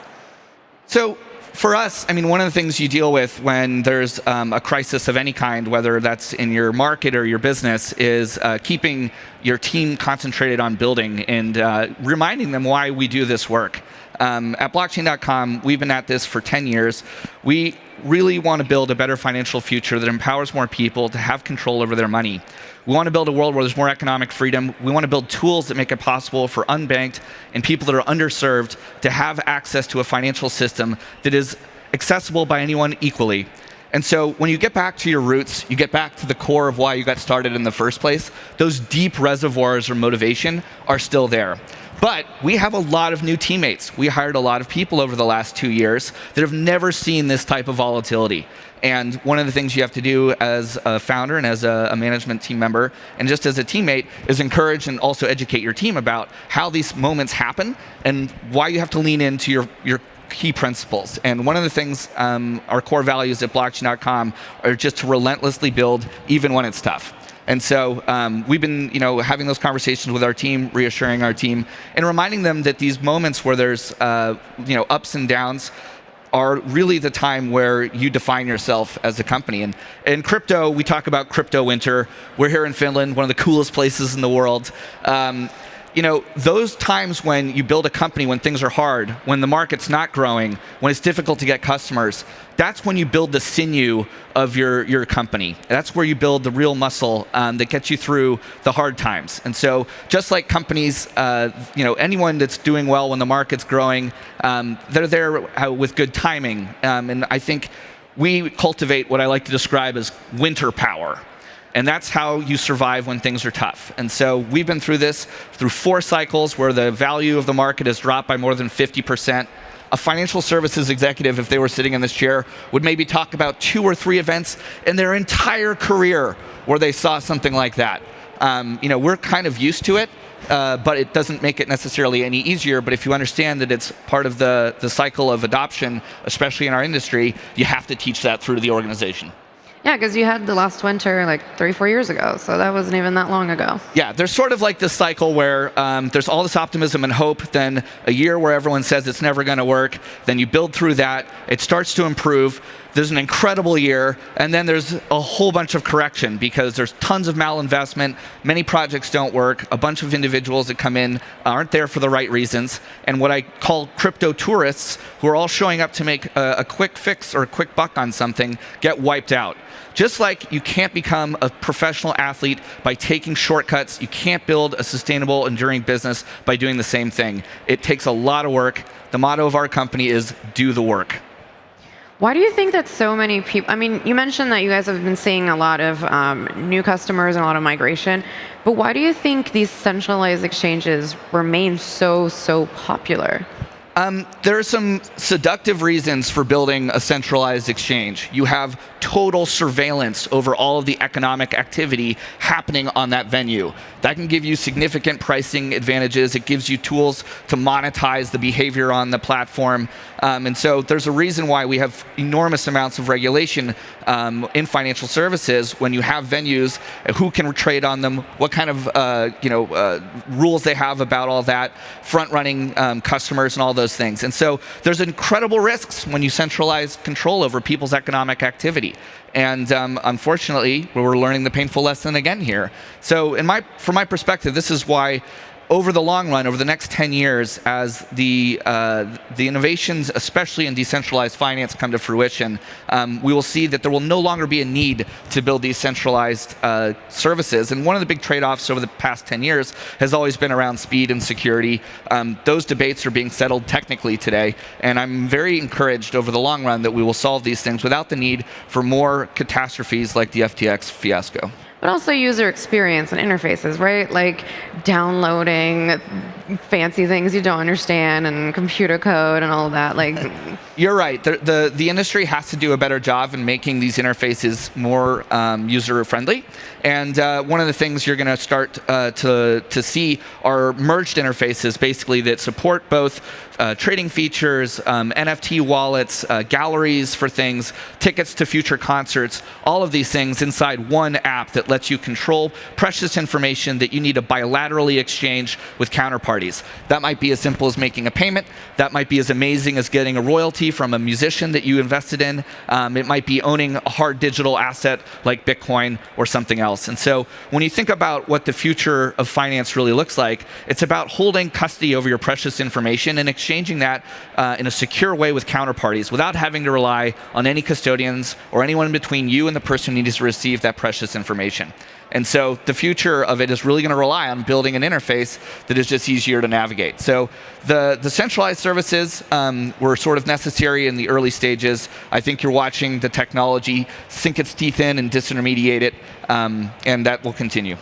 So for us, one of the things you deal with when there's a crisis of any kind, whether that's in your market or your business, is keeping your team concentrated on building and reminding them why we do this work. At blockchain.com, we've been at this for 10 years. We really want to build a better financial future that empowers more people to have control over their money. We want to build a world where there's more economic freedom. We want to build tools that make it possible for unbanked and people that are underserved to have access to a financial system that is accessible by anyone equally. And so when you get back to your roots, you get back to the core of why you got started in the first place, those deep reservoirs of motivation are still there. But we have a lot of new teammates. We hired a lot of people over the last 2 years that have never seen this type of volatility. And one of the things you have to do as a founder and as a management team member, and just as a teammate, is encourage and also educate your team about how these moments happen and why you have to lean into your key principles. And one of the things, our core values at blockchain.com are just to relentlessly build even when it's tough. And so we've been, having those conversations with our team, reassuring our team, and reminding them that these moments where there's, ups and downs are really the time where you define yourself as a company. And in crypto, we talk about crypto winter. We're here in Finland, one of the coolest places in the world. Those times when you build a company, when things are hard, when the market's not growing, when it's difficult to get customers, that's when you build the sinew of your company. That's where you build the real muscle that gets you through the hard times. And so just like companies, anyone that's doing well when the market's growing, they're there with good timing. And I think we cultivate what I like to describe as winter power. And that's how you survive when things are tough. And so we've been through 4 cycles where the value of the market has dropped by more than 50%. A financial services executive, if they were sitting in this chair, would maybe talk about 2 or 3 events in their entire career where they saw something like that. We're kind of used to it, but it doesn't make it necessarily any easier. But if you understand that it's part of the cycle of adoption, especially in our industry, you have to teach that through the organization. Yeah, because you had the last winter 3-4 years ago, so that wasn't even that long ago. Yeah, there's sort of like this cycle where there's all this optimism and hope, then a year where everyone says it's never going to work, then you build through that, it starts to improve, there's an incredible year, and then there's a whole bunch of correction because there's tons of malinvestment, many projects don't work, a bunch of individuals that come in aren't there for the right reasons, and what I call crypto tourists, who are all showing up to make a quick fix or a quick buck on something, get wiped out. Just like you can't become a professional athlete by taking shortcuts, you can't build a sustainable, enduring business by doing the same thing. It takes a lot of work. The motto of our company is do the work. Why do you think that so many people, you mentioned that you guys have been seeing a lot of new customers and a lot of migration, but why do you think these centralized exchanges remain so popular? There are some seductive reasons for building a centralized exchange. You have total surveillance over all of the economic activity happening on that venue. That can give you significant pricing advantages. It gives you tools to monetize the behavior on the platform. And so there's a reason why we have enormous amounts of regulation in financial services when you have venues, who can trade on them, what kind of rules they have about all that, front-running customers and all those things. And so there's incredible risks when you centralize control over people's economic activity. And unfortunately, we're learning the painful lesson again here. So from my perspective, this is why over the long run, over the next 10 years, as the innovations, especially in decentralized finance, come to fruition, we will see that there will no longer be a need to build these centralized services. And one of the big trade-offs over the past 10 years has always been around speed and security. Those debates are being settled technically today, and I'm very encouraged over the long run that we will solve these things without the need for more catastrophes like the FTX fiasco. But also user experience and interfaces, right? Like downloading fancy things you don't understand and computer code and all of that. Like, you're right. The industry has to do a better job in making these interfaces more user friendly. And one of the things you're going to start to see are merged interfaces, basically that support both trading features, NFT wallets, galleries for things, tickets to future concerts, all of these things inside one app that lets you control precious information that you need to bilaterally exchange with counterparties. That might be as simple as making a payment. That might be as amazing as getting a royalty from a musician that you invested in. It might be owning a hard digital asset like Bitcoin or something else. And so when you think about what the future of finance really looks like, it's about holding custody over your precious information and exchanging that in a secure way with counterparties without having to rely on any custodians or anyone between you and the person who needs to receive that precious information. And so the future of it is really going to rely on building an interface that is just easier to navigate. So the centralized services were sort of necessary in the early stages. I think you're watching the technology sink its teeth in and disintermediate it, and that will continue.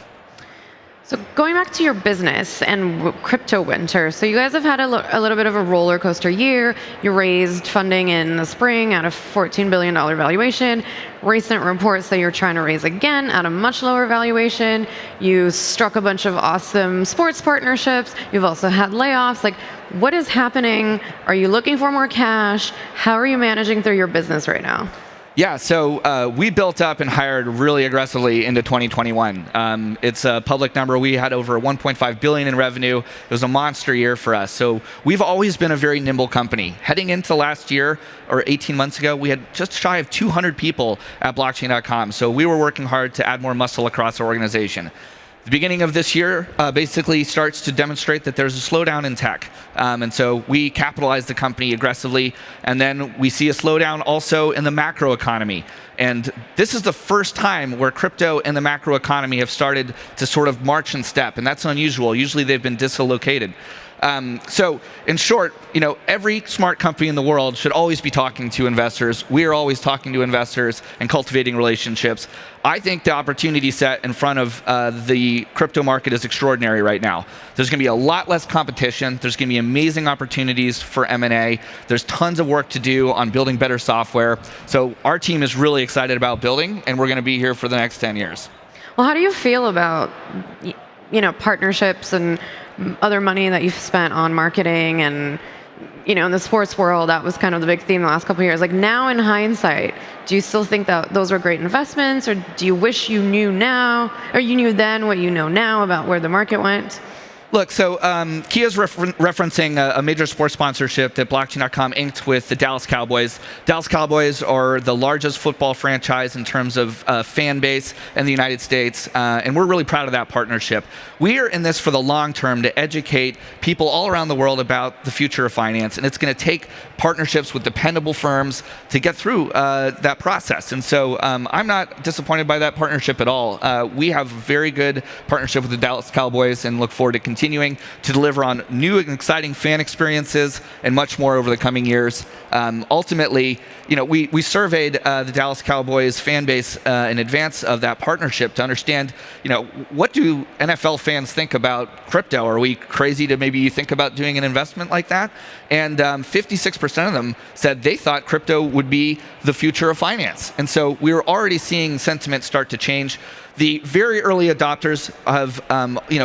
So going back to your business and crypto winter, so you guys have had a little bit of a roller coaster year. You raised funding in the spring at a $14 billion valuation. Recent reports say you're trying to raise again at a much lower valuation. You struck a bunch of awesome sports partnerships. You've also had layoffs. Like, what is happening? Are you looking for more cash? How are you managing through your business right now? Yeah, so we built up and hired really aggressively into 2021. It's a public number. We had over 1.5 billion in revenue. It was a monster year for us. So we've always been a very nimble company. Heading into last year, or 18 months ago, we had just shy of 200 people at blockchain.com. So we were working hard to add more muscle across our organization. The beginning of this year basically starts to demonstrate that there's a slowdown in tech. And so we capitalize the company aggressively, and then we see a slowdown also in the macro economy. And this is the first time where crypto and the macro economy have started to sort of march in step, and that's unusual. Usually they've been dislocated. So in short, every smart company in the world should always be talking to investors. We are always talking to investors and cultivating relationships. I think the opportunity set in front of the crypto market is extraordinary right now. There's going to be a lot less competition. There's going to be amazing opportunities for M&A. There's tons of work to do on building better software. So our team is really excited about building, and we're going to be here for the next 10 years. Well, how do you feel about partnerships and other money that you've spent on marketing and in the sports world? That was kind of the big theme the last couple of years. Like, now in hindsight, do you still think that those were great investments, or do you wish you knew now, or you knew then what you know now about where the market went? Look, so Kia's referencing a major sports sponsorship that blockchain.com inked with the Dallas Cowboys. Dallas Cowboys are the largest football franchise in terms of fan base in the United States, and we're really proud of that partnership. We are in this for the long term to educate people all around the world about the future of finance, and it's going to take partnerships with dependable firms to get through that process. And so I'm not disappointed by that partnership at all. We have a very good partnership with the Dallas Cowboys and look forward to continuing to deliver on new and exciting fan experiences and much more over the coming years. Ultimately, we surveyed the Dallas Cowboys fan base in advance of that partnership to understand, what do NFL fans think about crypto? Are we crazy to maybe think about doing an investment like that? And 56% of them said they thought crypto would be the future of finance. And so we were already seeing sentiment start to change. The very early adopters have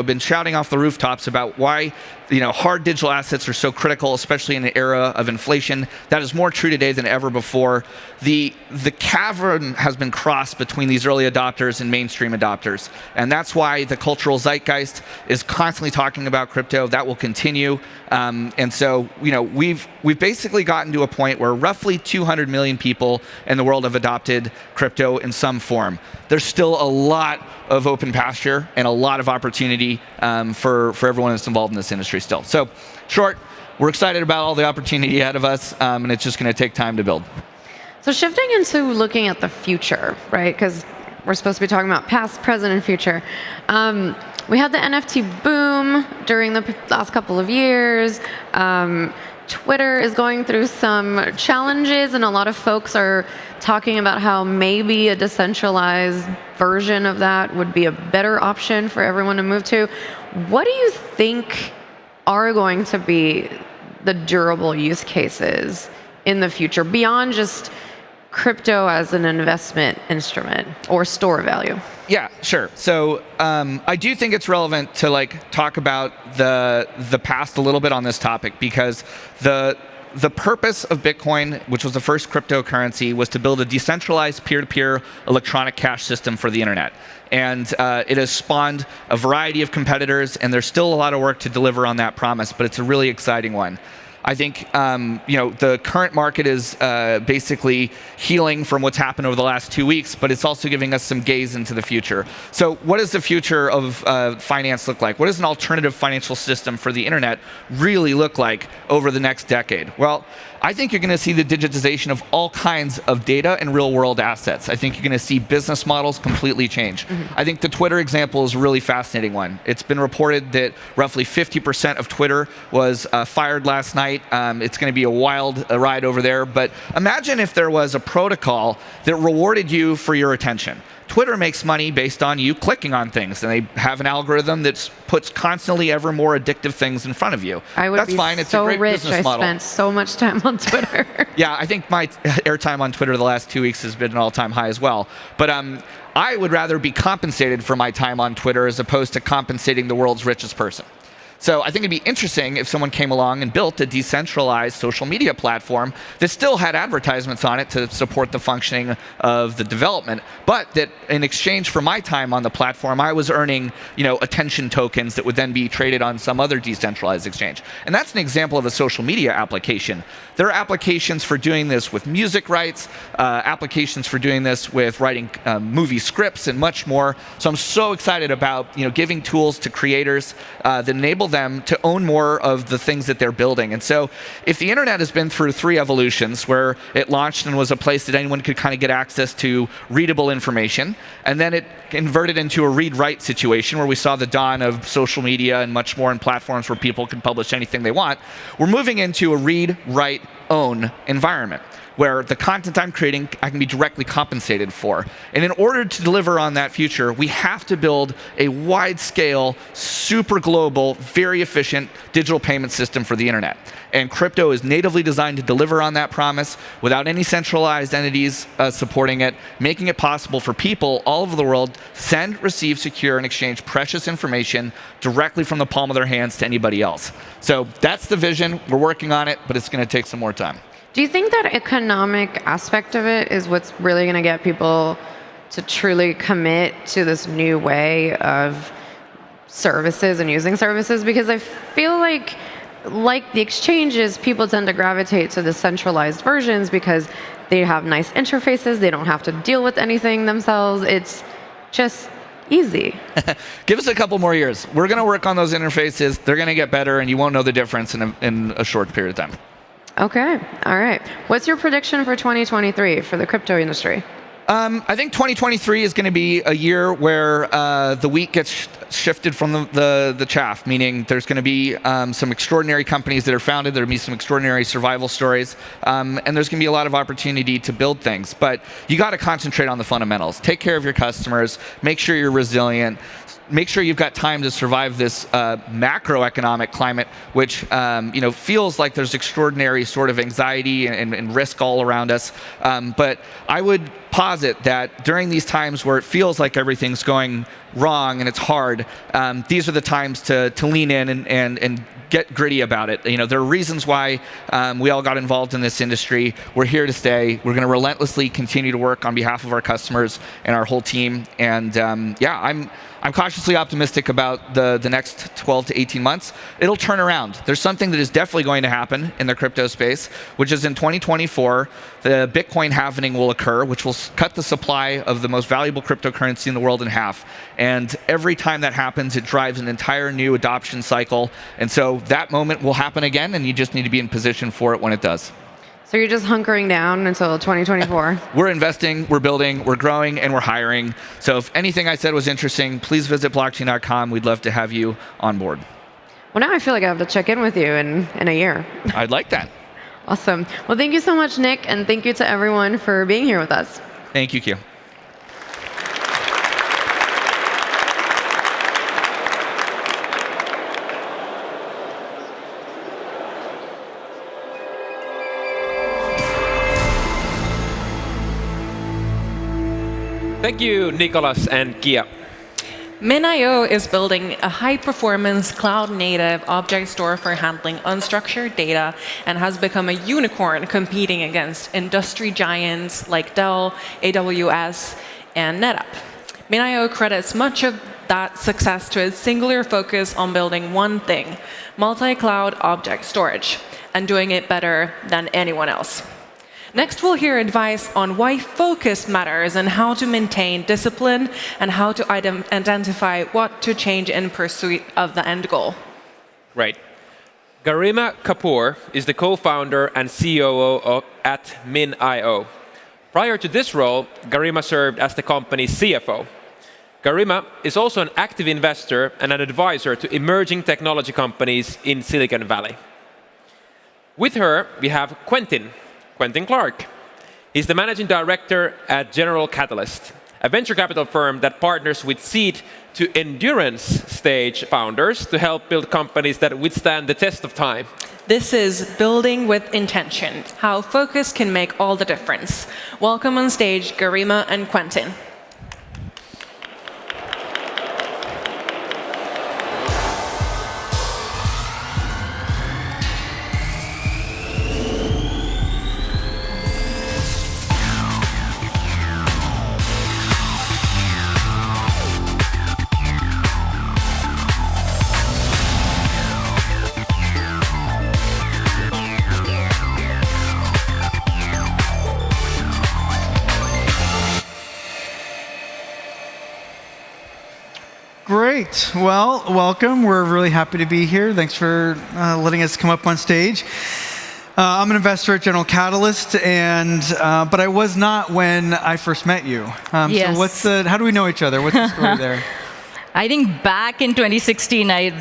been shouting off the rooftops about why hard digital assets are so critical, especially in an era of inflation. That is more true today than ever before. The cavern has been crossed between these early adopters and mainstream adopters. And that's why the cultural zeitgeist is constantly talking about crypto. That will continue. And so, we've basically gotten to a point where roughly 200 million people in the world have adopted crypto in some form. There's still a lot of open pasture and a lot of opportunity for everyone that's involved in this industry still. So, short, we're excited about all the opportunity ahead of us, and it's just going to take time to build. So shifting into looking at the future, right? Because we're supposed to be talking about past, present, and future. We had the NFT boom during the last couple of years. Twitter is going through some challenges, and a lot of folks are talking about how maybe a decentralized version of that would be a better option for everyone to move to. What do you think are going to be the durable use cases in the future beyond just crypto as an investment instrument or store value? Yeah, sure. So I do think it's relevant to talk about the past a little bit on this topic, because the purpose of Bitcoin, which was the first cryptocurrency, was to build a decentralized peer-to-peer electronic cash system for the internet. And it has spawned a variety of competitors, and there's still a lot of work to deliver on that promise, but it's a really exciting one. I think the current market is basically healing from what's happened over the last 2 weeks, but it's also giving us some gaze into the future. So what does the future of finance look like? What does an alternative financial system for the internet really look like over the next decade? Well, I think you're going to see the digitization of all kinds of data and real-world assets. I think you're going to see business models completely change. I think the Twitter example is a really fascinating one. It's been reported that roughly 50% of Twitter was fired last night. It's going to be a wild ride over there. But imagine if there was a protocol that rewarded you for your attention. Twitter makes money based on you clicking on things, and they have an algorithm that puts constantly ever more addictive things in front of you. That's fine. It's a great business model. I spent so much time on Twitter. Yeah, I think my airtime on Twitter the last 2 weeks has been an all-time high as well. But I would rather be compensated for my time on Twitter as opposed to compensating the world's richest person. So I think it'd be interesting if someone came along and built a decentralized social media platform that still had advertisements on it to support the functioning of the development, but that in exchange for my time on the platform, I was earning, attention tokens that would then be traded on some other decentralized exchange. And that's an example of a social media application. There are applications for doing this with music rights, applications for doing this with writing movie scripts and much more. So I'm so excited about giving tools to creators that enable them to own more of the things that they're building. And so if the internet has been through 3 evolutions, where it launched and was a place that anyone could kind of get access to readable information, and then it converted into a read-write situation where we saw the dawn of social media and much more in platforms where people can publish anything they want, we're moving into a read, write, own environment, where the content I'm creating, I can be directly compensated for. And in order to deliver on that future, we have to build a wide-scale, super global, very efficient digital payment system for the internet. And crypto is natively designed to deliver on that promise without any centralized entities supporting it, making it possible for people all over the world send, receive, secure, and exchange precious information directly from the palm of their hands to anybody else. So that's the vision. We're working on it, but it's going to take some more time. Do you think that economic aspect of it is what's really going to get people to truly commit to this new way of services and using services? Because I feel like the exchanges, people tend to gravitate to the centralized versions because they have nice interfaces. They don't have to deal with anything themselves. It's just easy. Give us a couple more years. We're going to work on those interfaces. They're going to get better, and you won't know the difference in a short period of time. Okay. All right. What's your prediction for 2023 for the crypto industry? I think 2023 is going to be a year where the wheat gets shifted from the chaff, meaning there's going to be some extraordinary companies that are founded, there'll be some extraordinary survival stories, and there's going to be a lot of opportunity to build things. But you got to concentrate on the fundamentals. Take care of your customers, make sure you're resilient, make sure you've got time to survive this macroeconomic climate, which feels like there's extraordinary sort of anxiety and risk all around us. But I would posit that during these times where it feels like everything's going wrong and it's hard, these are the times to lean in and get gritty about it. There are reasons why we all got involved in this industry. We're here to stay. We're going to relentlessly continue to work on behalf of our customers and our whole team. And I'm cautiously optimistic about the next 12 to 18 months. It'll turn around. There's something that is definitely going to happen in the crypto space, which is in 2024, the Bitcoin halving will occur, which will cut the supply of the most valuable cryptocurrency in the world in half. And every time that happens, it drives an entire new adoption cycle. And so that moment will happen again, and you just need to be in position for it when it does. So you're just hunkering down until 2024? We're investing, we're building, we're growing, and we're hiring. So if anything I said was interesting, please visit blockchain.com. We'd love to have you on board. Well, now I feel like I have to check in with you in a year. I'd like that. Awesome. Well, thank you so much, Nick, and thank you to everyone for being here with us. Thank you, Kia. Thank you, Nicholas and Kia. Min.io is building a high-performance, cloud-native object store for handling unstructured data and has become a unicorn competing against industry giants like Dell, AWS, and NetApp. Min.io credits much of that success to its singular focus on building one thing, multi-cloud object storage, and doing it better than anyone else. Next, we'll hear advice on why focus matters and how to maintain discipline and how to identify what to change in pursuit of the end goal. Right. Garima Kapoor is the co-founder and COO at Min.io. Prior to this role, Garima served as the company's CFO. Garima is also an active investor and an advisor to emerging technology companies in Silicon Valley. With her, we have Quentin Clark. He's the managing director at General Catalyst, a venture capital firm that partners with seed to endurance stage founders to help build companies that withstand the test of time. This is Building with Intention, how focus can make all the difference. Welcome on stage, Garima and Quentin. Great. Well, welcome. We're really happy to be here. Thanks for letting us come up on stage. I'm an investor at General Catalyst, but I was not when I first met you. Yes. So how do we know each other? What's the story there? I think back in 2016, I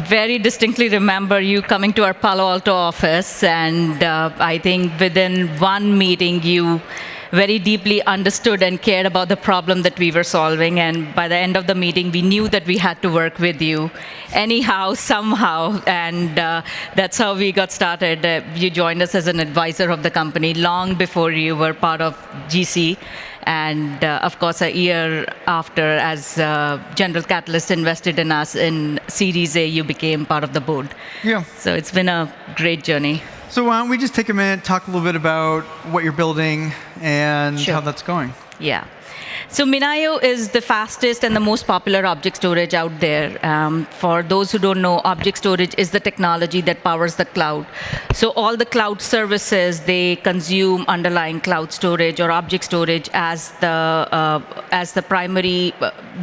very distinctly remember you coming to our Palo Alto office, and I think within one meeting, you very deeply understood and cared about the problem that we were solving. And by the end of the meeting, we knew that we had to work with you anyhow, somehow. And that's how we got started. You joined us as an advisor of the company long before you were part of GC. And of course, a year after, as General Catalyst invested in us in Series A, you became part of the board. Yeah. So it's been a great journey. So why don't we just take a minute, talk a little bit about what you're building and how that's going. Yeah. So Min.io is the fastest and the most popular object storage out there. For those who don't know, object storage is the technology that powers the cloud. So all the cloud services, they consume underlying cloud storage or object storage as the primary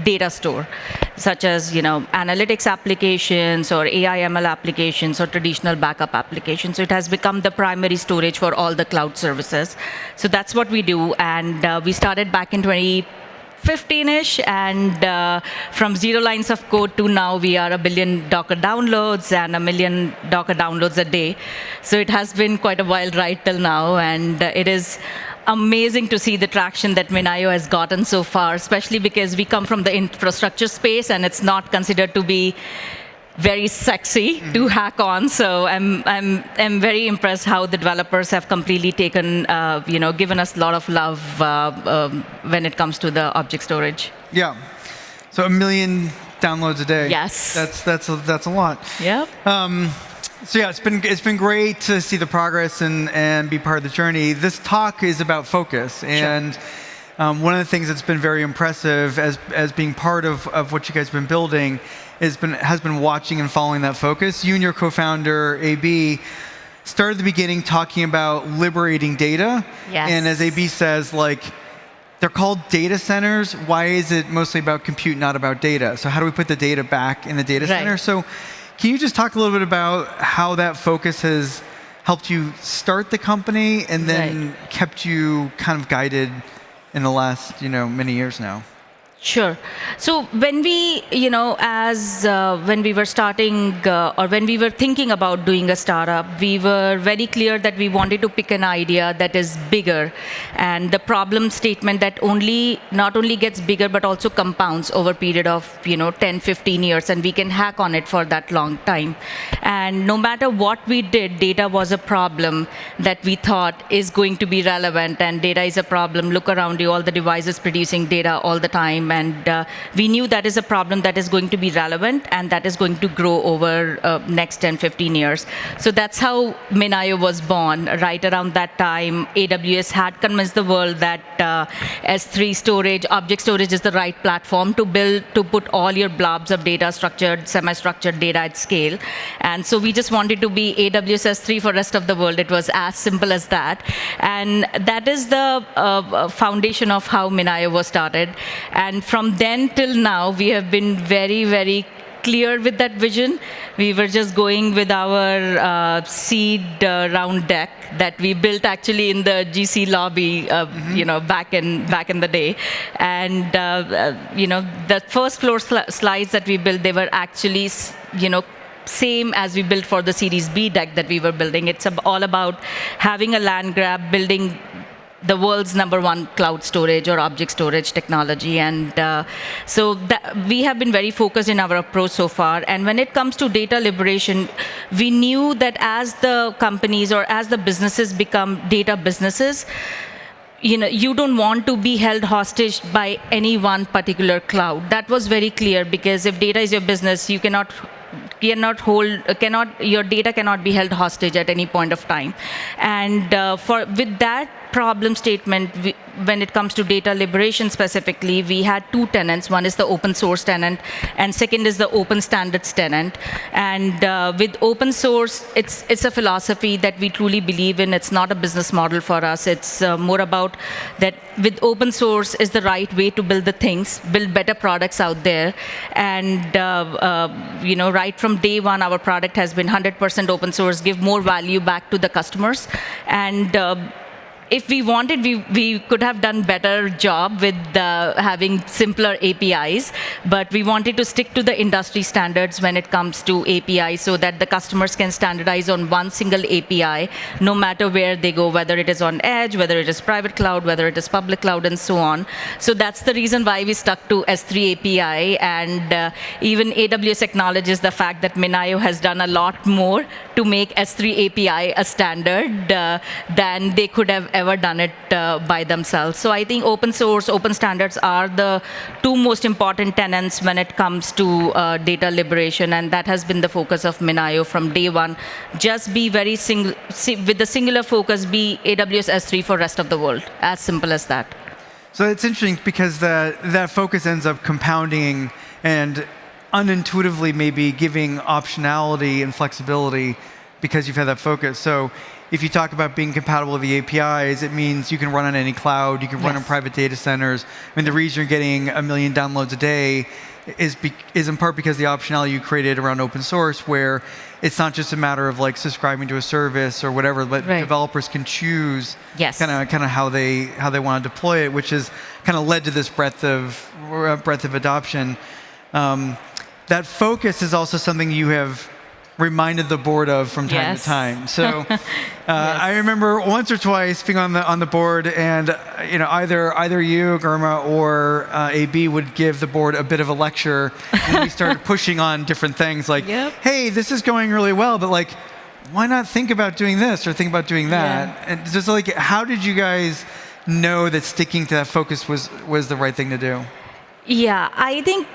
data store, such as analytics applications or AI ML applications or traditional backup applications. So it has become the primary storage for all the cloud services. So that's what we do, and we started back in 2015-ish, and from 0 lines of code to now we are 1 billion Docker downloads and 1 million Docker downloads a day. So it has been quite a wild ride till now, and it is amazing to see the traction that Min.io has gotten so far, especially because we come from the infrastructure space and it's not considered to be very sexy to hack on. So I'm very impressed how the developers have completely taken, given us a lot of love when it comes to the object storage. Yeah. So 1 million downloads a day. Yes. That's a lot. Yep. So yeah, it's been great to see the progress and be part of the journey. This talk is about focus, and one of the things that's been very impressive as being part of what you guys have been building has been watching and following that focus. You and your co-founder AB started at the beginning talking about liberating data, and as AB says, like, they're called data centers. Why is it mostly about compute, not about data? So how do we put the data back in the data center? So can you just talk a little bit about how that focus has helped you start the company and then kept you kind of guided in the last, many years now? Sure. So when we, when we were starting or when we were thinking about doing a startup, we were very clear that we wanted to pick an idea that is bigger, and the problem statement that not only gets bigger but also compounds over a period of 10, 15 years, and we can hack on it for that long time. And no matter what we did, data was a problem that we thought is going to be relevant, and data is a problem. Look around you, all the devices producing data all the time. And we knew that is a problem that is going to be relevant and that is going to grow over next 10, 15 years. So that's how Minayo was born. Right around that time, AWS had convinced the world that S3 storage, object storage is the right platform to put all your blobs of data, structured, semi-structured data at scale. And so we just wanted to be AWS S3 for rest of the world. It was as simple as that. And that is the foundation of how Minayo was started. And from then till now, we have been very, very clear with that vision. We were just going with our seed round deck that we built actually in the GC lobby, back in the day. And the first floor slides that we built, they were actually, same as we built for the Series B deck that we were building. It's all about having a land grab, building the world's #1 cloud storage or object storage technology. And so we have been very focused in our approach so far. And when it comes to data liberation, we knew that as the companies or as the businesses become data businesses, you don't want to be held hostage by any one particular cloud. That was very clear, because if data is your business, your data cannot be held hostage at any point of time. And with that problem statement, when it comes to data liberation specifically, we had two tenants. One is the open source tenant, and second is the open standards tenant. And with open source, it's a philosophy that we truly believe in. It's not a business model for us. It's more about that with open source is the right way to build the things, build better products out there. And right from day one, our product has been 100% open source, give more value back to the customers. And if we wanted, we could have done better job with having simpler APIs, but we wanted to stick to the industry standards when it comes to APIs, so that the customers can standardize on one single API, no matter where they go, whether it is on edge, whether it is private cloud, whether it is public cloud, and so on. So that's the reason why we stuck to S3 API, and even AWS acknowledges the fact that Minayo has done a lot more to make S3 API a standard than they could have ever done it by themselves. So I think open source, open standards are the two most important tenets when it comes to data liberation, and that has been the focus of Minayo from day one. Just be very with the singular focus, be AWS S3 for rest of the world. As simple as that. So it's interesting because that focus ends up compounding and unintuitively maybe giving optionality and flexibility because you've had that focus. So if you talk about being compatible with the APIs, it means you can run on any cloud, you can run in private data centers. I mean, the reason you're getting 1 million downloads a day is in part because the optionality you created around open source, where it's not just a matter of like subscribing to a service or whatever, but developers can choose kind of how they want to deploy it, which has kind of led to this breadth of adoption. That focus is also something you have reminded the board of from time to time. So I remember once or twice being on the board, and either you, Germa, or AB would give the board a bit of a lecture, and we started pushing on different things like, hey, this is going really well, but like, why not think about doing this or think about doing that? And just like, how did you guys know that sticking to that focus was the right thing to do? Yeah, I think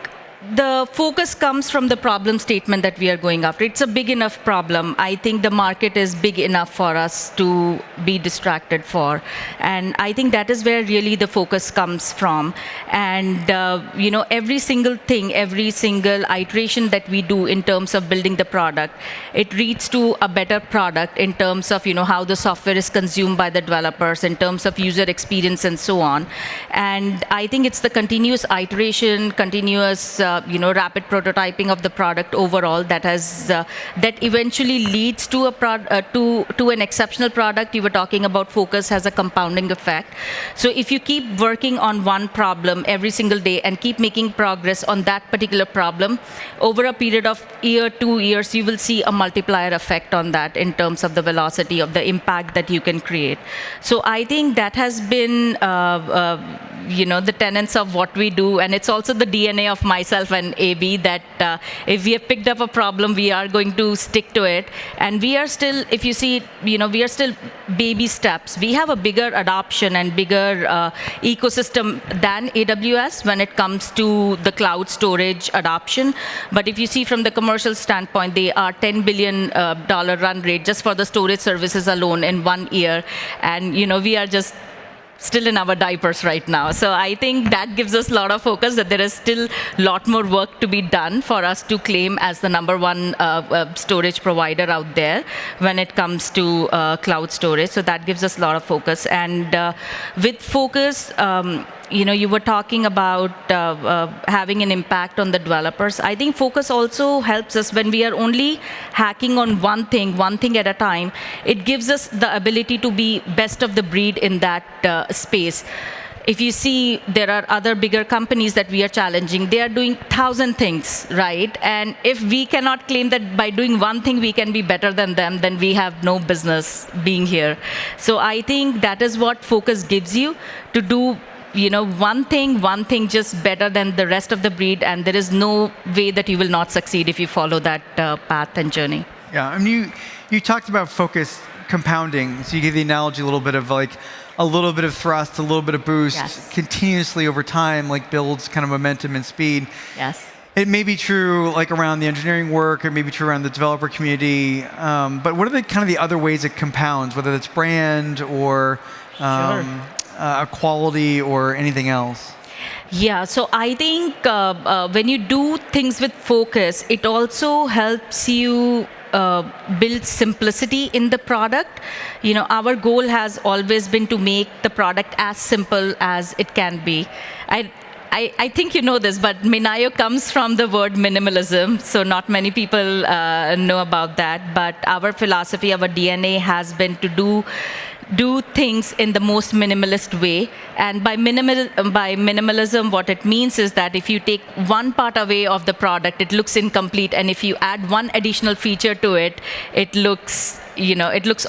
the focus comes from the problem statement that we are going after. It's a big enough problem. I think the market is big enough for us to be distracted for. And I think that is where really the focus comes from. And every single thing, every single iteration that we do in terms of building the product, it leads to a better product in terms of how the software is consumed by the developers, in terms of user experience and so on. And I think it's the continuous iteration, continuous rapid prototyping of the product overall that eventually leads to an exceptional product. You were talking about focus has a compounding effect. So if you keep working on one problem every single day and keep making progress on that particular problem, over a period of year, 2 years, you will see a multiplier effect on that in terms of the velocity of the impact that you can create. So I think that has been the tenets of what we do, and it's also the DNA of myself and AB that if we have picked up a problem, we are going to stick to it. And we are still, if you see, we are still baby steps. We have a bigger adoption and bigger ecosystem than AWS when it comes to the cloud storage adoption. But if you see from the commercial standpoint, they are $10 billion run rate just for the storage services alone in 1 year. And we are just still in our diapers right now. So I think that gives us a lot of focus that there is still a lot more work to be done for us to claim as the #1 storage provider out there when it comes to cloud storage. So that gives us a lot of focus. And with focus, you were talking about having an impact on the developers. I think focus also helps us when we are only hacking on one thing at a time. It gives us the ability to be best of the breed in that space. If you see, there are other bigger companies that we are challenging. They are doing 1,000 things, right? And if we cannot claim that by doing one thing we can be better than them, then we have no business being here. So I think that is what focus gives you, to do one thing just better than the rest of the breed, and there is no way that you will not succeed if you follow that path and journey. Yeah, I mean, you talked about focus compounding. So you gave the analogy a little bit of like a little bit of thrust, a little bit of boost, continuously over time, like builds kind of momentum and speed. Yes. It may be true like around the engineering work, or maybe true around the developer community. But what are the kind of the other ways it compounds, whether it's brand or quality or anything else? Yeah, so I think when you do things with focus, it also helps you build simplicity in the product. Our goal has always been to make the product as simple as it can be. I think you know this, but Minayo comes from the word minimalism, so not many people know about that. But our philosophy, our DNA has been to do things in the most minimalist way. And by minimalism, what it means is that if you take one part away of the product, it looks incomplete. And if you add one additional feature to it, it looks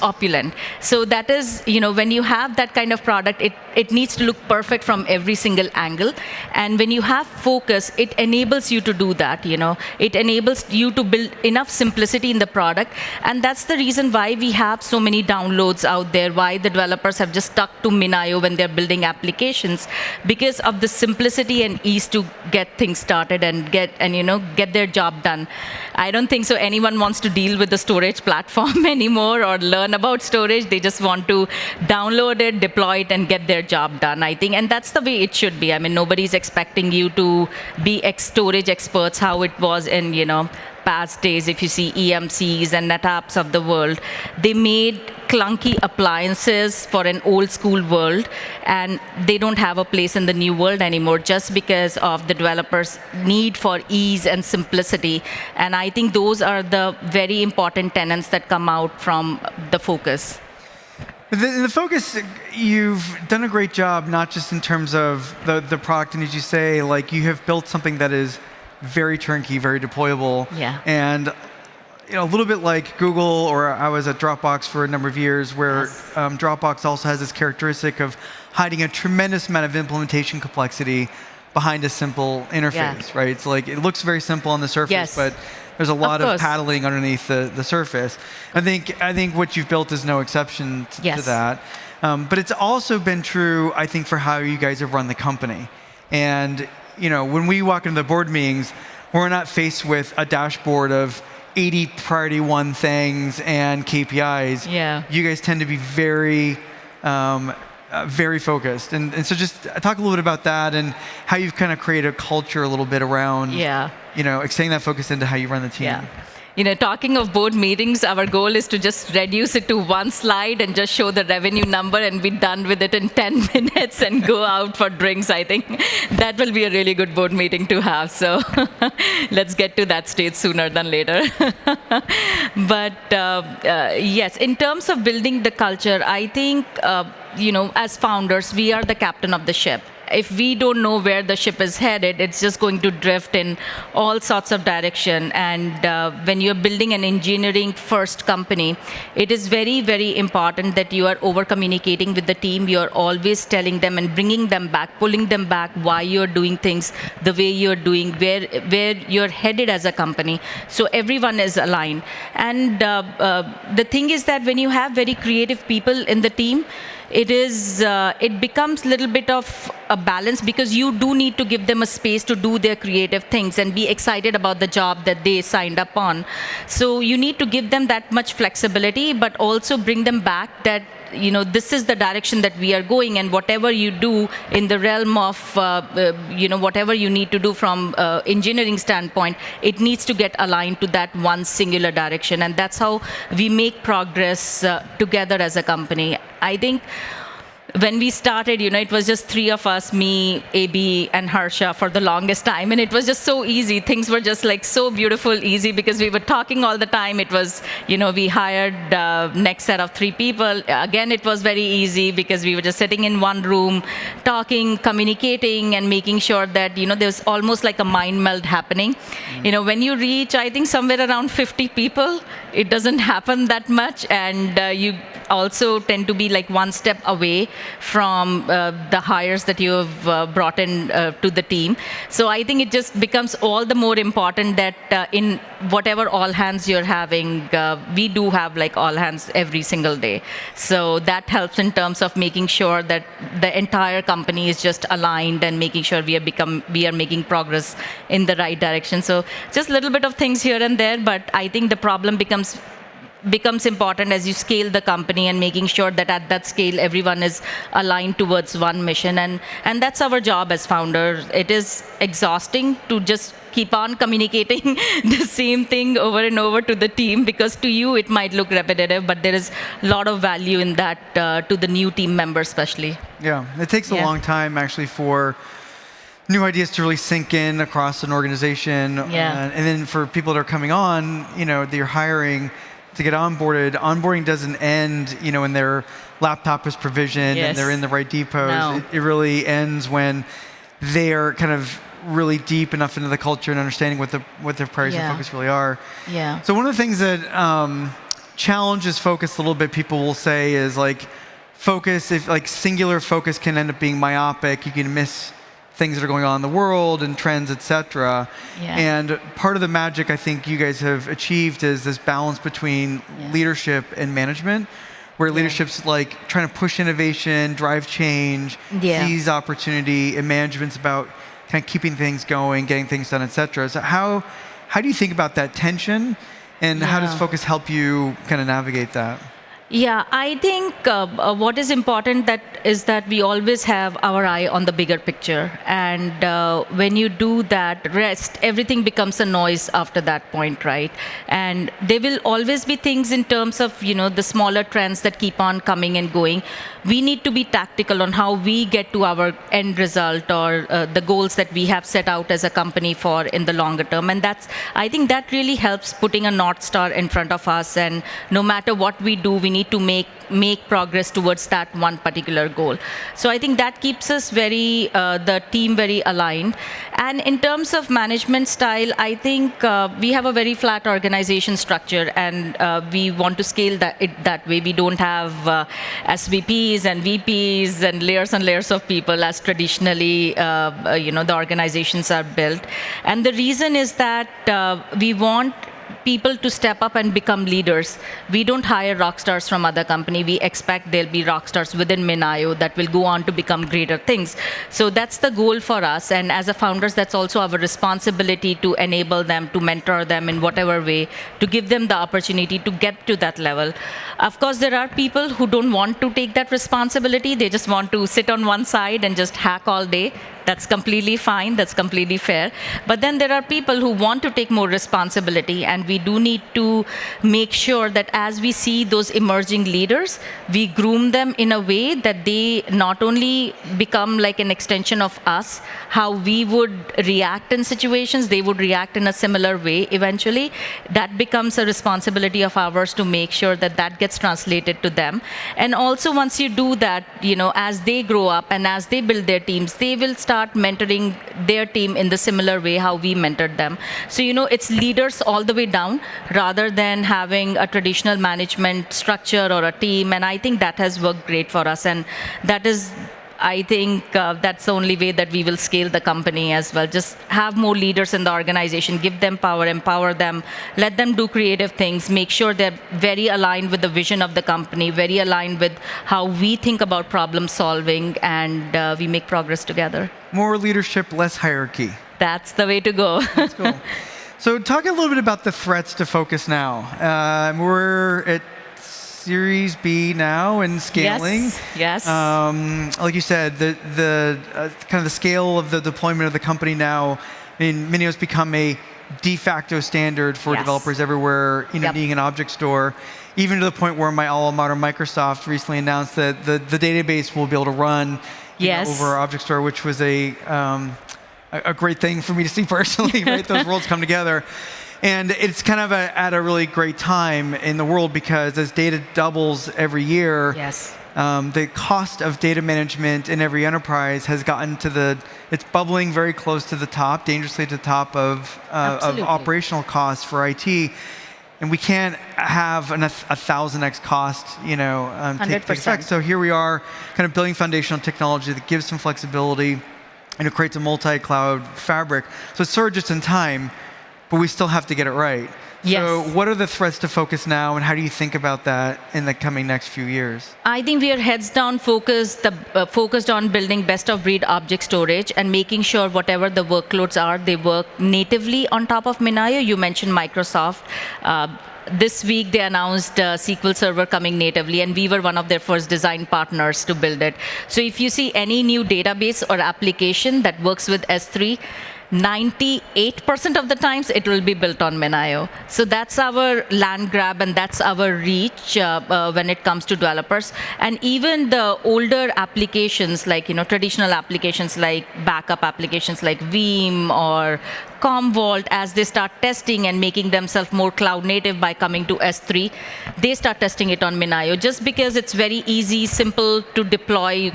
opulent. So that is, when you have that kind of product, it needs to look perfect from every single angle. And when you have focus, it enables you to do that. It enables you to build enough simplicity in the product. And that's the reason why we have so many downloads out there, why the developers have just stuck to Minayo when they're building applications, because of the simplicity and ease to get things started and get their job done. I don't think so anyone wants to deal with the storage platform anymore or learn about storage. They just want to download it, deploy it, and get their job done, I think. And that's the way it should be. I mean, nobody's expecting you to be storage experts, how it was in, past days. If you see EMCs and NetApps of the world, they made clunky appliances for an old school world, and they don't have a place in the new world anymore just because of the developers' need for ease and simplicity. And I think those are the very important tenets that come out from the focus. The focus, you've done a great job, not just in terms of the product, and as you say, like you have built something that is very turnkey, very deployable. Yeah. And a little bit like Google, or I was at Dropbox for a number of years, where Dropbox also has this characteristic of hiding a tremendous amount of implementation complexity behind a simple interface, right? It's like, it looks very simple on the surface, but there's a lot of paddling underneath the surface. I think what you've built is no exception to that. But it's also been true, I think, for how you guys have run the company. And when we walk into the board meetings, we're not faced with a dashboard of 80 priority one things and KPIs. Yeah. You guys tend to be very, very focused. And so just talk a little bit about that and how you've kind of created a culture a little bit around, extending that focus into how you run the team. Yeah. Talking of board meetings, our goal is to just reduce it to one slide and just show the revenue number and be done with it in 10 minutes and go out for drinks. I think that will be a really good board meeting to have. So let's get to that stage sooner than later. But yes, in terms of building the culture, I think, as founders, we are the captain of the ship. If we don't know where the ship is headed, it's just going to drift in all sorts of direction. And when you're building an engineering-first company, it is very, very important that you are over-communicating with the team. You're always telling them and bringing them back, pulling them back why you're doing things the way you're doing, where you're headed as a company. So everyone is aligned. And the thing is that when you have very creative people in the team, it becomes a little bit of a balance, because you do need to give them a space to do their creative things and be excited about the job that they signed up on. So you need to give them that much flexibility, but also bring them back that this is the direction that we are going, and whatever you do in the realm of whatever you need to do from engineering standpoint, it needs to get aligned to that one singular direction. And that's how we make progress together as a company. I think when we started, it was just three of us, me, AB, and Harsha for the longest time. And it was just so easy. Things were just like so beautiful, easy, because we were talking all the time. It was, we hired next set of 3 people. Again, it was very easy because we were just sitting in one room, talking, communicating, and making sure that, there's almost like a mind meld happening. When you reach, I think, somewhere around 50 people, it doesn't happen that much. And you also tend to be like one step away from the hires that you have brought in to the team. So I think it just becomes all the more important that in whatever all hands you're having, we do have like all hands every single day. So that helps in terms of making sure that the entire company is just aligned and making sure we are making progress in the right direction. So just a little bit of things here and there, but I think the problem becomes important as you scale the company and making sure that at that scale everyone is aligned towards one mission. And that's our job as founders. It is exhausting to just keep on communicating the same thing over and over to the team, because to you it might look repetitive, but there is a lot of value in that to the new team members especially. Yeah, it takes a long time actually for new ideas to really sink in across an organization. And then for people that are coming on, that you're hiring, to get onboarded, onboarding doesn't end, when their laptop is provisioned and they're in the right depots. No. It really ends when they're kind of really deep enough into the culture and understanding what their priorities and focus really are. Yeah. So one of the things that challenges focus a little bit, people will say, is like focus. If like singular focus can end up being myopic, you can miss things that are going on in the world and trends, etc. And part of the magic I think you guys have achieved is this balance between leadership and management, where leadership's like trying to push innovation, drive change, seize opportunity, and management's about kind of keeping things going, getting things done, etc. So how do you think about that tension, and how does focus help you kind of navigate that? Yeah, I think what is important is that we always have our eye on the bigger picture. And when you do that, everything becomes a noise after that point, right? And there will always be things in terms of, the smaller trends that keep on coming and going. We need to be tactical on how we get to our end result or the goals that we have set out as a company for in the longer term. And I think that really helps putting a North Star in front of us. And no matter what we do, we need to make progress towards that one particular goal. So I think that keeps us the team very aligned. And in terms of management style, I think we have a very flat organization structure, and we want to scale that way. We don't have SVPs and VPs and layers of people as traditionally the organizations are built. And the reason is that we want people to step up and become leaders. We don't hire rock stars from other company. We expect there'll be rock stars within Minayo that will go on to become greater things. So that's the goal for us. And as a founders, that's also our responsibility to enable them, to mentor them in whatever way, to give them the opportunity to get to that level. Of course, there are people who don't want to take that responsibility. They just want to sit on one side and just hack all day. That's completely fine. That's completely fair. But then there are people who want to take more responsibility, and we do need to make sure that as we see those emerging leaders, we groom them in a way that they not only become like an extension of us, how we would react in situations, they would react in a similar way eventually. That becomes a responsibility of ours to make sure that that gets translated to them. And also once you do that, as they grow up and as they build their teams, they will start mentoring their team in the similar way how we mentored them. So, it's leaders all the way down rather than having a traditional management structure or a team. And I think that has worked great for us. And that is, I think that's the only way that we will scale the company as well. Just have more leaders in the organization, give them power, empower them, let them do creative things, make sure they're very aligned with the vision of the company, very aligned with how we think about problem solving, and we make progress together. More leadership, less hierarchy. That's the way to go. That's cool. So talk a little bit about the threats to focus now. We're at Series B now and scaling. Yes. Like you said, the kind of the scale of the deployment of the company now. I mean, Minayo's become a de facto standard for developers everywhere. Needing an object store, even to the point where my alma mater Microsoft recently announced that the database will be able to run over our object store, which was a great thing for me to see personally. Right, those worlds come together. And it's kind of at a really great time in the world because as data doubles every year, the cost of data management in every enterprise has gotten to it's bubbling very close to the top, dangerously to the top of operational costs for IT. And we can't have a 1,000x cost, take effect. So here we are, kind of building foundational technology that gives some flexibility, and it creates a multi-cloud fabric. So it's sort of just in time, but we still have to get it right. So what are the threats to focus now, and how do you think about that in the coming next few years? I think we are heads down focused on building best-of-breed object storage and making sure whatever the workloads are, they work natively on top of Minayo. You mentioned Microsoft. This week, they announced SQL Server coming natively, and we were one of their first design partners to build it. So if you see any new database or application that works with S3, 98% of the times it will be built on Minayo. So that's our land grab and that's our reach when it comes to developers. And even the older applications, like traditional applications like backup applications like Veeam or Commvault, as they start testing and making themselves more cloud native by coming to S3, they start testing it on Minayo just because it's very easy, simple to deploy.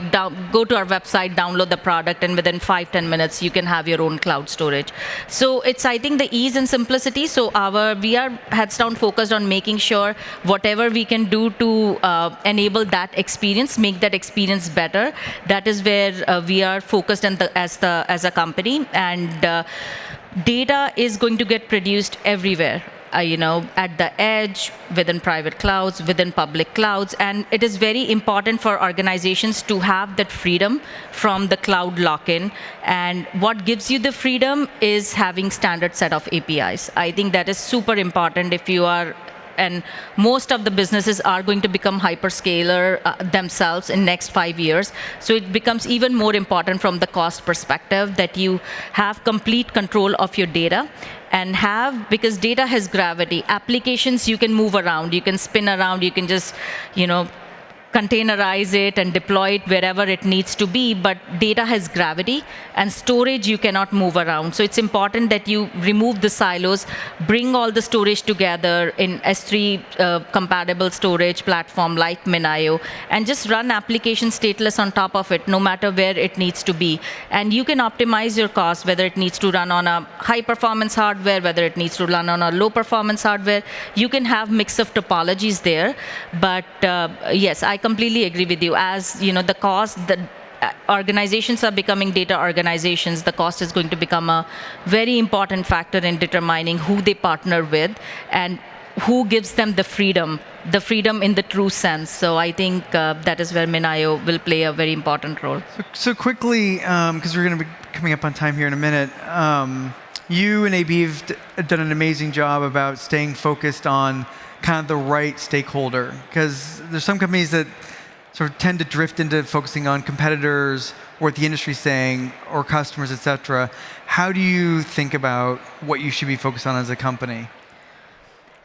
Go to our website, download the product, and within 5-10 minutes, you can have your own cloud storage. So it's, I think, the ease and simplicity. So we are heads down focused on making sure whatever we can do to enable that experience, make that experience better. That is where we are focused as a company. And data is going to get produced everywhere, at the edge, within private clouds, within public clouds. And it is very important for organizations to have that freedom from the cloud lock-in. And what gives you the freedom is having standard set of APIs. I think that is super important if you are, and most of the businesses are going to become hyperscaler themselves in next 5 years. So it becomes even more important from the cost perspective that you have complete control of your data because data has gravity. Applications you can move around, you can spin around, you can just, containerize it and deploy it wherever it needs to be, but data has gravity, and storage you cannot move around. So it's important that you remove the silos, bring all the storage together in S3 compatible storage platform like Minayo, and just run application stateless on top of it, no matter where it needs to be. And you can optimize your cost, whether it needs to run on a high performance hardware, whether it needs to run on a low performance hardware. You can have mix of topologies there, but yes, I completely agree with you. As the cost, organizations are becoming data organizations, the cost is going to become a very important factor in determining who they partner with and who gives them the freedom in the true sense. So I think that is where Minayo will play a very important role. So quickly, because we're going to be coming up on time here in a minute, you and AB have done an amazing job about staying focused on kind of the right stakeholder, because there's some companies that sort of tend to drift into focusing on competitors or what the industry's saying or customers, et cetera. How do you think about what you should be focused on as a company?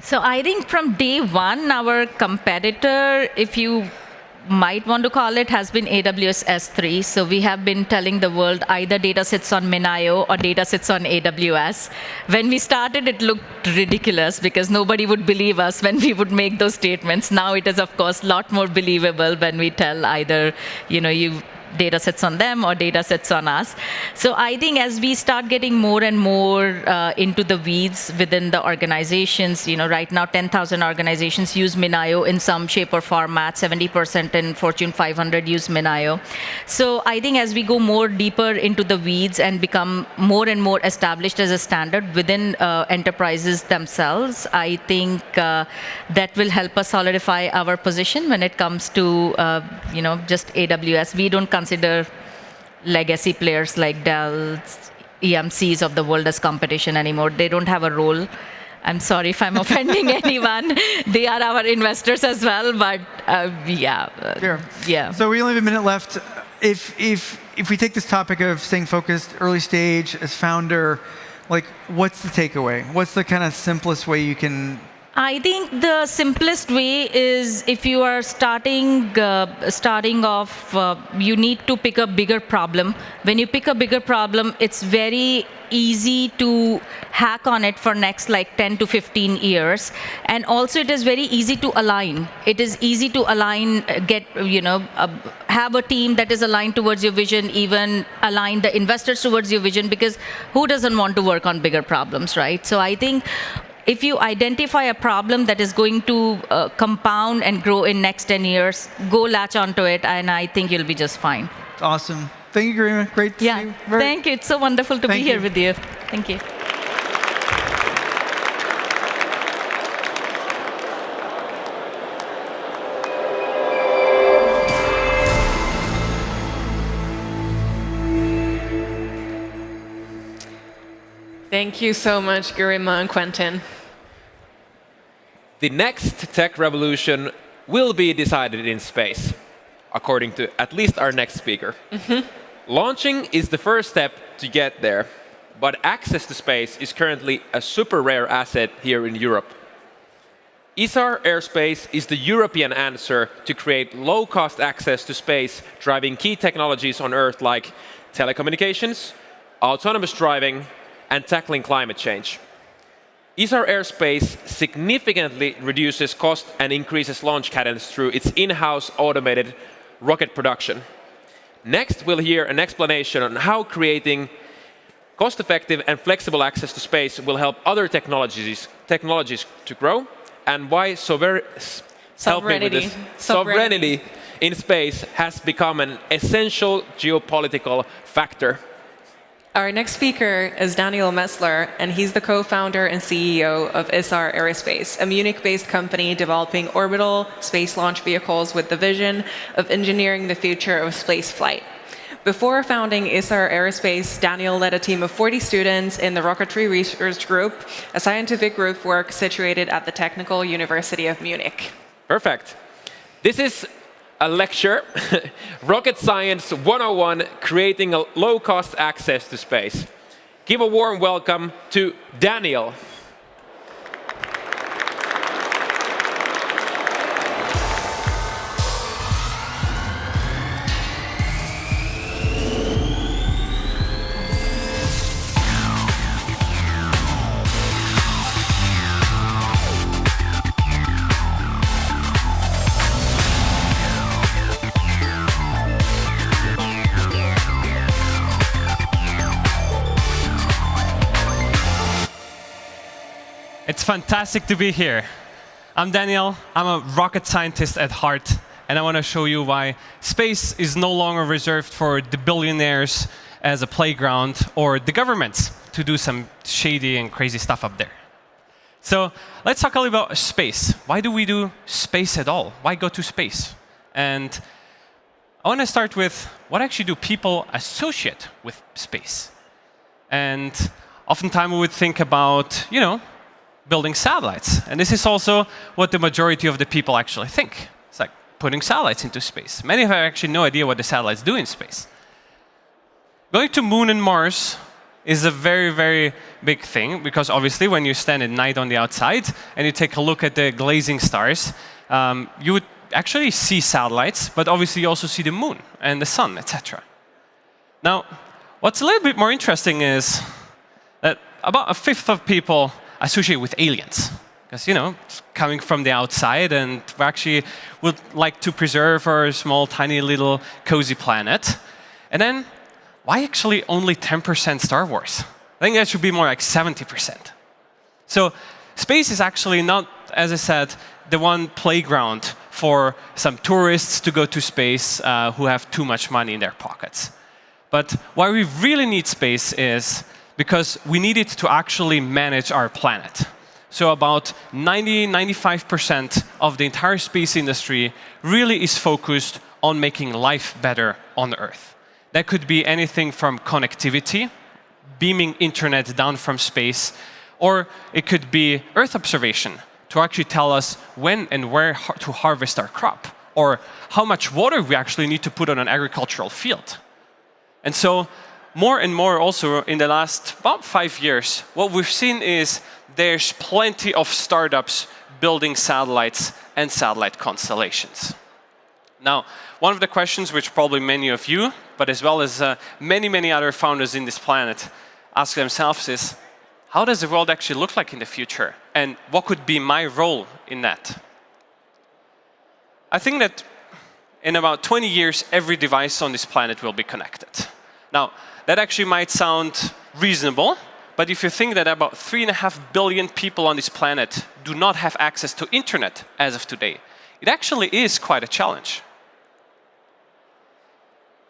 So I think from day one, our competitor, if you might want to call it, has been AWS S3. So we have been telling the world either data sits on Minayo or data sits on AWS. When we started, it looked ridiculous because nobody would believe us when we would make those statements. Now it is, of course, a lot more believable when we tell either, data sets on them or data sets on us. So I think as we start getting more and more into the weeds within the organizations, right now 10,000 organizations use Minayo in some shape or format, 70% in Fortune 500 use Minayo. So I think as we go more deeper into the weeds and become more and more established as a standard within enterprises themselves, I think that will help us solidify our position when it comes to just AWS. We don't consider legacy players like Dell, EMCs of the world as competition anymore. They don't have a role. I'm sorry if I'm offending anyone. They are our investors as well, but Sure. Yeah. So we only have a minute left. If we take this topic of staying focused, early stage, as founder, what's the takeaway? What's the kind of simplest way you can? I think the simplest way is if you are starting off, you need to pick a bigger problem. When you pick a bigger problem, it's very easy to hack on it for next 10 to 15 years. And also it is very easy to align. It is easy to align, have a team that is aligned towards your vision, even align the investors towards your vision, because who doesn't want to work on bigger problems, right? So I think if you identify a problem that is going to compound and grow in next 10 years, go latch onto it, and I think you'll be just fine. Awesome. Thank you, Garima. Great to see you. Thank you. It's so wonderful to be here with you. Thank you. Thank you so much, Garima and Quentin. The next tech revolution will be decided in space, according to at least our next speaker. Launching is the first step to get there, but access to space is currently a super rare asset here in Europe. ESAR Aerospace is the European answer to create low-cost access to space, driving key technologies on Earth like telecommunications, autonomous driving, and tackling climate change. ESAR Aerospace significantly reduces cost and increases launch cadence through its in-house automated rocket production. Next, we'll hear an explanation on how creating cost-effective and flexible access to space will help other technologies to grow, and why sovereignty in space has become an essential geopolitical factor. Our next speaker is Daniel Metzler, and he's the co-founder and CEO of ESAR Aerospace, a Munich-based company developing orbital space launch vehicles with the vision of engineering the future of space flight. Before founding ESAR Aerospace, Daniel led a team of 40 students in the Rocketry Research Group, a scientific group work situated at the Technical University of Munich. Perfect. This is a lecture, Rocket Science 101, creating a low-cost access to space. Give a warm welcome to Daniel. It's fantastic to be here. I'm Daniel. I'm a rocket scientist at heart, and I want to show you why space is no longer reserved for the billionaires as a playground or the governments to do some shady and crazy stuff up there. So let's talk a little about space. Why do we do space at all? Why go to space? And I want to start with what actually do people associate with space? And oftentimes we would think about, building satellites. And this is also what the majority of the people actually think. It's like putting satellites into space. Many have actually no idea what the satellites do in space. Going to Moon and Mars is a very, very big thing, because obviously when you stand at night on the outside and you take a look at the glazing stars, you would actually see satellites, but obviously you also see the moon and the sun, etc. Now, what's a little bit more interesting is that about a fifth of people associate with aliens. Because, it's coming from the outside, and we actually would like to preserve our small, tiny, little, cozy planet. And then, why actually only 10% Star Wars? I think that should be more like 70%. So, space is actually not, as I said, the one playground for some tourists to go to space who have too much money in their pockets. But why we really need space is because we need it to actually manage our planet. So about 90–95% of the entire space industry really is focused on making life better on Earth. That could be anything from connectivity, beaming internet down from space, or it could be Earth observation to actually tell us when and where to harvest our crop, or how much water we actually need to put on an agricultural field. And so more and more also in the last about 5 years, what we've seen is there's plenty of startups building satellites and satellite constellations. Now, one of the questions which probably many of you, but as well as many, many other founders in this planet ask themselves is, how does the world actually look like in the future? And what could be my role in that? I think that in about 20 years, every device on this planet will be connected. Now, that actually might sound reasonable, but if you think that about 3.5 billion people on this planet do not have access to internet as of today, it actually is quite a challenge.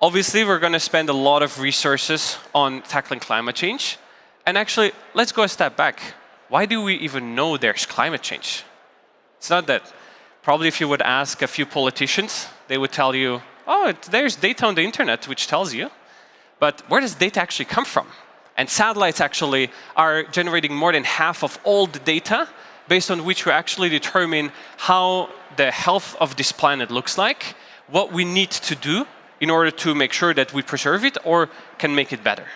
Obviously, we're going to spend a lot of resources on tackling climate change. And actually, let's go a step back. Why do we even know there's climate change? It's not that. Probably if you would ask a few politicians, they would tell you, oh, there's data on the internet which tells you. But where does data actually come from? And satellites actually are generating more than half of all the data based on which we actually determine how the health of this planet looks like, what we need to do in order to make sure that we preserve it or can make it better.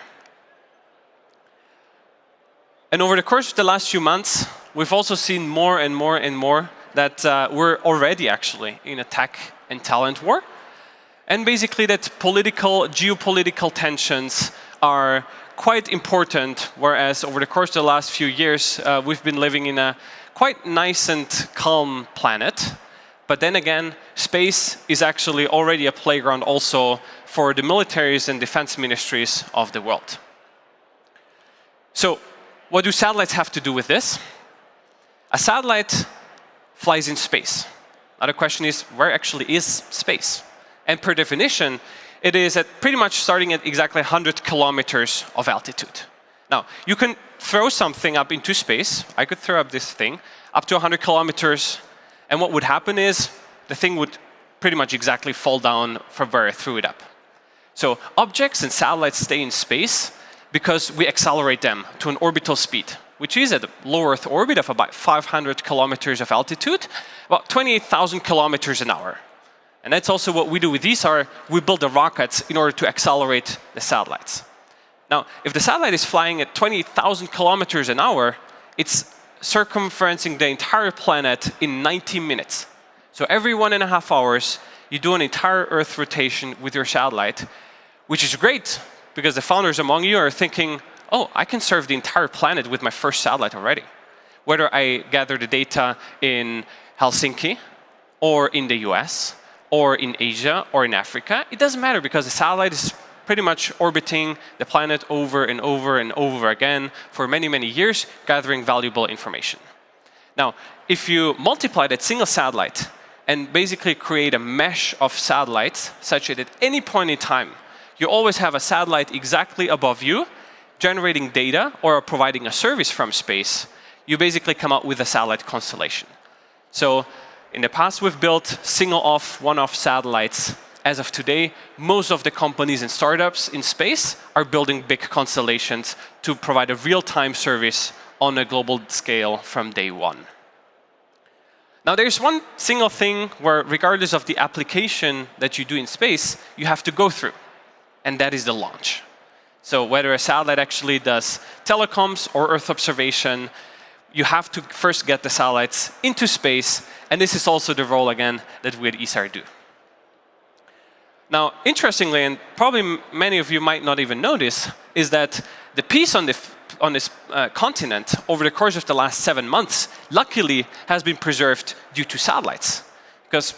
And over the course of the last few months, we've also seen more and more and more that we're already actually in a tech and talent war. And basically that geopolitical tensions are quite important, whereas over the course of the last few years, we've been living in a quite nice and calm planet. But then again, space is actually already a playground also for the militaries and defense ministries of the world. So what do satellites have to do with this? A satellite flies in space. Now the question is, where actually is space? And per definition, it is at pretty much starting at exactly 100 kilometers of altitude. Now, you can throw something up into space. I could throw up this thing up to 100 kilometers, and what would happen is the thing would pretty much exactly fall down from where I threw it up. So objects and satellites stay in space because we accelerate them to an orbital speed, which is at a low Earth orbit of about 500 kilometers of altitude, about 28,000 kilometers an hour. And that's also what we do with these we build the rockets in order to accelerate the satellites. Now, if the satellite is flying at 20,000 kilometers an hour, it's circumferencing the entire planet in 90 minutes. So every 1.5 hours, you do an entire Earth rotation with your satellite, which is great because the founders among you are thinking, oh, I can serve the entire planet with my first satellite already. Whether I gather the data in Helsinki or in the US, or in Asia, or in Africa, it doesn't matter because the satellite is pretty much orbiting the planet over and over and over again for many, many years, gathering valuable information. Now, if you multiply that single satellite and basically create a mesh of satellites such that at any point in time, you always have a satellite exactly above you, generating data or providing a service from space. You basically come out with a satellite constellation. So in the past, we've built single-off, one-off satellites. As of today, most of the companies and startups in space are building big constellations to provide a real-time service on a global scale from day one. Now, there's one single thing where, regardless of the application that you do in space, you have to go through, and that is the launch. So whether a satellite actually does telecoms or Earth observation, you have to first get the satellites into space, and this is also the role, again, that we at ESAR do. Now, interestingly, and probably many of you might not even notice, is that the peace on this continent over the course of the last 7 months, luckily, has been preserved due to satellites. Because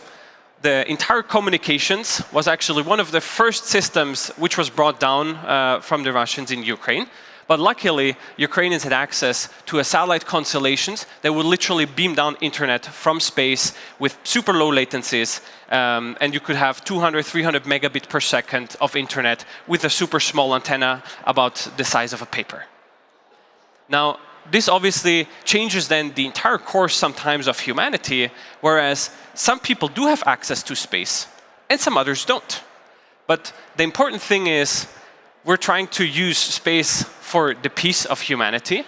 the entire communications was actually one of the first systems which was brought down from the Russians in Ukraine. But luckily, Ukrainians had access to a satellite constellations that would literally beam down internet from space with super low latencies. And you could have 200, 300 megabit per second of internet with a super small antenna about the size of a paper. Now, this obviously changes then the entire course sometimes of humanity, whereas some people do have access to space and some others don't. But the important thing is we're trying to use space for the peace of humanity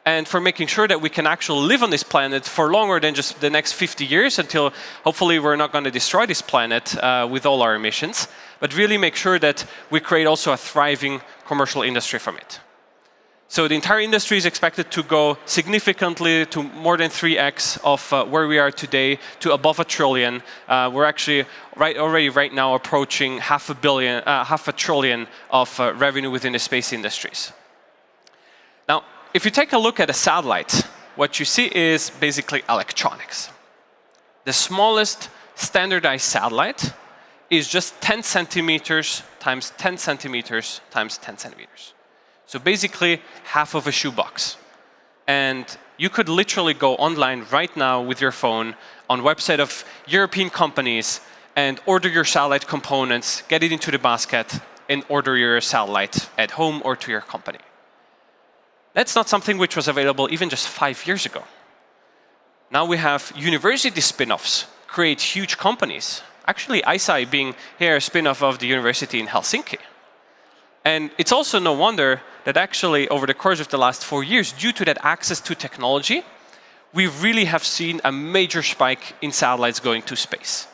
and for making sure that we can actually live on this planet for longer than just the next 50 years until hopefully we're not going to destroy this planet with all our emissions, but really make sure that we create also a thriving commercial industry from it. So the entire industry is expected to go significantly to more than 3x of where we are today to above $1 trillion. We're actually already right now approaching half a trillion of revenue within the space industries. Now, if you take a look at a satellite, what you see is basically electronics. The smallest standardized satellite is just 10 centimeters times 10 centimeters times 10 centimeters. So basically, half of a shoebox. And you could literally go online right now with your phone on website of European companies and order your satellite components, get it into the basket, and order your satellite at home or to your company. That's not something which was available even just 5 years ago. Now we have university spin-offs create huge companies. Actually, ISAI being here a spin-off of the university in Helsinki. And it's also no wonder that actually over the course of the last 4 years, due to that access to technology, we really have seen a major spike in satellites going to space.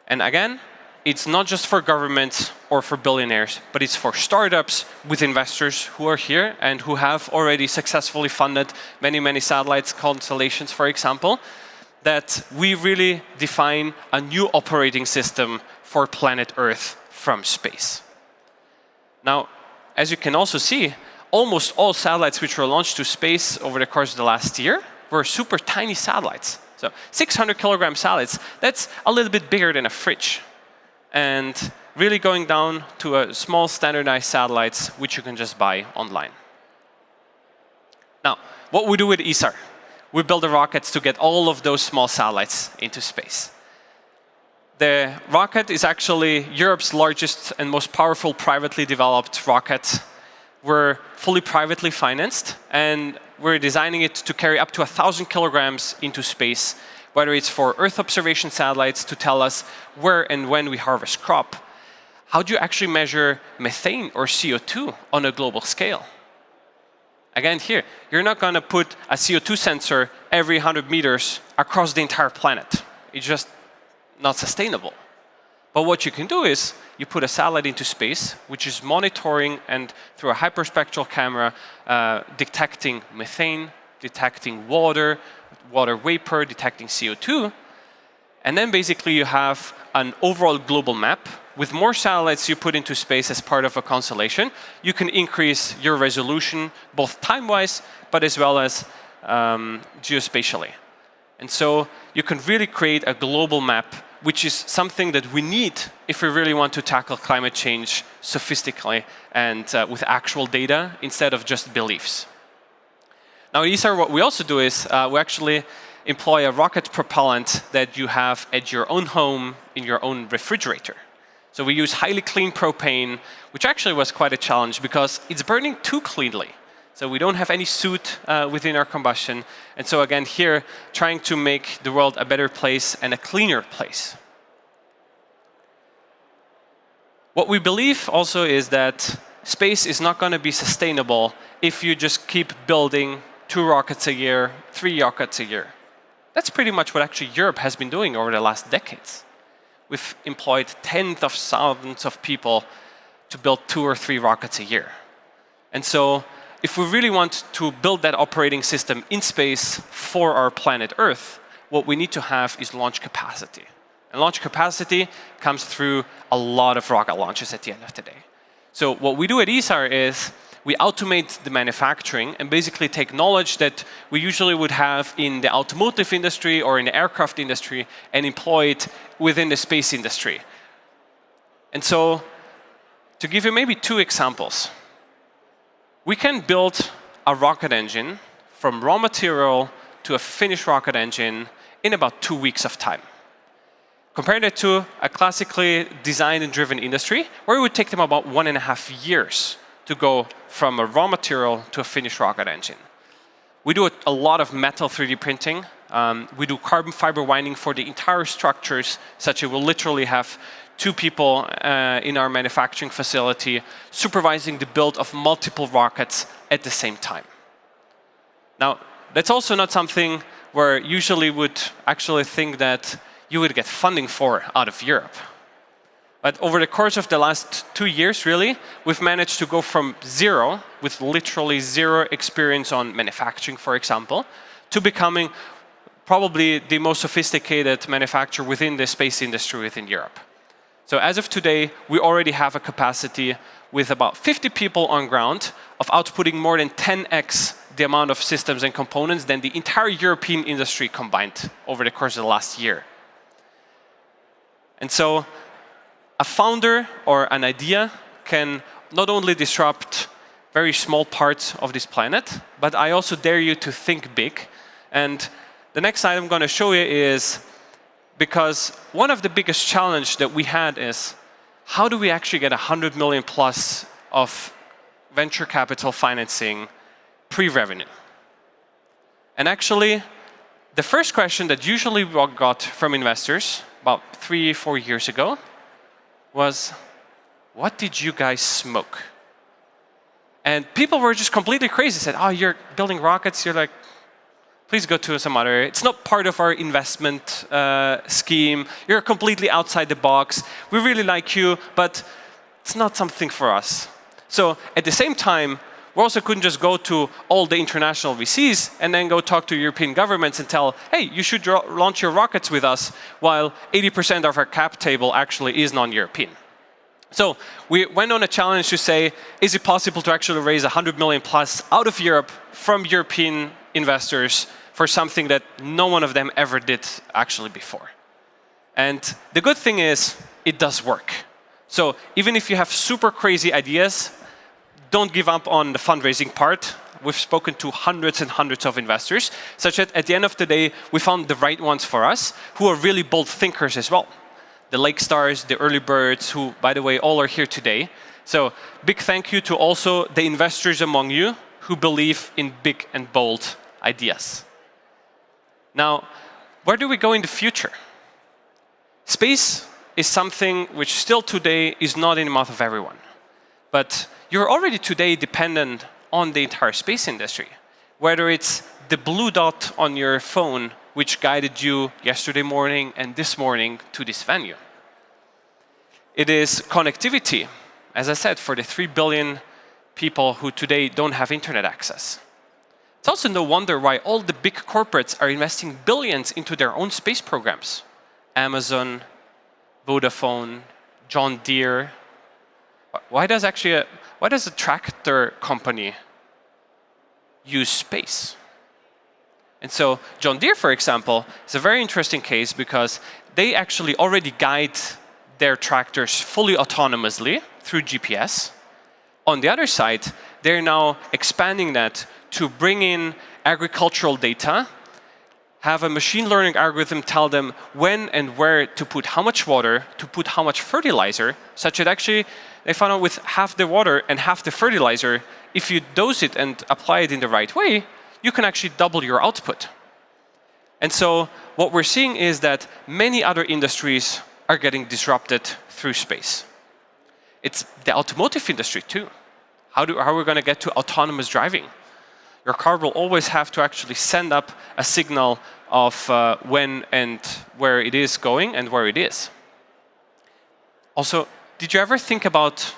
And again, it's not just for governments or for billionaires, but it's for startups with investors who are here and who have already successfully funded many, many satellites constellations, for example, that we really define a new operating system for planet Earth from space. Now, as you can also see, almost all satellites which were launched to space over the course of the last year were super tiny satellites. So 600 kilogram satellites, that's a little bit bigger than a fridge. And really going down to a small standardized satellites which you can just buy online. Now, what we do with ESAR? We build the rockets to get all of those small satellites into space. The rocket is actually Europe's largest and most powerful privately developed rocket. We're fully privately financed, and we're designing it to carry up to 1,000 kilograms into space, whether it's for Earth observation satellites to tell us where and when we harvest crop. How do you actually measure methane or CO2 on a global scale? Again, here, you're not going to put a CO2 sensor every 100 meters across the entire planet. It's just not sustainable. But what you can do is you put a satellite into space, which is monitoring and through a hyperspectral camera detecting methane, detecting water vapor, detecting CO2. And then basically you have an overall global map. With more satellites you put into space as part of a constellation, you can increase your resolution, both time-wise, but as well as geospatially. And so you can really create a global map, which is something that we need if we really want to tackle climate change sophisticatedly and with actual data instead of just beliefs. Now at ESAR, what we also do is we actually employ a rocket propellant that you have at your own home in your own refrigerator. So we use highly clean propane, which actually was quite a challenge because it's burning too cleanly. So we don't have any soot within our combustion. And so again, here, trying to make the world a better place and a cleaner place. What we believe also is that space is not going to be sustainable if you just keep building 2 rockets a year, 3 rockets a year. That's pretty much what actually Europe has been doing over the last decades. We've employed tens of thousands of people to build 2 or 3 rockets a year. And so if we really want to build that operating system in space for our planet Earth, what we need to have is launch capacity. And launch capacity comes through a lot of rocket launches at the end of the day. So what we do at ESAR is we automate the manufacturing and basically take knowledge that we usually would have in the automotive industry or in the aircraft industry and employ it within the space industry. And so to give you maybe 2 examples, we can build a rocket engine from raw material to a finished rocket engine in about 2 weeks of time. Compare that to a classically designed and driven industry where it would take them about 1.5 years to go from a raw material to a finished rocket engine. We do a lot of metal 3D printing. We do carbon fiber winding for the entire structures, such that we'll literally have 2 people in our manufacturing facility supervising the build of multiple rockets at the same time. Now, that's also not something where usually would actually think that you would get funding for out of Europe. But over the course of the last 2 years, really, we've managed to go from 0, with literally 0 experience on manufacturing, for example, to becoming probably the most sophisticated manufacturer within the space industry within Europe. So as of today, we already have a capacity with about 50 people on ground of outputting more than 10x the amount of systems and components than the entire European industry combined over the course of the last year. And so a founder or an idea can not only disrupt very small parts of this planet, but I also dare you to think big. And the next slide I'm going to show you is because one of the biggest challenges that we had is how do we actually get 100 million plus of venture capital financing pre-revenue? And actually, the first question that usually we got from investors about 3-4 years ago was, what did you guys smoke? And people were just completely crazy. Said, oh, you're building rockets. You're like, please go to some other. It's not part of our investment scheme. You're completely outside the box. We really like you, but it's not something for us. So at the same time, we also couldn't just go to all the international VCs and then go talk to European governments and tell, hey, you should launch your rockets with us, while 80% of our cap table actually is non-European. So we went on a challenge to say, is it possible to actually raise 100 million plus out of Europe from European investors for something that no one of them ever did actually before? And the good thing is, it does work. So even if you have super crazy ideas, don't give up on the fundraising part. We've spoken to hundreds and hundreds of investors, such that at the end of the day, we found the right ones for us, who are really bold thinkers as well. The Lake Stars, the Early Birds, who, by the way, all are here today. So big thank you to also the investors among you who believe in big and bold ideas. Now, where do we go in the future? Space is something which still today is not in the mouth of everyone. But you're already today dependent on the entire space industry, whether it's the blue dot on your phone, which guided you yesterday morning and this morning to this venue. It is connectivity, as I said, for the 3 billion people who today don't have internet access. It's also no wonder why all the big corporates are investing billions into their own space programs. Amazon, Vodafone, John Deere. Why does a tractor company use space? And so John Deere, for example, is a very interesting case because they actually already guide their tractors fully autonomously through GPS. On the other side, they're now expanding that to bring in agricultural data have a machine learning algorithm tell them when and where to put how much water, to put how much fertilizer, such that actually they found out with half the water and half the fertilizer, if you dose it and apply it in the right way, you can actually double your output. And so what we're seeing is that many other industries are getting disrupted through space. It's the automotive industry too. How are we going to get to autonomous driving? Your car will always have to actually send up a signal of when and where it is going and where it is. Also, did you ever think about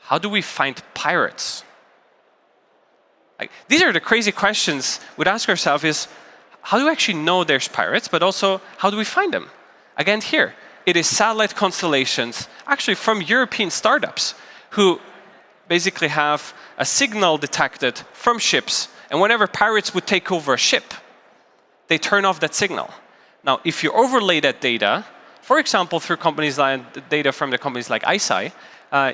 how do we find pirates? Like, these are the crazy questions we'd ask ourselves is, how do we actually know there's pirates, but also how do we find them? Again, here, it is satellite constellations, actually from European startups, who basically have a signal detected from ships, and whenever pirates would take over a ship, they turn off that signal. Now, if you overlay that data, for example, through companies like data from the companies like ICEYE,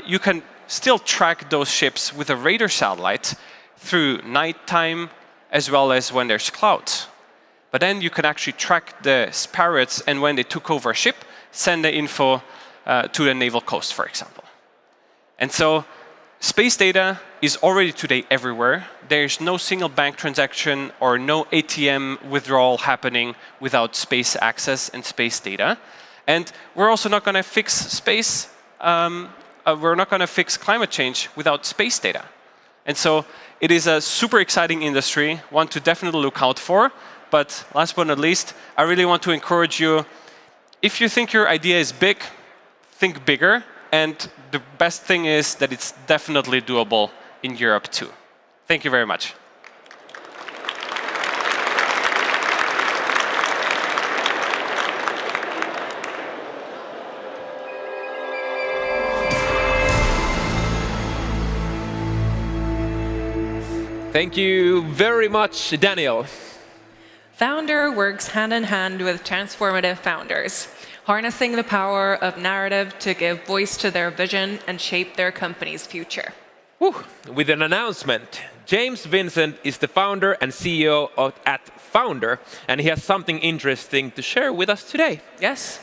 you can still track those ships with a radar satellite through nighttime as well as when there's clouds. But then you can actually track the pirates, and when they took over a ship, send the info to the naval coast, for example. And so space data is already today everywhere. There's no single bank transaction or no ATM withdrawal happening without space access and space data. And we're also not going to fix space. We're not going to fix climate change without space data. And so it is a super exciting industry, one to definitely look out for. But last but not least, I really want to encourage you, if you think your idea is big, think bigger. And the best thing is that it's definitely doable in Europe too. Thank you very much. Thank you very much, Daniel. Founder works hand in hand with transformative founders, harnessing the power of narrative to give voice to their vision and shape their company's future. With an announcement, James Vincent is the founder and CEO at Founder, and he has something interesting to share with us today. Yes,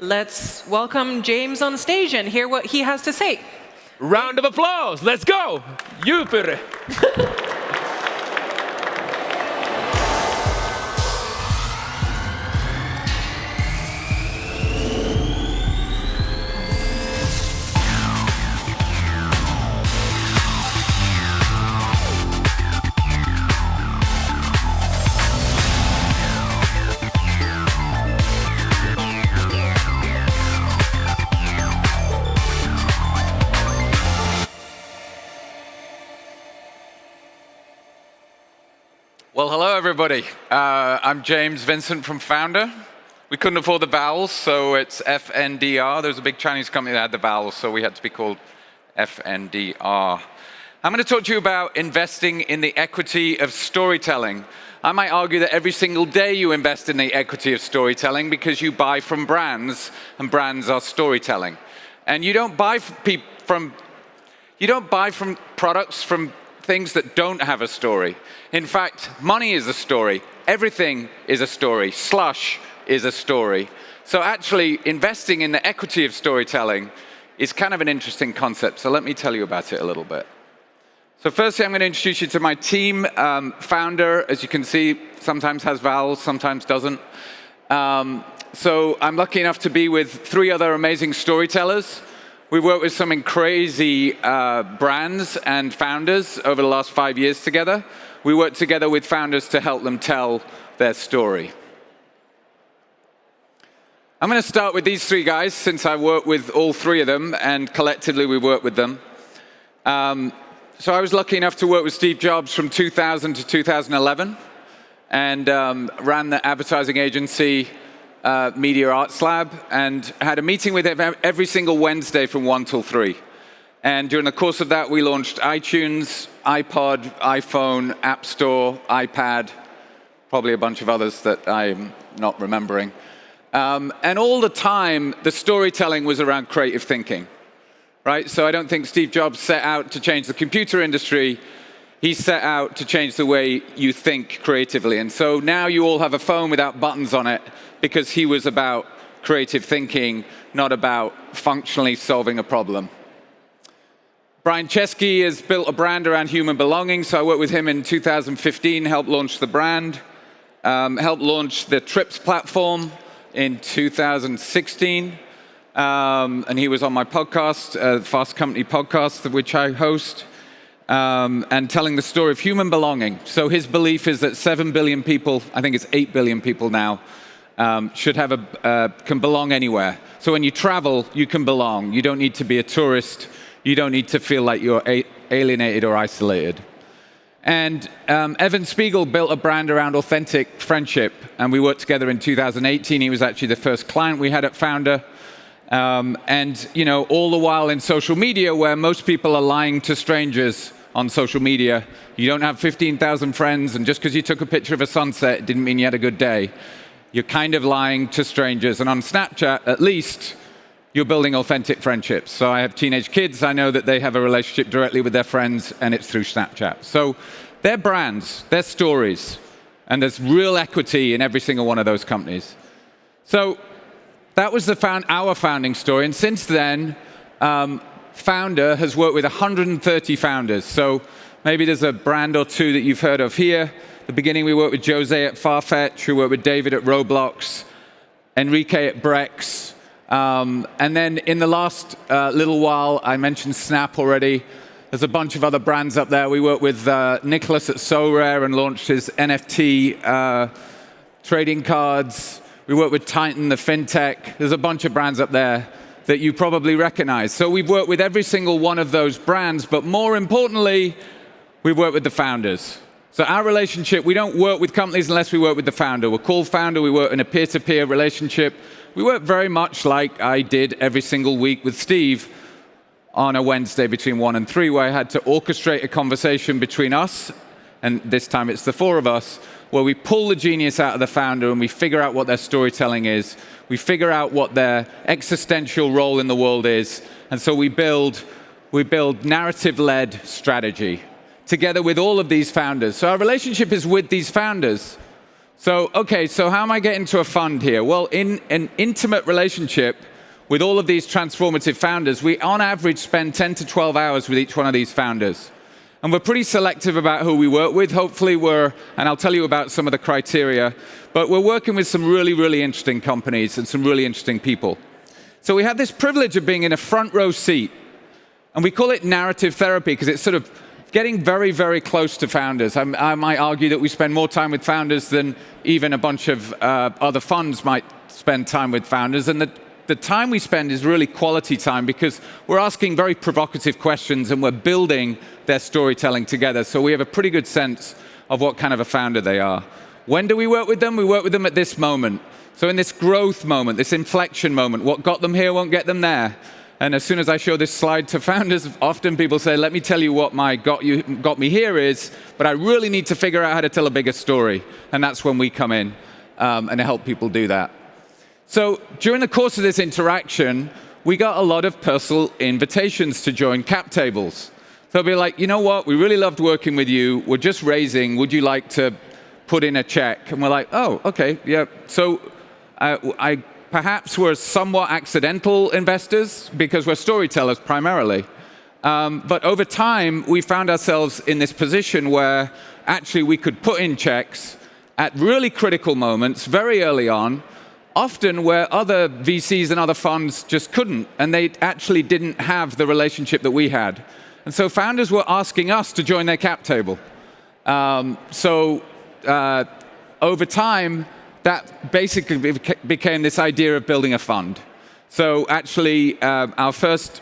let's welcome James on stage and hear what he has to say. Round of applause, let's go! Jupiter! Well, hello, everybody. I'm James Vincent from Founder. We couldn't afford the vowels, so it's FNDR. There was a big Chinese company that had the vowels, so we had to be called FNDR. I'm going to talk to you about investing in the equity of storytelling. I might argue that every single day you invest in the equity of storytelling because you buy from brands, and brands are storytelling. And you don't buy from products from things that don't have a story. In fact, money is a story. Everything is a story. Slush is a story. So actually, investing in the equity of storytelling is kind of an interesting concept. So let me tell you about it a little bit. So firstly, I'm going to introduce you to my team. Founder, as you can see, sometimes has vowels, sometimes doesn't. So I'm lucky enough to be with 3 other amazing storytellers. We worked with some crazy brands and founders over the last 5 years together. We worked together with founders to help them tell their story. I'm going to start with these 3 guys, since I work with all 3 of them, and collectively we work with them. So I was lucky enough to work with Steve Jobs from 2000 to 2011, and ran the advertising agency Media Arts Lab, and had a meeting with him every single Wednesday from 1 till 3. And during the course of that, we launched iTunes, iPod, iPhone, App Store, iPad, probably a bunch of others that I'm not remembering. And all the time, the storytelling was around creative thinking, right? So I don't think Steve Jobs set out to change the computer industry. he set out to change the way you think creatively. And so now you all have a phone without buttons on it because he was about creative thinking, not about functionally solving a problem. Brian Chesky has built a brand around human belonging, so I worked with him in 2015, helped launch the brand, helped launch the Trips platform in 2016, and he was on my podcast, Fast Company podcast, which I host, and telling the story of human belonging. So his belief is that 7 billion people, I think it's 8 billion people now, should have can belong anywhere. So when you travel, you can belong. You don't need to be a tourist. You don't need to feel like you're alienated or isolated. And Evan Spiegel built a brand around authentic friendship, and we worked together in 2018. He was actually the first client we had at Founder. And you know, all the while in social media, where most people are lying to strangers on social media, you don't have 15,000 friends, and just because you took a picture of a sunset didn't mean you had a good day. You're kind of lying to strangers. And on Snapchat, at least, you're building authentic friendships. So I have teenage kids. I know that they have a relationship directly with their friends, and it's through Snapchat. So they're brands, they're stories, and there's real equity in every single one of those companies. So that was our founding story. And since then, Founder has worked with 130 founders. So maybe there's a brand or two that you've heard of here. At the beginning, we worked with Jose at Farfetch. We worked with David at Roblox, Enrique at Brex. And then in the last little while, I mentioned Snap already. There's a bunch of other brands up there. We worked with Nicholas at SoRare and launched his NFT trading cards. We worked with Titan, the fintech. There's a bunch of brands up there that you probably recognize. So we've worked with every single one of those brands, but more importantly, we've worked with the founders. So our relationship, we don't work with companies unless we work with the founder. We're called Founder. We work in a peer-to-peer relationship. We work very much like I did every single week with Steve on a Wednesday between 1 and 3, where I had to orchestrate a conversation between us, and this time it's the four of us, where we pull the genius out of the founder and we figure out what their storytelling is. We figure out what their existential role in the world is. And so we build narrative-led strategy together with all of these founders. So our relationship is with these founders. So, okay, so how am I getting to a fund here? Well, in an intimate relationship with all of these transformative founders, we on average spend 10 to 12 hours with each one of these founders. And we're pretty selective about who we work with. Hopefully and I'll tell you about some of the criteria, but we're working with some really, really interesting companies and some really interesting people. So we have this privilege of being in a front row seat, and we call it narrative therapy because it's sort of getting very, very close to founders. I might argue that we spend more time with founders than even a bunch of other funds might spend time with founders. And the time we spend is really quality time because we're asking very provocative questions and we're building their storytelling together. So we have a pretty good sense of what kind of a founder they are. When do we work with them? We work with them at this moment. So in this growth moment, this inflection moment, what got them here won't get them there. And as soon as I show this slide to founders, often people say, let me tell you what my got me here is, but I really need to figure out how to tell a bigger story. And that's when we come in and help people do that. So during the course of this interaction, we got a lot of personal invitations to join cap tables. So they'll be like, you know what, we really loved working with you. We're just raising. Would you like to put in a check? And we're like, oh, okay, yeah. So perhaps we're somewhat accidental investors because we're storytellers primarily. But over time, we found ourselves in this position where actually we could put in checks at really critical moments very early on, often where other VCs and other funds just couldn't, and they actually didn't have the relationship that we had. And so founders were asking us to join their cap table. Over time, that basically became this idea of building a fund. So actually, our first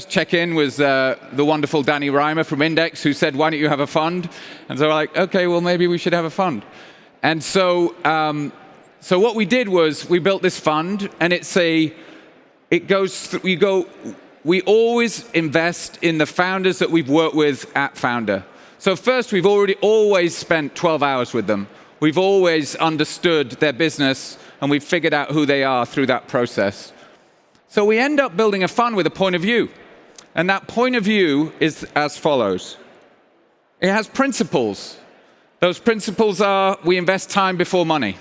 check-in was the wonderful Danny Reimer from Index, who said, why don't you have a fund? And so we're like, okay, well, maybe we should have a fund. And so what we did was we built this fund, and we always invest in the founders that we've worked with at Founder. So first, we've always spent 12 hours with them. We've always understood their business, and we've figured out who they are through that process. So we end up building a fund with a point of view. And that point of view is as follows. It has principles. Those principles are we invest time before money,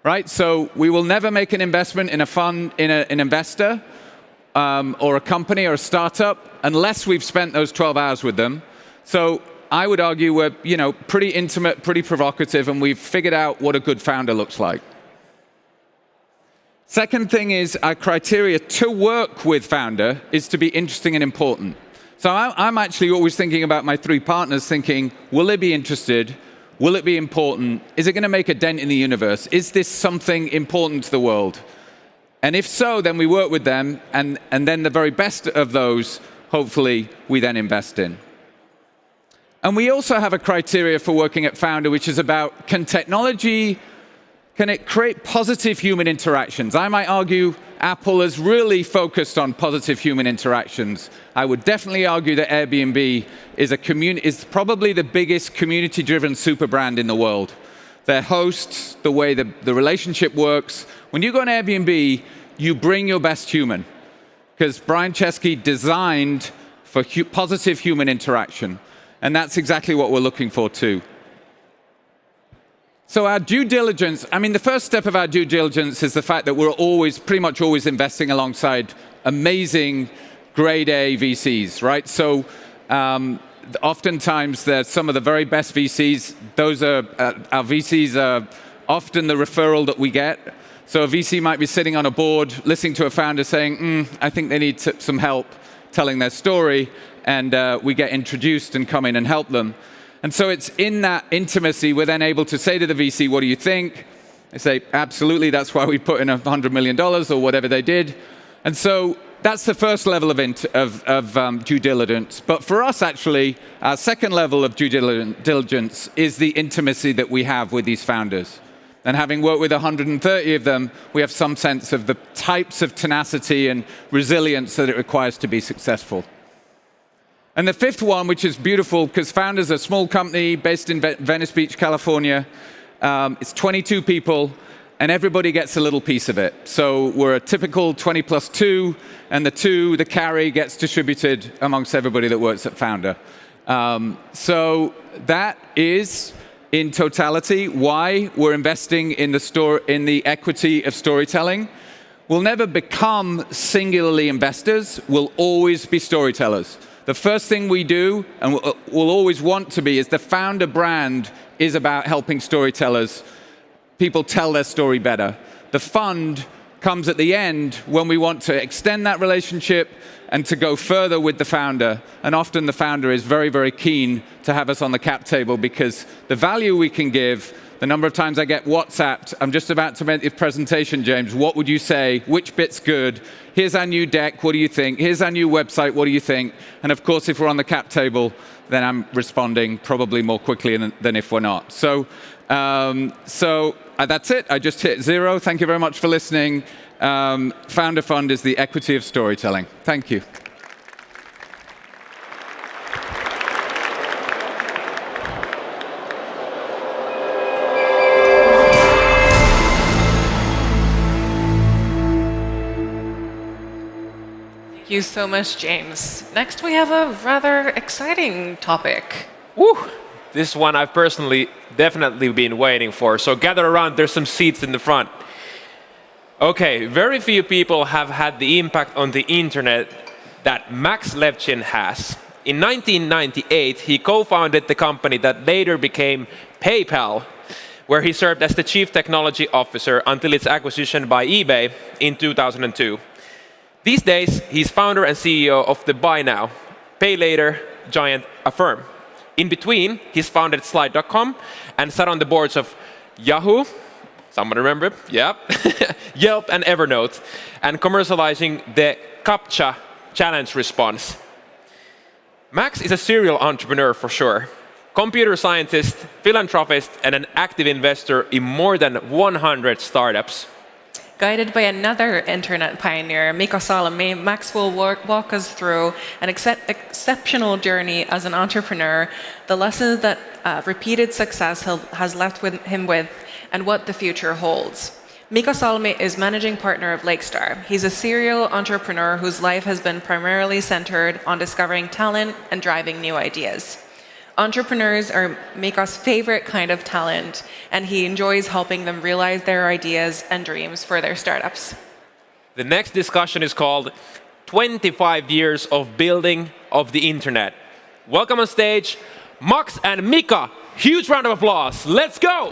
right? So we will never make an investment in a fund, in an investor, or a company or a startup unless we've spent those 12 hours with them. So I would argue we're pretty intimate, pretty provocative, and we've figured out what a good founder looks like. Second thing is our criteria to work with founder is to be interesting and important. So I'm actually always thinking about my 3 partners thinking, will they be interested? Will it be important? Is it going to make a dent in the universe? Is this something important to the world? And if so, then we work with them, and then the very best of those, hopefully, we then invest in. And we also have a criteria for working at Founder, which is about, can it create positive human interactions? I might argue Apple has really focused on positive human interactions. I would definitely argue that Airbnb is probably the biggest community-driven super brand in the world. Their hosts, the way the relationship works. When you go on Airbnb, you bring your best human, because Brian Chesky designed for positive human interaction. And that's exactly what we're looking for too. So our due diligence, the first step of our due diligence is the fact that we're pretty much always investing alongside amazing grade A VCs, right? So oftentimes they're some of the very best VCs. Those are, our VCs are often the referral that we get. So a VC might be sitting on a board, listening to a founder saying, I think they need some help telling their story, and we get introduced and come in and help them. And so it's in that intimacy, we're then able to say to the VC, what do you think? They say, absolutely, that's why we put in $100 million or whatever they did. And so that's the first level of due diligence. But for us, actually, our second level of due diligence is the intimacy that we have with these founders. And having worked with 130 of them, we have some sense of the types of tenacity and resilience that it requires to be successful. And the fifth one, which is beautiful, because Founder's a small company based in Venice Beach, California. It's 22 people, and everybody gets a little piece of it. So we're a typical 20 plus 2, and the carry, gets distributed amongst everybody that works at Founder. So that is, in totality, why we're investing in the equity of storytelling. We'll never become singularly investors. We'll always be storytellers. The first thing we do, and we'll always want to be, is the Founder brand is about helping storytellers, people tell their story better. The fund comes at the end when we want to extend that relationship and to go further with the founder. And often the founder is very, very keen to have us on the cap table, because the value we can give, the number of times I get WhatsApped, I'm just about to make the presentation, James, what would you say? Which bit's good? Here's our new deck, what do you think? Here's our new website, what do you think? And of course, if we're on the cap table, then I'm responding probably more quickly than if we're not. So that's it. I just hit 0. Thank you very much for listening. Founder Fund is the equity of storytelling. Thank you. Thank you so much, James. Next, we have a rather exciting topic. Woo! This one I've personally definitely been waiting for. So gather around, there's some seats in the front. Okay, very few people have had the impact on the internet that Max Levchin has. In 1998, he co-founded the company that later became PayPal, where he served as the chief technology officer until its acquisition by eBay in 2002. These days, he's founder and CEO of the buy now, pay later giant Affirm. In between, he's founded Slide.com and sat on the boards of Yahoo, someone remember? Yeah. Yelp and Evernote, and commercializing the CAPTCHA challenge response. Max is a serial entrepreneur for sure. Computer scientist, philanthropist, and an active investor in more than 100 startups. Guided by another internet pioneer, Mika Salmi, Max will walk us through an exceptional journey as an entrepreneur, the lessons that repeated success has left him with, and what the future holds. Mika Salmi is managing partner of Lakestar. He's a serial entrepreneur whose life has been primarily centered on discovering talent and driving new ideas. Entrepreneurs are Mika's favorite kind of talent, and he enjoys helping them realize their ideas and dreams for their startups. The next discussion is called 25 Years of Building of the Internet. Welcome on stage, Max and Mika. Huge round of applause. Let's go!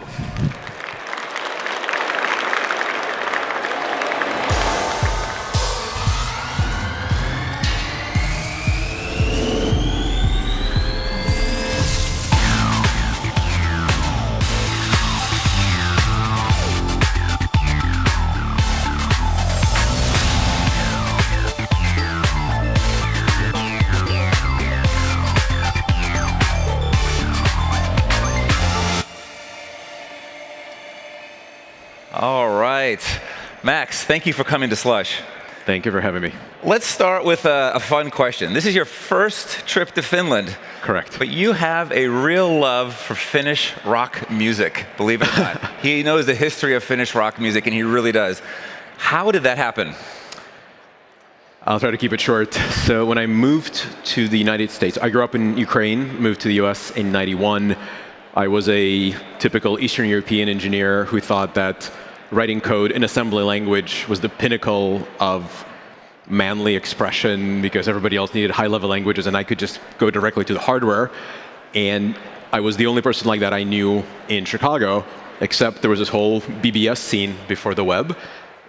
All right. Max, thank you for coming to Slush. Thank you for having me. Let's start with a fun question. This is your first trip to Finland. Correct. But you have a real love for Finnish rock music, believe it or not. He knows the history of Finnish rock music, and he really does. How did that happen? I'll try to keep it short. So when I moved to the United States, I grew up in Ukraine, moved to the US in '91. I was a typical Eastern European engineer who thought that writing code in assembly language was the pinnacle of manly expression because everybody else needed high-level languages and I could just go directly to the hardware. And I was the only person like that I knew in Chicago, except there was this whole BBS scene before the web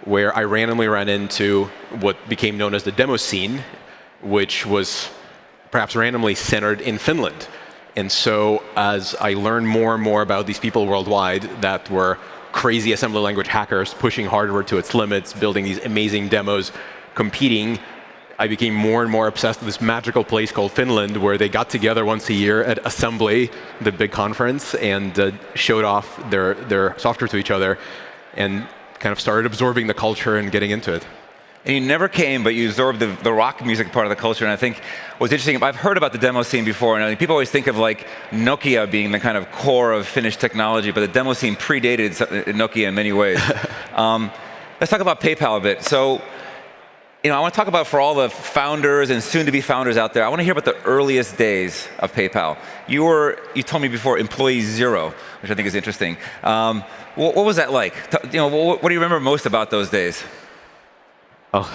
where I randomly ran into what became known as the demo scene, which was perhaps randomly centered in Finland. And so as I learned more and more about these people worldwide that were crazy assembly language hackers pushing hardware to its limits, building these amazing demos, competing, I became more and more obsessed with this magical place called Finland where they got together once a year at Assembly, the big conference, and showed off their software to each other and kind of started absorbing the culture and getting into it. And you never came, but you absorbed the rock music part of the culture. And I think what's interesting, I've heard about the demo scene before, and I think people always think of like Nokia being the kind of core of Finnish technology, but the demo scene predated Nokia in many ways. Let's talk about PayPal a bit. So, I want to talk about for all the founders and soon-to-be founders out there, I want to hear about the earliest days of PayPal. You told me before, employee zero, which I think is interesting. What was that like? What do you remember most about those days? Oh,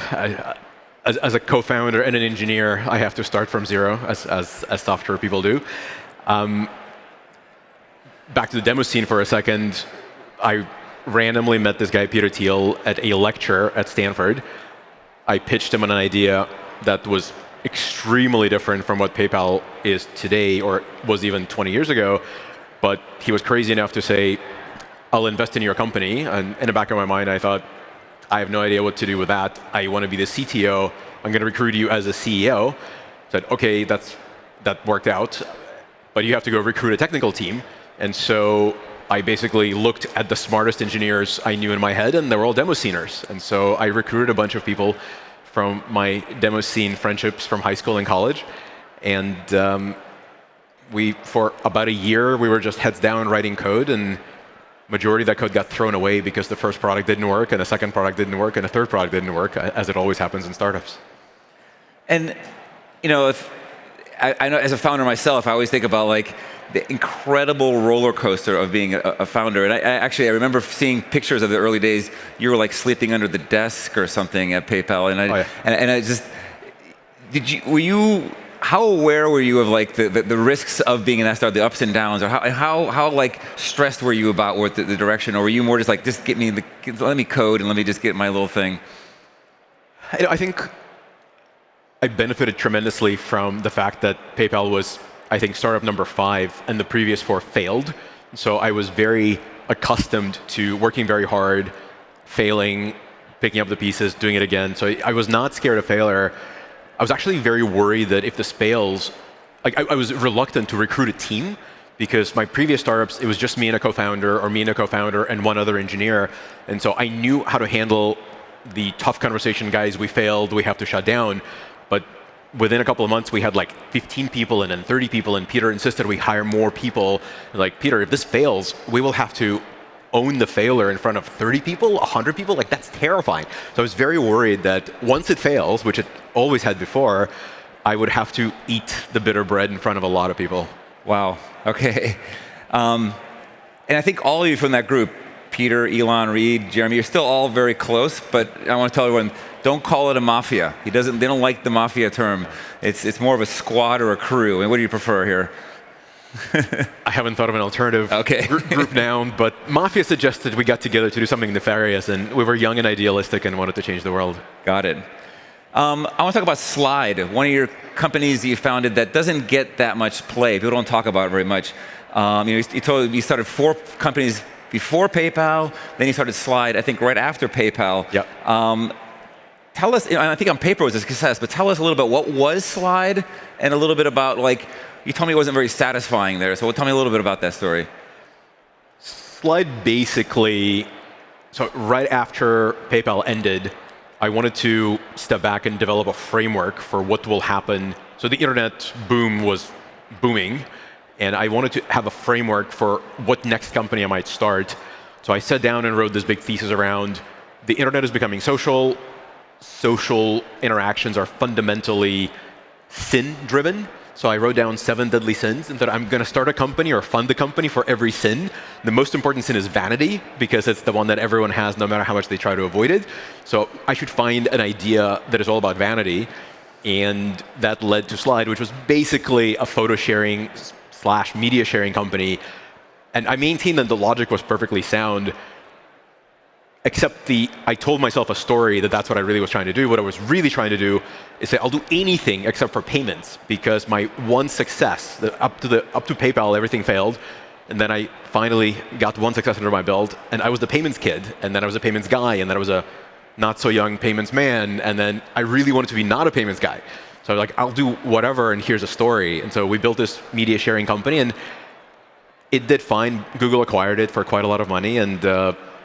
as a co-founder and an engineer, I have to start from zero, as software people do. Back to the demo scene for a second, I randomly met this guy, Peter Thiel, at a lecture at Stanford. I pitched him an idea that was extremely different from what PayPal is today, or was even 20 years ago, but he was crazy enough to say, I'll invest in your company. And in the back of my mind, I thought, I have no idea what to do with that. I want to be the CTO. I'm going to recruit you as a CEO. Said, okay, that worked out, but you have to go recruit a technical team. And so I basically looked at the smartest engineers I knew in my head, and they were all demo sceners. And so I recruited a bunch of people from my demo scene friendships from high school and college. And for about a year, we were just heads down writing code, and majority of that code got thrown away because the first product didn't work, and the second product didn't work, and the third product didn't work, as it always happens in startups. And I know as a founder myself, I always think about like the incredible roller coaster of being a founder. And I remember seeing pictures of the early days. You were like sleeping under the desk or something at PayPal, how aware were you of like the risks of being an startup, the ups and downs, or how like stressed were you about what the direction, or were you more just like, just let me code and let me just get my little thing? I think I benefited tremendously from the fact that PayPal was, I think, startup number 5, and the previous 4 failed. So I was very accustomed to working very hard, failing, picking up the pieces, doing it again. So I was not scared of failure. I was actually very worried that if this fails, I was reluctant to recruit a team because my previous startups, it was just me and a co-founder, or me and a co-founder and one other engineer. And so I knew how to handle the tough conversation, guys, we failed, we have to shut down. But within a couple of months, we had like 15 people and then 30 people, and Peter insisted we hire more people. Like, Peter, if this fails, we will have to own the failure in front of 30 people, 100 people, like that's terrifying. So I was very worried that once it fails, which it always had before, I would have to eat the bitter bread in front of a lot of people. Wow. Okay. And I think all of you from that group, Peter, Elon, Reed, Jeremy, you're still all very close, but I want to tell everyone, don't call it a mafia. They don't like the mafia term. It's more of a squad or a crew. And what do you prefer here? I haven't thought of an alternative group now, but Mafia suggested we got together to do something nefarious, and we were young and idealistic and wanted to change the world. Got it. I want to talk about Slide, one of your companies that you founded that doesn't get that much play. People don't talk about it very much. You started 4 companies before PayPal, then you started Slide, I think right after PayPal. Yep. Tell us, I think on paper it was a success, but tell us a little bit, what was Slide, and a little bit about, like, you told me it wasn't very satisfying there, so tell me a little bit about that story. Slide basically, so right after PayPal ended, I wanted to step back and develop a framework for what will happen. So the internet boom was booming, and I wanted to have a framework for what next company I might start. So I sat down and wrote this big thesis around the internet is becoming social. Social interactions are fundamentally sin-driven. So I wrote down 7 deadly sins and that I'm going to start a company or fund a company for every sin. The most important sin is vanity, because it's the one that everyone has no matter how much they try to avoid it. So I should find an idea that is all about vanity. And that led to Slide, which was basically a photo sharing / media sharing company. And I maintained that the logic was perfectly sound, except I told myself a story that's what I really was trying to do. What I was really trying to do is say, I'll do anything except for payments, because my one success, up to PayPal, everything failed. And then I finally got one success under my belt, and I was the payments kid, and then I was a payments guy, and then I was a not so young payments man, and then I really wanted to be not a payments guy. So I was like, I'll do whatever, and here's a story. And so we built this media sharing company, and it did fine. Google acquired it for quite a lot of money, and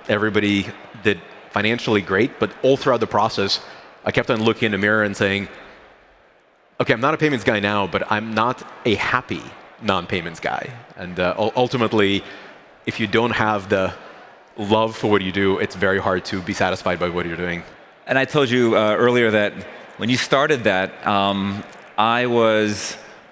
everybody did financially great. But all throughout the process, I kept on looking in the mirror and saying, OK, I'm not a payments guy now, but I'm not a happy non-payments guy. And ultimately, if you don't have the love for what you do, it's very hard to be satisfied by what you're doing. And I told you earlier that when you started that, I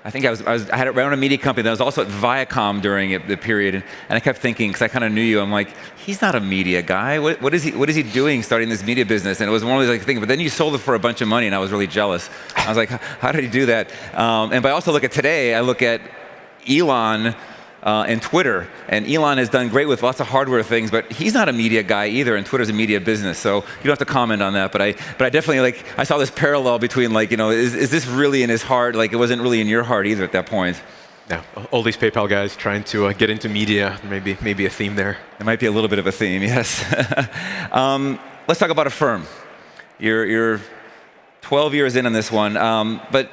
had it around a media company that was also at Viacom during the period, and I kept thinking, because I kind of knew you, I'm like, he's not a media guy. What is he doing starting this media business? And it was one of those things. But then you sold it for a bunch of money, and I was really jealous. I was like, how did he do that? But I also look at today. I look at Elon and Twitter, and Elon has done great with lots of hardware things, but he's not a media guy either, and Twitter's a media business, so you don't have to comment on that. But I definitely, I saw this parallel between, is this really in his heart? It wasn't really in your heart either at that point. Yeah, all these PayPal guys trying to get into media, maybe a theme there. There might be a little bit of a theme, yes. Let's talk about Affirm. You're 12 years in on this one, but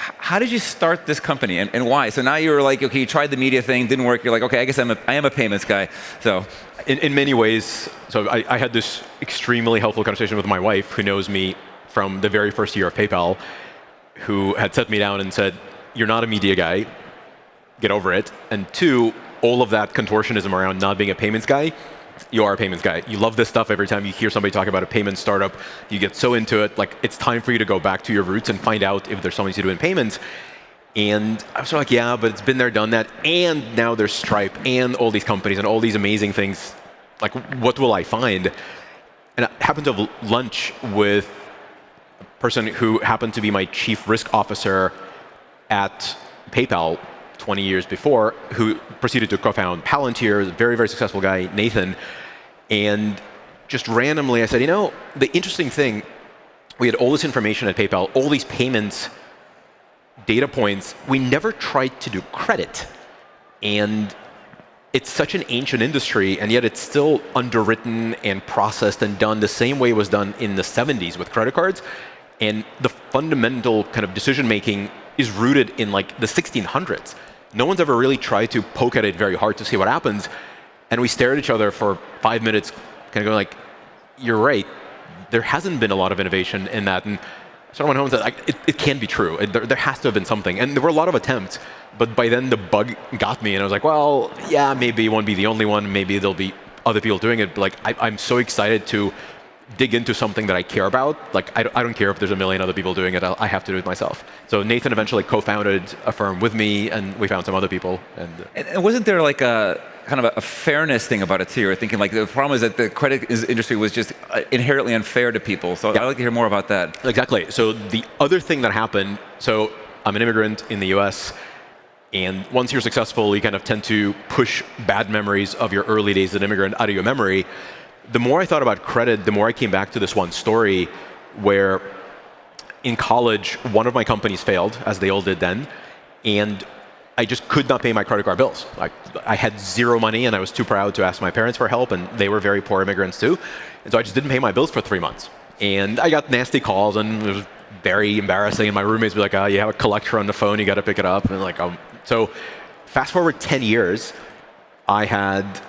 how did you start this company, and why? So now you're like, okay, you tried the media thing, didn't work. You're like, okay, I guess I am a payments guy. So, in many ways, so I had this extremely helpful conversation with my wife, who knows me from the very first year of PayPal, who had set me down and said, "You're not a media guy. Get over it." And 2, all of that contortionism around not being a payments guy. You are a payments guy. You love this stuff. Every time you hear somebody talk about a payment startup, you get so into it. It's time for you to go back to your roots and find out if there's something to do in payments. And I was like, yeah, but it's been there, done that. And now there's Stripe and all these companies and all these amazing things. What will I find? And I happened to have lunch with a person who happened to be my chief risk officer at PayPal 20 years before, who proceeded to co-found Palantir, a very, very successful guy, Nathan. And just randomly, I said, the interesting thing, we had all this information at PayPal, all these payments data points. We never tried to do credit. And it's such an ancient industry, and yet it's still underwritten and processed and done the same way it was done in the 70s with credit cards. And the fundamental kind of decision-making is rooted in the 1600s. No one's ever really tried to poke at it very hard to see what happens. And we stare at each other for 5 minutes, kind of going you're right. There hasn't been a lot of innovation in that. And so I went home and said, it can't be true. There has to have been something. And there were a lot of attempts. But by then, the bug got me. And I was like, well, yeah, maybe it won't be the only one. Maybe there'll be other people doing it. But I'm so excited to dig into something that I care about, like I don't care if there's a million other people doing it, I have to do it myself. So Nathan eventually co-founded a firm with me, and we found some other people. And wasn't there like a kind of a fairness thing about it too? You're thinking like the problem is that the credit industry was just inherently unfair to people. So I'd like to hear more about that. Exactly. So the other thing that happened, so I'm an immigrant in the US, and once you're successful, you kind of tend to push bad memories of your early days as an immigrant out of your memory. The more I thought about credit, the more I came back to this one story where in college, one of my companies failed, as they all did then, and I just could not pay my credit card bills. I had zero money, and I was too proud to ask my parents for help, and they were very poor immigrants too. And so I just didn't pay my bills for 3 months. And I got nasty calls, and it was very embarrassing. And my roommates would be like, you have a collector on the phone, you got to pick it up. And like, so fast forward 10 years, I had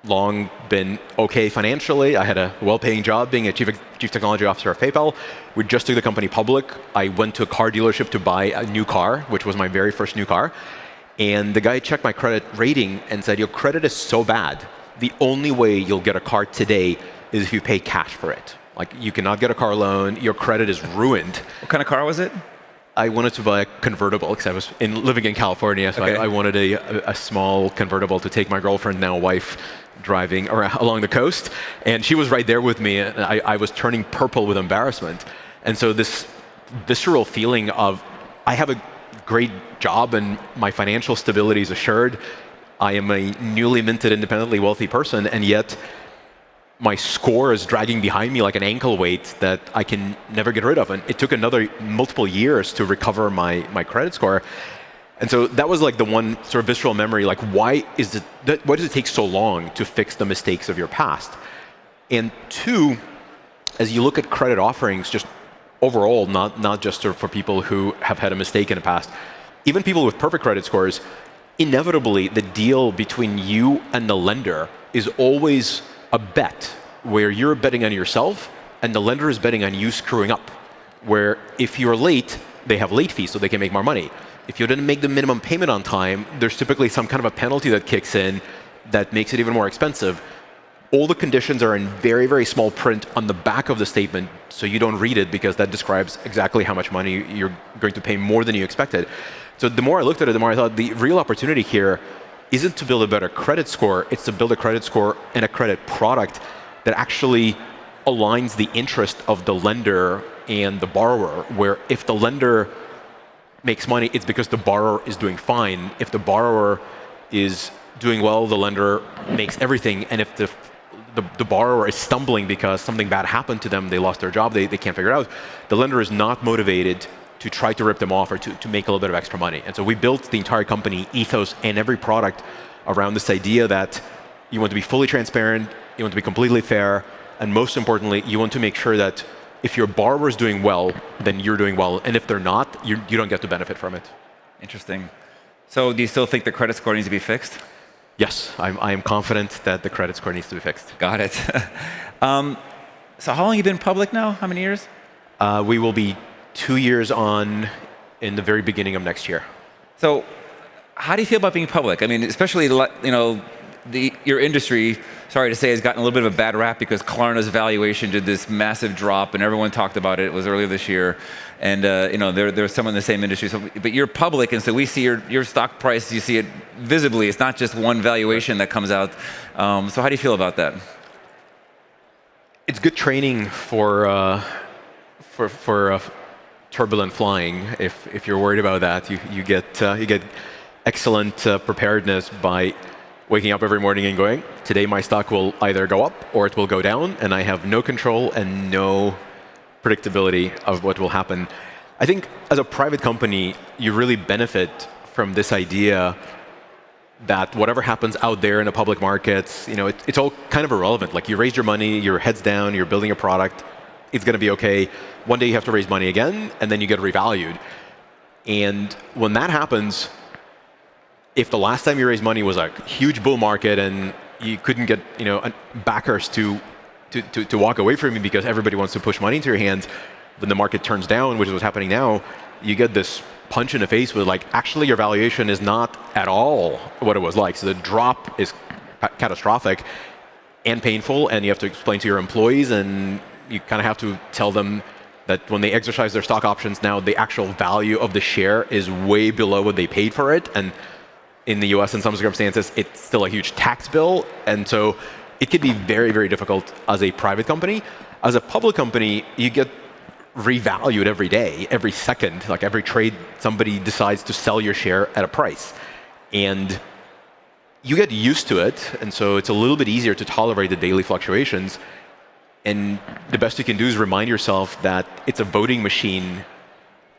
long been okay financially. I had a well-paying job being a chief technology officer of PayPal. We just took the company public. I went to a car dealership to buy a new car, which was my very first new car. And the guy checked my credit rating and said, your credit is so bad. The only way you'll get a car today is if you pay cash for it. Like, you cannot get a car loan. Your credit is ruined. What kind of car was it? I wanted to buy a convertible because I was living in California, so I wanted a small convertible to take my girlfriend, now wife, driving along the coast. And she was right there with me, and I was turning purple with embarrassment. And so this visceral feeling of, I have a great job and my financial stability is assured. I am a newly minted, independently wealthy person, and yet my score is dragging behind me like an ankle weight that I can never get rid of. And it took another multiple years to recover my credit score. And so that was like the one sort of visceral memory, like why does it take so long to fix the mistakes of your past? And two, as you look at credit offerings, just overall, not just for people who have had a mistake in the past, even people with perfect credit scores, inevitably the deal between you and the lender is always a bet where you're betting on yourself and the lender is betting on you screwing up. Where if you're late, they have late fees so they can make more money. If you didn't make the minimum payment on time, there's typically some kind of a penalty that kicks in that makes it even more expensive. All the conditions are in very, very small print on the back of the statement, so you don't read it because that describes exactly how much money you're going to pay more than you expected. So the more I looked at it, the more I thought the real opportunity here isn't to build a better credit score, it's to build a credit score and a credit product that actually aligns the interest of the lender and the borrower, where if the lender makes money, it's because the borrower is doing fine. If the borrower is doing well, the lender makes everything. And if the borrower is stumbling because something bad happened to them, they lost their job, they can't figure it out, the lender is not motivated to try to rip them off or to make a little bit of extra money. And so we built the entire company ethos and every product around this idea that you want to be fully transparent, you want to be completely fair, and most importantly, you want to make sure that if your borrower is doing well, then you're doing well. And if they're not, you don't get to benefit from it. Interesting. So do you still think the credit score needs to be fixed? Yes, I am confident that the credit score needs to be fixed. Got it. So how long have you been public now? How many years? We will be 2 years on in the very beginning of next year. So how do you feel about being public? I mean, especially, your industry, sorry to say, has gotten a little bit of a bad rap because Klarna's valuation did this massive drop, and everyone talked about it. It was earlier this year, and there's someone in the same industry. So, but you're public, and so we see your stock price. You see it visibly. It's not just one valuation that comes out. So how do you feel about that? It's good training for turbulent flying. If you're worried about that, you get excellent preparedness by waking up every morning and going, today my stock will either go up or it will go down, and I have no control and no predictability of what will happen. I think as a private company, you really benefit from this idea that whatever happens out there in the public markets, it's all kind of irrelevant. Like, you raised your money, your head's down, you're building a product, it's going to be okay. One day you have to raise money again, and then you get revalued. And when that happens, if the last time you raised money was a huge bull market and you couldn't get backers to walk away from you because everybody wants to push money into your hands, when the market turns down, which is what's happening now, you get this punch in the face with actually your valuation is not at all what it was like. So the drop is catastrophic. and painful, and you have to explain to your employees, and you kind of have to tell them that when they exercise their stock options now, the actual value of the share is way below what they paid for it. And in the US, in some circumstances, it's still a huge tax bill. And so it could be very, very difficult as a private company. As a public company, you get revalued every day, every second. Like every trade, somebody decides to sell your share at a price. And you get used to it. And so it's a little bit easier to tolerate the daily fluctuations. And the best you can do is remind yourself that it's a voting machine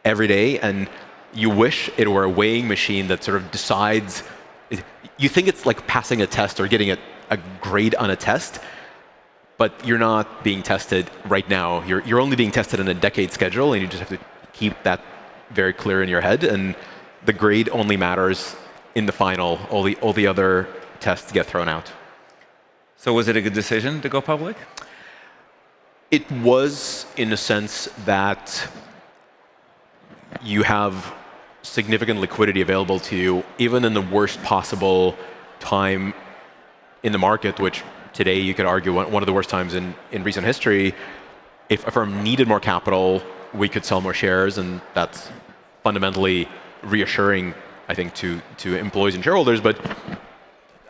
every day, and you wish it were a weighing machine that sort of decides. You think it's like passing a test or getting a grade on a test, but you're not being tested right now. You're only being tested in a decade schedule, and you just have to keep that very clear in your head. And the grade only matters in the final. All the other tests get thrown out. So was it a good decision to go public? It was, in a sense that you have significant liquidity available to you, even in the worst possible time in the market, which today you could argue one of the worst times in recent history. If a firm needed more capital, we could sell more shares, and that's fundamentally reassuring, I think, to employees and shareholders. But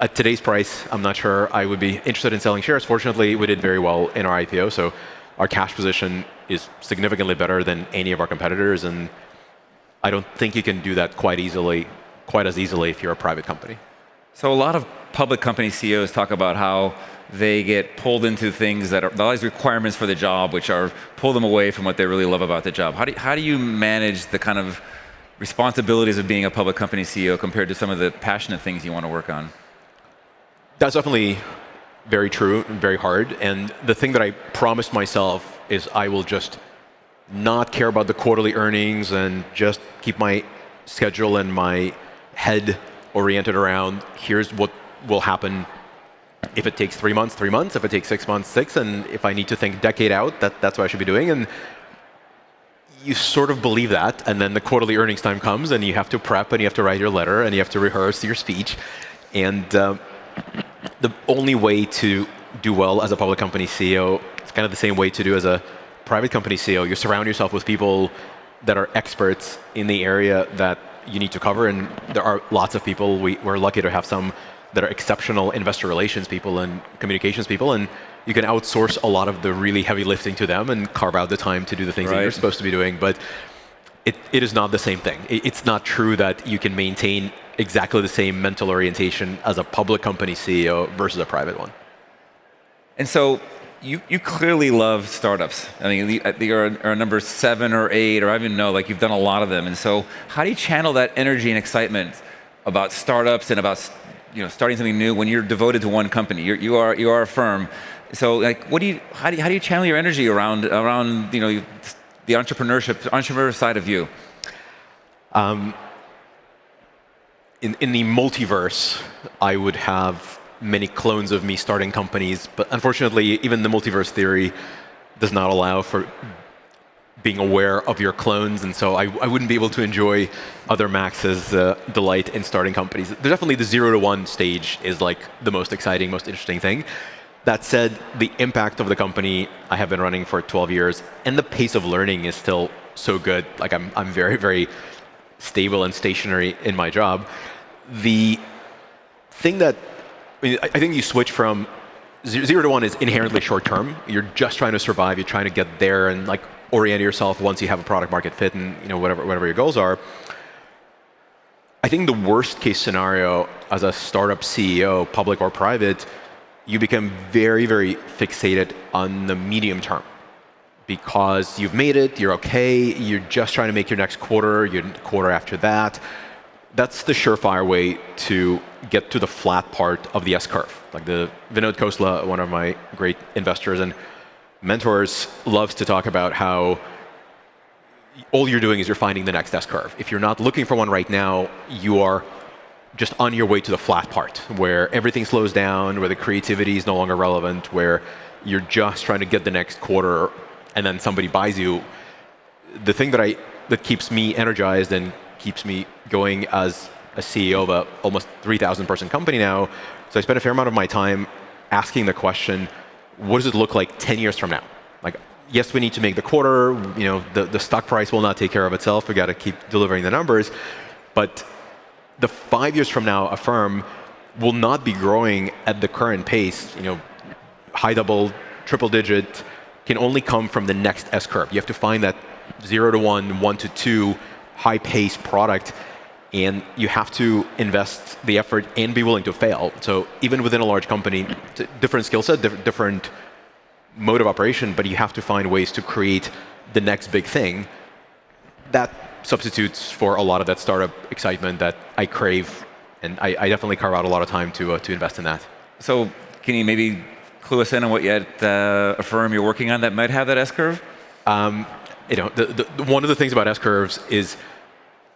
at today's price, I'm not sure I would be interested in selling shares. Fortunately, we did very well in our IPO, so our cash position is significantly better than any of our competitors, and I don't think you can do that quite as easily if you're a private company. So a lot of public company CEOs talk about how they get pulled into things that are all these requirements for the job, which are pull them away from what they really love about the job. How do you manage the kind of responsibilities of being a public company CEO compared to some of the passionate things you want to work on? That's definitely very true and very hard. And the thing that I promised myself is I will just not care about the quarterly earnings and just keep my schedule and my head oriented around here's what will happen. If it takes 3 months, 3 months. If it takes 6 months, 6. And if I need to think decade out, that's what I should be doing. And you sort of believe that. And then the quarterly earnings time comes, and you have to prep, and you have to write your letter, and you have to rehearse your speech. And the only way to do well as a public company CEO, it's kind of the same way to do as a private company CEO. You surround yourself with people that are experts in the area that you need to cover. And there are lots of people. We're lucky to have some that are exceptional investor relations people and communications people. And you can outsource a lot of the really heavy lifting to them and carve out the time to do the things that you're supposed to be doing. But it is not the same thing. It's not true that you can maintain exactly the same mental orientation as a public company CEO versus a private one. And so you clearly love startups. I mean, you're number 7 or 8, or I even know, like you've done a lot of them. And so how do you channel that energy and excitement about startups and about starting something new when you're devoted to one company? You are a firm. So like, how do you channel your energy around the entrepreneur side of you? In the multiverse, I would have many clones of me starting companies, but unfortunately, even the multiverse theory does not allow for being aware of your clones, and so I wouldn't be able to enjoy other Max's delight in starting companies. There's definitely the 0 to 1 stage is like the most exciting, most interesting thing. That said, the impact of the company I have been running for 12 years, and the pace of learning is still so good. Like I'm very, very stable and stationary in my job. The thing that I think you switch from 0 to 1 is inherently short term. You're just trying to survive. You're trying to get there and like orient yourself once you have a product market fit and whatever your goals are. I think the worst case scenario as a startup CEO, public or private, you become very, very fixated on the medium term because you've made it, you're okay, you're just trying to make your next quarter, your quarter after that. That's the surefire way to get to the flat part of the S-curve. Like Vinod Khosla, one of my great investors and mentors, loves to talk about how all you're doing is you're finding the next S-curve. If you're not looking for one right now, you are just on your way to the flat part, where everything slows down, where the creativity is no longer relevant, where you're just trying to get the next quarter, and then somebody buys you. The thing that keeps me energized and keeps me going as a CEO of a almost 3,000 person company now. So I spend a fair amount of my time asking the question, what does it look like 10 years from now? Like, yes, we need to make the quarter. The stock price will not take care of itself. We got to keep delivering the numbers. But the 5 years from now, a firm will not be growing at the current pace. High double, triple digit can only come from the next S curve. You have to find that 0 to 1, 1 to 2 high pace product, and you have to invest the effort and be willing to fail. So even within a large company, different skill set, different mode of operation, but you have to find ways to create the next big thing. That substitutes for a lot of that startup excitement that I crave, and I definitely carve out a lot of time to invest in that. So can you maybe clue us in on what yet a firm you're working on that might have that S-curve? One of the things about S-curves is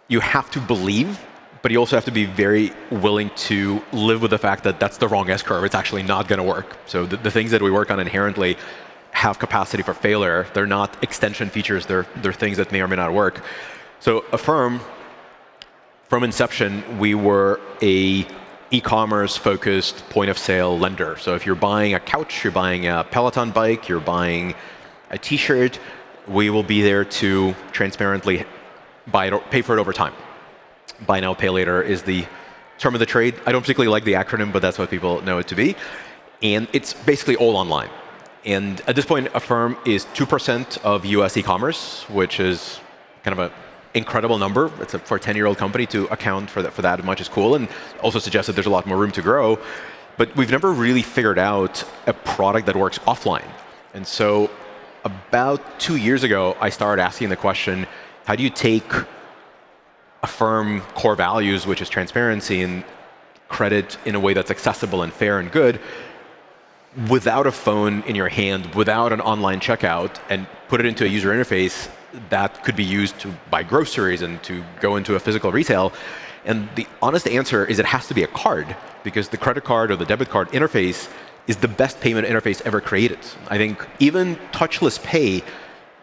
you have to believe, but you also have to be very willing to live with the fact that that's the wrong S-curve. It's actually not going to work. So the things that we work on inherently have capacity for failure. They're not extension features. They're things that may or may not work. So a firm, from inception, we were a e-commerce focused point of sale lender. So if you're buying a couch, you're buying a Peloton bike, you're buying a t-shirt, we will be there to transparently pay for it over time. Buy now, pay later is the term of the trade. I don't particularly like the acronym, but that's what people know it to be. And it's basically all online. And at this point, a firm is 2% of US e-commerce, which is kind of an incredible number. It's for a 10-year-old company to account for that much is cool, and also suggests that there's a lot more room to grow. But we've never really figured out a product that works offline. And so about 2 years ago, I started asking the question, how do you take a firm core values, which is transparency and credit in a way that's accessible and fair and good, without a phone in your hand, without an online checkout, and put it into a user interface that could be used to buy groceries and to go into a physical retail? And the honest answer is it has to be a card, because the credit card or the debit card interface is the best payment interface ever created. I think even touchless pay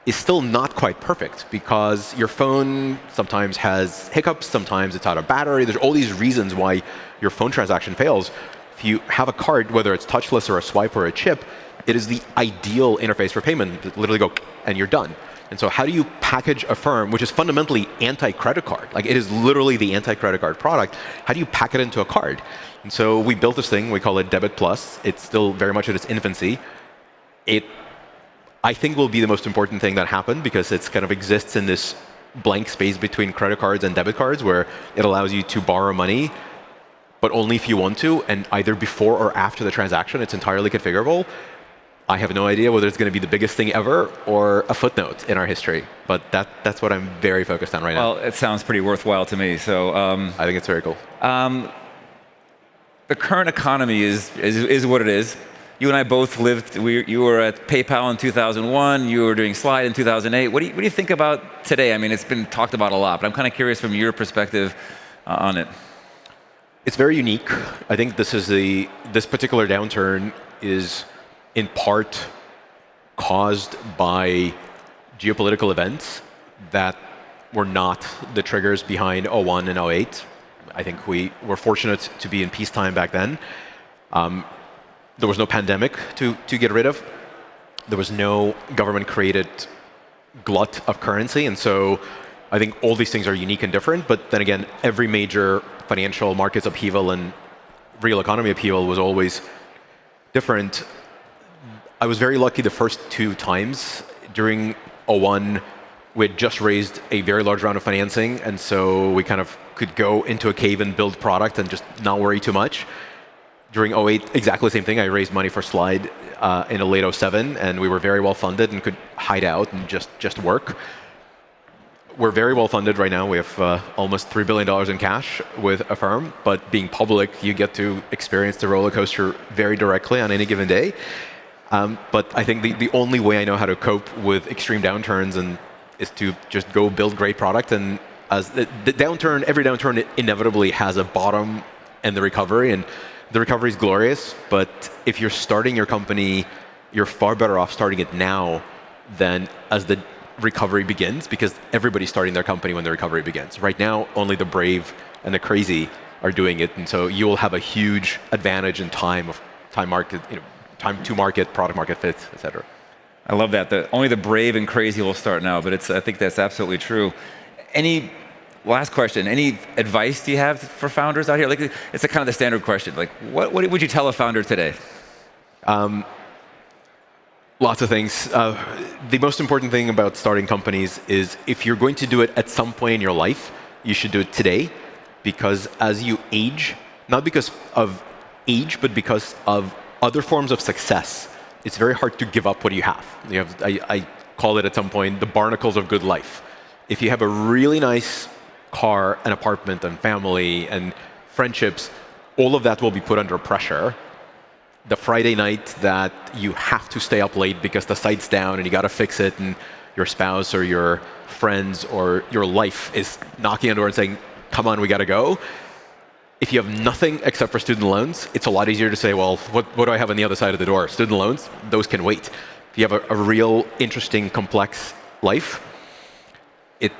is still not quite perfect, because your phone sometimes has hiccups, sometimes it's out of battery. There's all these reasons why your phone transaction fails. If you have a card, whether it's touchless or a swipe or a chip, it is the ideal interface for payment. Literally go and you're done. And so how do you package a firm, which is fundamentally anti-credit card? Like, it is literally the anti-credit card product. How do you pack it into a card? And so we built this thing, we call it Debit Plus. It's still very much in its infancy. It, I think, will be the most important thing that happened, because it kind of exists in this blank space between credit cards and debit cards, where it allows you to borrow money, but only if you want to, and either before or after the transaction. It's entirely configurable. I have no idea whether it's going to be the biggest thing ever or a footnote in our history, but that's what I'm very focused on right now. Well, it sounds pretty worthwhile to me. So I think it's very cool. The current economy is what it is. You and I both lived. You were at PayPal in 2001. You were doing Slide in 2008. What do you think about today? I mean, it's been talked about a lot, but I'm kind of curious from your perspective on it. It's very unique. I think this particular downturn is in part caused by geopolitical events that were not the triggers behind 01 and 08. I think we were fortunate to be in peacetime back then. There was no pandemic to get rid of. There was no government-created glut of currency. And so I think all these things are unique and different. But then again, every major financial markets upheaval and real economy upheaval was always different. I was very lucky the first two times. During 01, we had just raised a very large round of financing, and so we kind of could go into a cave and build product and just not worry too much. During 08, exactly the same thing. I raised money for Slide in a late 07, and we were very well funded and could hide out and just work. We're very well funded right now. We have almost $3 billion in cash with a firm, but being public, you get to experience the roller coaster very directly on any given day. But I think the only way I know how to cope with extreme downturns is to just go build great product. And as the downturn, every downturn inevitably has a bottom and the recovery, and the recovery is glorious. But if you're starting your company, you're far better off starting it now than as the recovery begins, because everybody's starting their company when the recovery begins. Right now, only the brave and the crazy are doing it, and so you will have a huge advantage in time of time to market, product market fit, etc. I love that. Only the brave and crazy will start now, but I think that's absolutely true. Last question, any advice do you have for founders out here? Like, it's kind of the standard question. Like, what would you tell a founder today? Lots of things. The most important thing about starting companies is if you're going to do it at some point in your life, you should do it today, because as you age, not because of age, but because of other forms of success, it's very hard to give up what you have. I call it at some point the barnacles of good life. If you have a really nice car, an apartment, and family, and friendships, all of that will be put under pressure. The Friday night that you have to stay up late because the site's down and you got to fix it, and your spouse or your friends or your life is knocking on the door and saying, come on, we got to go. If you have nothing except for student loans, it's a lot easier to say, well, what do I have on the other side of the door? Student loans, those can wait. If you have a real interesting, complex life,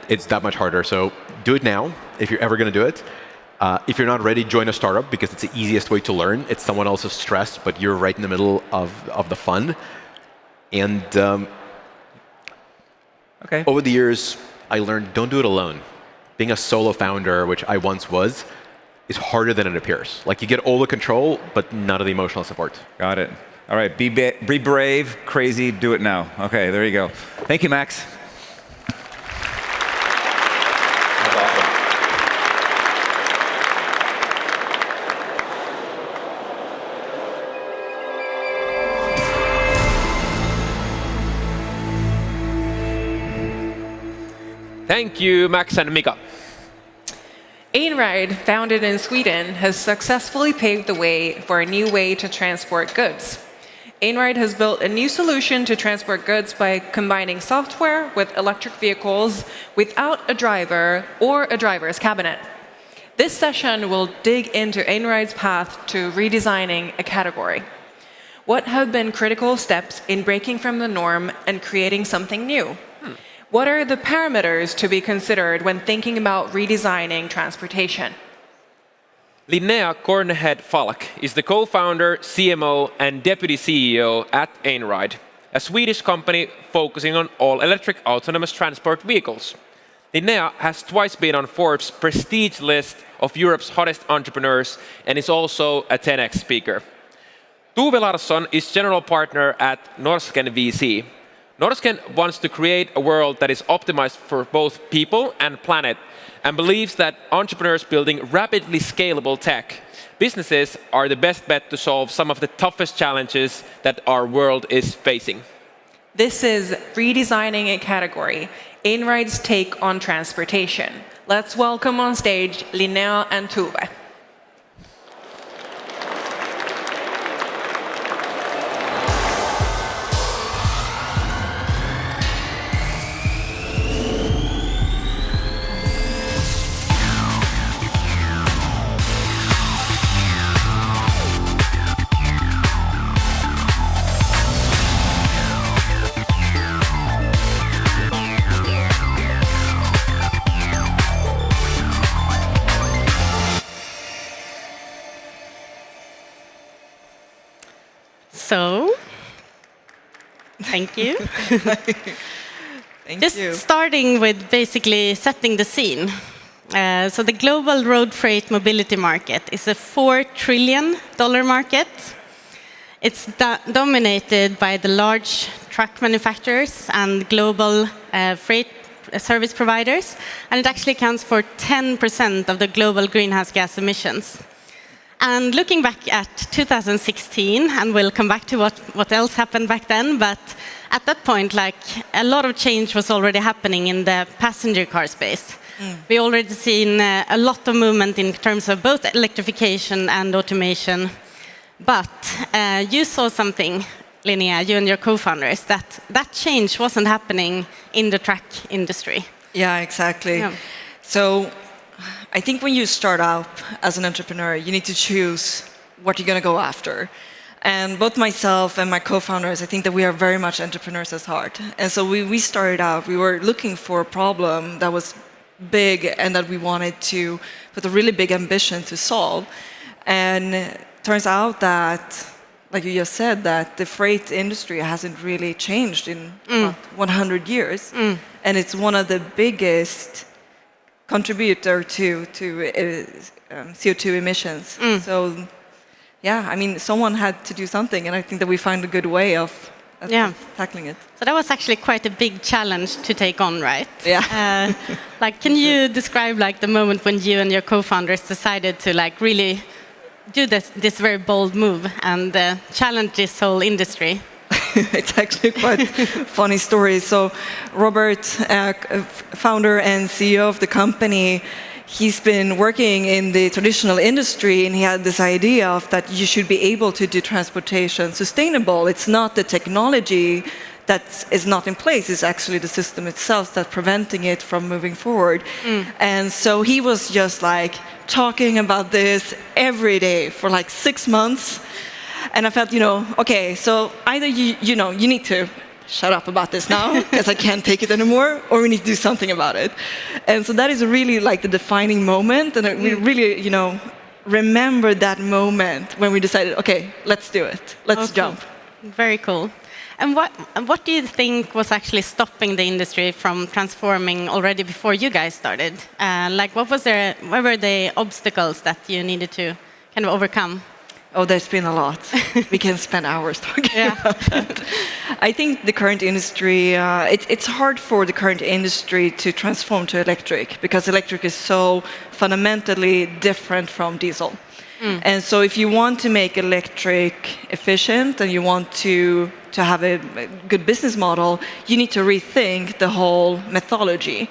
it's that much harder. So do it now if you're ever going to do it. If you're not ready, join a startup, because it's the easiest way to learn. It's someone else's stress, but you're right in the middle of the fun. And over the years, I learned don't do it alone. Being a solo founder, which I once was, is harder than it appears. Like, you get all the control, but none of the emotional support. Got it. All right, be brave, crazy, do it now. Okay, there you go. Thank you, Max. Thank you, Max and Mika. Einride, founded in Sweden, has successfully paved the way for a new way to transport goods. Einride has built a new solution to transport goods by combining software with electric vehicles without a driver or a driver's cabinet. This session will dig into Einride's path to redesigning a category. What have been critical steps in breaking from the norm and creating something new? What are the parameters to be considered when thinking about redesigning transportation? Linnea Cornhead-Falk is the co-founder, CMO, and deputy CEO at Einride, a Swedish company focusing on all-electric autonomous transport vehicles. Linnea has twice been on Forbes' prestige list of Europe's hottest entrepreneurs and is also a 10x speaker. Tove Larsson is general partner at Norsken VC. Norsken wants to create a world that is optimized for both people and planet, and believes that entrepreneurs building rapidly scalable tech businesses are the best bet to solve some of the toughest challenges that our world is facing. This is Redesigning a Category, Einride's take on transportation. Let's welcome on stage Linnea and Tove. So, thank you. Just starting with basically setting the scene. So the global road freight mobility market is a $4 trillion market. It's dominated by the large truck manufacturers and global freight service providers, and it actually accounts for 10% of the global greenhouse gas emissions. And looking back at 2016, and we'll come back to what else happened back then, but at that point, like, a lot of change was already happening in the passenger car space. We already seen a lot of movement in terms of both electrification and automation. But you saw something, Linnea, you and your co-founders, that change wasn't happening in the truck industry. Yeah, exactly. Yeah. So I think when you start out as an entrepreneur, you need to choose what you're going to go after. And both myself and my co-founders, I think that we are very much entrepreneurs at heart. And so we started out, we were looking for a problem that was big and that we wanted to put a really big ambition to solve. And it turns out that like you just said, that the freight industry hasn't really changed in about 100 years, and it's one of the biggest contributor to CO2 emissions. So, yeah, I mean, someone had to do something, and I think that we found a good way of tackling it. So that was actually quite a big challenge to take on, right? Yeah. Like, can you describe like the moment when you and your co-founders decided to like really do this very bold move and challenge this whole industry? It's actually quite a funny story. So Robert, founder and CEO of the company, he's been working in the traditional industry, and he had this idea of that you should be able to do transportation sustainable. It's not the technology that is not in place, it's actually the system itself that's preventing it from moving forward. And so he was just like talking about this every day for like 6 months. And I felt, okay, so either you need to shut up about this now because I can't take it anymore, or we need to do something about it. And so that is really like the defining moment, and we really, remember that moment when we decided, okay, let's do it, let's jump. Very cool. And what do you think was actually stopping the industry from transforming already before you guys started? Like, what were the obstacles that you needed to kind of overcome? Oh, there's been a lot. We can spend hours talking about that. I think the current industry, it's hard for the current industry to transform to electric, because electric is so fundamentally different from diesel. And so if you want to make electric efficient and you want to have a good business model, you need to rethink the whole methodology.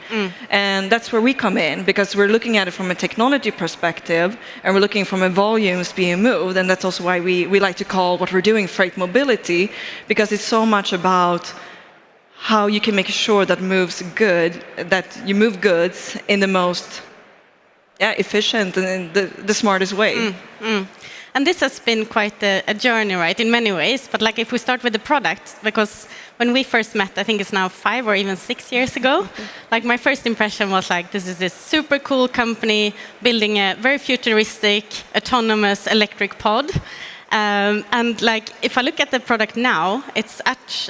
And that's where we come in, because we're looking at it from a technology perspective, and we're looking from a volumes being moved. And that's also why we like to call what we're doing freight mobility, because it's so much about how you can make sure that you move goods in the most efficient and in the smartest way. And this has been quite a journey, right, in many ways. But like, if we start with the product, because when we first met, I think it's now 5 or even 6 years ago, like my first impression was like, this is this super cool company building a very futuristic, autonomous electric pod. And like, if I look at the product now, it's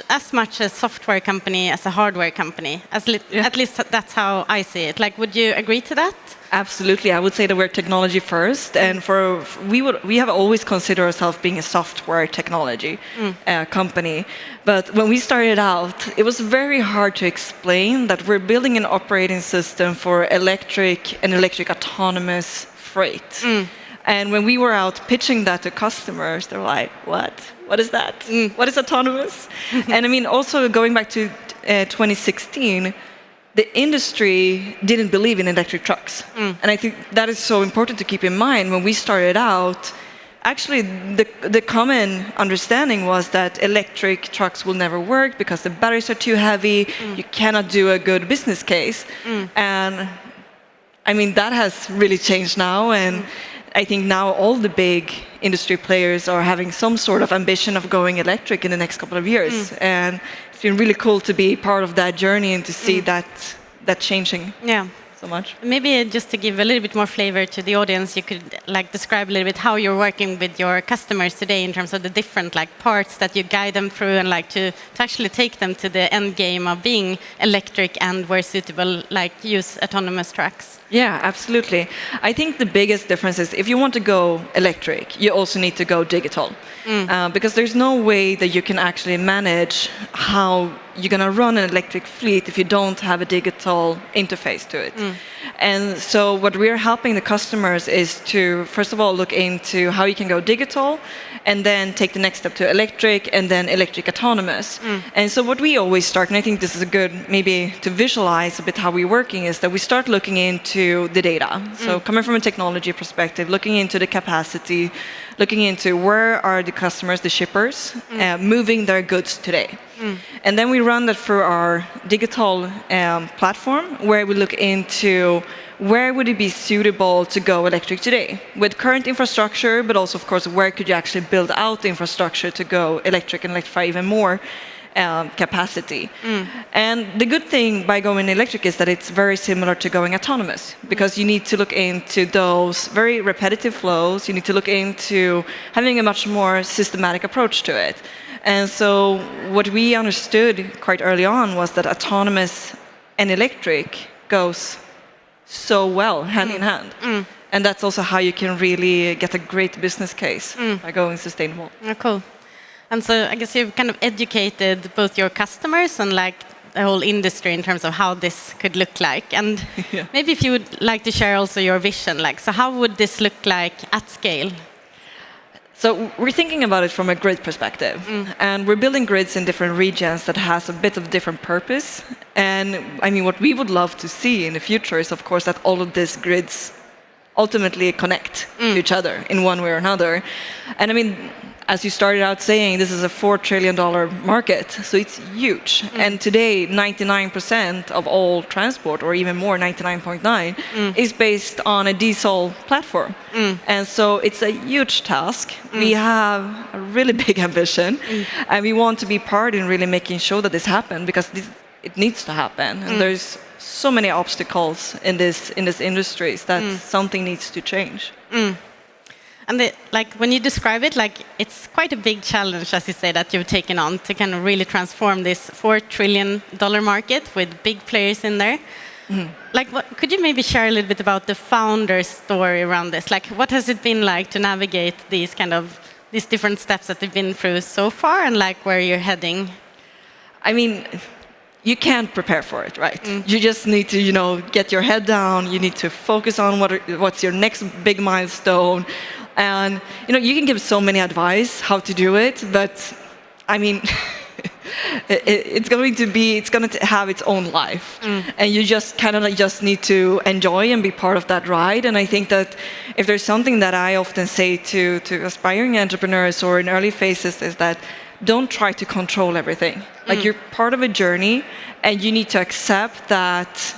as much a software company as a hardware company. At least that's how I see it. Like, would you agree to that? Absolutely. I would say that we're technology first, and we have always considered ourselves being a software technology company. But when we started out, it was very hard to explain that we're building an operating system for electric autonomous freight. And when we were out pitching that to customers, they're like, what? What is that? What is autonomous? And I mean, also going back to 2016, the industry didn't believe in electric trucks. And I think that is so important to keep in mind. When we started out, actually the common understanding was that electric trucks will never work because the batteries are too heavy, you cannot do a good business case. And I mean, that has really changed now. And I think now all the big industry players are having some sort of ambition of going electric in the next couple of years. And it's been really cool to be part of that journey and to see that changing so much. Maybe just to give a little bit more flavor to the audience, you could like describe a little bit how you're working with your customers today in terms of the different like parts that you guide them through, and like to actually take them to the end game of being electric and where suitable, like use autonomous trucks. Yeah, absolutely. I think the biggest difference is if you want to go electric, you also need to go digital. Because there's no way that you can actually manage how you're going to run an electric fleet if you don't have a digital interface to it. And so what we're helping the customers is to, first of all, look into how you can go digital, and then take the next step to electric, and then electric autonomous. And so what we always start, and I think this is a good maybe to visualize a bit how we're working, is that we start looking into the data. So coming from a technology perspective, looking into the capacity, looking into where are the customers, the shippers, moving their goods today. And then we run that through our digital platform, where we look into where would it be suitable to go electric today with current infrastructure, but also, of course, where could you actually build out the infrastructure to go electric and electrify even more. capacity. And the good thing by going electric is that it's very similar to going autonomous, because you need to look into those very repetitive flows. You need to look into having a much more systematic approach to it. And so what we understood quite early on was that autonomous and electric goes so well hand in hand. And that's also how you can really get a great business case by going sustainable. Oh, cool. And so I guess you've kind of educated both your customers and like the whole industry in terms of how this could look like. And maybe if you would like to share also your vision, like, so how would this look like at scale? So we're thinking about it from a grid perspective, and we're building grids in different regions that has a bit of different purpose. And I mean, what we would love to see in the future is, of course, that all of these grids ultimately connect to each other in one way or another. And I mean, as you started out saying, this is a $4 trillion market, so it's huge. And today, 99% of all transport, or even more, 99.9, is based on a diesel platform. And so it's a huge task. We have a really big ambition, and we want to be part in really making sure that this happens, because it needs to happen. And there's so many obstacles in this industries that something needs to change. And like when you describe it, like it's quite a big challenge, as you say, that you've taken on to kind of really transform this $4 trillion market with big players in there. Like, could you maybe share a little bit about the founder's story around this? Like, what has it been like to navigate these different steps that they've been through so far, and like where you're heading? I mean, you can't prepare for it, right? You just need to, get your head down. You need to focus on what's your next big milestone. And, you can give so many advice how to do it, but I mean, it's going to have its own life. And you just just need to enjoy and be part of that ride. And I think that if there's something that I often say to aspiring entrepreneurs or in early phases is that don't try to control everything. Like, you're part of a journey, and you need to accept that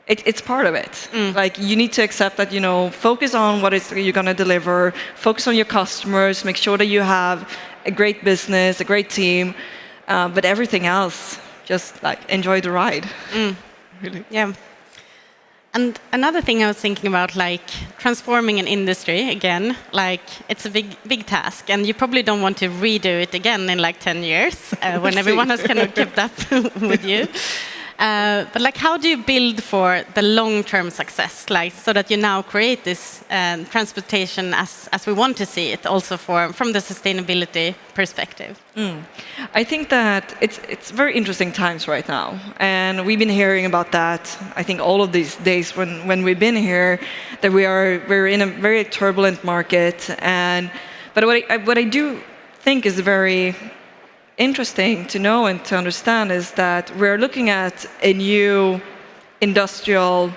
it's part of it. Like, you need to accept that, focus on what you're going to deliver, focus on your customers, make sure that you have a great business, a great team, but everything else, just like enjoy the ride. Really. Yeah. And another thing I was thinking about, like transforming an industry again, like it's a big task, and you probably don't want to redo it again in like 10 years when everyone has kind of kept up with you. But like, how do you build for the long-term success, like so that you now create this transportation as we want to see it, also from the sustainability perspective? I think that it's very interesting times right now, and we've been hearing about that. I think all of these days when we've been here, that we're in a very turbulent market, but what I do think is very interesting to know and to understand is that we're looking at a new industrial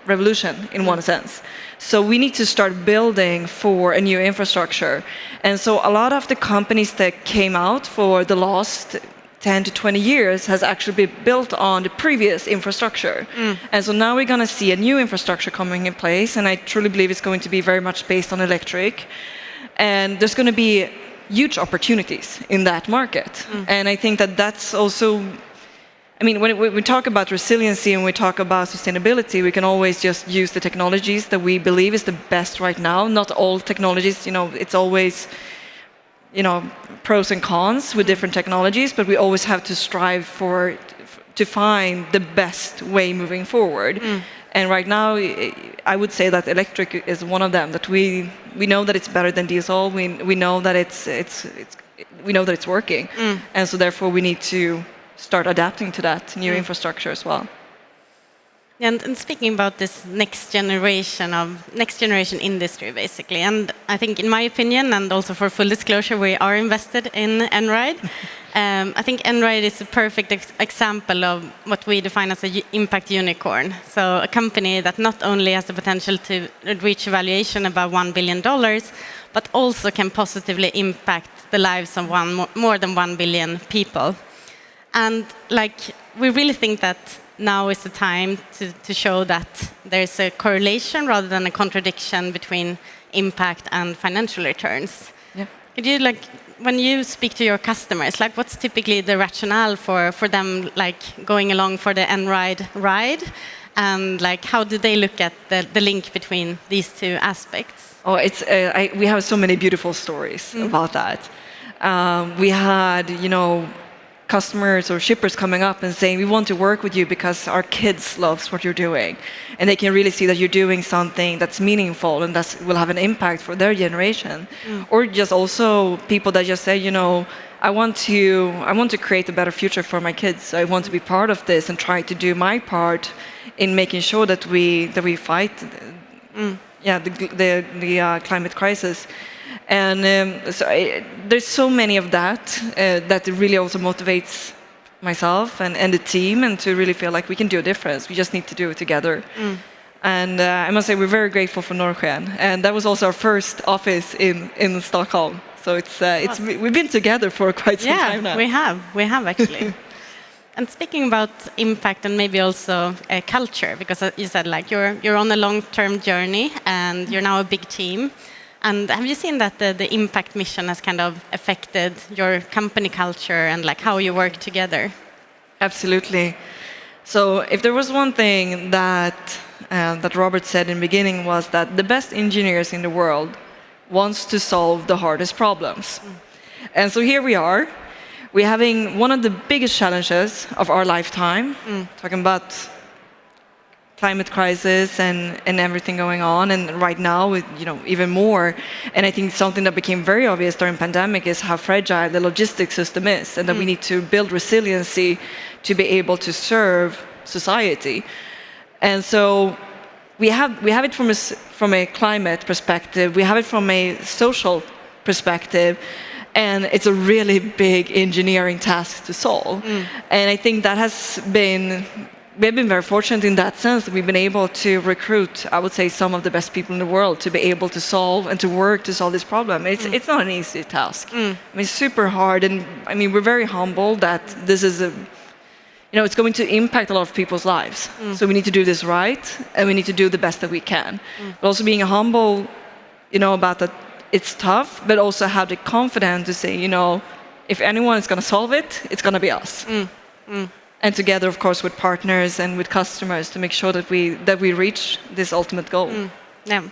revolution in one sense. So we need to start building for a new infrastructure. And so a lot of the companies that came out for the last 10 to 20 years has actually been built on the previous infrastructure. And so now we're going to see a new infrastructure coming in place, and I truly believe it's going to be very much based on electric. And there's going to be huge opportunities in that market. And I think that that's also, I mean, when we talk about resiliency and we talk about sustainability, we can always just use the technologies that we believe is the best right now. Not all technologies, it's always, pros and cons with different technologies, but we always have to strive to find the best way moving forward. And right now, I would say that electric is one of them. That we know that it's better than diesel. We know that it's working, and so therefore we need to start adapting to that new infrastructure as well. And speaking about this next generation industry, basically, and I think, in my opinion, and also for full disclosure, we are invested in Enride. I think Enride is a perfect example of what we define as an impact unicorn. So a company that not only has the potential to reach a valuation above $1 billion, but also can positively impact the lives of more than 1 billion people. And like, we really think that now is the time to show that there's a correlation rather than a contradiction between impact and financial returns. Yeah. Could you when you speak to your customers, like what's typically the rationale for them like going along for the Enride ride, and like how do they look at the link between these two aspects? Oh, we have so many beautiful stories about that. We had, customers or shippers coming up and saying, we want to work with you because our kids loves what you're doing. And they can really see that you're doing something that's meaningful and that will have an impact for their generation. Or just also people that just say, I want to create a better future for my kids. I want to be part of this and try to do my part in making sure that we fight the climate crisis. And there's so many of that that really also motivates myself and the team, and to really feel like we can do a difference. We just need to do it together. And I must say we're very grateful for Norrsken, and that was also our first office in Stockholm. So we've been together for quite some time now. We have actually. And speaking about impact and maybe also culture, because you said like you're on a long-term journey and you're now a big team. And have you seen that the impact mission has kind of affected your company culture and like how you work together? Absolutely. So if there was one thing that Robert said in the beginning, was that the best engineers in the world wants to solve the hardest problems. And so here we are. We're having one of the biggest challenges of our lifetime, talking about climate crisis and everything going on, and right now with even more. And I think something that became very obvious during pandemic is how fragile the logistics system is, and that we need to build resiliency to be able to serve society. And so we have it from a climate perspective, we have it from a social perspective, and it's a really big engineering task to solve. And I think that we've been very fortunate in that sense that we've been able to recruit, I would say, some of the best people in the world to be able to solve and to work to solve this problem. It's not an easy task. I mean, it's super hard, and I mean, we're very humble that this is it's going to impact a lot of people's lives. So we need to do this right, and we need to do the best that we can. But also being humble, about that it's tough, but also have the confidence to say, if anyone is going to solve it, it's going to be us. And together, of course, with partners and with customers to make sure that we reach this ultimate goal. Yeah.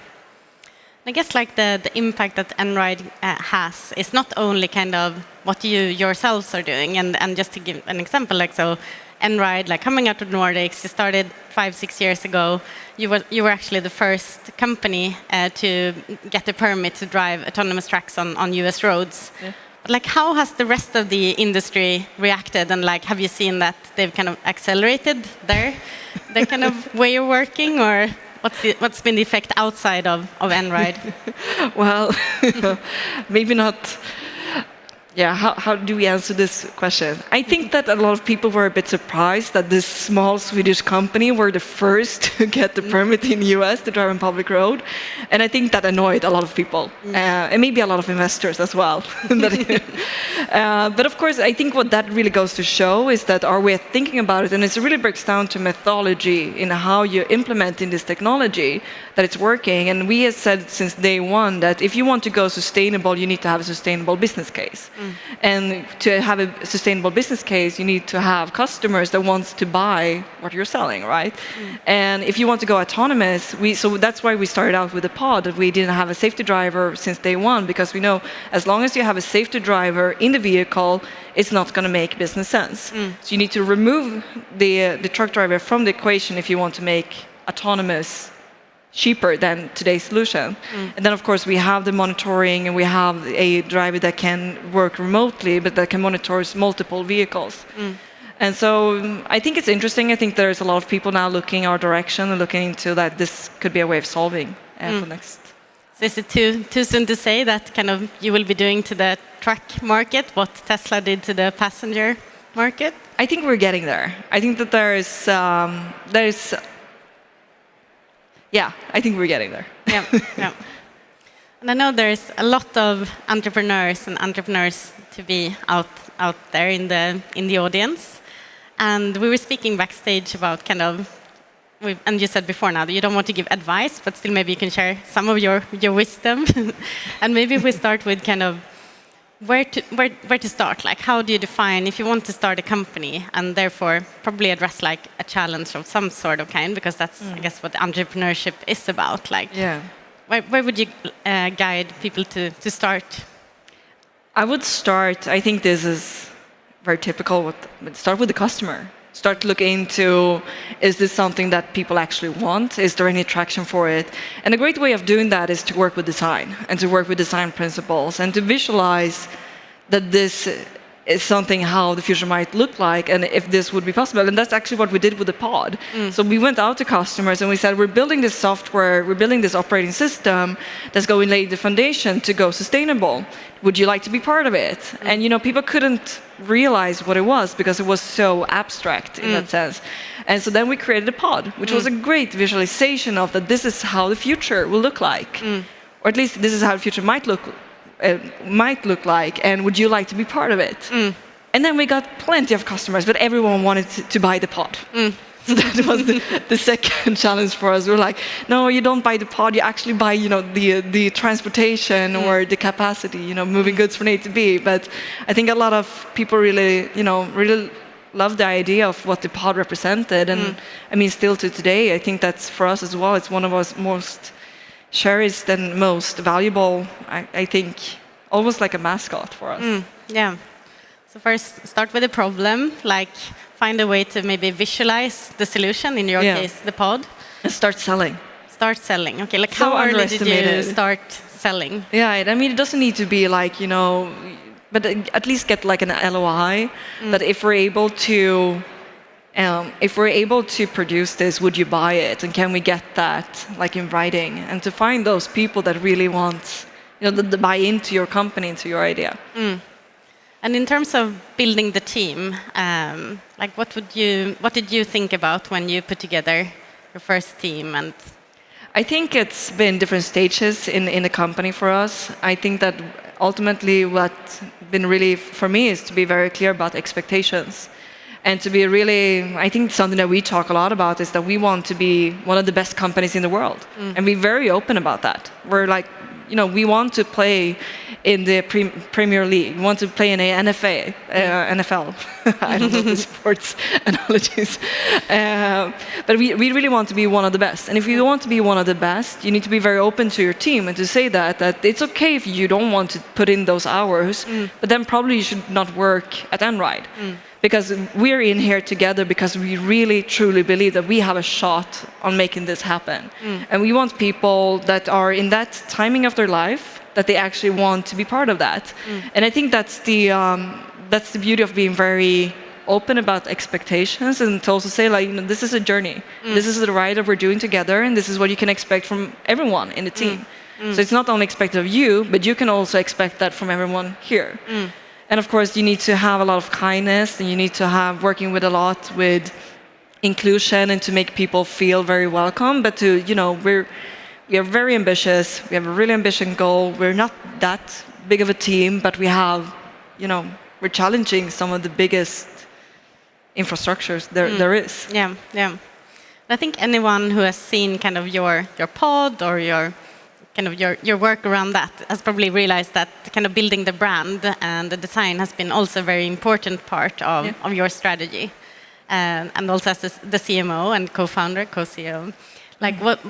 I guess like the impact that Enride has is not only kind of what you yourselves are doing, and just to give an example, like so Enride, like coming out of Nordics, you started 5-6 years ago. You were actually the first company to get the permit to drive autonomous trucks on US roads. Yeah. Like, how has the rest of the industry reacted, and like, have you seen that they've kind of accelerated their kind of way of working, or what's been the effect outside of Enride? Well, maybe not. Yeah, how do we answer this question? I think that a lot of people were a bit surprised that this small Swedish company were the first to get the permit in the US to drive on public road. And I think that annoyed a lot of people, and maybe a lot of investors as well. But of course, I think what that really goes to show is that our way of thinking about it, and it really breaks down to methodology in how you're implementing this technology, that it's working. And we have said since day one that if you want to go sustainable, you need to have a sustainable business case. And to have a sustainable business case, you need to have customers that want to buy what you're selling, right? And if you want to go autonomous, so that's why we started out with the pod, that we didn't have a safety driver since day one, because we know as long as you have a safety driver in the vehicle, it's not going to make business sense. So you need to remove the truck driver from the equation if you want to make autonomous cheaper than today's solution. And then of course we have the monitoring, and we have a driver that can work remotely but that can monitor multiple vehicles. And so I think it's interesting. I think there's a lot of people now looking our direction and looking into that this could be a way of solving for next. So is it too soon to say that kind of you will be doing to the truck market what Tesla did to the passenger market? I think we're getting there. I think that I think we're getting there. Yeah. And I know there's a lot of entrepreneurs to be out there in the audience. And we were speaking backstage about kind of, and you said before now that you don't want to give advice, but still maybe you can share some of your wisdom. And maybe if we start with kind of where to start? Like, how do you define if you want to start a company and therefore probably address like a challenge of some sort of kind, because that's I guess what entrepreneurship is about. Like, where would you guide people to start? I would start. I think this is very typical. Start with the customer. Start to look into, is this something that people actually want? Is there any attraction for it? And a great way of doing that is to work with design and to work with design principles and to visualize that this is something how the future might look like and if this would be possible. And that's actually what we did with the pod. So we went out to customers and we said, we're building this software, we're building this operating system that's going to lay the foundation to go sustainable. Would you like to be part of it? And people couldn't realize what it was because it was so abstract in that sense. And so then we created a pod, which was a great visualization of that this is how the future will look like. Or at least this is how the future might look like, and would you like to be part of it? And then we got plenty of customers, but everyone wanted to buy the pod. So that was the second challenge for us. We were like, no, you don't buy the pod, you actually buy the transportation or the capacity, moving goods from A to B. But I think a lot of people really love the idea of what the pod represented. And I mean, still to today, I think that's for us as well, it's one of our most cherished and most valuable, I think, almost like a mascot for us. Yeah. So first, start with a problem, like find a way to maybe visualize the solution, in your case, the pod. And start selling. Start selling. Okay, like so how early did you start selling? Yeah, I mean, it doesn't need to be like, but at least get like an LOI that if we're able to produce this, would you buy it? And can we get that like in writing? And to find those people that really want, the buy into your company, into your idea. And in terms of building the team, like what did you think about when you put together your first team? And I think it's been different stages in the company for us. I think that ultimately what's been really for me is to be very clear about expectations. And to be really, I think something that we talk a lot about is that we want to be one of the best companies in the world. And be very open about that. We're like, we want to play in the Premier League. We want to play in the NFL. I don't know the sports analogies. But we really want to be one of the best. And if you want to be one of the best, you need to be very open to your team and to say that it's okay if you don't want to put in those hours, but then probably you should not work at Enride. Because we're in here together because we really, truly believe that we have a shot on making this happen. And we want people that are in that timing of their life that they actually want to be part of that. And I think that's the beauty of being very open about expectations and to also say, like, this is a journey. This is the ride that we're doing together, and this is what you can expect from everyone in the team. So it's not only expected of you, but you can also expect that from everyone here. And of course, you need to have a lot of kindness, and you need to have working with a lot with inclusion and to make people feel very welcome. But we are very ambitious. We have a really ambitious goal. We're not that big of a team, but we have, we're challenging some of the biggest infrastructures there is. Yeah. I think anyone who has seen kind of your pod or your work around that has probably realized that kind of building the brand and the design has been also a very important part of your strategy. And also as the CMO and co-founder, co-CEO, like what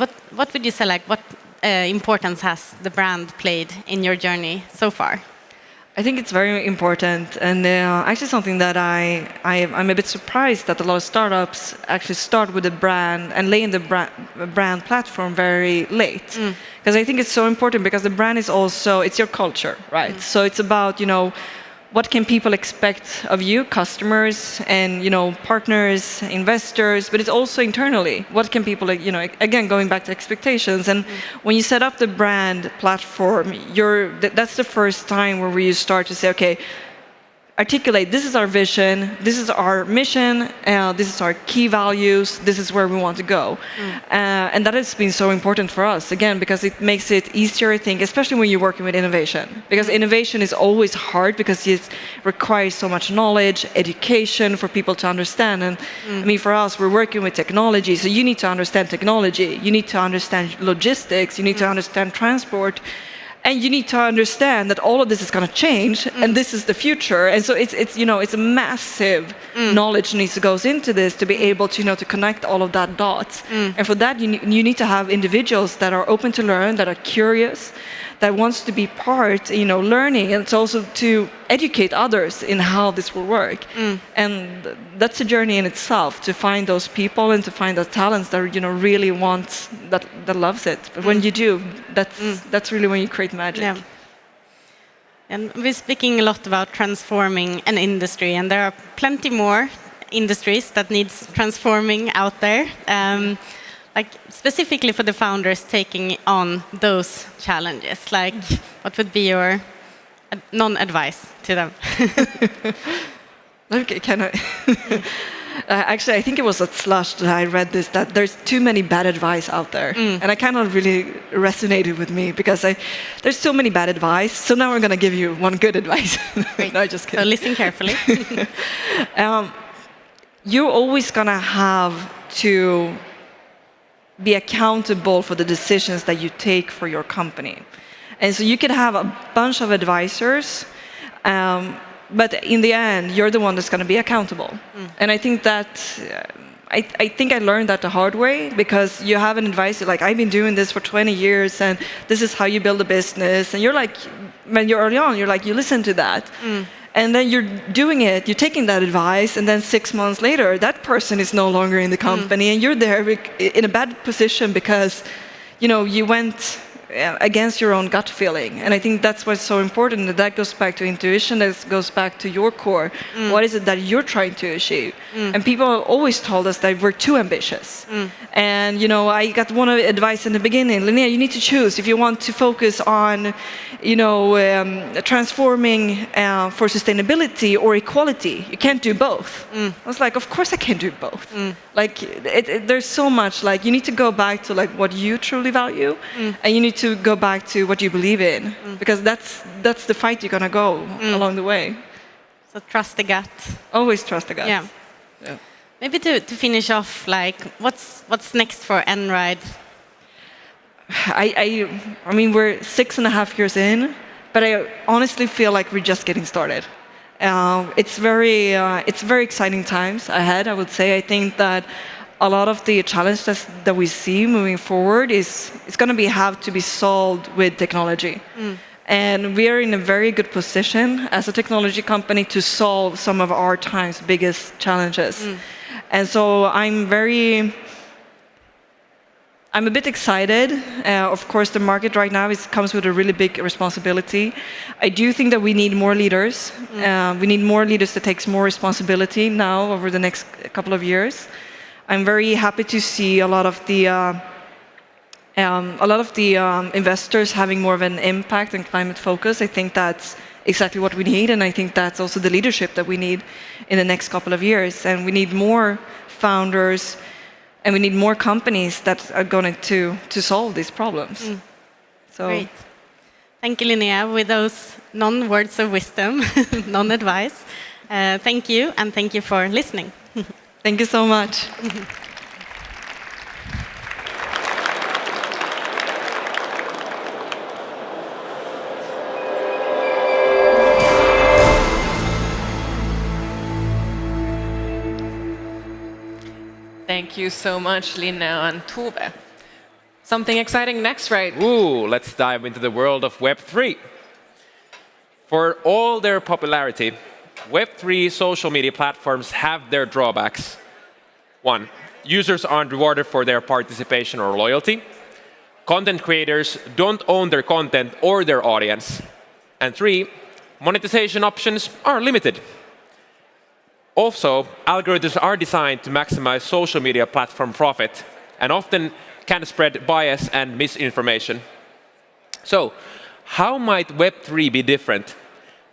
would you say, like what importance has the brand played in your journey so far? I think it's very important, and actually something that I'm a bit surprised that a lot of startups actually start with the brand and lay in the brand platform very late. Because I think it's so important, because the brand is also, it's your culture, right? So it's about, what can people expect of you, customers and partners, investors, but it's also internally. What can people, again, going back to expectations. And when you set up the brand platform, that's the first time where you start to say, okay, articulate, this is our vision, this is our mission, this is our key values, this is where we want to go. And that has been so important for us, again, because it makes it easier, I think, especially when you're working with innovation. Because innovation is always hard because it requires so much knowledge, education for people to understand. And I mean, for us, we're working with technology, so you need to understand technology, you need to understand logistics, you need to understand transport. And you need to understand that all of this is going to change, and this is the future. And so it's a massive knowledge needs to goes into this to be able to to connect all of that dots. And for that, you need to have individuals that are open to learn, that are curious, that wants to be part, learning, and it's also to educate others in how this will work. And that's a journey in itself to find those people and to find those talents that really want that loves it. But when you do, that's really when you create magic. Yeah. And we're speaking a lot about transforming an industry, and there are plenty more industries that needs transforming out there. Like specifically for the founders taking on those challenges, like what would be your non-advice to them? Okay, can I? Actually, I think it was at Slush that I read this, that there's too many bad advice out there. And I kind of really resonated with me because there's so many bad advice. So now I'm going to give you one good advice. No, just kidding. So listen carefully. You're always going to have to be accountable for the decisions that you take for your company. And so you could have a bunch of advisors, but in the end, you're the one that's going to be accountable. And I think that, I think I learned that the hard way, because you have an advisor, like, I've been doing this for 20 years, and this is how you build a business. And you're like, when you're early on, you're like, you listen to that. And then you're doing it, you're taking that advice, and then 6 months later, that person is no longer in the company, and you're there in a bad position because, you went against your own gut feeling. And I think that's what's so important. That goes back to intuition, that goes back to your core. What is it that you're trying to achieve? And people always told us that we're too ambitious. And I got one advice in the beginning, Linnea, you need to choose if you want to focus on transforming for sustainability or equality. You can't do both. I was like, of course I can't do both. Like there's so much, like you need to go back to like what you truly value, and you need to go back to what you believe in, because that's the fight you're gonna go along the way. So trust the gut. Always trust the gut. Yeah. Maybe to finish off, like what's next for Enride? I mean, we're 6.5 years in, but I honestly feel like we're just getting started. It's very exciting times ahead, I would say. I think that a lot of the challenges that we see moving forward it's going to have to be solved with technology. And we are in a very good position as a technology company to solve some of our time's biggest challenges. And so I'm a bit excited. Of course, the market right now comes with a really big responsibility. I do think that we need more leaders. We need more leaders that takes more responsibility now over the next couple of years. I'm very happy to see a lot of the investors having more of an impact and climate focus. I think that's exactly what we need, and I think that's also the leadership that we need in the next couple of years. And we need more founders, and we need more companies that are going to solve these problems. So, great. Thank you, Linnea, with those non-words of wisdom, non-advice. Thank you, and thank you for listening. Thank you so much. Thank you so much, Linnea and Tove. Something exciting next, right? Ooh, let's dive into the world of Web3. For all their popularity, Web3 social media platforms have their drawbacks. 1, users aren't rewarded for their participation or loyalty. Content creators don't own their content or their audience. And 3, monetization options are limited. Also, algorithms are designed to maximize social media platform profit and often can spread bias and misinformation. So, how might Web3 be different?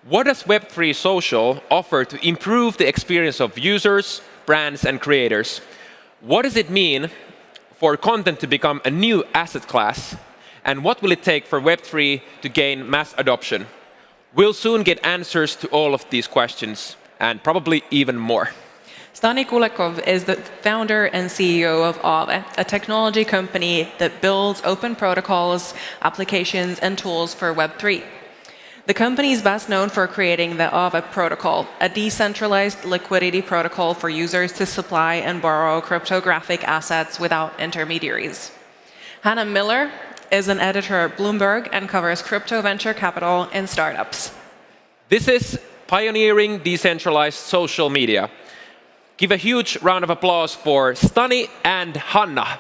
What does Web3 social offer to improve the experience of users, brands, and creators? What does it mean for content to become a new asset class? And what will it take for Web3 to gain mass adoption? We'll soon get answers to all of these questions, and probably even more. Stani Kulekov is the founder and CEO of Aave, a technology company that builds open protocols, applications, and tools for Web3. The company is best known for creating the Aave protocol, a decentralized liquidity protocol for users to supply and borrow cryptographic assets without intermediaries. Hannah Miller is an editor at Bloomberg and covers crypto venture capital and startups. This is pioneering decentralized social media. Give a huge round of applause for Stani and Hanna.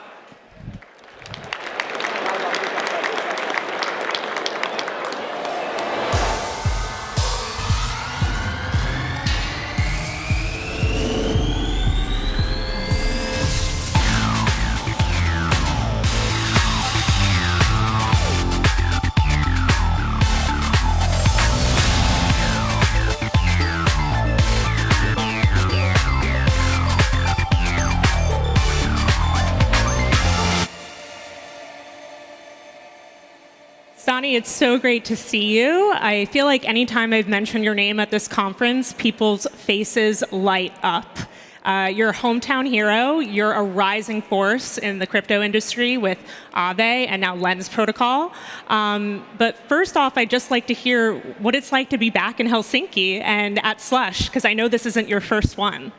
Stani, it's so great to see you. I feel like anytime I've mentioned your name at this conference, people's faces light up. You're a hometown hero. You're a rising force in the crypto industry with Aave and now Lens Protocol. But first off, I'd just like to hear what it's like to be back in Helsinki and at Slush, because I know this isn't your first one.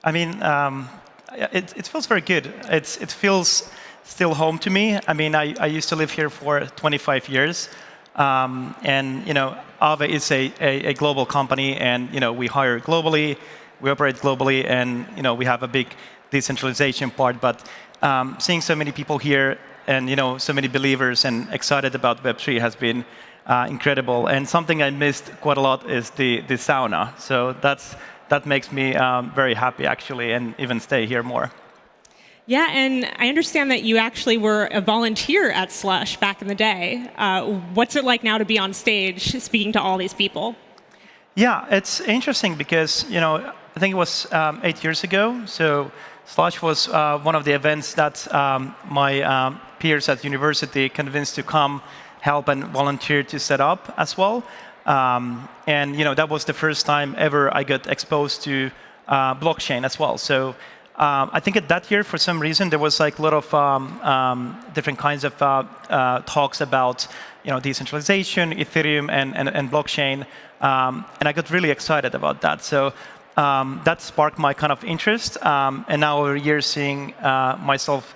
I mean, it feels very good. It feels still home to me. I mean, I used to live here for 25 years. And, Aave is a global company, and, we hire globally, we operate globally, and, we have a big decentralization part. But seeing so many people here and, so many believers and excited about Web3 has been incredible. And something I missed quite a lot is the sauna. So that makes me very happy, actually, and even stay here more. Yeah, and I understand that you actually were a volunteer at Slush back in the day. What's it like now to be on stage speaking to all these people? Yeah, it's interesting because, I think it was 8 years ago. So Slush was one of the events that my peers at university convinced to come help and volunteer to set up as well. And, that was the first time ever I got exposed to blockchain as well. So I think at that year, for some reason, there was like a lot of different kinds of talks about decentralization, Ethereum, and blockchain, and I got really excited about that. So that sparked my kind of interest, and now over years, seeing myself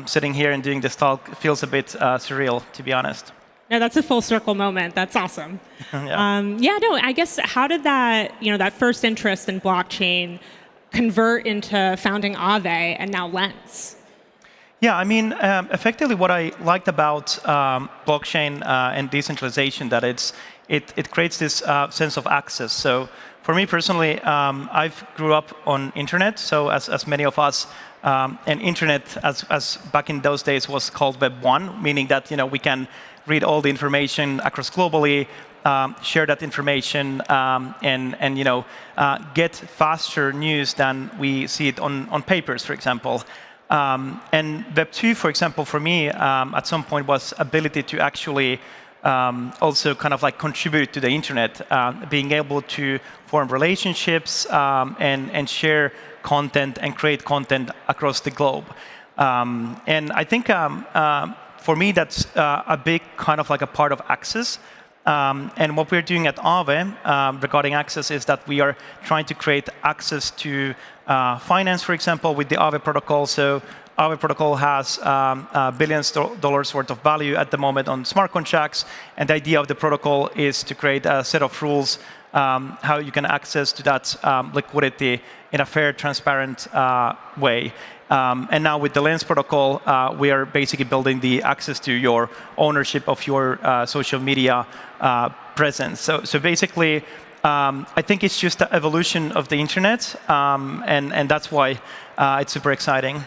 sitting here and doing this talk feels a bit surreal, to be honest. No, that's a full circle moment. That's awesome. I guess how did that that first interest in blockchain convert into founding Aave and now Lens? Yeah, I mean, effectively what I liked about blockchain and decentralization, that it creates this sense of access. So for me personally, I've grew up on internet, so as many of us, and internet, as back in those days, was called Web 1, meaning that we can read all the information across globally, share that information, and get faster news than we see it on papers, for example. And Web 2, for example, for me, at some point was ability to actually also kind of like contribute to the internet, being able to form relationships and share content and create content across the globe. And I think for me, that's a big kind of like a part of access. And what we're doing at Aave regarding access is that we are trying to create access to finance, for example, with the Aave protocol. So Aave protocol has billions of dollars worth of value at the moment on smart contracts. And the idea of the protocol is to create a set of rules how you can access to that liquidity in a fair, transparent way. And now with the Lens protocol, we are basically building the access to your ownership of your social media presence. So basically, I think it's just the evolution of the internet, and that's why it's super exciting.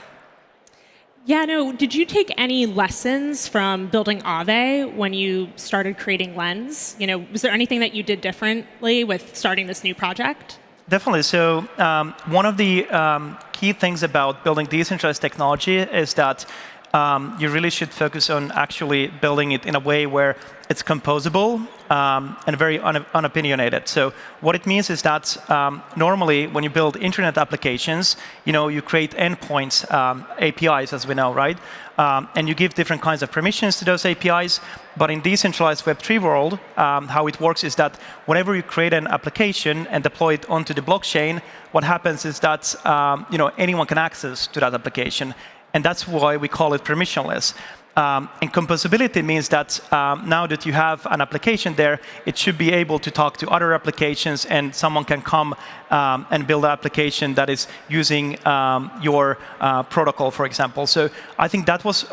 Yeah, no, did you take any lessons from building Aave when you started creating Lens? Was there anything that you did differently with starting this new project? Definitely. So one of the key things about building decentralized technology is that you really should focus on actually building it in a way where it's composable and very unopinionated. So what it means is that normally when you build internet applications, you create endpoints, APIs, as we know, right? And you give different kinds of permissions to those APIs. But in decentralized Web3 world, how it works is that whenever you create an application and deploy it onto the blockchain, what happens is that anyone can access to that application. And that's why we call it permissionless. And composability means that now that you have an application there, it should be able to talk to other applications, and someone can come and build an application that is using your protocol, for example. So I think that was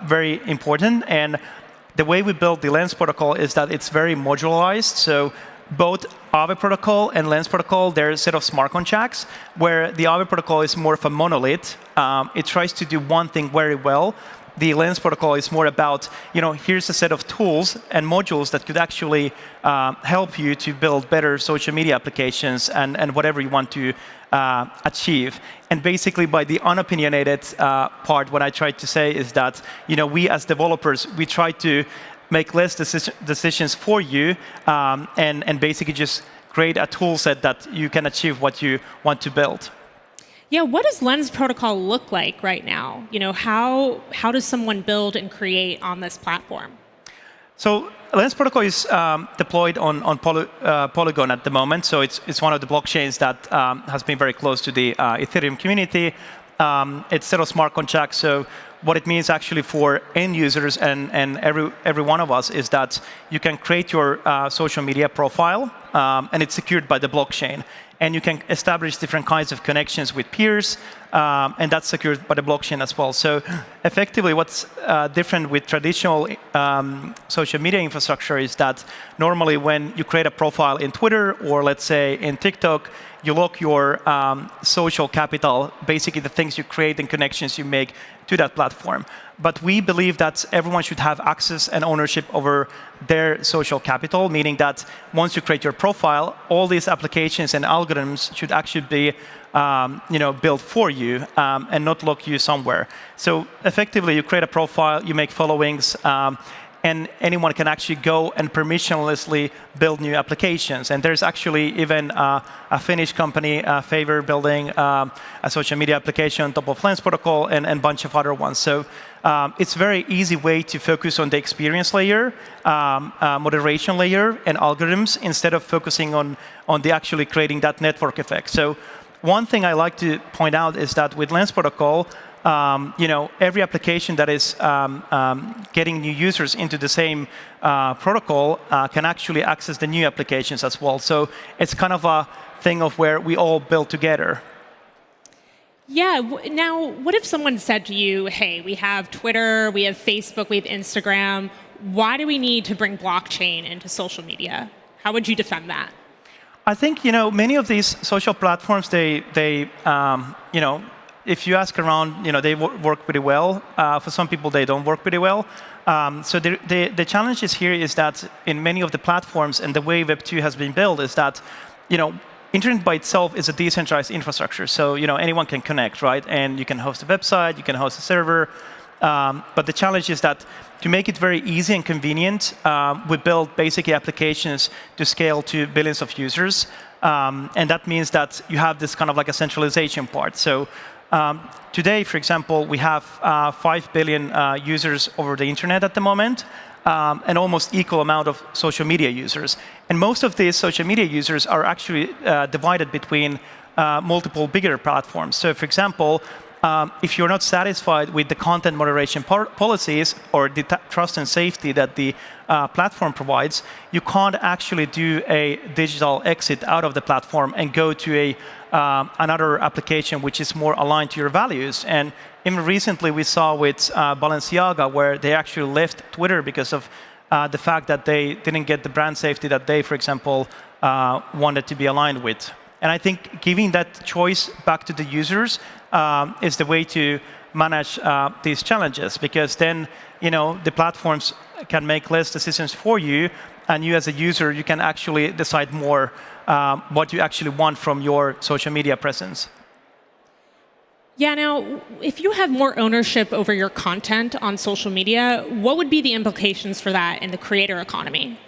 very important. And the way we built the Lens protocol is that it's very modularized. So both Aave protocol and Lens protocol, they're a set of smart contracts, where the Aave protocol is more of a monolith. It tries to do one thing very well. The Lens protocol is more about, here's a set of tools and modules that could actually help you to build better social media applications and whatever you want to achieve. And basically, by the unopinionated part, what I tried to say is that, we as developers, we try to make less decisions for you and basically just create a tool set that you can achieve what you want to build. Yeah, what does Lens protocol look like right now? How does someone build and create on this platform? So Lens protocol is deployed on Polygon at the moment. So it's one of the blockchains that has been very close to the Ethereum community. It's set of smart contracts. So what it means actually for end users and every one of us is that you can create your social media profile, and it's secured by the blockchain. And you can establish different kinds of connections with peers, and that's secured by the blockchain as well. So effectively, what's different with traditional social media infrastructure is that normally when you create a profile in Twitter or let's say in TikTok, you lock your social capital, basically the things you create and connections you make to that platform. But we believe that everyone should have access and ownership over their social capital, meaning that once you create your profile, all these applications and algorithms should actually be built for you and not lock you somewhere. So effectively, you create a profile, you make followings, and anyone can actually go and permissionlessly build new applications. And there's actually even a Finnish company, Favor, building a social media application on top of Lens protocol and a bunch of other ones. So it's a very easy way to focus on the experience layer, moderation layer, and algorithms instead of focusing on the actually creating that network effect. So one thing I like to point out is that with Lens protocol, every application that is getting new users into the same protocol can actually access the new applications as well. So it's kind of a thing of where we all build together. Yeah. Now, what if someone said to you, hey, we have Twitter, we have Facebook, we have Instagram. Why do we need to bring blockchain into social media? How would you defend that? I think, many of these social platforms, they if you ask around, they work pretty well. For some people, they don't work pretty well. So the challenges here is that in many of the platforms and the way Web2 has been built is that, Internet by itself is a decentralized infrastructure. So, anyone can connect, right? And you can host a website, you can host a server. But the challenge is that to make it very easy and convenient, we build basic applications to scale to billions of users. And that means that you have this kind of like a centralization part. So today, for example, we have 5 billion users over the internet at the moment, and almost equal amount of social media users. And most of these social media users are actually divided between multiple bigger platforms. So for example, if you're not satisfied with the content moderation policies or the trust and safety that the platform provides, you can't actually do a digital exit out of the platform and go to another application which is more aligned to your values. And even recently we saw with Balenciaga where they actually left Twitter because of the fact that they didn't get the brand safety that they, for example, wanted to be aligned with. And I think giving that choice back to the users is the way to manage these challenges, because then the platforms can make less decisions for you, and you as a user, you can actually decide more what you actually want from your social media presence. Yeah, now, if you have more ownership over your content on social media, what would be the implications for that in the creator economy?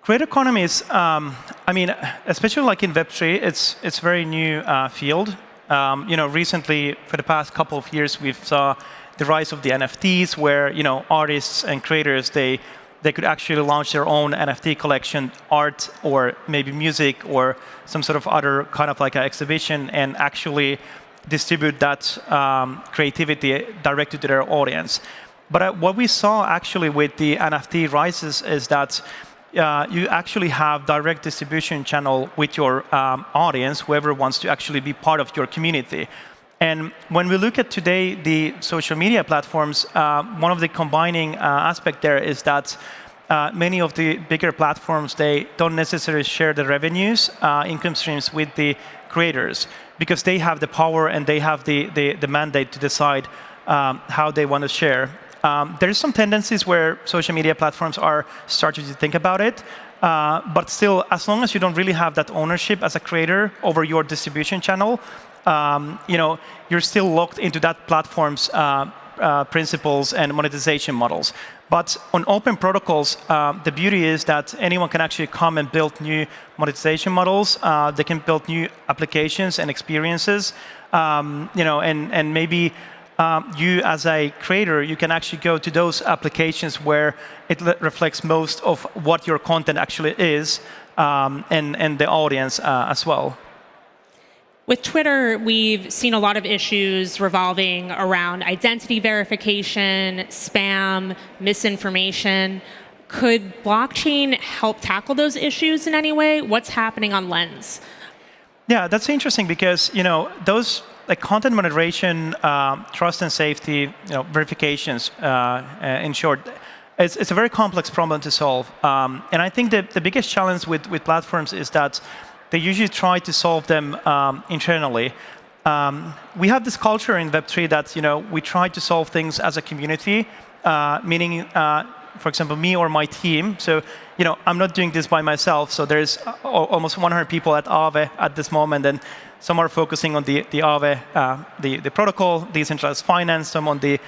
Creator economy is, I mean, especially like in Web3, it's very new field. Recently, for the past couple of years, we've saw the rise of the NFTs, where artists and creators they could actually launch their own NFT collection, art or maybe music or some sort of other kind of like an exhibition, and actually distribute that creativity directly to their audience. But what we saw actually with the NFT rises is that you actually have direct distribution channel with your audience, whoever wants to actually be part of your community. And when we look at today the social media platforms, one of the combining aspect there is that many of the bigger platforms, they don't necessarily share the revenues, income streams with the creators, because they have the power and they have the mandate to decide how they want to share. There's some tendencies where social media platforms are starting to think about it, but still, as long as you don't really have that ownership as a creator over your distribution channel, you're still locked into that platform's principles and monetization models. But on open protocols, the beauty is that anyone can actually come and build new monetization models. They can build new applications and experiences, and maybe you as a creator, you can actually go to those applications where it reflects most of what your content actually is, and the audience as well. With Twitter, we've seen a lot of issues revolving around identity verification, spam, misinformation. Could blockchain help tackle those issues in any way? What's happening on Lens? Yeah, that's interesting because those like content moderation, trust and safety, verifications. In short, it's a very complex problem to solve. And I think that the biggest challenge with platforms is that they usually try to solve them internally. We have this culture in Web3 that we try to solve things as a community, meaning, for example, me or my team. So I'm not doing this by myself. So there's almost 100 people at Aave at this moment, and some are focusing on the Aave, the protocol, decentralized finance, some on the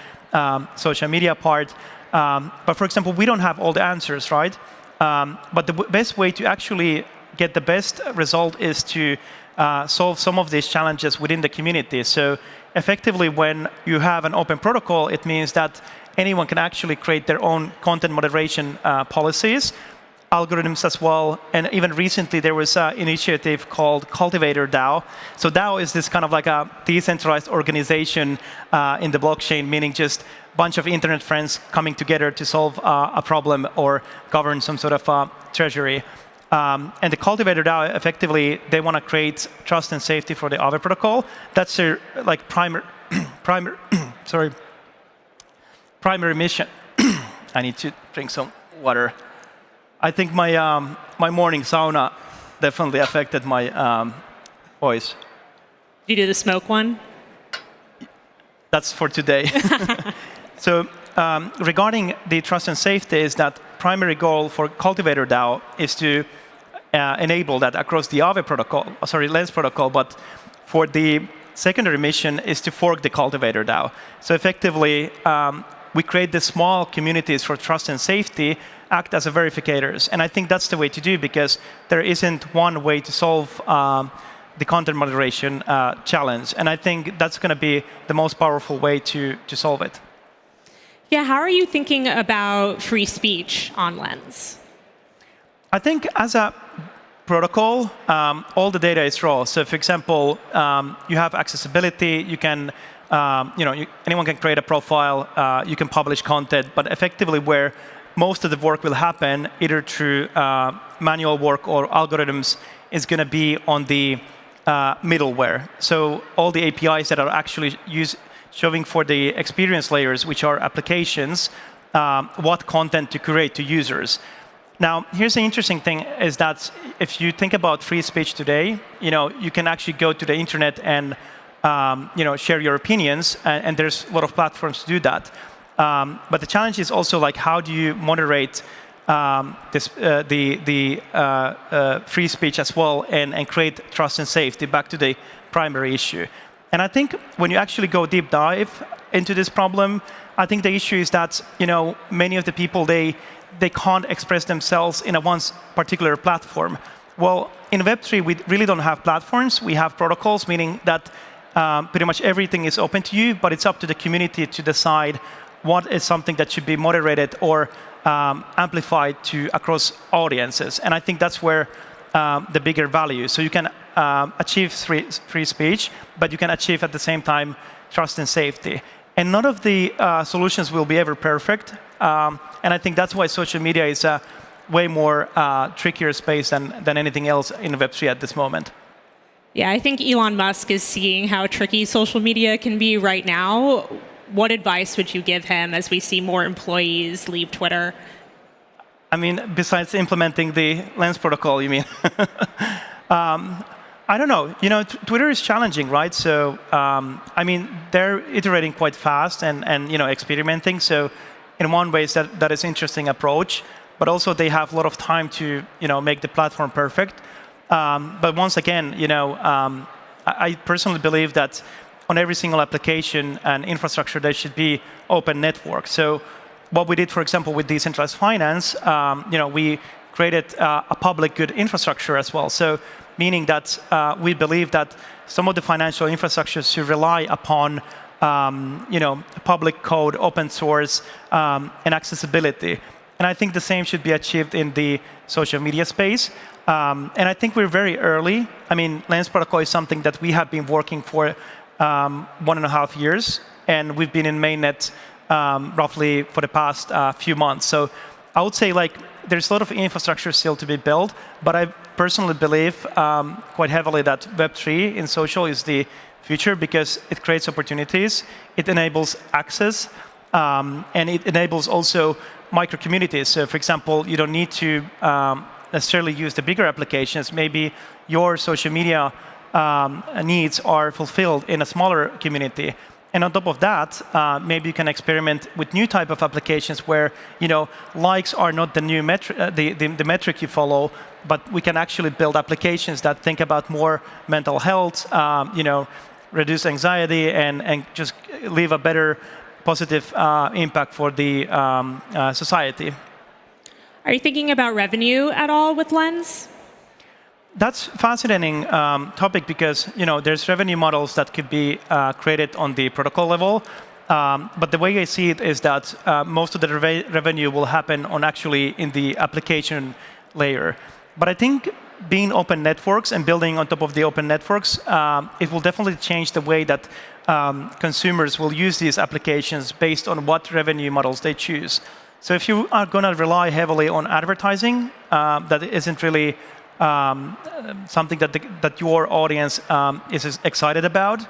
social media part. But for example, we don't have all the answers, right? But the best way to actually get the best result is to solve some of these challenges within the community. So effectively, when you have an open protocol, it means that anyone can actually create their own content moderation policies, algorithms as well. And even recently, there was an initiative called Cultivator DAO. So DAO is this kind of like a decentralized organization in the blockchain, meaning just a bunch of internet friends coming together to solve a problem or govern some sort of treasury. And the Cultivator DAO, effectively, they want to create trust and safety for the Aave protocol. That's their like primary mission. I need to drink some water. I think my my morning sauna definitely affected my voice. Did you do the smoke one? That's for today. So regarding the trust and safety, is that primary goal for Cultivator DAO is to enable that across the Aave protocol, Lens protocol, but for the secondary mission is to fork the Cultivator DAO. So effectively, we create the small communities for trust and safety, act as verificators. And I think that's the way to do, because there isn't one way to solve the content moderation challenge. And I think that's going to be the most powerful way to solve it. Yeah, how are you thinking about free speech on Lens? I think as a protocol, all the data is raw. So for example, you have accessibility, you can, anyone can create a profile, you can publish content, but effectively where most of the work will happen, either through manual work or algorithms, is going to be on the middleware. So all the APIs that are actually showing for the experience layers, which are applications, what content to curate to users. Now, here's the interesting thing, is that if you think about free speech today, you can actually go to the internet and share your opinions, and there's a lot of platforms to do that. But the challenge is also like, how do you moderate free speech as well, and create trust and safety, back to the primary issue. And I think when you actually go deep dive into this problem, I think the issue is that many of the people they can't express themselves in one particular platform. Well, in Web3, we really don't have platforms. We have protocols, meaning that pretty much everything is open to you, but it's up to the community to decide what is something that should be moderated or amplified to across audiences. And I think that's where the bigger value. So you can achieve free speech, but you can achieve at the same time trust and safety. And none of the solutions will be ever perfect. And I think that's why social media is a way more trickier space than anything else in Web3 at this moment. Yeah, I think Elon Musk is seeing how tricky social media can be right now. What advice would you give him as we see more employees leave Twitter? I mean, besides implementing the Lens protocol, you mean? I don't know. Twitter is challenging, right? So, I mean, they're iterating quite fast and experimenting. So, in one way, that is interesting approach. But also, they have a lot of time to make the platform perfect. But once again, I personally believe that on every single application and infrastructure, there should be open network. So, what we did, for example, with decentralized finance, we created a public good infrastructure as well. So, meaning that we believe that some of the financial infrastructure should rely upon public code, open source, and accessibility. And I think the same should be achieved in the social media space. And I think we're very early. I mean, Lens protocol is something that we have been working for 1.5 years, and we've been in mainnet roughly for the past few months. So I would say there's a lot of infrastructure still to be built, but I personally believe quite heavily that Web3 in social is the future because it creates opportunities, it enables access, and it enables also micro communities. So, for example, you don't need to necessarily use the bigger applications. Maybe your social media needs are fulfilled in a smaller community. And on top of that, maybe you can experiment with new type of applications where likes are not the new the metric you follow, but we can actually build applications that think about more mental health, reduce anxiety, and just leave a better positive impact for the society. Are you thinking about revenue at all with Lens? That's a fascinating topic because there's revenue models that could be created on the protocol level. But the way I see it is that most of the revenue will happen on actually in the application layer. But I think being open networks and building on top of the open networks, it will definitely change the way that consumers will use these applications based on what revenue models they choose. So if you are going to rely heavily on advertising, that isn't really something that your audience is excited about,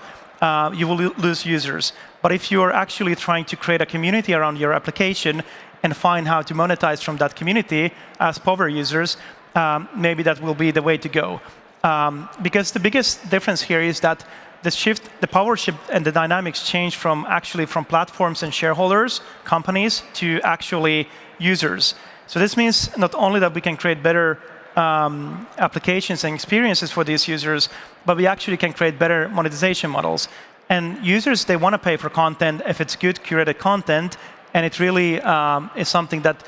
you will lose users. But if you're actually trying to create a community around your application and find how to monetize from that community as power users, maybe that will be the way to go. Because the biggest difference here is that the power shift and the dynamics change from platforms and shareholders, companies, to actually users. So this means not only that we can create better applications and experiences for these users, but we actually can create better monetization models. And users, they want to pay for content if it's good curated content, and it really is something that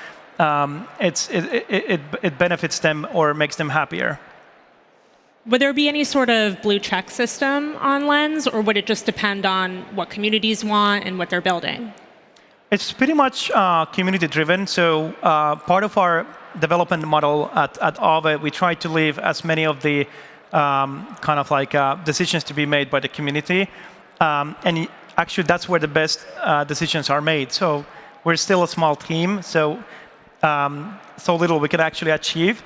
it benefits them or makes them happier. Would there be any sort of blue check system on Lens, or would it just depend on what communities want and what they're building? It's pretty much community driven. So part of our development model at Aave, we try to leave as many of the decisions to be made by the community. And actually, that's where the best decisions are made. So we're still a small team, so little we can actually achieve.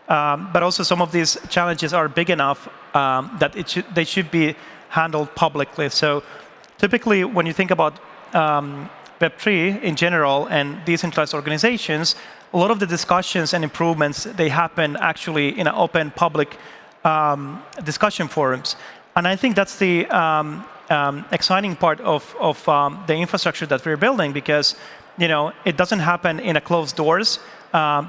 But also some of these challenges are big enough that they should be handled publicly. So typically, when you think about Web3 in general and decentralized organizations, a lot of the discussions and improvements, they happen actually in an open public discussion forums. And I think that's the exciting part of the infrastructure that we're building, because it doesn't happen in a closed doors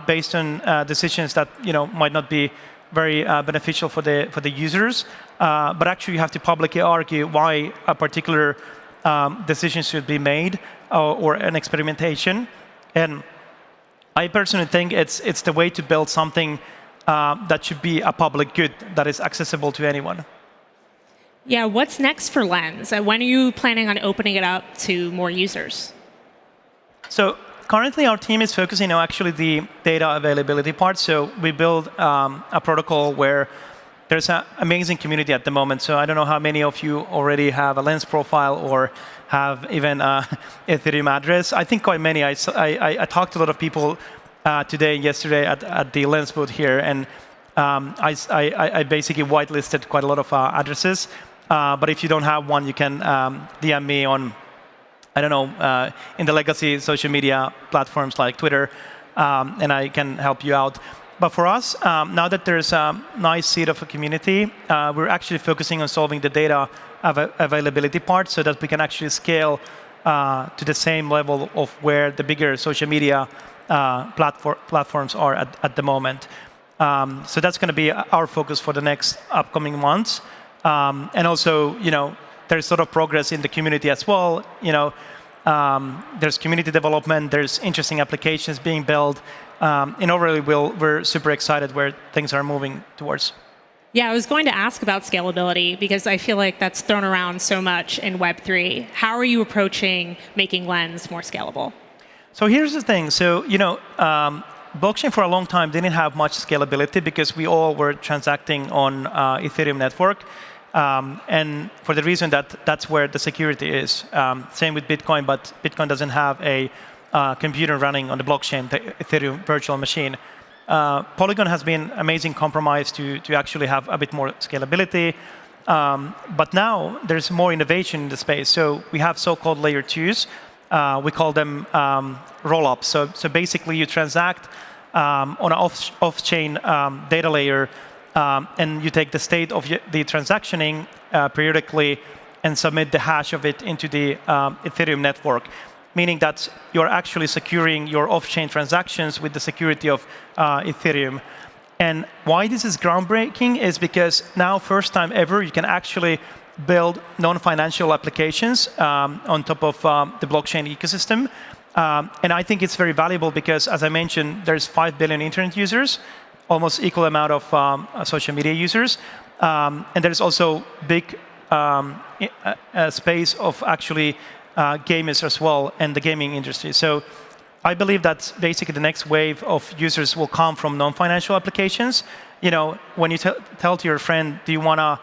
based on decisions that might not be very beneficial for the users. But actually, you have to publicly argue why a particular decision should be made or an experimentation. And I personally think it's the way to build something that should be a public good that is accessible to anyone. Yeah, what's next for Lens? When are you planning on opening it up to more users? So currently, our team is focusing on actually the data availability part. So we build a protocol where there's an amazing community at the moment. So I don't know how many of you already have a Lens profile or have even an Ethereum address. I think quite many. I talked to a lot of people today and yesterday at the Lens booth here, and I basically whitelisted quite a lot of addresses. But if you don't have one, you can DM me on, I don't know, in the legacy social media platforms like Twitter, and I can help you out. But for us, now that there's a nice seed of a community, we're actually focusing on solving the data availability part so that we can actually scale to the same level of where the bigger social media platforms are at the moment. So that's going to be our focus for the next upcoming months. And also, there's sort of progress in the community as well. There's community development. There's interesting applications being built. And overall, we're super excited where things are moving towards. Yeah, I was going to ask about scalability because I feel like that's thrown around so much in Web3. How are you approaching making Lens more scalable? So here's the thing. So, blockchain for a long time didn't have much scalability because we all were transacting on Ethereum network. And for the reason that that's where the security is. Same with Bitcoin, but Bitcoin doesn't have a computer running on the blockchain, the Ethereum virtual machine. Polygon has been amazing compromise to actually have a bit more scalability. But now there's more innovation in the space. So we have so-called layer 2s. We call them roll-ups. So basically you transact on an off-chain data layer, and you take the state of the transactioning periodically and submit the hash of it into the Ethereum network, meaning that you're actually securing your off-chain transactions with the security of Ethereum. And why this is groundbreaking is because now, first time ever, you can actually build non-financial applications on top of the blockchain ecosystem. And I think it's very valuable because, as I mentioned, there's 5 billion internet users, almost equal amount of social media users. And there's also big space of actually gamers as well and the gaming industry. So I believe that basically the next wave of users will come from non-financial applications. When you tell to your friend, do you want to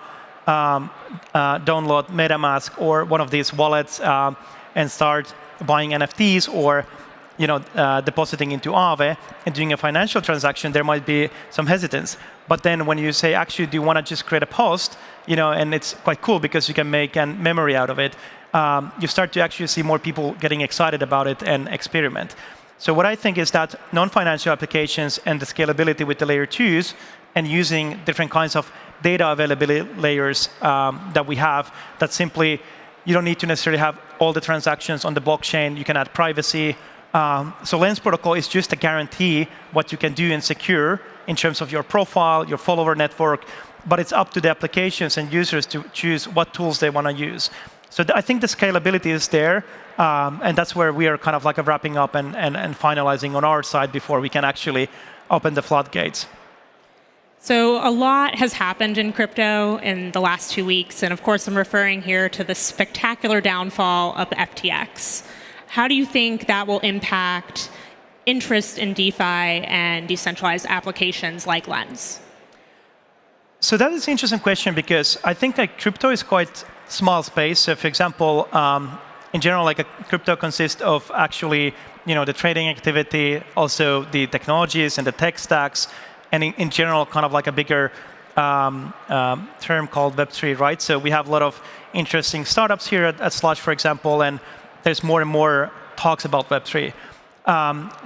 download MetaMask or one of these wallets and start buying NFTs or depositing into Aave and doing a financial transaction, there might be some hesitance. But then when you say, actually, do you want to just create a post, and it's quite cool because you can make a memory out of it, you start to actually see more people getting excited about it and experiment. So what I think is that non-financial applications and the scalability with the layer 2s and using different kinds of data availability layers that we have, that simply you don't need to necessarily have all the transactions on the blockchain. You can add privacy. So Lens protocol is just a guarantee what you can do and secure in terms of your profile, your follower network, but it's up to the applications and users to choose what tools they want to use. So I think the scalability is there, and that's where we are kind of like wrapping up and finalizing on our side before we can actually open the floodgates. So a lot has happened in crypto in the last 2 weeks, and of course I'm referring here to the spectacular downfall of FTX. How do you think that will impact interest in DeFi and decentralized applications like Lens? So that is an interesting question because I think that crypto is quite small space. So for example, in general, like a crypto consists of actually, the trading activity, also the technologies and the tech stacks, and in general, kind of like a bigger term called Web3, right? So we have a lot of interesting startups here at Slush, for example, and there's more and more talks about Web3.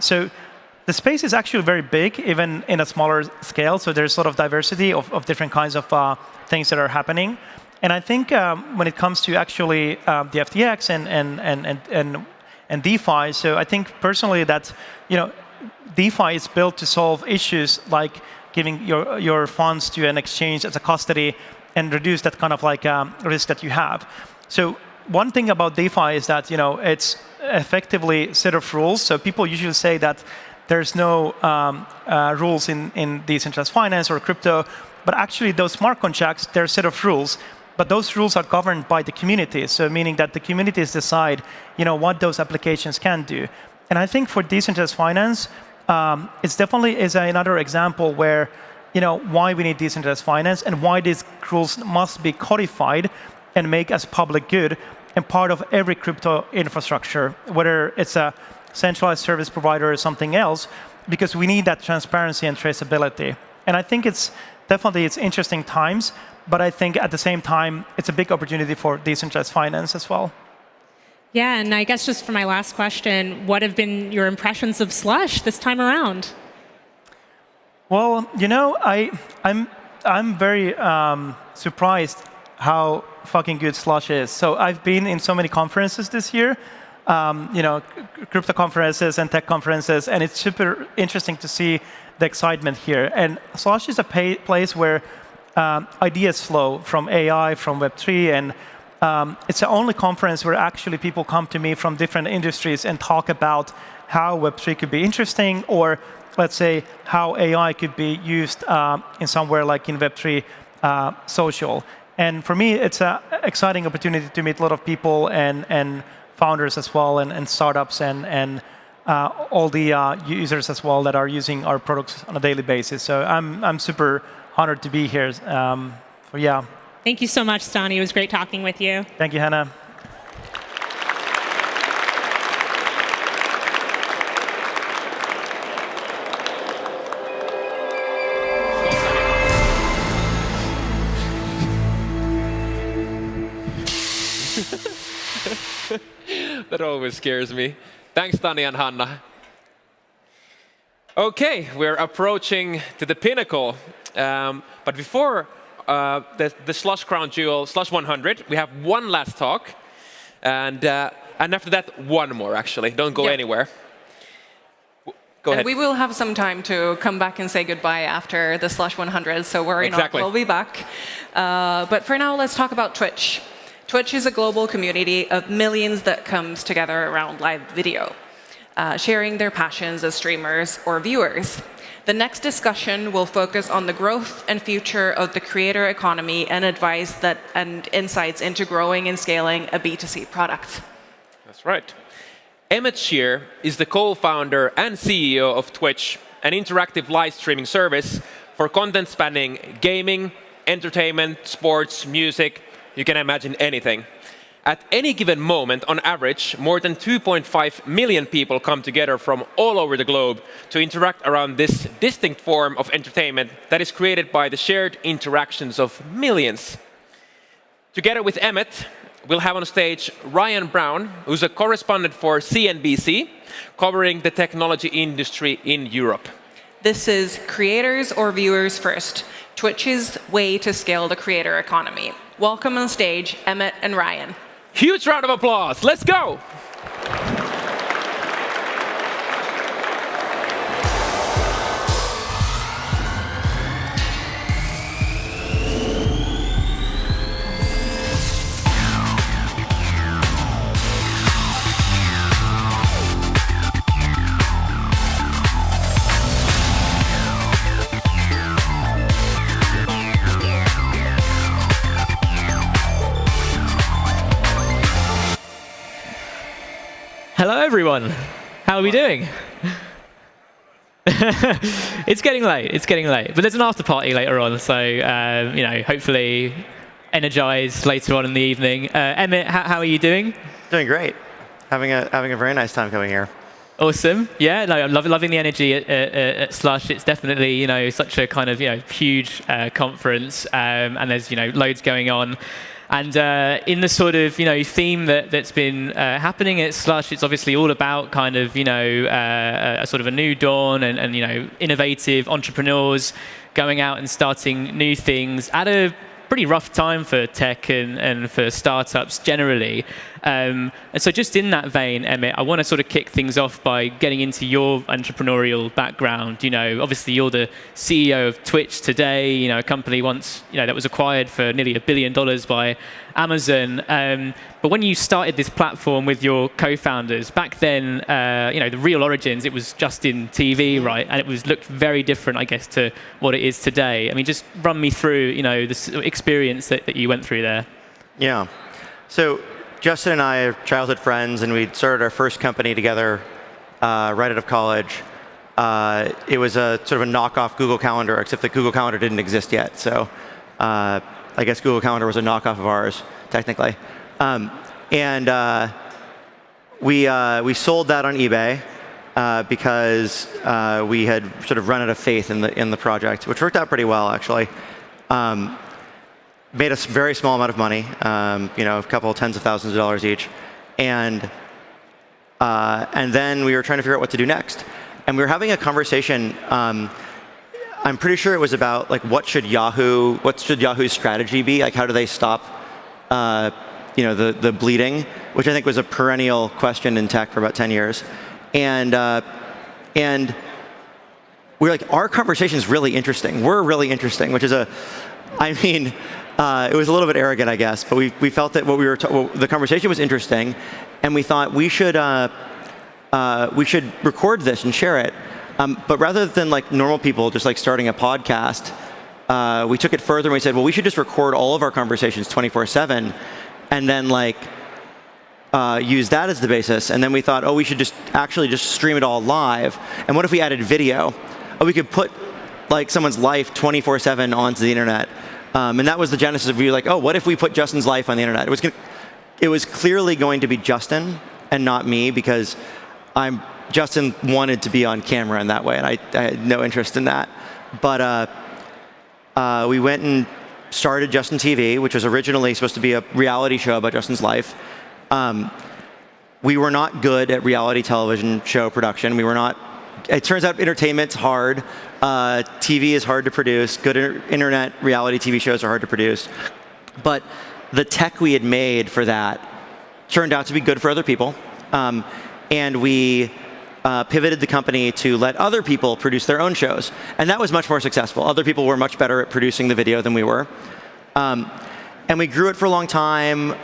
So the space is actually very big, even in a smaller scale. So there's sort of diversity of different kinds of things that are happening. And I think when it comes to actually the FTX and DeFi, so I think personally that DeFi is built to solve issues like giving your funds to an exchange as a custody and reduce that kind of like risk that you have. So one thing about DeFi is that it's effectively a set of rules. So people usually say that there's no rules in decentralized finance or crypto, but actually those smart contracts, they're a set of rules. But those rules are governed by the community, so meaning that the communities decide, what those applications can do. And I think for decentralized finance, it's definitely is another example where, why we need decentralized finance and why these rules must be codified and make as public good and part of every crypto infrastructure, whether it's a centralized service provider or something else, because we need that transparency and traceability. And I think it's interesting times. But I think at the same time, it's a big opportunity for decentralized finance as well. Yeah, and I guess just for my last question, what have been your impressions of Slush this time around? Well, I'm very surprised how fucking good Slush is. So I've been in so many conferences this year, crypto conferences and tech conferences, and it's super interesting to see the excitement here. And Slush is a place where ideas flow from AI, from Web3, and it's the only conference where actually people come to me from different industries and talk about how Web3 could be interesting, or let's say how AI could be used in somewhere like in Web3 social. And for me, it's an exciting opportunity to meet a lot of people and founders as well, and startups and all the users as well that are using our products on a daily basis. So I'm super honored to be here. Yeah. Thank you so much, Stani. It was great talking with you. Thank you, Hannah. That always scares me. Thanks, Stani and Hanna. Okay, we're approaching to the pinnacle. But before the Slush crown jewel, Slush 100, we have one last talk. And after that, one more, actually. Don't go anywhere. Go ahead. We will have some time to come back and say goodbye after the Slush 100, so worry not, we'll be back. But for now, let's talk about Twitch. Twitch is a global community of millions that comes together around live video, sharing their passions as streamers or viewers. The next discussion will focus on the growth and future of the creator economy and advice and insights into growing and scaling a B2C product. That's right. Emmett Shear is the co-founder and CEO of Twitch, an interactive live streaming service for content spanning gaming, entertainment, sports, music. You can imagine anything. At any given moment, on average, more than 2.5 million people come together from all over the globe to interact around this distinct form of entertainment that is created by the shared interactions of millions. Together with Emmett, we'll have on stage Ryan Brown, who's a correspondent for CNBC, covering the technology industry in Europe. This is Creators or Viewers First, Twitch's way to scale the creator economy. Welcome on stage, Emmett and Ryan. Huge round of applause. Let's go. Hello, everyone. How are we doing? It's getting late, but there's an after party later on, so hopefully energized later on in the evening. Emmett, how are you doing? Doing great. Having a very nice time coming here. Awesome. Yeah, no, I'm loving the energy at Slush. It's definitely such a kind of huge conference, and there's loads going on. And in the sort of theme that's been happening at Slush, it's obviously all about kind of a sort of a new dawn and innovative entrepreneurs going out and starting new things at a pretty rough time for tech and for startups generally. And so just in that vein, Emmett, I want to sort of kick things off by getting into your entrepreneurial background. You know, obviously you're the CEO of Twitch today, you know, a company once, you know, that was acquired for nearly $1 billion by Amazon. But when you started this platform with your co-founders, back then, you know, the real origins, it was just in TV, right? And it was looked very different, I guess, to what it is today. I mean, just run me through, you know, this experience that you went through there. Yeah. So Justin and I are childhood friends, and we started our first company together right out of college. It was a sort of a knockoff Google Calendar, except that Google Calendar didn't exist yet. So I guess Google Calendar was a knockoff of ours, technically. We sold that on eBay because we had sort of run out of faith in the project, which worked out pretty well, actually. Made a very small amount of money, you know, a couple tens of thousands of dollars each, and then we were trying to figure out what to do next. And we were having a conversation. I'm pretty sure it was about like what should Yahoo's strategy be? Like how do they stop, you know, the bleeding, which I think was a perennial question in tech for about 10 years. And we were like, our conversation is really interesting. We're really interesting, which is I mean. It was a little bit arrogant, I guess, but we felt that the conversation was interesting, and we thought we should record this and share it. But rather than like normal people just like starting a podcast, we took it further and we said, well, we should just record all of our conversations 24/7, and then like use that as the basis. And then we thought, oh, we should just stream it all live. And what if we added video? Oh, we could put like someone's life 24/7 onto the internet. And that was the genesis of you like, oh, what if we put Justin's life on the internet? It was clearly going to be Justin and not me, because Justin wanted to be on camera in that way, and I had no interest in that. But we went and started Justin TV, which was originally supposed to be a reality show about Justin's life. We were not good at reality television show production. It turns out entertainment's hard. TV is hard to produce. Good internet reality TV shows are hard to produce. But the tech we had made for that turned out to be good for other people. And we pivoted the company to let other people produce their own shows. And that was much more successful. Other people were much better at producing the video than we were. And we grew it for a long time.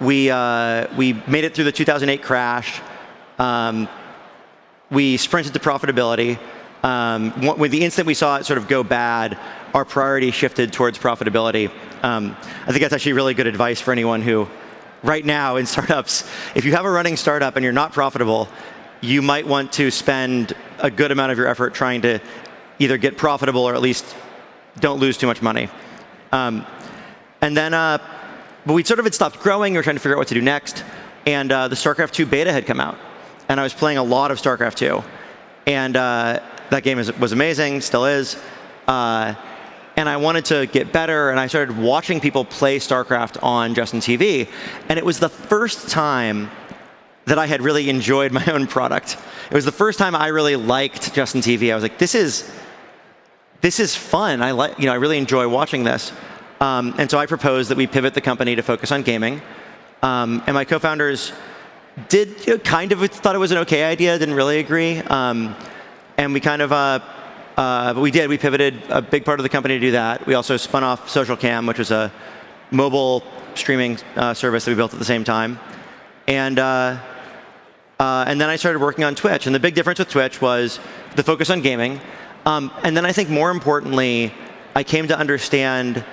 We made it through the 2008 crash. We sprinted to profitability. With the instant we saw it sort of go bad, our priority shifted towards profitability. I think that's actually really good advice for anyone who, right now in startups, if you have a running startup and you're not profitable, you might want to spend a good amount of your effort trying to either get profitable or at least don't lose too much money. But we sort of had stopped growing. We were trying to figure out what to do next. And the StarCraft 2 beta had come out. And I was playing a lot of StarCraft 2. And that game was amazing, still is. And I wanted to get better, and I started watching people play StarCraft on Justin TV. And it was the first time that I had really enjoyed my own product. It was the first time I really liked Justin TV. I was like, this is fun. I really enjoy watching this. And so I proposed that we pivot the company to focus on gaming. And my co-founders kind of thought it was an okay idea, didn't really agree. And we kind of, but we did. We pivoted a big part of the company to do that. We also spun off SocialCam, which was a mobile streaming service that we built at the same time. And then I started working on Twitch. And the big difference with Twitch was the focus on gaming. And then I think more importantly, I came to understand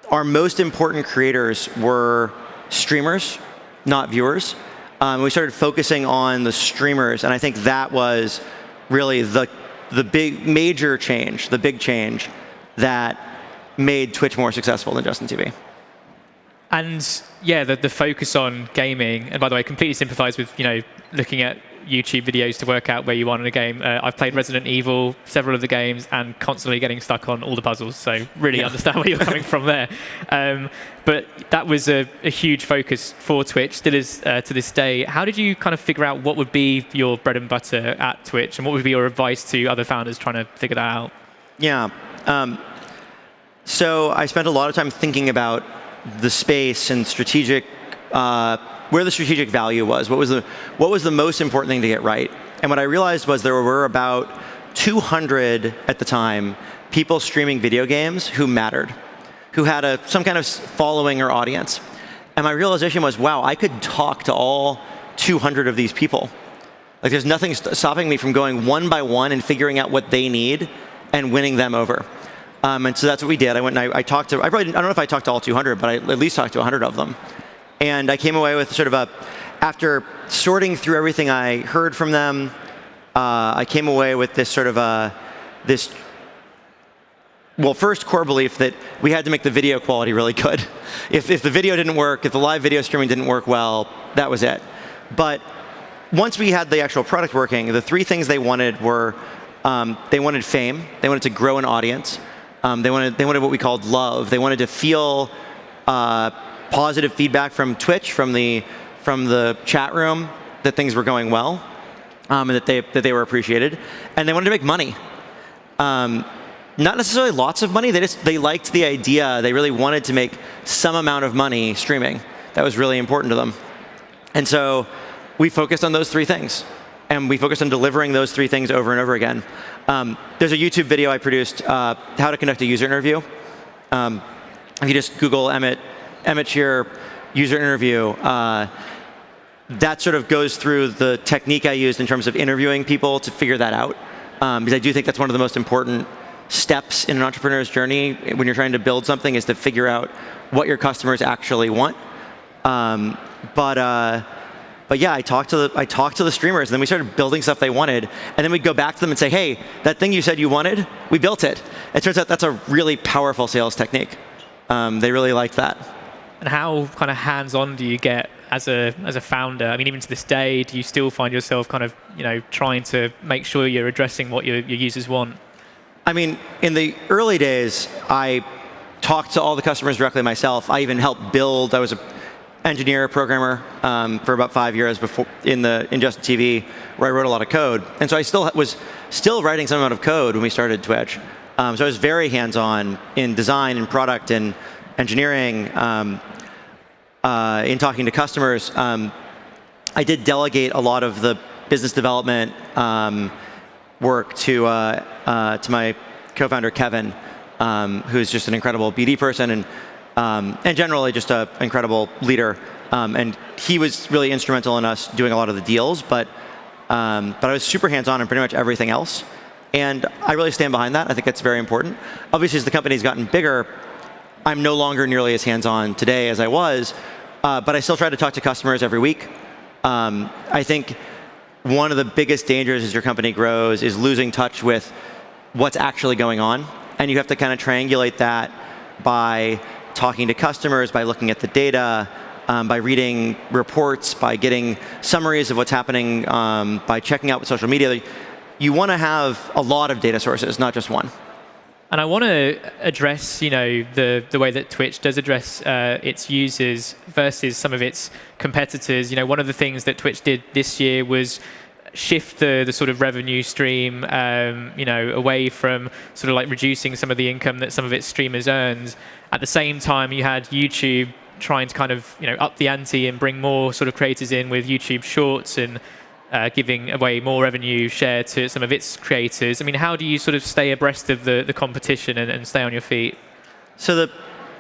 our most important creators were streamers, not viewers. We started focusing on the streamers, and I think that was really the big change that made Twitch more successful than Justin TV. And yeah, the focus on gaming, and by the way, I completely sympathize with looking at YouTube videos to work out where you are in a game. I've played Resident Evil, several of the games, and constantly getting stuck on all the puzzles, so really understand where you're coming from there. But that was a huge focus for Twitch, still is to this day. How did you kind of figure out what would be your bread and butter at Twitch, and what would be your advice to other founders trying to figure that out? Yeah. So I spent a lot of time thinking about the space and strategic, where the strategic value was. What was the most important thing to get right? And what I realized was there were about 200 at the time people streaming video games who mattered, who had some kind of following or audience. And my realization was, wow, I could talk to all 200 of these people. Like, there's nothing stopping me from going one by one and figuring out what they need and winning them over. And so that's what we did. I went and I talked to, I don't know if I talked to all 200, but I at least talked to 100 of them. And I came away with sort of after sorting through everything I heard from them, I came away with this sort of first core belief that we had to make the video quality really good. If the video didn't work, if the live video streaming didn't work well, that was it. But once we had the actual product working, the three things they wanted were, they wanted fame, they wanted to grow an audience, they wanted what we called love. They wanted to feel positive feedback from Twitch, from the chat room, that things were going well, and that they were appreciated, and they wanted to make money. Not necessarily lots of money. They liked the idea. They really wanted to make some amount of money streaming. That was really important to them. And so we focused on those three things. And we focused on delivering those three things over and over again. There's a YouTube video I produced, how to conduct a user interview. If you just Google Emmett Shear user interview, that sort of goes through the technique I used in terms of interviewing people to figure that out. Because I do think that's one of the most important steps in an entrepreneur's journey when you're trying to build something, is to figure out what your customers actually want. But yeah, I talked to the streamers, and then we started building stuff they wanted, and then we'd go back to them and say, hey, that thing you said you wanted, we built it. It turns out that's a really powerful sales technique. They really liked that. And how kind of hands-on do you get as a founder? I mean, even to this day, do you still find yourself kind of, trying to make sure you're addressing what your users want? I mean, in the early days, I talked to all the customers directly myself. I even helped build. I was an engineer, programmer for about 5 years before in Just TV, where I wrote a lot of code. And so I was still writing some amount of code when we started Twitch. So I was very hands-on in design and product and engineering, in talking to customers. I did delegate a lot of the business development work to my co-founder Kevin, who's just an incredible BD person and generally just an incredible leader. And he was really instrumental in us doing a lot of the deals, but I was super hands-on in pretty much everything else. And I really stand behind that. I think that's very important. Obviously, as the company's gotten bigger, I'm no longer nearly as hands-on today as I was, but I still try to talk to customers every week. I think one of the biggest dangers as your company grows is losing touch with what's actually going on. And you have to kind of triangulate that by talking to customers, by looking at the data, by reading reports, by getting summaries of what's happening, by checking out social media. You want to have a lot of data sources, not just one. And I want to address, the way that Twitch does address its users versus some of its competitors. One of the things that Twitch did this year was shift the sort of revenue stream, away from sort of like reducing some of the income that some of its streamers earned. At the same time, you had YouTube trying to kind of, up the ante and bring more sort of creators in with YouTube Shorts and giving away more revenue share to some of its creators. I mean, how do you sort of stay abreast of the competition and stay on your feet? So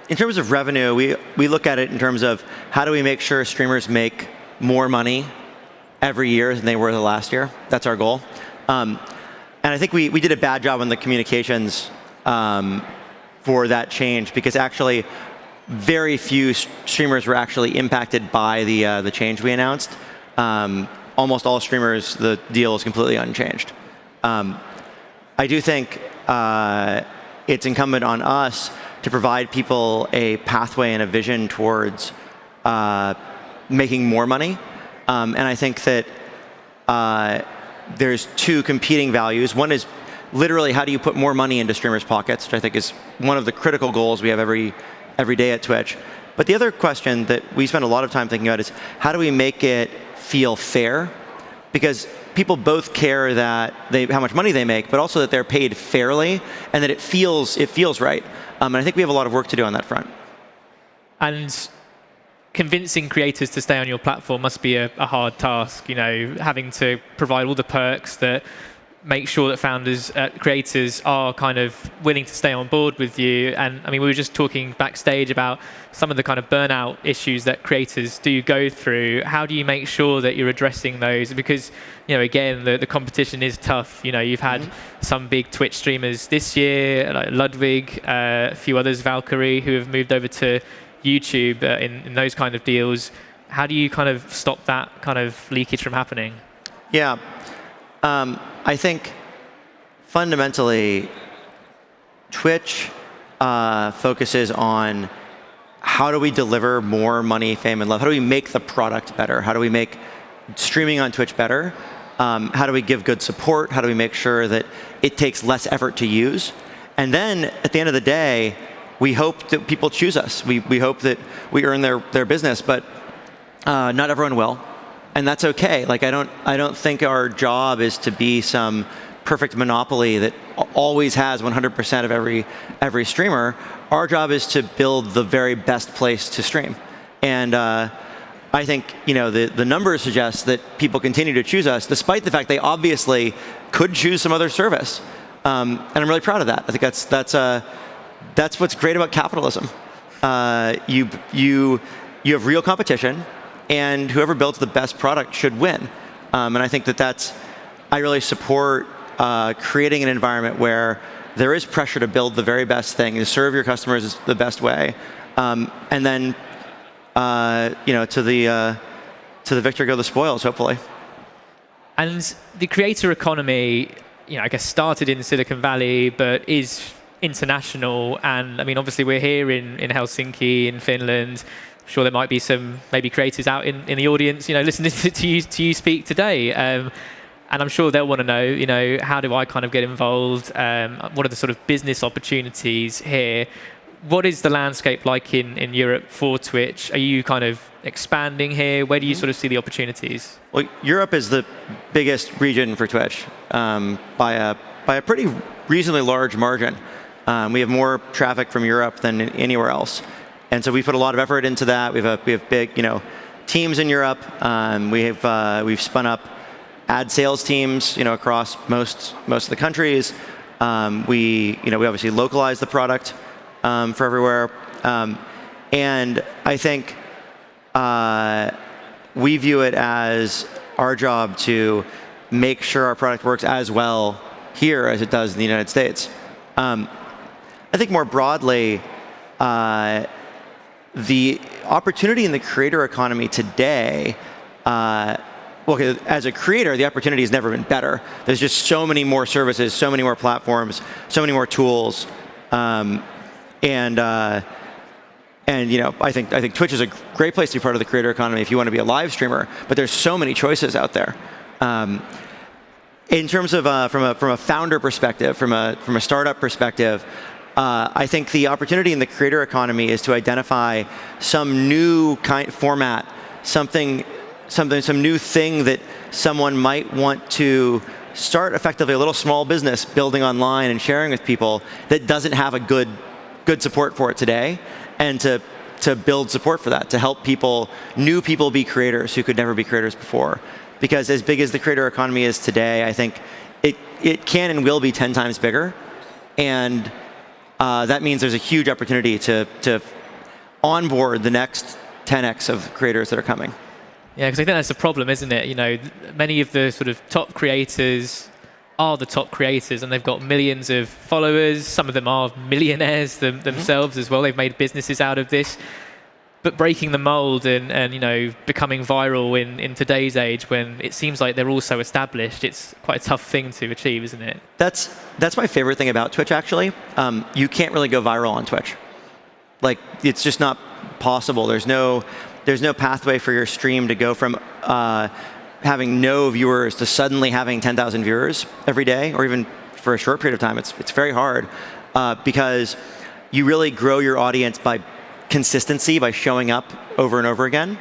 in terms of revenue, we look at it in terms of how do we make sure streamers make more money every year than they were the last year. That's our goal. And I think we did a bad job on the communications for that change, because actually very few streamers were actually impacted by the change we announced. Almost all streamers, the deal is completely unchanged. I do think it's incumbent on us to provide people a pathway and a vision towards making more money. And I think that there's two competing values. One is literally how do you put more money into streamers' pockets, which I think is one of the critical goals we have every day at Twitch. But the other question that we spend a lot of time thinking about is how do we make it feel fair? Because people both care that how much money they make, but also that they're paid fairly and that it feels right. And I think we have a lot of work to do on that front. And convincing creators to stay on your platform must be a hard task, having to provide all the perks that make sure that founders, creators are kind of willing to stay on board with you. And I mean, we were just talking backstage about some of the kind of burnout issues that creators do go through. How do you make sure that you're addressing those? Because, again, the competition is tough. You've had some big Twitch streamers this year, like Ludwig, a few others, Valkyrie, who have moved over to YouTube in those kind of deals. How do you kind of stop that kind of leakage from happening? Yeah. I think fundamentally, Twitch focuses on how do we deliver more money, fame, and love? How do we make the product better? How do we make streaming on Twitch better? How do we give good support? How do we make sure that it takes less effort to use? And then at the end of the day, we hope that people choose us. We hope that we earn their business, but not everyone will. And that's okay. Like I don't think our job is to be some perfect monopoly that always has 100% of every streamer. Our job is to build the very best place to stream. And I think the numbers suggest that people continue to choose us, despite the fact they obviously could choose some other service. And I'm really proud of that. I think that's what's great about capitalism. You have real competition. And whoever builds the best product should win. And I think I really support creating an environment where there is pressure to build the very best thing, to serve your customers the best way. And then, to the victor go the spoils, hopefully. And the creator economy, I guess started in Silicon Valley, but is international. And I mean, obviously we're here in Helsinki, in Finland. Sure, there might be some maybe creators out in the audience, listening to you speak today, and I'm sure they'll want to know, how do I kind of get involved? What are the sort of business opportunities here? What is the landscape like in Europe for Twitch? Are you kind of expanding here? Where do you sort of see the opportunities? Well, Europe is the biggest region for Twitch by a pretty reasonably large margin. We have more traffic from Europe than anywhere else. And so we put a lot of effort into that. We have big, teams in Europe. We've spun up ad sales teams, across most of the countries. We obviously localize the product for everywhere. And I think we view it as our job to make sure our product works as well here as it does in the United States. I think more broadly, the opportunity in the creator economy today, as a creator, the opportunity has never been better. There's just so many more services, so many more platforms, so many more tools, I think Twitch is a great place to be part of the creator economy if you want to be a live streamer. But there's so many choices out there. In terms of from a founder perspective, from a startup perspective. I think the opportunity in the creator economy is to identify some new format, some new thing that someone might want to start effectively a little small business building online and sharing with people that doesn't have a good support for it today, and to build support for that, to help new people be creators who could never be creators before. Because as big as the creator economy is today, I think it can and will be 10 times bigger. And that means there's a huge opportunity to onboard the next 10x of creators that are coming. Yeah, because I think that's the problem, isn't it? Many of the sort of top creators are the top creators, and they've got millions of followers. Some of them are millionaires themselves as well. They've made businesses out of this. But breaking the mold and becoming viral in today's age, when it seems like they're all so established, it's quite a tough thing to achieve, isn't it? That's my favorite thing about Twitch, actually. You can't really go viral on Twitch. Like, it's just not possible. There's no pathway for your stream to go from having no viewers to suddenly having 10,000 viewers every day, or even for a short period of time. It's very hard because you really grow your audience by consistency, by showing up over and over again.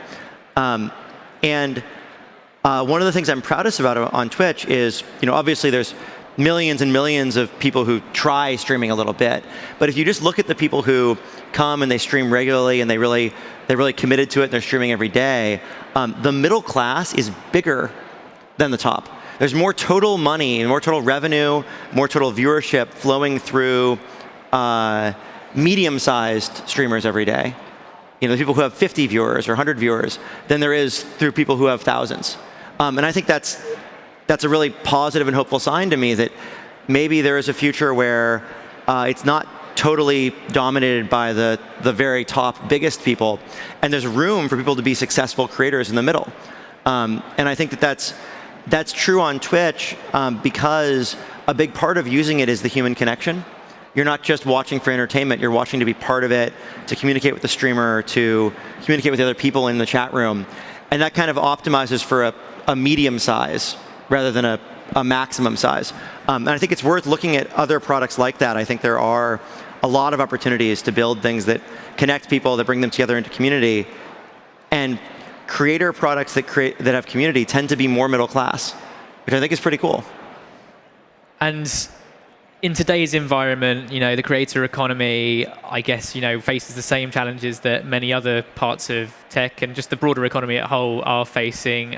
one of the things I'm proudest about on Twitch is, obviously there's millions and millions of people who try streaming a little bit. But if you just look at the people who come and they stream regularly and they're really committed to it and they're streaming every day, the middle class is bigger than the top. There's more total money, more total revenue, more total viewership flowing through medium-sized streamers every day. The people who have 50 viewers or 100 viewers than there is through people who have thousands. And I think that's a really positive and hopeful sign to me that maybe there is a future where it's not totally dominated by the very top biggest people, and there's room for people to be successful creators in the middle. And I think that's true on Twitch because a big part of using it is the human connection. You're not just watching for entertainment, you're watching to be part of it, to communicate with the streamer, to communicate with the other people in the chat room. And that kind of optimizes for a medium size rather than a maximum size. And I think it's worth looking at other products like that. I think there are a lot of opportunities to build things that connect people, that bring them together into community. And creator products that have community tend to be more middle class, which I think is pretty cool. And in today's environment, the creator economy, I guess, faces the same challenges that many other parts of tech and just the broader economy at whole are facing.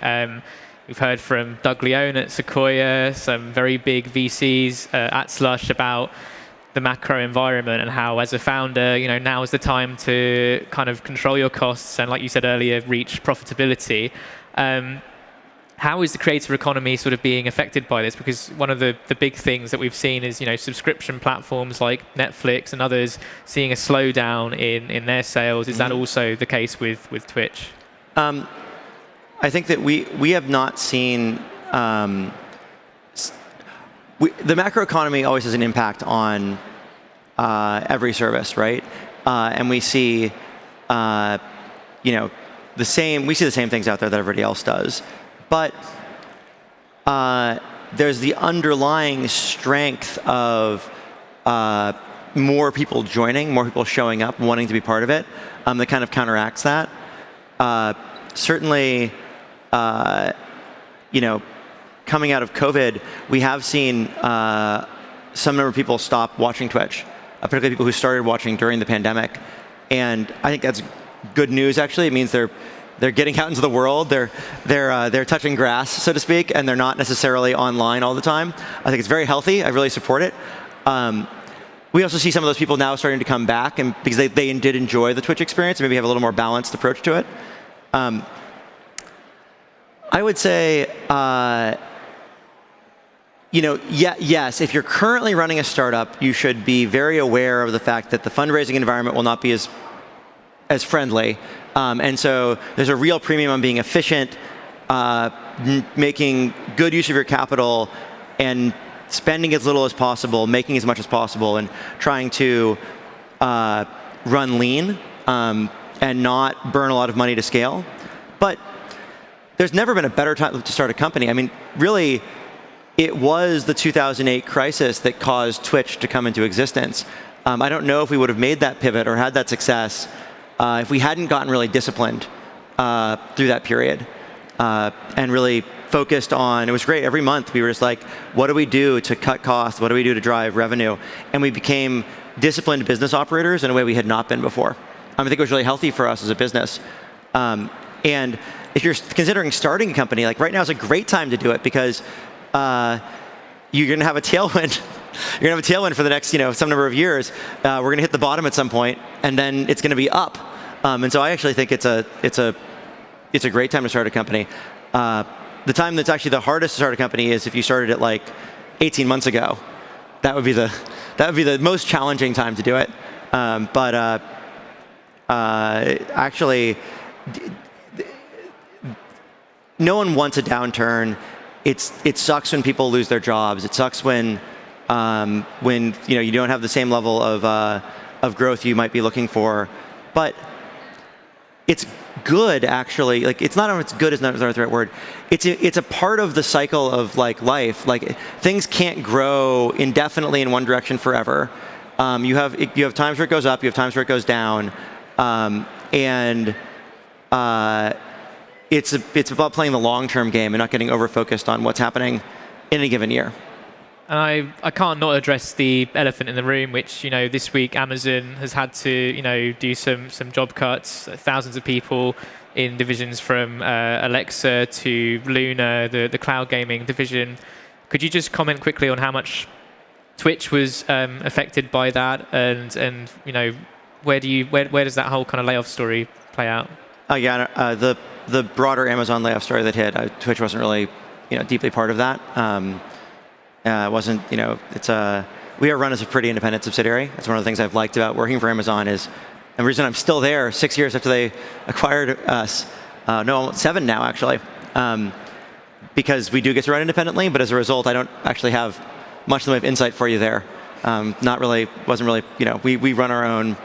We've heard from Doug Leone at Sequoia, some very big VCs at Slush about the macro environment and how, as a founder, now is the time to kind of control your costs and, like you said earlier, reach profitability. How is the creator economy sort of being affected by this? Because one of the big things that we've seen is, subscription platforms like Netflix and others seeing a slowdown in their sales. Is that also the case with Twitch? I think that we have not seen the macroeconomy always has an impact on every service, right? And we see the same things out there that everybody else does. But there's the underlying strength of more people joining, more people showing up, wanting to be part of it, that kind of counteracts that. Certainly, coming out of COVID, we have seen some number of people stop watching Twitch, particularly people who started watching during the pandemic. And I think that's good news, actually. It means they're getting out into the world. They're touching grass, so to speak, and they're not necessarily online all the time. I think it's very healthy. I really support it. We also see some of those people now starting to come back, and because they did enjoy the Twitch experience, and maybe have a little more balanced approach to it. I would say, yes, if you're currently running a startup, you should be very aware of the fact that the fundraising environment will not be as friendly. And so there's a real premium on being efficient, making good use of your capital, and spending as little as possible, making as much as possible, and trying to run lean and not burn a lot of money to scale. But there's never been a better time to start a company. I mean, really, it was the 2008 crisis that caused Twitch to come into existence. I don't know if we would have made that pivot or had that success if we hadn't gotten really disciplined through that period and really focused on, it was great, every month we were just like, what do we do to cut costs? What do we do to drive revenue? And we became disciplined business operators in a way we had not been before. I think it was really healthy for us as a business. And if you're considering starting a company, like right now is a great time to do it because you're going to have a tailwind. You're going to have a tailwind for the next, some number of years. We're going to hit the bottom at some point, and then it's going to be up. And so I actually think it's a great time to start a company. The time that's actually the hardest to start a company is if you started it like 18 months ago. That would be the most challenging time to do it. Actually, no one wants a downturn. It sucks when people lose their jobs. It sucks when you don't have the same level of growth you might be looking for. But it's good, actually. Like, it's not it's good is not the right word. It's a part of the cycle of life. Like, things can't grow indefinitely in one direction forever. You have times where it goes up. You have times where it goes down. it's about playing the long-term game and not getting over-focused on what's happening in a given year. And I can't not address the elephant in the room, which, this week Amazon has had to, do some job cuts, thousands of people in divisions from Alexa to Luna, the cloud gaming division. Could you just comment quickly on how much Twitch was affected by that, and where does that whole kind of layoff story play out? The broader Amazon layoff story that hit, Twitch wasn't really deeply part of that. Wasn't we are run as a pretty independent subsidiary. That's one of the things I've liked about working for Amazon and the reason I'm still there 6 years after they acquired us. No, 7 now actually, because we do get to run independently. But as a result, I don't actually have much in the way of insight for you there. Wasn't really. We run our own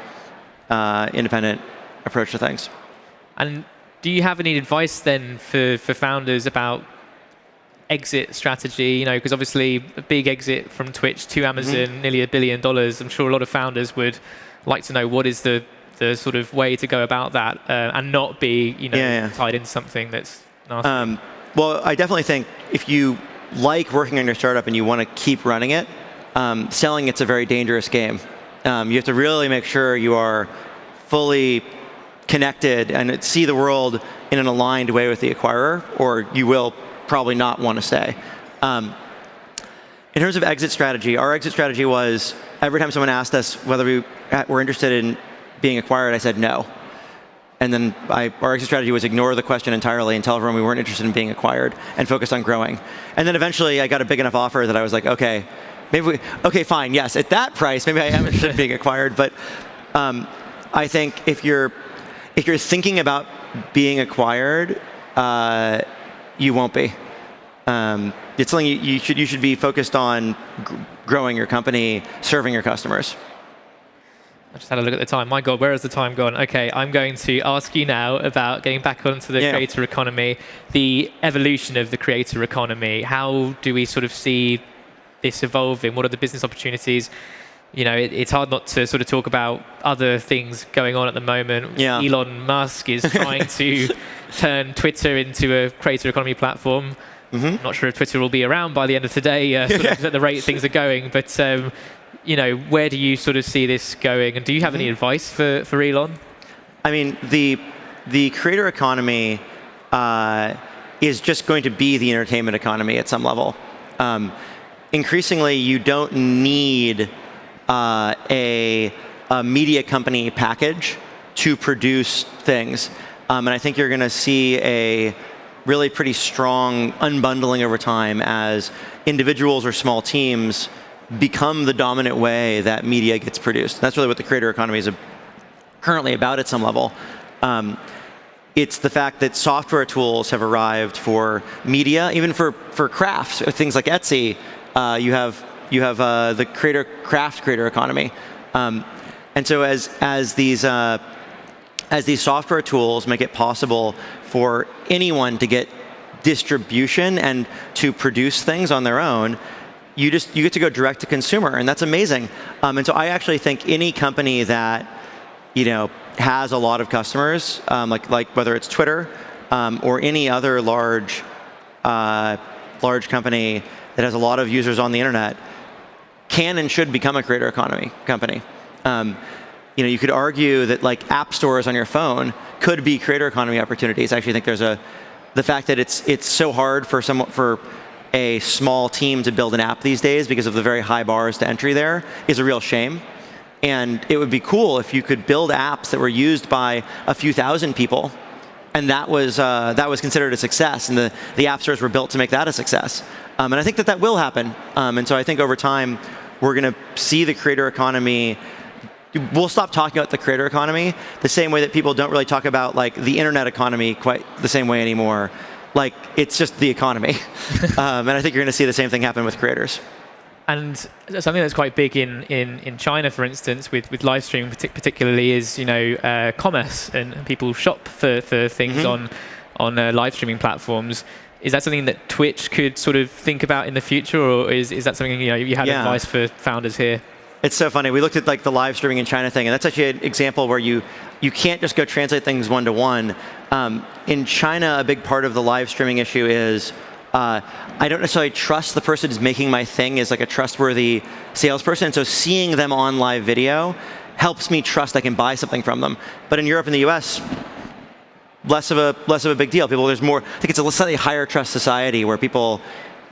independent approach to things. And do you have any advice then for founders about exit strategy? Because obviously a big exit from Twitch to Amazon, nearly $1 billion. I'm sure a lot of founders would like to know what is the sort of way to go about that and not be tied into something that's nasty. Well, I definitely think if you like working on your startup and you want to keep running it, selling it's a very dangerous game. You have to really make sure you are fully connected and see the world in an aligned way with the acquirer, or you will probably not want to stay. In terms of exit strategy, our exit strategy was every time someone asked us whether we were interested in being acquired, I said no. And then our exit strategy was ignore the question entirely and tell everyone we weren't interested in being acquired and focus on growing. And then eventually I got a big enough offer that I was like, okay, fine, yes, at that price, maybe I am interested in being acquired. But I think if you're thinking about being acquired, you won't be. It's something you should be focused on growing your company, serving your customers. I just had a look at the time. My God, where has the time gone? Okay, I'm going to ask you now about getting back onto the creator economy, the evolution of the creator economy. How do we sort of see this evolving? What are the business opportunities? It's hard not to sort of talk about other things going on at the moment. Yeah. Elon Musk is trying to turn Twitter into a creator economy platform. I'm not sure if Twitter will be around by the end of today, sort of at the rate things are going. But where do you sort of see this going? And do you have any advice for Elon? I mean, the creator economy is just going to be the entertainment economy at some level. Increasingly, you don't need a media company package to produce things. And I think you're going to see a really pretty strong unbundling over time as individuals or small teams become the dominant way that media gets produced. That's really what the creator economy is currently about at some level. It's the fact that software tools have arrived for media, even for crafts, things like Etsy. You have the creator economy, and so as these software tools make it possible for anyone to get distribution and to produce things on their own, you get to go direct to consumer, and that's amazing. And so I actually think any company that has a lot of customers, like whether it's Twitter or any other large company that has a lot of users on the internet, can and should become a creator economy company. You could argue that app stores on your phone could be creator economy opportunities. I actually think there's the fact that it's so hard for a small team to build an app these days because of the very high bars to entry there is a real shame. And it would be cool if you could build apps that were used by a few thousand people, and that was considered a success, and the app stores were built to make that a success. And I think that will happen. And so I think over time we're going to see the creator economy. We'll stop talking about the creator economy the same way that people don't really talk about the internet economy quite the same way anymore. It's just the economy. And I think you're going to see the same thing happen with creators. And something that's quite big in China, for instance, with live streaming particularly, is commerce, and people shop for things on live streaming platforms. Is that something that Twitch could sort of think about in the future, or is that something you had advice for founders here? It's so funny. We looked at like the live streaming in China thing, and that's actually an example where you can't just go translate things one-to-one. In China, a big part of the live streaming issue is I don't necessarily trust the person who's making my thing as like a trustworthy salesperson. So seeing them on live video helps me trust I can buy something from them. But in Europe and the US, less of a big deal. There's more. I think it's a slightly higher trust society where people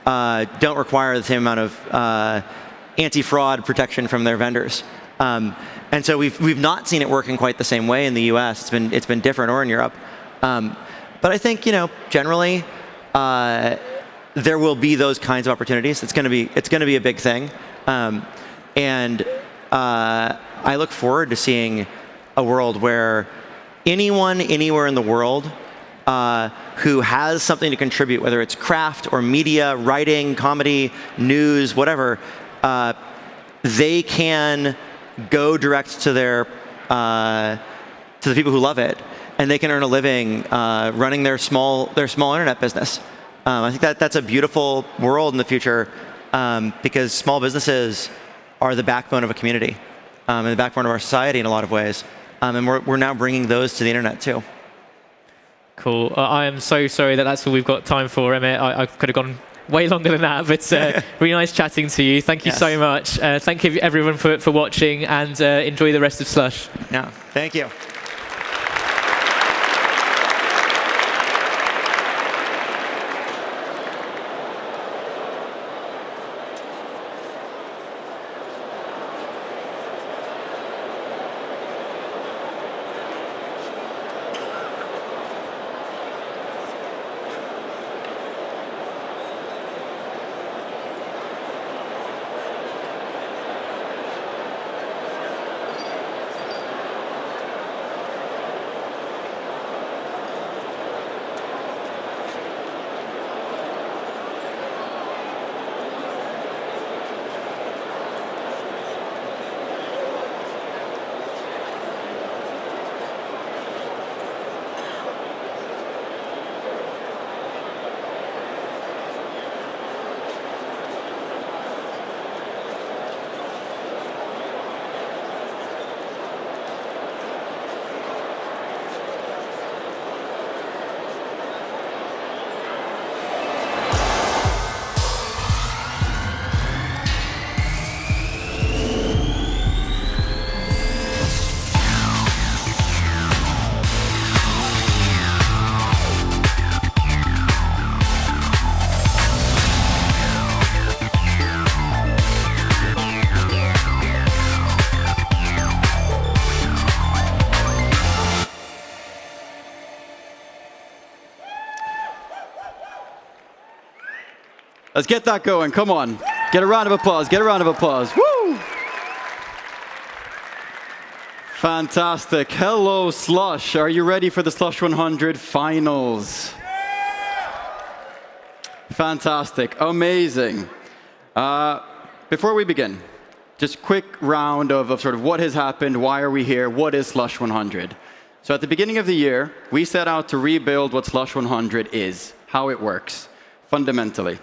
don't require the same amount of anti-fraud protection from their vendors. And so we've not seen it working quite the same way in the US. It's been different, or in Europe. But I think generally there will be those kinds of opportunities. It's going to be a big thing. And I look forward to seeing a world where anyone, anywhere in the world who has something to contribute, whether it's craft or media, writing, comedy, news, whatever, they can go direct to the people who love it, and they can earn a living running their small internet business. I think that's a beautiful world in the future because small businesses are the backbone of a community and the backbone of our society in a lot of ways. And we're now bringing those to the internet too. Cool. I am so sorry that's all we've got time for, Emmett. I could have gone way longer than that, but really nice chatting to you. Thank you so much. Thank you everyone for watching, and enjoy the rest of Slush. Yeah, thank you. Let's get that going. Come on. Get a round of applause. Get a round of applause. Woo! Fantastic. Hello, Slush. Are you ready for the Slush 100 finals? Fantastic. Amazing. Before we begin, just quick round of sort of what has happened, why are we here, what is Slush 100? So at the beginning of the year, we set out to rebuild what Slush 100 is, how it works, fundamentally.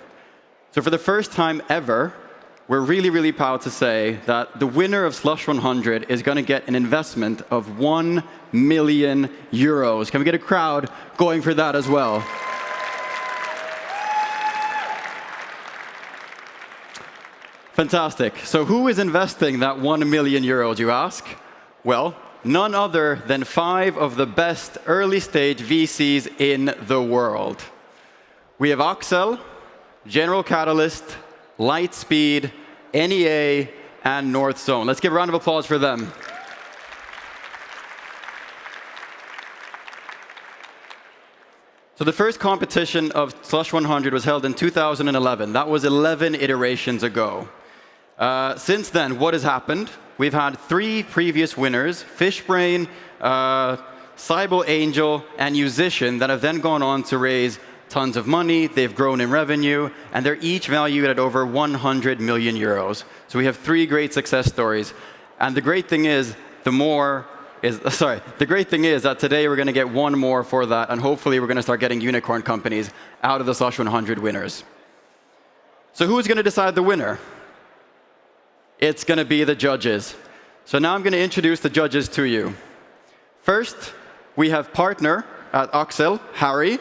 So for the first time ever, we're really, really proud to say that the winner of Slush 100 is going to get an investment of 1 million euros. Can we get a crowd going for that as well? Fantastic. So who is investing that 1 million euros, you ask? Well, none other than 5 of the best early-stage VCs in the world. We have Axel, General Catalyst, Lightspeed, NEA, and North Zone. Let's give a round of applause for them. So the first competition of Slush 100 was held in 2011. That was 11 iterations ago. Since then, what has happened? We've had 3 previous winners, Fishbrain, Cybo Angel, and Musician, that have then gone on to raise tons of money. They've grown in revenue, and they're each valued at over 100 million euros. So we have 3 great success stories. And the great thing is, the great thing is that today we're going to get 1 more for that, and hopefully we're going to start getting unicorn companies out of the Slush 100 winners. So who is going to decide the winner? It's going to be the judges. So now I'm going to introduce the judges to you. First, we have partner at Axel, Harry.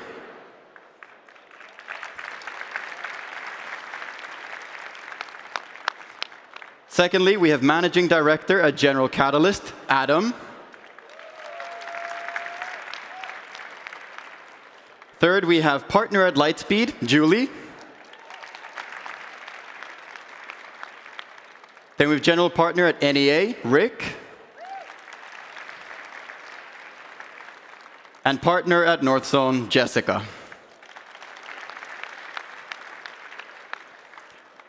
Secondly, we have managing director at General Catalyst, Adam. Third, we have partner at Lightspeed, Julie. Then we have general partner at NEA, Rick. And partner at Northzone, Jessica.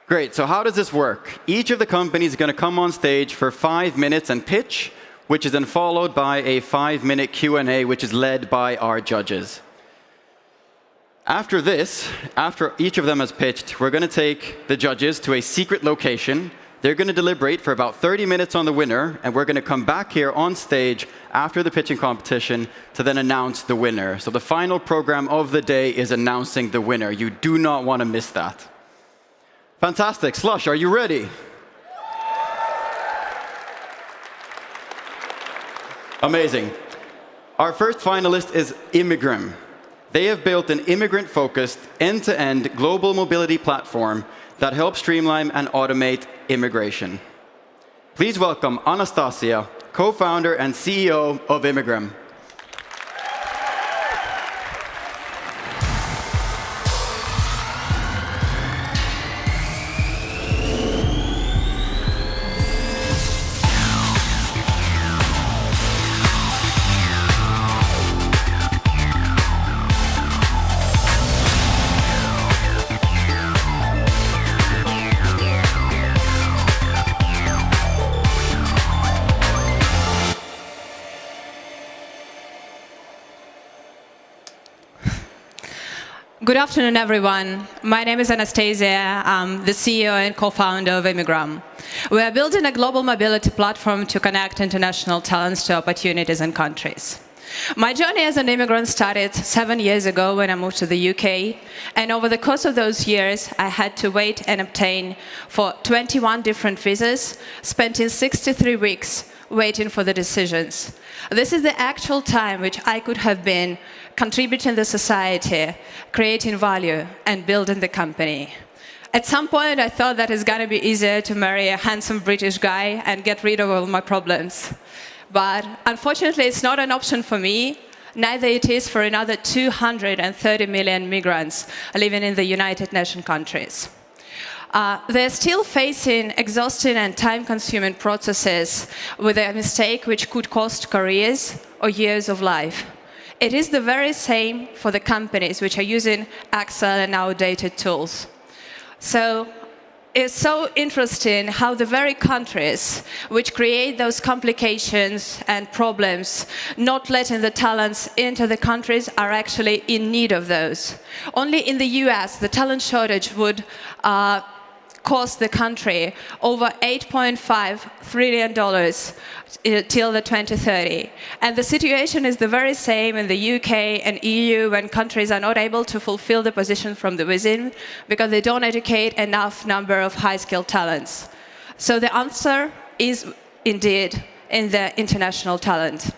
Great, so how does this work? Each of the companies is going to come on stage for 5 minutes and pitch, which is then followed by a 5-minute Q&A, which is led by our judges. After this, after each of them has pitched, we're going to take the judges to a secret location. They're going to deliberate for about 30 minutes on the winner, and we're going to come back here on stage after the pitching competition to then announce the winner. So the final program of the day is announcing the winner. You do not want to miss that. Fantastic. Slush, are you ready? Amazing. Our first finalist is Immigram. They have built an immigrant-focused, end-to-end global mobility platform that helps streamline and automate immigration. Please welcome Anastasia, co-founder and CEO of Immigram. Good afternoon, everyone. My name is Anastasia. I'm the CEO and co-founder of Immigram. We are building a global mobility platform to connect international talents to opportunities and countries. My journey as an immigrant started 7 years ago when I moved to the UK, and over the course of those years, I had to wait and obtain for 21 different visas, spending 63 weeks waiting for the decisions. This is the actual time which I could have been contributing to society, creating value, and building the company. At some point, I thought that it's going to be easier to marry a handsome British guy and get rid of all my problems. But unfortunately, it's not an option for me. Neither it is for another 230 million migrants living in the United Nations countries. They're still facing exhausting and time-consuming processes with a mistake which could cost careers or years of life. It is the very same for the companies which are using Excel and outdated tools. So it's so interesting how the very countries which create those complications and problems, not letting the talents into the countries, are actually in need of those. Only in the US, the talent shortage would cost the country over $8.5 trillion till the 2030. And the situation is the very same in the UK and EU when countries are not able to fulfill the position from the within because they don't educate enough number of high-skilled talents. So the answer is indeed in the international talent.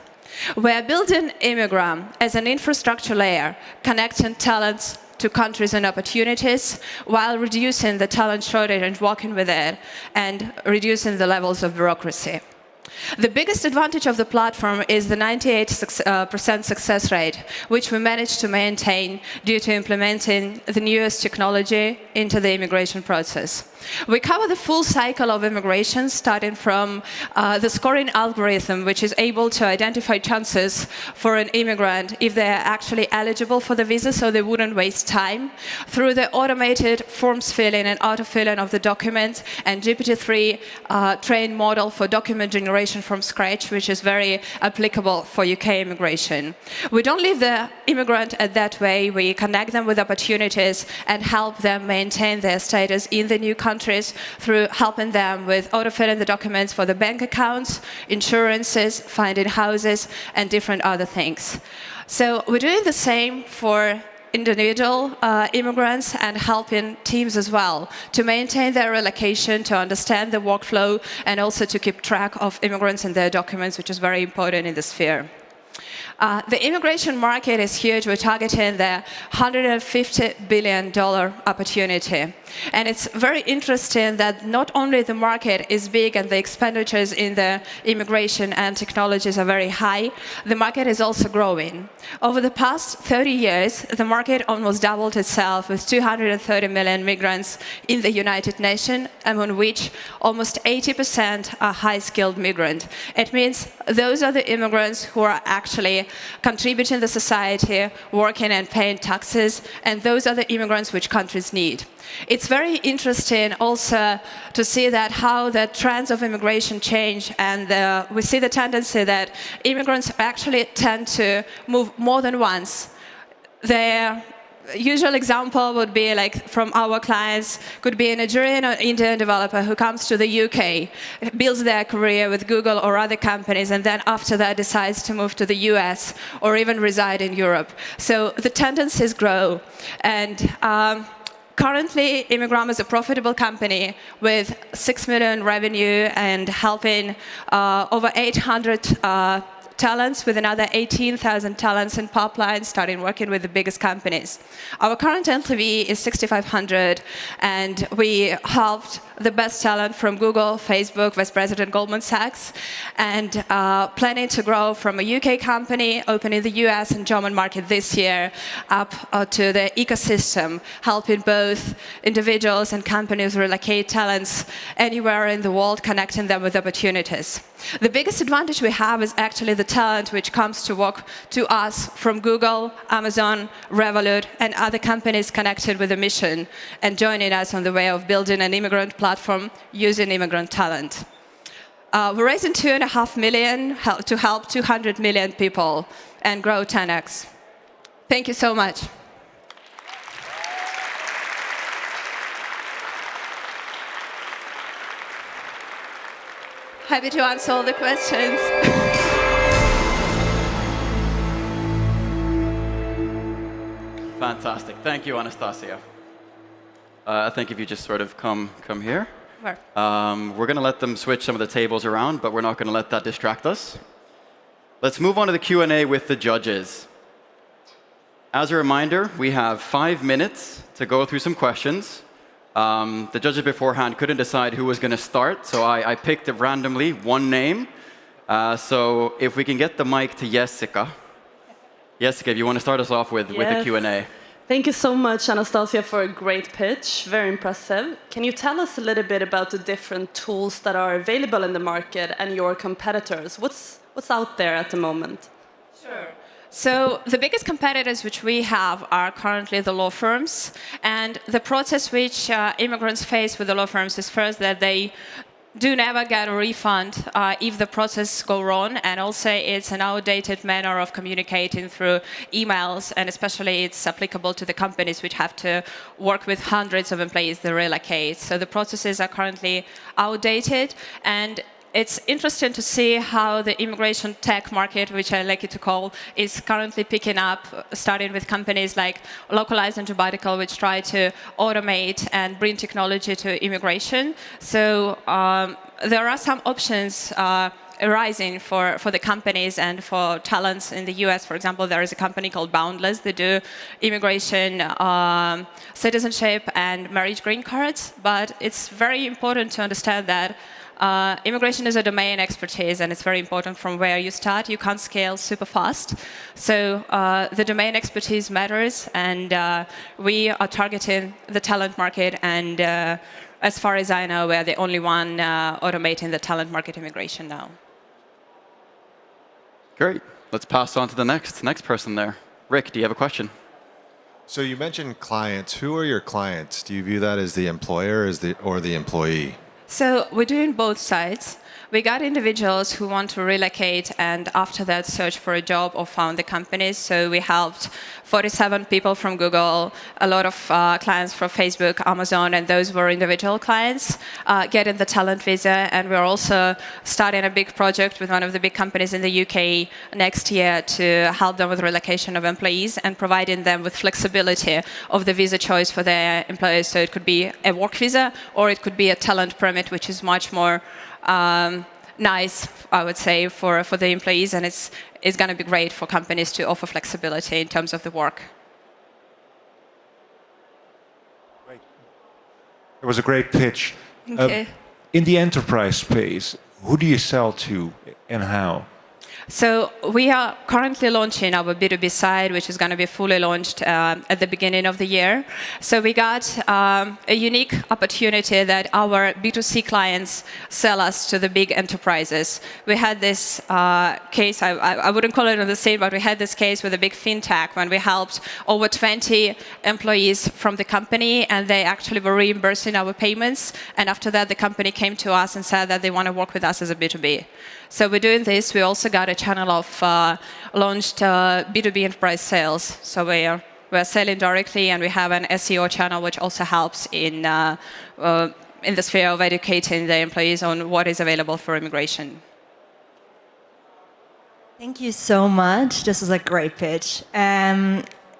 We are building Immigram as an infrastructure layer, connecting talents to countries and opportunities while reducing the talent shortage and working with it and reducing the levels of bureaucracy. The biggest advantage of the platform is the 98% success rate, which we managed to maintain due to implementing the newest technology into the immigration process. We cover the full cycle of immigration, starting from the scoring algorithm, which is able to identify chances for an immigrant if they are actually eligible for the visa, so they wouldn't waste time, through the automated forms filling and auto-filling of the documents, and GPT-3 trained model for document generation from scratch, which is very applicable for UK immigration. We don't leave the immigrant at that way. We connect them with opportunities and help them maintain their status in the new countries through helping them with auto-filling the documents for the bank accounts, insurances, finding houses, and different other things. So we're doing the same for individual immigrants and helping teams as well to maintain their relocation, to understand the workflow, and also to keep track of immigrants and their documents, which is very important in this sphere. The immigration market is huge. We're targeting the $150 billion opportunity. And it's very interesting that not only the market is big and the expenditures in the immigration and technologies are very high, the market is also growing. Over the past 30 years, the market almost doubled itself with 230 million migrants in the United Nations, among which almost 80% are high-skilled migrants. It means those are the immigrants who are actually contributing to society, working and paying taxes, and those are the immigrants which countries need. It's very interesting also to see that how the trends of immigration change, and we see the tendency that immigrants actually tend to move more than once. Their usual example would be like from our clients, could be a Nigerian or Indian developer who comes to the UK, builds their career with Google or other companies, and then after that decides to move to the US or even reside in Europe. So the tendencies grow. And currently, Immigram is a profitable company with 6 million revenue and helping over 800 talents with another 18,000 talents in pipeline, starting working with the biggest companies. Our current LTV is 6,500, and we helped the best talent from Google, Facebook, Vice President Goldman Sachs, and planning to grow from a UK company, opening the US and German market this year, up to the ecosystem, helping both individuals and companies relocate talents anywhere in the world, connecting them with opportunities. The biggest advantage we have is actually the talent which comes to work to us from Google, Amazon, Revolut, and other companies connected with a mission and joining us on the way of building an immigrant platform using immigrant talent. We're raising $2.5 million to help 200 million people and grow 10x. Thank you so much. Happy to answer all the questions. Fantastic. Thank you, Anastasia. I think if you just sort of come here. Sure. We're going to let them switch some of the tables around, but we're not going to let that distract us. Let's move on to the Q&A with the judges. As a reminder, we have 5 minutes to go through some questions. The judges beforehand couldn't decide who was going to start, so I picked randomly one name. So if we can get the mic to Jessica. Jessica, if you want to start us off with the Q&A. Thank you so much, Anastasia, for a great pitch. Very impressive. Can you tell us a little bit about the different tools that are available in the market and your competitors? What's out there at the moment? Sure. So the biggest competitors which we have are currently the law firms. And the process which immigrants face with the law firms is first that they do never get a refund if the process goes wrong, and also it's an outdated manner of communicating through emails, and especially it's applicable to the companies which have to work with hundreds of employees that relocate. So the processes are currently outdated, and it's interesting to see how the immigration tech market, which I like it to call, is currently picking up, starting with companies like Localize and Jubatical, which try to automate and bring technology to immigration. So there are some options arising for the companies and for talents in the US. For example, there is a company called Boundless that do immigration, citizenship, and marriage green cards. But it's very important to understand that immigration is a domain expertise, and it's very important from where you start. You can't scale super fast. So the domain expertise matters, and we are targeting the talent market. And as far as I know, we're the only one automating the talent market immigration now. Great. Let's pass on to the next person there. Rick, do you have a question? So you mentioned clients. Who are your clients? Do you view that as the employer or the employee? So we're doing both sides. we got individuals who want to relocate and after that search for a job or found the companies. So we helped 47 people from Google, a lot of clients from Facebook, Amazon, and those were individual clients, getting the talent visa. And we're also starting a big project with one of the big companies in the UK next year to help them with relocation of employees and providing them with flexibility of the visa choice for their employees. So it could be a work visa or it could be a talent permit, which is much more nice, I would say, for the employees, and it's going to be great for companies to offer flexibility in terms of the work. Great. It was a great pitch. Okay. In the enterprise space, who do you sell to and how? So we are currently launching our B2B side, which is going to be fully launched at the beginning of the year. So we got a unique opportunity that our B2C clients sell us to the big enterprises. We had this case, I wouldn't call it on the same, but we had this case with a big fintech when we helped over 20 employees from the company, and they actually were reimbursing our payments. And after that, the company came to us and said that they want to work with us as a B2B. So we're doing this. We also got a channel of launched B2B enterprise sales. So we're selling directly, and we have an SEO channel which also helps in the sphere of educating the employees on what is available for immigration. Thank you so much. This was a great pitch.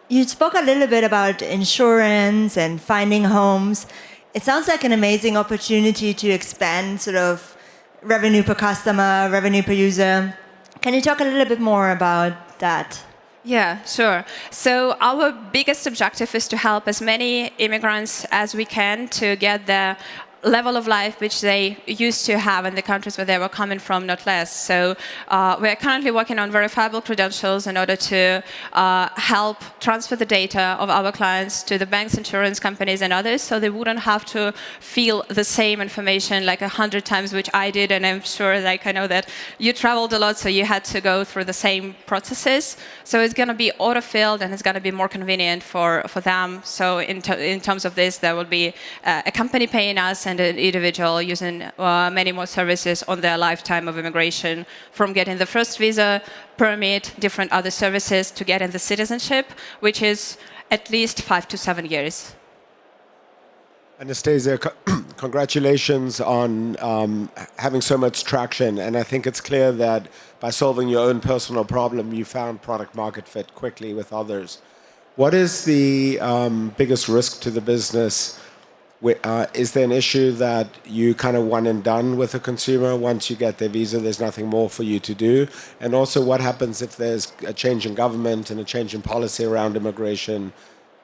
You spoke a little bit about insurance and finding homes. It sounds like an amazing opportunity to expand sort of revenue per customer, revenue per user. Can you talk a little bit more about that? Yeah, sure. So our biggest objective is to help as many immigrants as we can to get the level of life which they used to have in the countries where they were coming from, not less. So we're currently working on verifiable credentials in order to help transfer the data of our clients to the banks, insurance companies, and others, so they wouldn't have to fill the same information like 100 times, which I did, and I'm sure, like, I know that you traveled a lot, so you had to go through the same processes. So it's going to be auto-filled, and it's going to be more convenient for them. So in terms of this, there will be a company paying us and an individual using many more services on their lifetime of immigration, from getting the first visa, permit, different other services, to getting the citizenship, which is at least 5 to 7 years. Anastasia, congratulations on having so much traction. And I think it's clear that by solving your own personal problem, you found product market fit quickly with others. What is the biggest risk to the business? Is there an issue that you kind of one and done with a consumer? Once you get their visa, there's nothing more for you to do? And also, what happens if there's a change in government and a change in policy around immigration?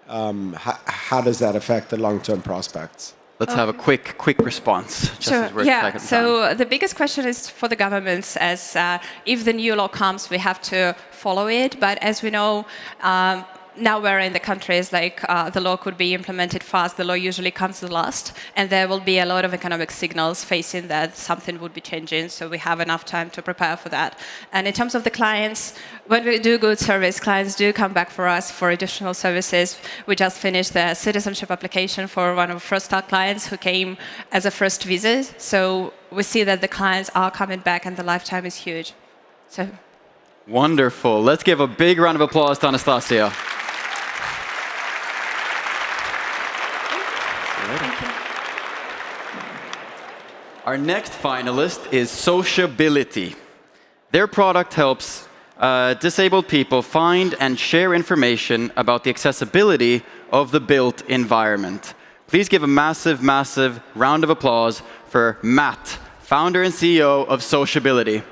How does that affect the long-term prospects? Let's have a quick response. Sure. Yeah. So the biggest question is for the governments, as if the new law comes, we have to follow it. But as we know, now we're in the countries like the law could be implemented fast. The law usually comes last, and there will be a lot of economic signals facing that something would be changing. So we have enough time to prepare for that. And in terms of the clients, when we do good service, clients do come back for us for additional services. We just finished the citizenship application for one of our first clients who came as a first visit. So we see that the clients are coming back, and the lifetime is huge. So. Wonderful. Let's give a big round of applause to Anastasia. Thank you. Our next finalist is Sociability. Their product helps disabled people find and share information about the accessibility of the built environment. Please give a massive, massive round of applause for Matt, founder and CEO of Sociability.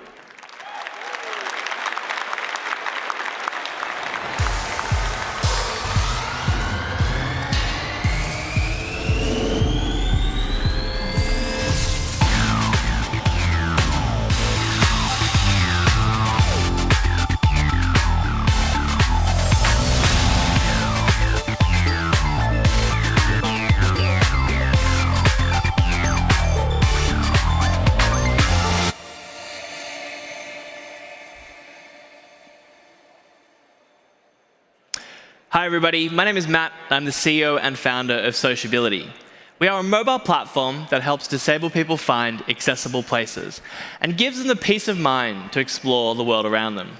Hi everybody, my name is Matt. I'm the CEO and founder of Sociability. We are a mobile platform that helps disabled people find accessible places and gives them the peace of mind to explore the world around them.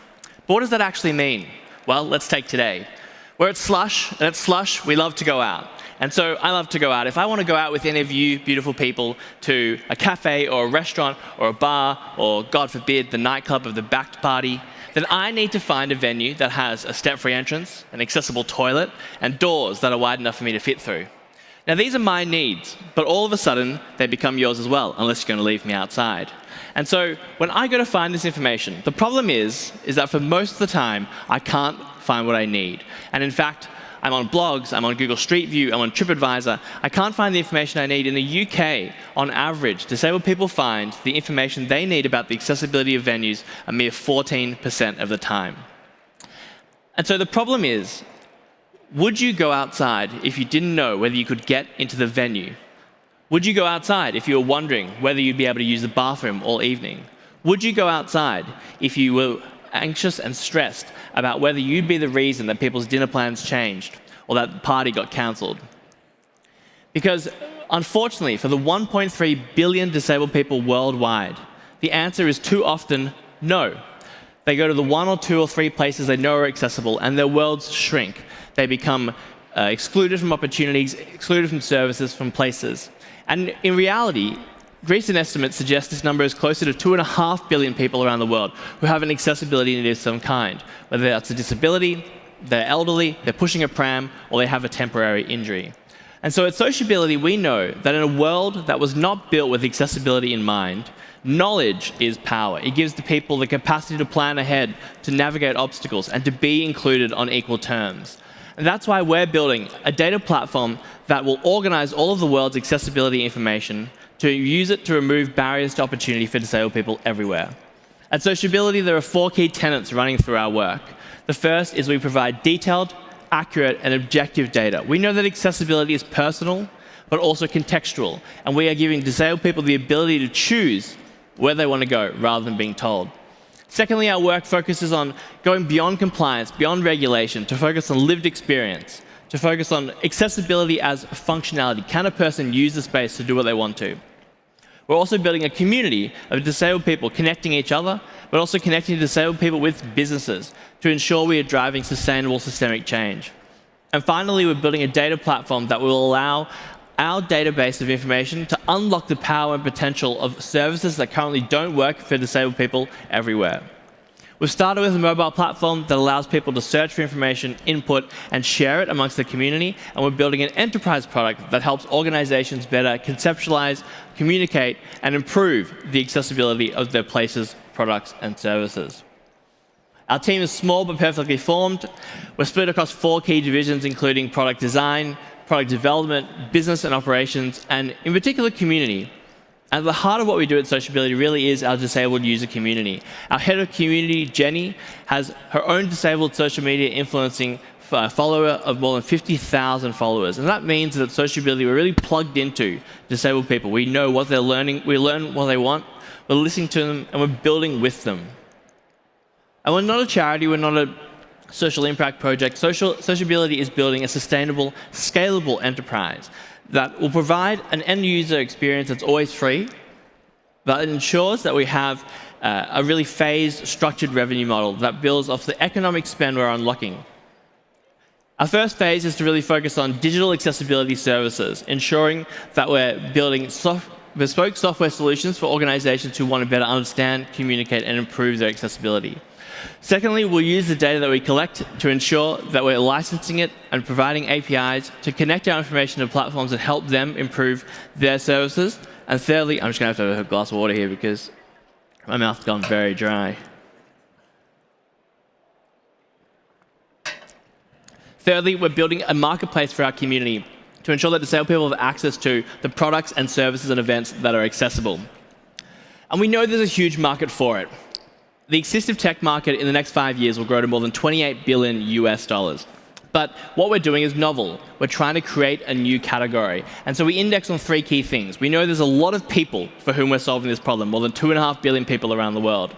But what does that actually mean? Well, let's take today. We're at Slush, and at Slush, we love to go out. And so I love to go out. If I want to go out with any of you beautiful people to a cafe or a restaurant or a bar or, God forbid, the nightclub of the backed party, then I need to find a venue that has a step-free entrance, an accessible toilet, and doors that are wide enough for me to fit through. Now, these are my needs, but all of a sudden, they become yours as well, unless you're going to leave me outside. And so when I go to find this information, the problem is that for most of the time, I can't find what I need. And in fact, I'm on blogs, I'm on Google Street View, I'm on TripAdvisor. I can't find the information I need. In the UK, on average, disabled people find the information they need about the accessibility of venues a mere 14% of the time. And so the problem is, would you go outside if you didn't know whether you could get into the venue? Would you go outside if you were wondering whether you'd be able to use the bathroom all evening? Would you go outside if you were anxious and stressed about whether you'd be the reason that people's dinner plans changed or that the party got cancelled? Because unfortunately, for the 1.3 billion disabled people worldwide, the answer is too often no. They go to the 1 or 2 or 3 places they know are accessible, and their worlds shrink. They become excluded from opportunities, excluded from services, from places. And in reality, recent estimates suggest this number is closer to 2.5 billion people around the world who have an accessibility need of some kind, whether that's a disability, they're elderly, they're pushing a pram, or they have a temporary injury. And so at Sociability, we know that in a world that was not built with accessibility in mind, knowledge is power. It gives the people the capacity to plan ahead, to navigate obstacles, and to be included on equal terms. And that's why we're building a data platform that will organize all of the world's accessibility information to use it to remove barriers to opportunity for disabled people everywhere. At Sociability, there are 4 key tenets running through our work. The first is we provide detailed, accurate, and objective data. We know that accessibility is personal, but also contextual, and we are giving disabled people the ability to choose where they want to go rather than being told. Secondly, our work focuses on going beyond compliance, beyond regulation, to focus on lived experience, to focus on accessibility as functionality. Can a person use the space to do what they want to? We're also building a community of disabled people connecting each other, but also connecting disabled people with businesses to ensure we are driving sustainable systemic change. And finally, we're building a data platform that will allow our database of information to unlock the power and potential of services that currently don't work for disabled people everywhere. We've started with a mobile platform that allows people to search for information, input, and share it amongst the community, and we're building an enterprise product that helps organizations better conceptualize, communicate, and improve the accessibility of their places, products, and services. Our team is small but perfectly formed. We're split across 4 key divisions, including product design, product development, business and operations, and in particular, community. At the heart of what we do at Sociability really is our disabled user community. Our head of community, Jenny, has her own disabled social media influencing follower of more than 50,000 followers. And that means that at Sociability, we're really plugged into disabled people. We know what they're learning, we learn what they want, we're listening to them, and we're building with them. And we're not a charity, we're not a social impact project. Sociability is building a sustainable, scalable enterprise that will provide an end-user experience that's always free, but it ensures that we have a really phased, structured revenue model that builds off the economic spend we're unlocking. Our first phase is to really focus on digital accessibility services, ensuring that we're building bespoke software solutions for organizations who want to better understand, communicate, and improve their accessibility. Secondly, we'll use the data that we collect to ensure that we're licensing it and providing APIs to connect our information to platforms that help them improve their services. And thirdly, I'm just going to have a glass of water here because my mouth's gone very dry. Thirdly, we're building a marketplace for our community to ensure that disabled people have access to the products and services and events that are accessible. And we know there's a huge market for it. The assistive tech market in the next 5 years will grow to more than $28 billion US. But what we're doing is novel. We're trying to create a new category. And so we index on 3 key things. We know there's a lot of people for whom we're solving this problem, more than 2.5 billion people around the world.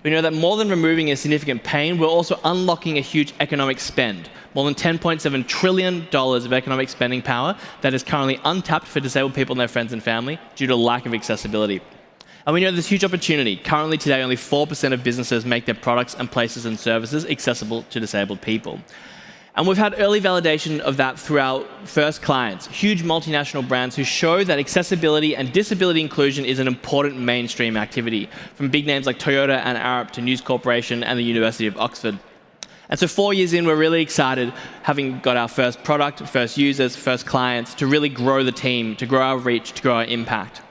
We know that more than removing a significant pain, we're also unlocking a huge economic spend more than $10.7 trillion of economic spending power that is currently untapped for disabled people and their friends and family due to lack of accessibility. And we know there's huge opportunity. Currently today, only 4% of businesses make their products and places and services accessible to disabled people. And we've had early validation of that through our first clients, huge multinational brands who show that accessibility and disability inclusion is an important mainstream activity, from big names like Toyota and Arup to News Corporation and the University of Oxford. And so 4 years in, we're really excited, having got our first product, first users, first clients, to really grow the team, to grow our reach, to grow our impact.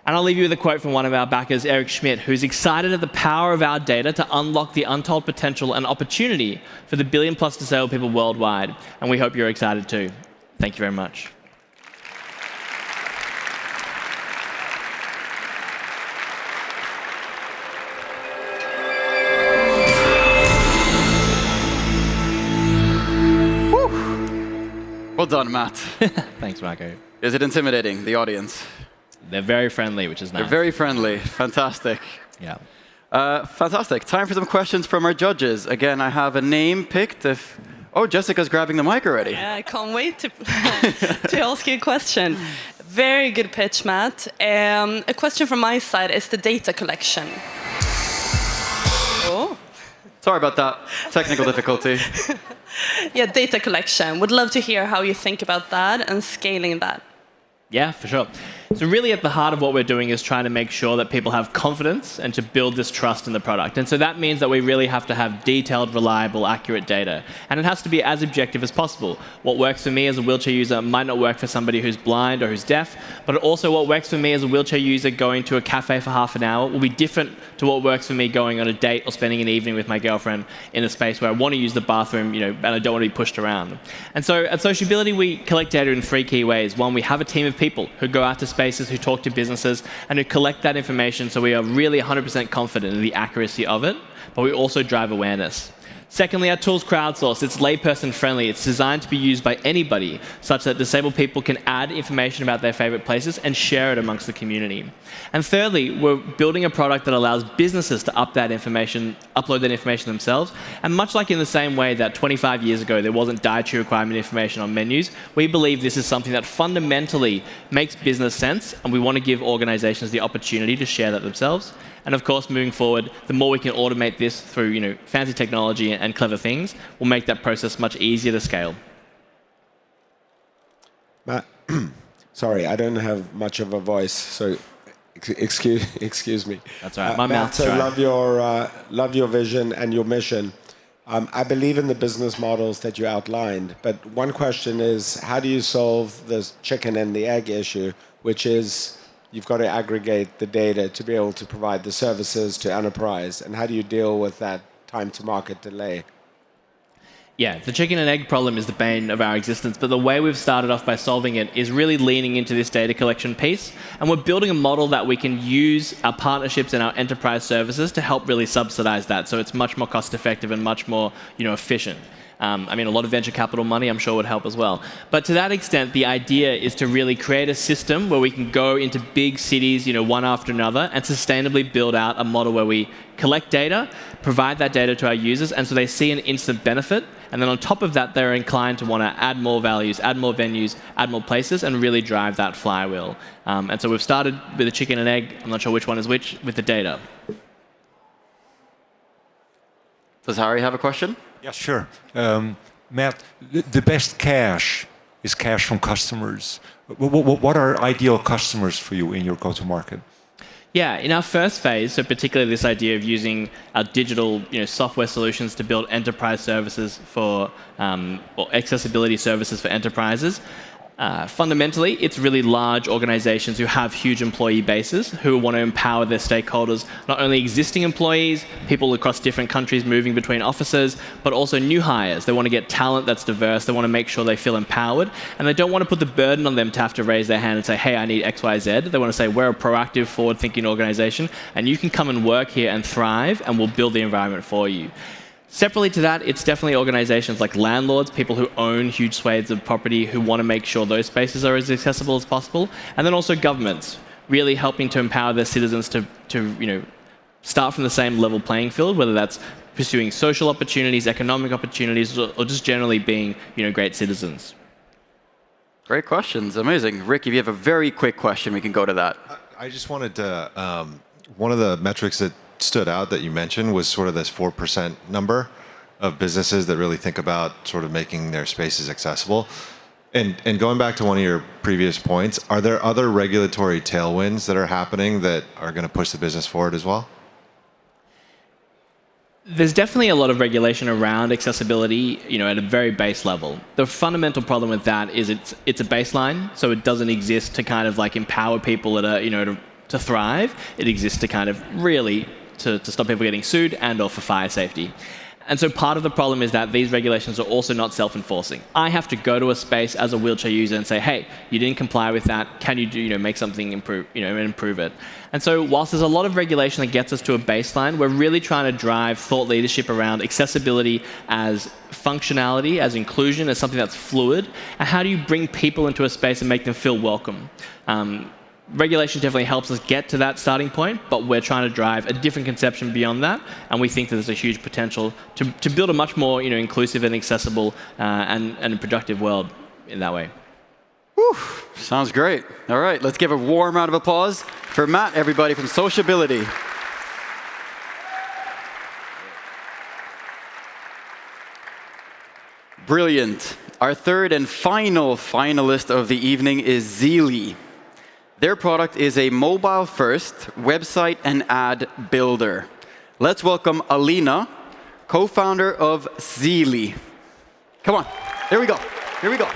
And I'll leave you with a quote from one of our backers, Eric Schmidt, who's excited at the power of our data to unlock the untold potential and opportunity for the billion-plus disabled people worldwide. And we hope you're excited too. Thank you very much. Well done, Matt. Thanks, Marco. Is it intimidating, the audience? They're very friendly, which is nice. They're very friendly. Fantastic. Yeah. Fantastic. Time for some questions from our judges. Again, I have a name picked. Oh, Jessica's grabbing the mic already. Yeah, I can't wait to ask you a question. Very good pitch, Matt. A question from my side is the data collection. Oh. Sorry about that technical difficulty. Yeah, data collection. Would love to hear how you think about that and scaling that. Yeah, for sure. So really at the heart of what we're doing is trying to make sure that people have confidence and to build this trust in the product. And so that means that we really have to have detailed, reliable, accurate data. And it has to be as objective as possible. What works for me as a wheelchair user might not work for somebody who's blind or who's deaf, but also what works for me as a wheelchair user going to a cafe for half an hour will be different to what works for me going on a date or spending an evening with my girlfriend in a space where I want to use the bathroom, and I don't want to be pushed around. And so at Sociability, we collect data in 3 key ways. One, we have a team of people who go out to spaces, who talk to businesses, and who collect that information so we are really 100% confident in the accuracy of it, but we also drive awareness. Secondly, our tool's crowdsourced. It's layperson friendly. It's designed to be used by anybody, such that disabled people can add information about their favorite places and share it amongst the community. And thirdly, we're building a product that allows businesses to upload that information themselves. And much like in the same way that 25 years ago there wasn't dietary requirement information on menus, we believe this is something that fundamentally makes business sense, and we want to give organizations the opportunity to share that themselves. And of course, moving forward, the more we can automate this through fancy technology and clever things, will make that process much easier to scale. Matt, sorry, I don't have much of a voice, so excuse me. That's all right. My mouth's Matt, dry. love your vision and your mission. I believe in the business models that you outlined, but one question is, how do you solve the chicken and the egg issue, which is you've got to aggregate the data to be able to provide the services to enterprise, and how do you deal with that time to market delay? Yeah, the chicken and egg problem is the bane of our existence, but the way we've started off by solving it is really leaning into this data collection piece, and we're building a model that we can use our partnerships and our enterprise services to help really subsidize that, so it's much more cost effective and much more efficient. A lot of venture capital money, I'm sure, would help as well. But to that extent, the idea is to really create a system where we can go into big cities, one after another, and sustainably build out a model where we collect data, provide that data to our users, and so they see an instant benefit. And then on top of that, they're inclined to want to add more values, add more venues, add more places, and really drive that flywheel. And so we've started with a chicken and egg. I'm not sure which one is which, with the data. Does Harry have a question? Yeah, sure. Matt, the best cash is cash from customers. What are ideal customers for you in your go-to-market? Yeah, in our first phase, so particularly this idea of using our digital software solutions to build enterprise services or accessibility services for enterprises, fundamentally, it's really large organizations who have huge employee bases who want to empower their stakeholders, not only existing employees, people across different countries moving between offices, but also new hires. They want to get talent that's diverse. They want to make sure they feel empowered, and they don't want to put the burden on them to have to raise their hand and say, hey, I need X, Y, Z. They want to say, we're a proactive, forward-thinking organization, and you can come and work here and thrive, and we'll build the environment for you. Separately to that, it's definitely organizations like landlords, people who own huge swathes of property who want to make sure those spaces are as accessible as possible. And then also governments, really helping to empower their citizens to start from the same level playing field, whether that's pursuing social opportunities, economic opportunities, or just generally being great citizens. Great questions. Amazing. Rick, if you have a very quick question, we can go to that. I just wanted to, one of the metrics that stood out that you mentioned was sort of this 4% number of businesses that really think about sort of making their spaces accessible. And going back to one of your previous points, are there other regulatory tailwinds that are happening that are going to push the business forward as well? There's definitely a lot of regulation around accessibility, at a very base level. The fundamental problem with that is it's a baseline, so it doesn't exist to kind of like empower people to thrive. It exists to kind of really to stop people getting sued and/or for fire safety. And so part of the problem is that these regulations are also not self-enforcing. I have to go to a space as a wheelchair user and say, hey, you didn't comply with that. Can you make something improve, and improve it? And so whilst there's a lot of regulation that gets us to a baseline, we're really trying to drive thought leadership around accessibility as functionality, as inclusion, as something that's fluid. And how do you bring people into a space and make them feel welcome? Regulation definitely helps us get to that starting point, but we're trying to drive a different conception beyond that, and we think that there's a huge potential to build a much more inclusive and accessible and productive world in that way. Whew, sounds great. All right, let's give a warm round of applause for Matt, everybody, from Sociability. Brilliant. Our third and final finalist of the evening is Zeely. Their product is a mobile-first website and ad builder. Let's welcome Alina, co-founder of Zeely. Come on, here we go. Here we go.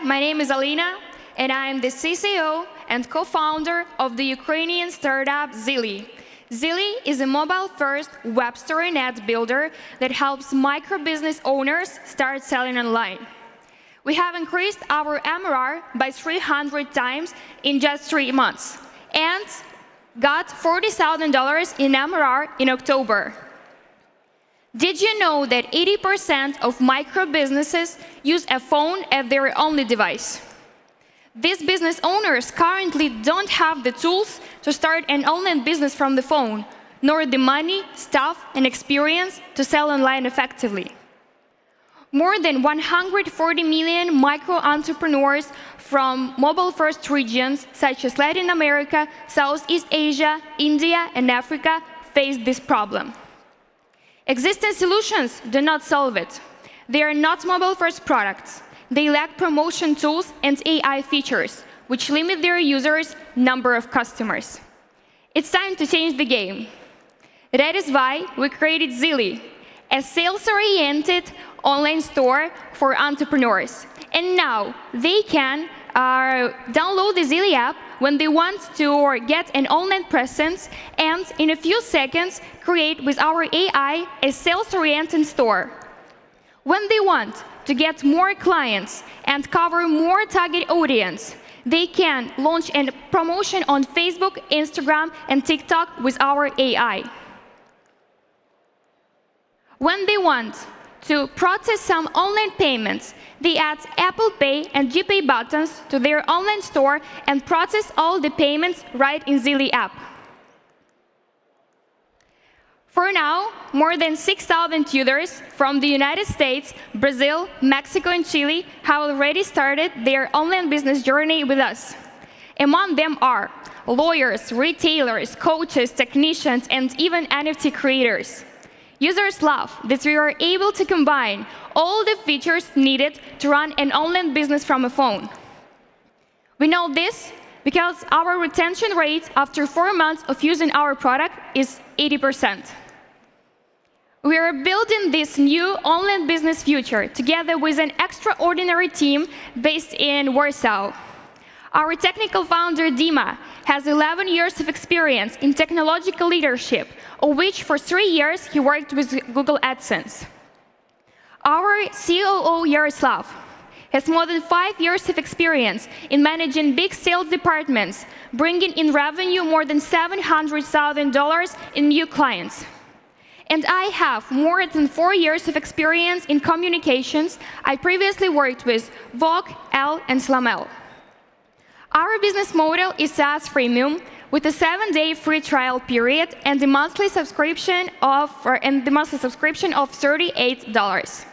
My name is Alina, and I am the CCO and co-founder of the Ukrainian startup Zeely. Zeely is a mobile-first web store and ad builder that helps micro-business owners start selling online. We have increased our MRR by 300 times in just 3 months and got $40,000 in MRR in October. Did you know that 80% of micro-businesses use a phone as their only device? These business owners currently don't have the tools to start an online business from the phone, nor the money, staff, and experience to sell online effectively. More than 140 million micro-entrepreneurs from mobile-first regions such as Latin America, Southeast Asia, India, and Africa face this problem. Existing solutions do not solve it. They are not mobile-first products. They lack promotion tools and AI features, which limit their users' number of customers. It's time to change the game. That is why we created Zeely, a sales-oriented online store for entrepreneurs. And now they can download the Zeely app when they want to get an online presence and, in a few seconds, create with our AI a sales-oriented store. When they want to get more clients and cover more target audience, they can launch a promotion on Facebook, Instagram, and TikTok with our AI. When they want to process some online payments, they add Apple Pay and GPay buttons to their online store and process all the payments right in Zeely app. For now, more than 6,000 users from the United States, Brazil, Mexico, and Chile have already started their online business journey with us. Among them are lawyers, retailers, coaches, technicians, and even NFT creators. Users love that we are able to combine all the features needed to run an online business from a phone. We know this because our retention rate after 4 months of using our product is 80%. We are building this new online business future together with an extraordinary team based in Warsaw. Our technical founder, Dima, has 11 years of experience in technological leadership, of which for 3 years he worked with Google AdSense. Our COO, Yaroslav, has more than 5 years of experience in managing big sales departments, bringing in revenue more than $700,000 in new clients. And I have more than 4 years of experience in communications. I previously worked with Vogue, Elle, and Slamel. Our business model is SaaS freemium with a 7-day free trial period and the monthly subscription of $38.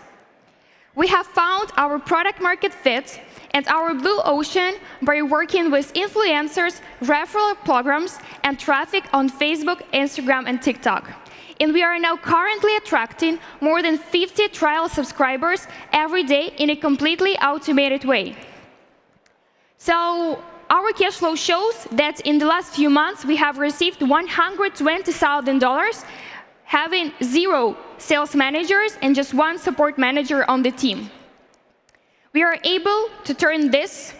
We have found our product market fit and our blue ocean by working with influencers, referral programs, and traffic on Facebook, Instagram, and TikTok. And we are now currently attracting more than 50 trial subscribers every day in a completely automated way. So our cash flow shows that in the last few months, we have received $120,000, having 0 sales managers and just 1 support manager on the team. We are able to turn this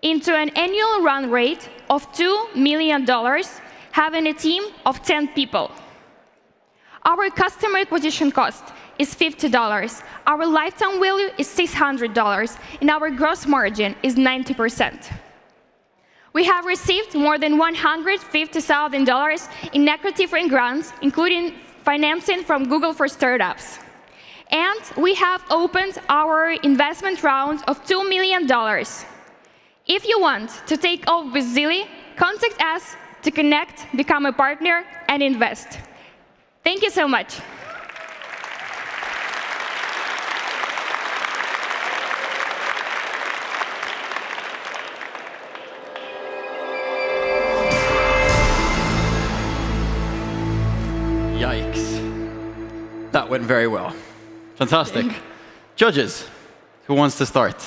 into an annual run rate of $2 million, having a team of 10 people. Our customer acquisition cost is $50, our lifetime value is $600, and our gross margin is 90%. We have received more than $150,000 in equity-free grants, including financing from Google for Startups. And we have opened our investment round of $2 million. If you want to take off with Zilli, contact us to connect, become a partner, and invest. Thank you so much. Yikes. That went very well. Fantastic. Judges, who wants to start?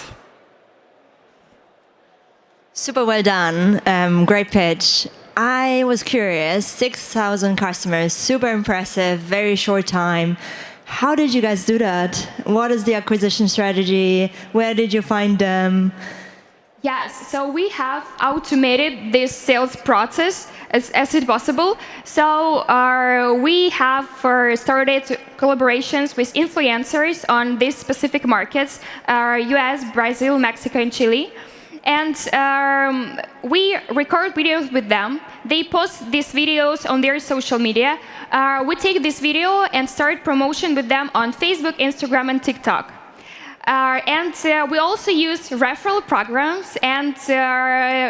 Super well done. Great pitch. I was curious, 6,000 customers, super impressive, very short time. How did you guys do that? What is the acquisition strategy? Where did you find them? Yes, so we have automated this sales process as it possible. So we have started collaborations with influencers on these specific markets, US, Brazil, Mexico, and Chile. And we record videos with them. They post these videos on their social media. We take this video and start promotion with them on Facebook, Instagram, and TikTok. We also use referral programs, and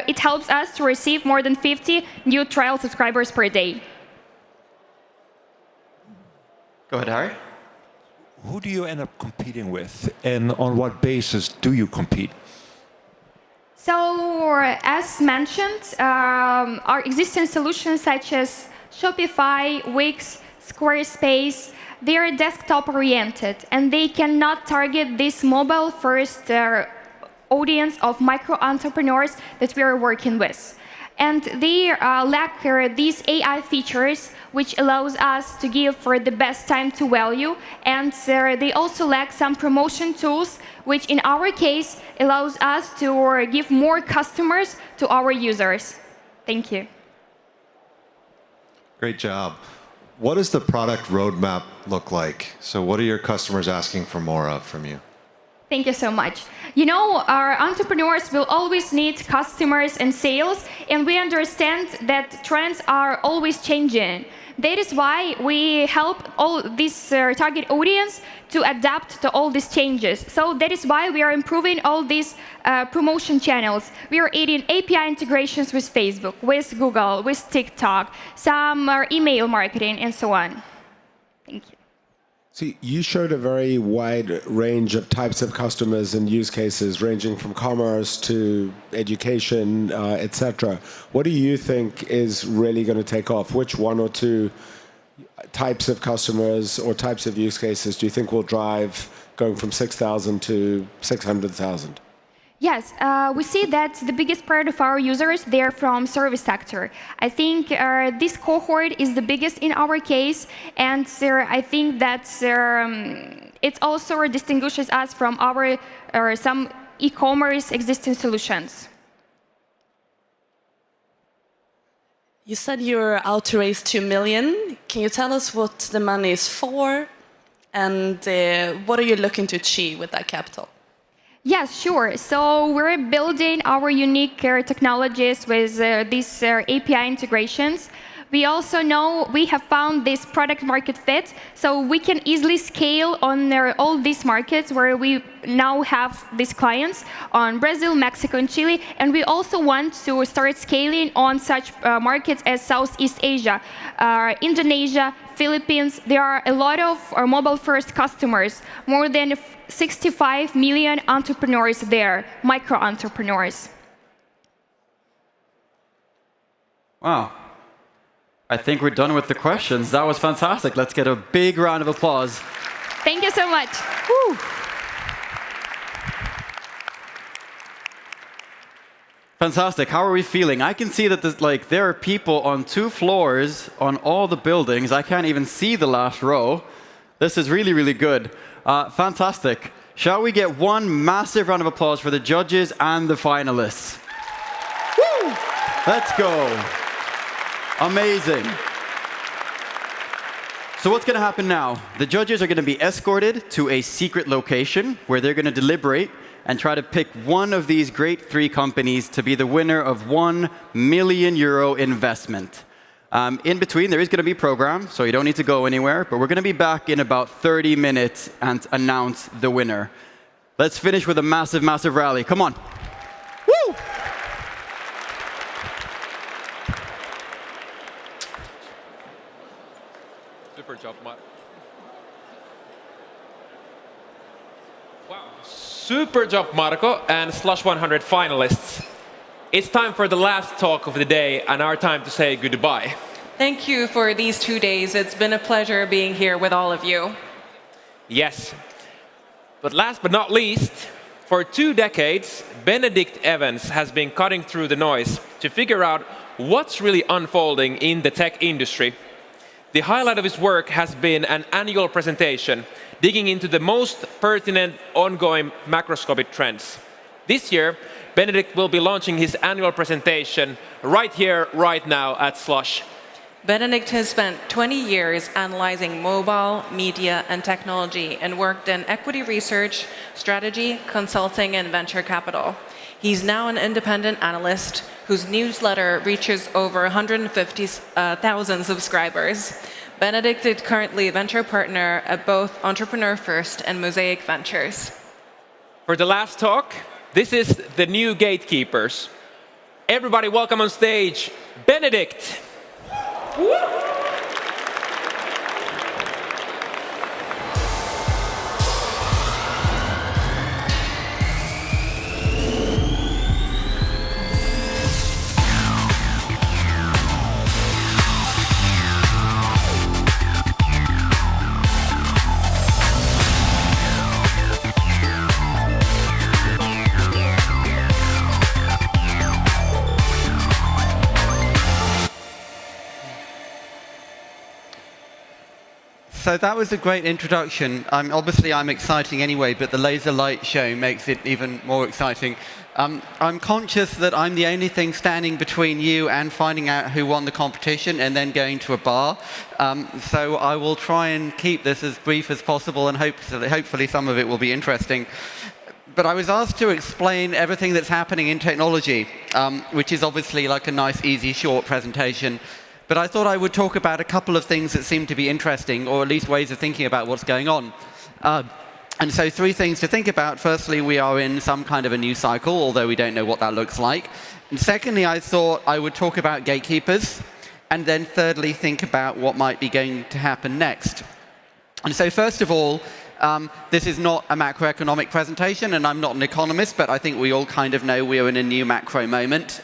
it helps us to receive more than 50 new trial subscribers per day. Go ahead, Harry. Who do you end up competing with, and on what basis do you compete? So, as mentioned, our existing solutions such as Shopify, Wix, Squarespace, they are desktop-oriented, and they cannot target this mobile-first audience of micro-entrepreneurs that we are working with. And they lack these AI features, which allows us to give for the best time to value. And they also lack some promotion tools, which in our case allows us to give more customers to our users. Thank you. Great job. What does the product roadmap look like? So what are your customers asking for more of from you? Thank you so much. You know, our entrepreneurs will always need customers and sales, and we understand that trends are always changing. That is why we help all this target audience to adapt to all these changes. So that is why we are improving all these promotion channels. We are adding API integrations with Facebook, with Google, with TikTok, some email marketing, and so on. Thank you. So you showed a very wide range of types of customers and use cases, ranging from commerce to education, etc. What do you think is really going to take off? Which 1 or 2 types of customers or types of use cases do you think will drive going from 6,000 to 600,000? Yes, we see that the biggest part of our users, they're from service sector. I think this cohort is the biggest in our case, and I think that it also distinguishes us from our some e-commerce existing solutions. You said you're out to raise 2 million. Can you tell us what the money is for, and what are you looking to achieve with that capital? Yes, sure. So we're building our unique technologies with these API integrations. We also know we have found this product market fit, so we can easily scale on all these markets where we now have these clients on Brazil, Mexico, and Chile. And we also want to start scaling on such markets as Southeast Asia, Indonesia, Philippines. There are a lot of mobile-first customers, more than 65 million entrepreneurs there, micro-entrepreneurs. Wow. I think we're done with the questions. That was fantastic. Let's get a big round of applause. Thank you so much. Woo. Fantastic. How are we feeling? I can see that there are people on 2 floors on all the buildings. I can't even see the last row. This is really, really good. Fantastic. Shall we get one massive round of applause for the judges and the finalists? Woo! Let's go. Amazing. So what's going to happen now? The judges are going to be escorted to a secret location where they're going to deliberate and try to pick one of these great 3 companies to be the winner of €1 million investment. In between, there is going to be a program, so you don't need to go anywhere, but we're going to be back in about 30 minutes and announce the winner. Let's finish with a massive, massive rally. Come on. Woo! Super job, Mark. Wow. Super job, Marco, and Slush 100 finalists. It's time for the last talk of the day and our time to say goodbye. Thank you for these 2 days. It's been a pleasure being here with all of you. Yes. But last but not least, for 2 decades, Benedict Evans has been cutting through the noise to figure out what's really unfolding in the tech industry. The highlight of his work has been an annual presentation digging into the most pertinent ongoing macroscopic trends. This year, Benedict will be launching his annual presentation right here, right now at Slush. Benedict has spent 20 years analyzing mobile, media, and technology and worked in equity research, strategy, consulting, and venture capital. He's now an independent analyst whose newsletter reaches over 150,000 subscribers. Benedict is currently a venture partner at both Entrepreneur First and Mosaic Ventures. For the last talk, this is the new gatekeepers. Everybody welcome on stage, Benedict. So that was a great introduction. Obviously, I'm exciting anyway, but the laser light show makes it even more exciting. I'm conscious that I'm the only thing standing between you and finding out who won the competition and then going to a bar. So I will try and keep this as brief as possible, and hopefully some of it will be interesting. But I was asked to explain everything that's happening in technology, which is obviously like a nice, easy, short presentation. But I thought I would talk about a couple of things that seem to be interesting, or at least ways of thinking about what's going on. And so 3 things to think about. Firstly, we are in some kind of a new cycle, although we don't know what that looks like. And secondly, I thought I would talk about gatekeepers. And then thirdly, think about what might be going to happen next. And so first of all, this is not a macroeconomic presentation, and I'm not an economist, but I think we all kind of know we are in a new macro moment.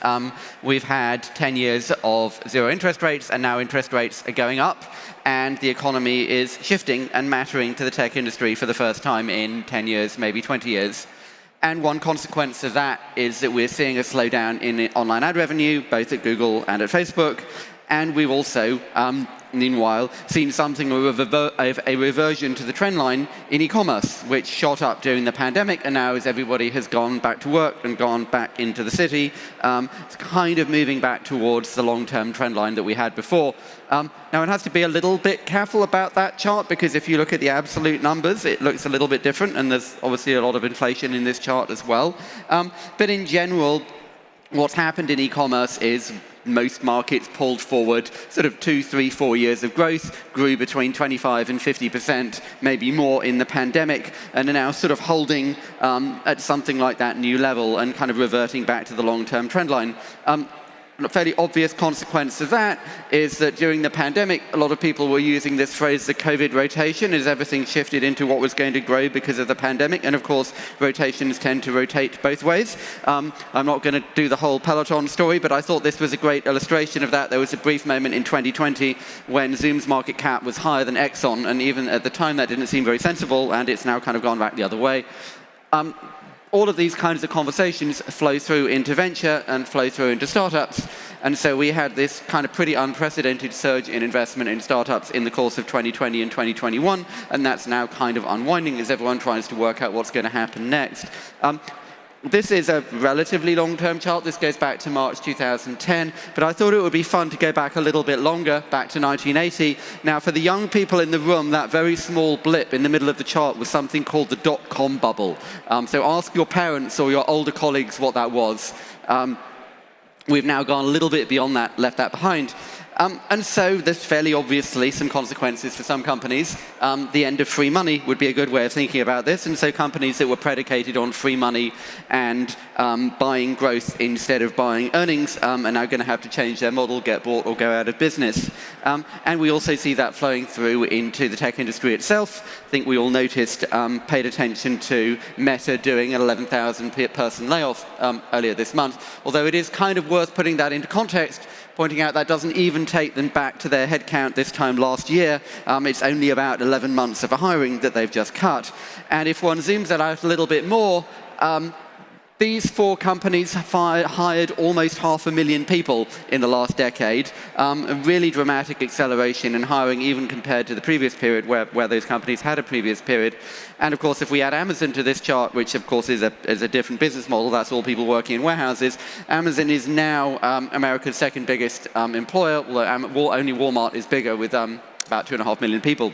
We've had 10 years of 0 interest rates, and now interest rates are going up, and the economy is shifting and mattering to the tech industry for the first time in 10 years, maybe 20 years. And one consequence of that is that we're seeing a slowdown in online ad revenue, both at Google and at Facebook. And we've also, meanwhile, seen something of a reversion to the trend line in e-commerce, which shot up during the pandemic, and now as everybody has gone back to work and gone back into the city, it's kind of moving back towards the long-term trend line that we had before. Now, it has to be a little bit careful about that chart, because if you look at the absolute numbers, it looks a little bit different, and there's obviously a lot of inflation in this chart as well. But in general, what's happened in e-commerce is most markets pulled forward sort of 2, 3, 4 years of growth, grew between 25 and 50%, maybe more in the pandemic, and are now sort of holding at something like that new level and kind of reverting back to the long-term trend line. A fairly obvious consequence of that is that during the pandemic, a lot of people were using this phrase, the COVID rotation, as everything shifted into what was going to grow because of the pandemic. And of course, rotations tend to rotate both ways. I'm not going to do the whole Peloton story, but I thought this was a great illustration of that. There was a brief moment in 2020 when Zoom's market cap was higher than Exxon, and even at the time that didn't seem very sensible, and it's now kind of gone back the other way. All of these kinds of conversations flow through into venture and flow through into startups. And so we had this kind of pretty unprecedented surge in investment in startups in the course of 2020 and 2021, and that's now kind of unwinding as everyone tries to work out what's going to happen next. This is a relatively long-term chart. This goes back to March 2010, but I thought it would be fun to go back a little bit longer, back to 1980. Now, for the young people in the room, that very small blip in the middle of the chart was something called the dot-com bubble. So ask your parents or your older colleagues what that was. We've now gone a little bit beyond that, left that behind. And so there's fairly obviously some consequences for some companies. The end of free money would be a good way of thinking about this. And so companies that were predicated on free money and buying growth instead of buying earnings are now going to have to change their model, get bought, or go out of business. And we also see that flowing through into the tech industry itself. I think we all noticed, paid attention to Meta doing an 11,000 person layoff earlier this month. Although it is kind of worth putting that into context, pointing out that doesn't even take them back to their headcount this time last year. It's only about 11 months of a hiring that they've just cut. And if one zooms that out a little bit more, these 4 companies hired almost 500,000 people in the last decade. A really dramatic acceleration in hiring, even compared to the previous period where those companies had a previous period. And of course, if we add Amazon to this chart, which of course is a different business model, that's all people working in warehouses, Amazon is now America's second biggest employer, although only Walmart is bigger with about 2.5 million people.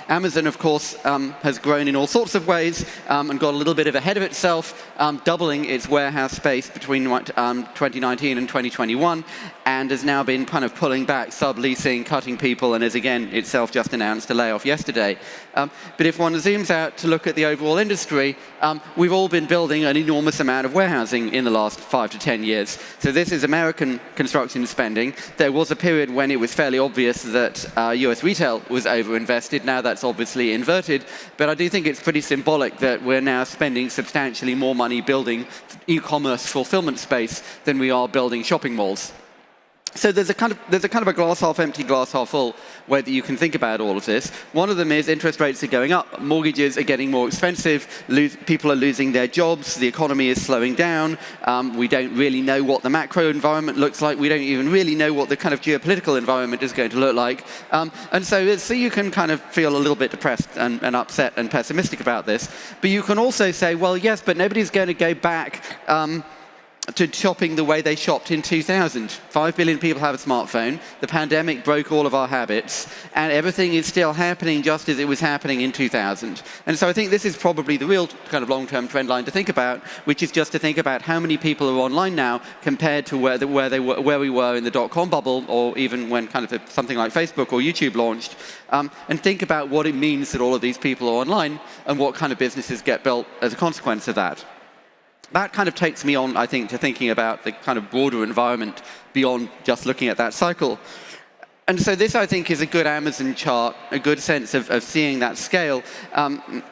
Amazon, of course, has grown in all sorts of ways and got a little bit ahead of itself, doubling its warehouse space between 2019 and 2021, and has now been kind of pulling back, subleasing, cutting people, and has again itself just announced a layoff yesterday. But if one zooms out to look at the overall industry, we've all been building an enormous amount of warehousing in the last 5 to 10 years. So this is American construction spending. There was a period when it was fairly obvious that US retail was overinvested. Now that's obviously inverted, but I do think it's pretty symbolic that we're now spending substantially more money building e-commerce fulfillment space than we are building shopping malls. So there's a kind of a glass half empty, glass half full way that you can think about all of this. One of them is interest rates are going up, mortgages are getting more expensive, people are losing their jobs, the economy is slowing down, we don't really know what the macro environment looks like, we don't even really know what the kind of geopolitical environment is going to look like. And so you can kind of feel a little bit depressed and upset and pessimistic about this. But you can also say, well, yes, but nobody's going to go back to shopping the way they shopped in 2000. 5 billion people have a smartphone. The pandemic broke all of our habits, and everything is still happening just as it was happening in 2000. And so I think this is probably the real kind of long-term trend line to think about, which is just to think about how many people are online now compared to where we were in the dot-com bubble, or even when kind of something like Facebook or YouTube launched, and think about what it means that all of these people are online and what kind of businesses get built as a consequence of that. That kind of takes me on, I think, to thinking about the kind of broader environment beyond just looking at that cycle. And so this, I think, is a good Amazon chart, a good sense of seeing that scale.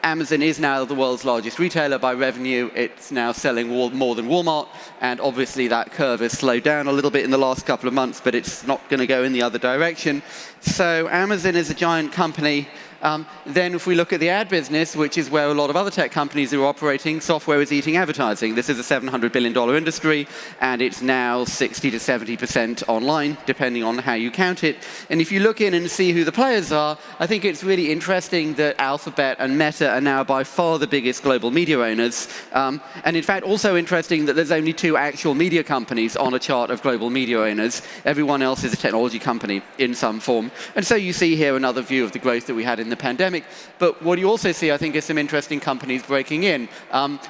Amazon is now the world's largest retailer by revenue. It's now selling more than Walmart, and obviously that curve has slowed down a little bit in the last couple of months, but it's not going to go in the other direction. So Amazon is a giant company. Then if we look at the ad business, which is where a lot of other tech companies are operating, software is eating advertising. This is a $700 billion industry, and it's now 60 to 70% online, depending on how you count it. And if you look in and see who the players are, I think it's really interesting that Alphabet and Meta are now by far the biggest global media owners. And in fact, also interesting that there's only 2 actual media companies on a chart of global media owners. Everyone else is a technology company in some form. And so you see here another view of the growth that we had in the pandemic. But what you also see, I think, is some interesting companies breaking in.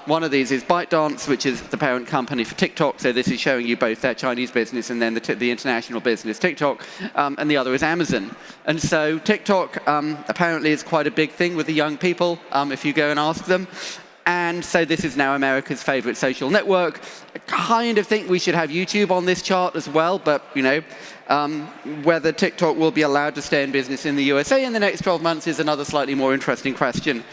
One of these is ByteDance, which is the parent company for TikTok. So this is showing you both their Chinese business and then the international business, TikTok. And the other is Amazon. And so TikTok apparently is quite a big thing with the young people, if you go and ask them. And so this is now America's favorite social network. I kind of think we should have YouTube on this chart as well, but whether TikTok will be allowed to stay in business in the USA in the next 12 months is another slightly more interesting question.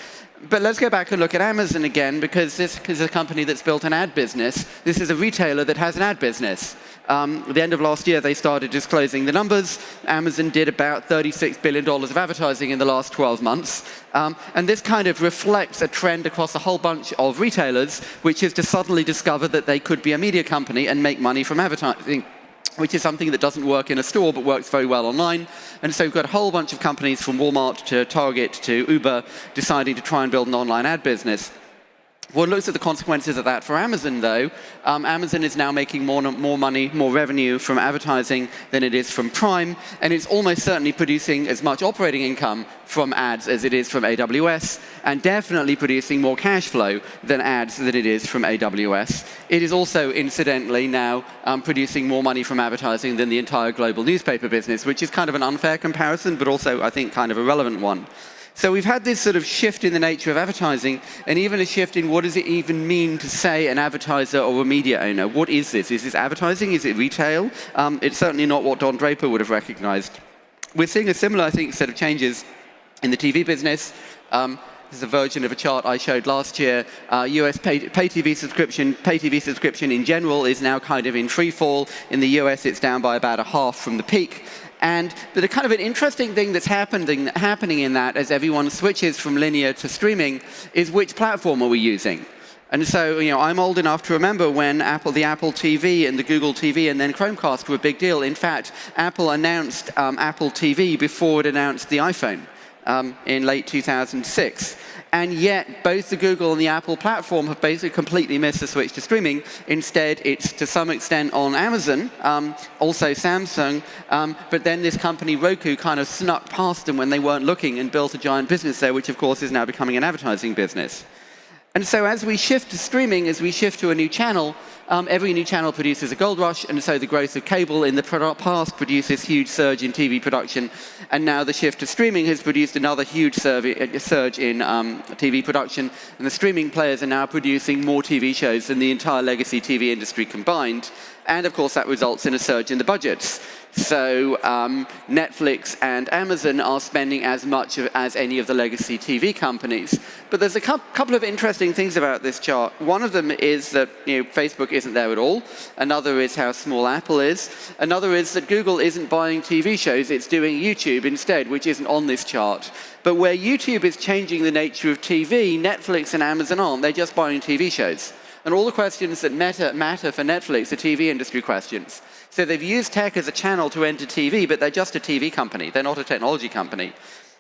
But let's go back and look at Amazon again, because this is a company that's built an ad business. This is a retailer that has an ad business. At the end of last year, they started disclosing the numbers. Amazon did about $36 billion of advertising in the last 12 months. And this kind of reflects a trend across a whole bunch of retailers, which is to suddenly discover that they could be a media company and make money from advertising, which is something that doesn't work in a store but works very well online. And so we've got a whole bunch of companies from Walmart to Target to Uber deciding to try and build an online ad business. One looks at the consequences of that for Amazon, though. Amazon is now making more money, more revenue from advertising than it is from Prime, and it's almost certainly producing as much operating income from ads as it is from AWS, and definitely producing more cash flow than ads than it is from AWS. It is also, incidentally, now producing more money from advertising than the entire global newspaper business, which is kind of an unfair comparison, but also, I think, kind of a relevant one. So we've had this sort of shift in the nature of advertising, and even a shift in what does it even mean to say an advertiser or a media owner. What is this? Is this advertising? Is it retail? It's certainly not what Don Draper would have recognized. We're seeing a similar, I think, set of changes in the TV business. This is a version of a chart I showed last year. US pay TV subscription in general is now kind of in free fall. In the US, it's down by about a half from the peak. But a kind of an interesting thing that's happening in that as everyone switches from linear to streaming is which platform are we using? And so, I'm old enough to remember when the Apple TV and the Google TV and then Chromecast were a big deal. In fact, Apple announced Apple TV before it announced the iPhone in late 2006. And yet, both the Google and the Apple platform have basically completely missed the switch to streaming. Instead, it's to some extent on Amazon, also Samsung, but then this company, Roku, kind of snuck past them when they weren't looking and built a giant business there, which of course is now becoming an advertising business. And so as we shift to streaming, as we shift to a new channel, every new channel produces a gold rush, and so the growth of cable in the past produced this huge surge in TV production, and now the shift to streaming has produced another huge surge in TV production, and the streaming players are now producing more TV shows than the entire legacy TV industry combined, and of course that results in a surge in the budgets. So Netflix and Amazon are spending as much as any of the legacy TV companies. But there's a couple of interesting things about this chart. One of them is that Facebook isn't there at all. Another is how small Apple is. Another is that Google isn't buying TV shows, it's doing YouTube instead, which isn't on this chart. But where YouTube is changing the nature of TV, Netflix and Amazon aren't. They're just buying TV shows. And all the questions that matter for Netflix are TV industry questions. So they've used tech as a channel to enter TV, but they're just a TV company. They're not a technology company.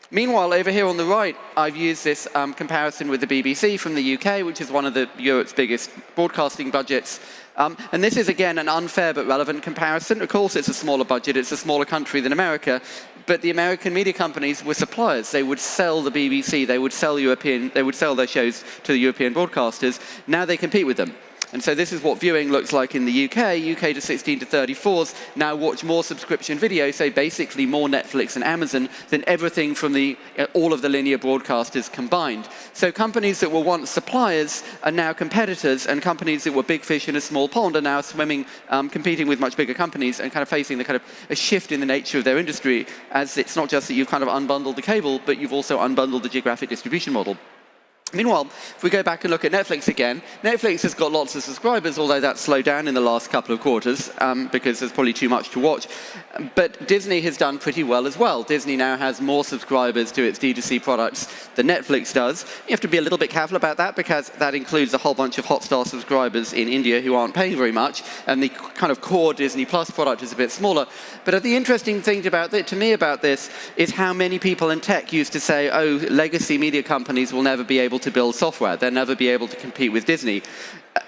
Meanwhile, over here on the right, I've used this comparison with the BBC from the UK, which is one of Europe's biggest broadcasting budgets. And this is, again, an unfair but relevant comparison. Of course, it's a smaller budget. It's a smaller country than America. But the American media companies were suppliers. They would sell the BBC. They would sell their shows to the European broadcasters. Now they compete with them. And so this is what viewing looks like in the UK. UK to 16 to 34s now watch more subscription video, so basically more Netflix and Amazon than everything from all of the linear broadcasters combined. So companies that were once suppliers are now competitors, and companies that were big fish in a small pond are now swimming, competing with much bigger companies and kind of facing the kind of a shift in the nature of their industry, as it's not just that you've kind of unbundled the cable, but you've also unbundled the geographic distribution model. Meanwhile, if we go back and look at Netflix again, Netflix has got lots of subscribers, although that's slowed down in the last couple of quarters because there's probably too much to watch. But Disney has done pretty well as well. Disney now has more subscribers to its D2C products than Netflix does. You have to be a little bit careful about that because that includes a whole bunch of Hotstar subscribers in India who aren't paying very much, and the kind of core Disney Plus product is a bit smaller. But the interesting thing to me about this is how many people in tech used to say, oh, legacy media companies will never be able to build software. They'll never be able to compete with Disney.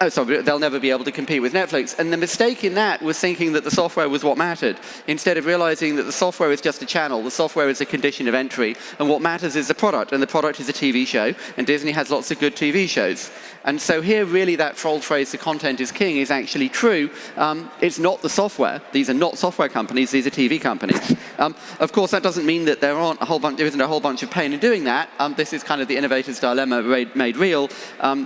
They'll never be able to compete with Netflix. And the mistake in that was thinking that the software was what mattered, instead of realizing that the software is just a channel, the software is a condition of entry, and what matters is the product, and the product is a TV show, and Disney has lots of good TV shows. And so here, really, that old phrase, the content is king, is actually true. It's not the software. These are not software companies, these are TV companies. Of course, that doesn't mean that there isn't a whole bunch of pain in doing that. This is kind of the innovator's dilemma made real.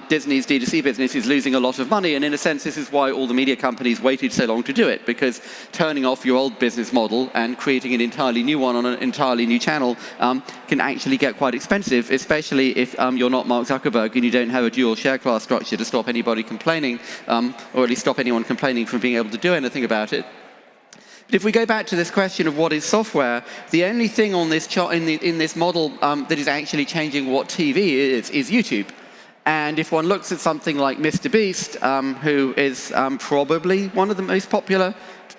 Disney's D2C business is losing a lot of money, and in a sense, this is why all the media companies waited so long to do it, because turning off your old business model and creating an entirely new one on an entirely new channel can actually get quite expensive, especially if you're not Mark Zuckerberg and you don't have a dual share class structure to stop anybody complaining, or at least stop anyone complaining from being able to do anything about it. But if we go back to this question of what is software, the only thing on this chart in this model that is actually changing what TV is YouTube. And if one looks at something like Mr. Beast, who is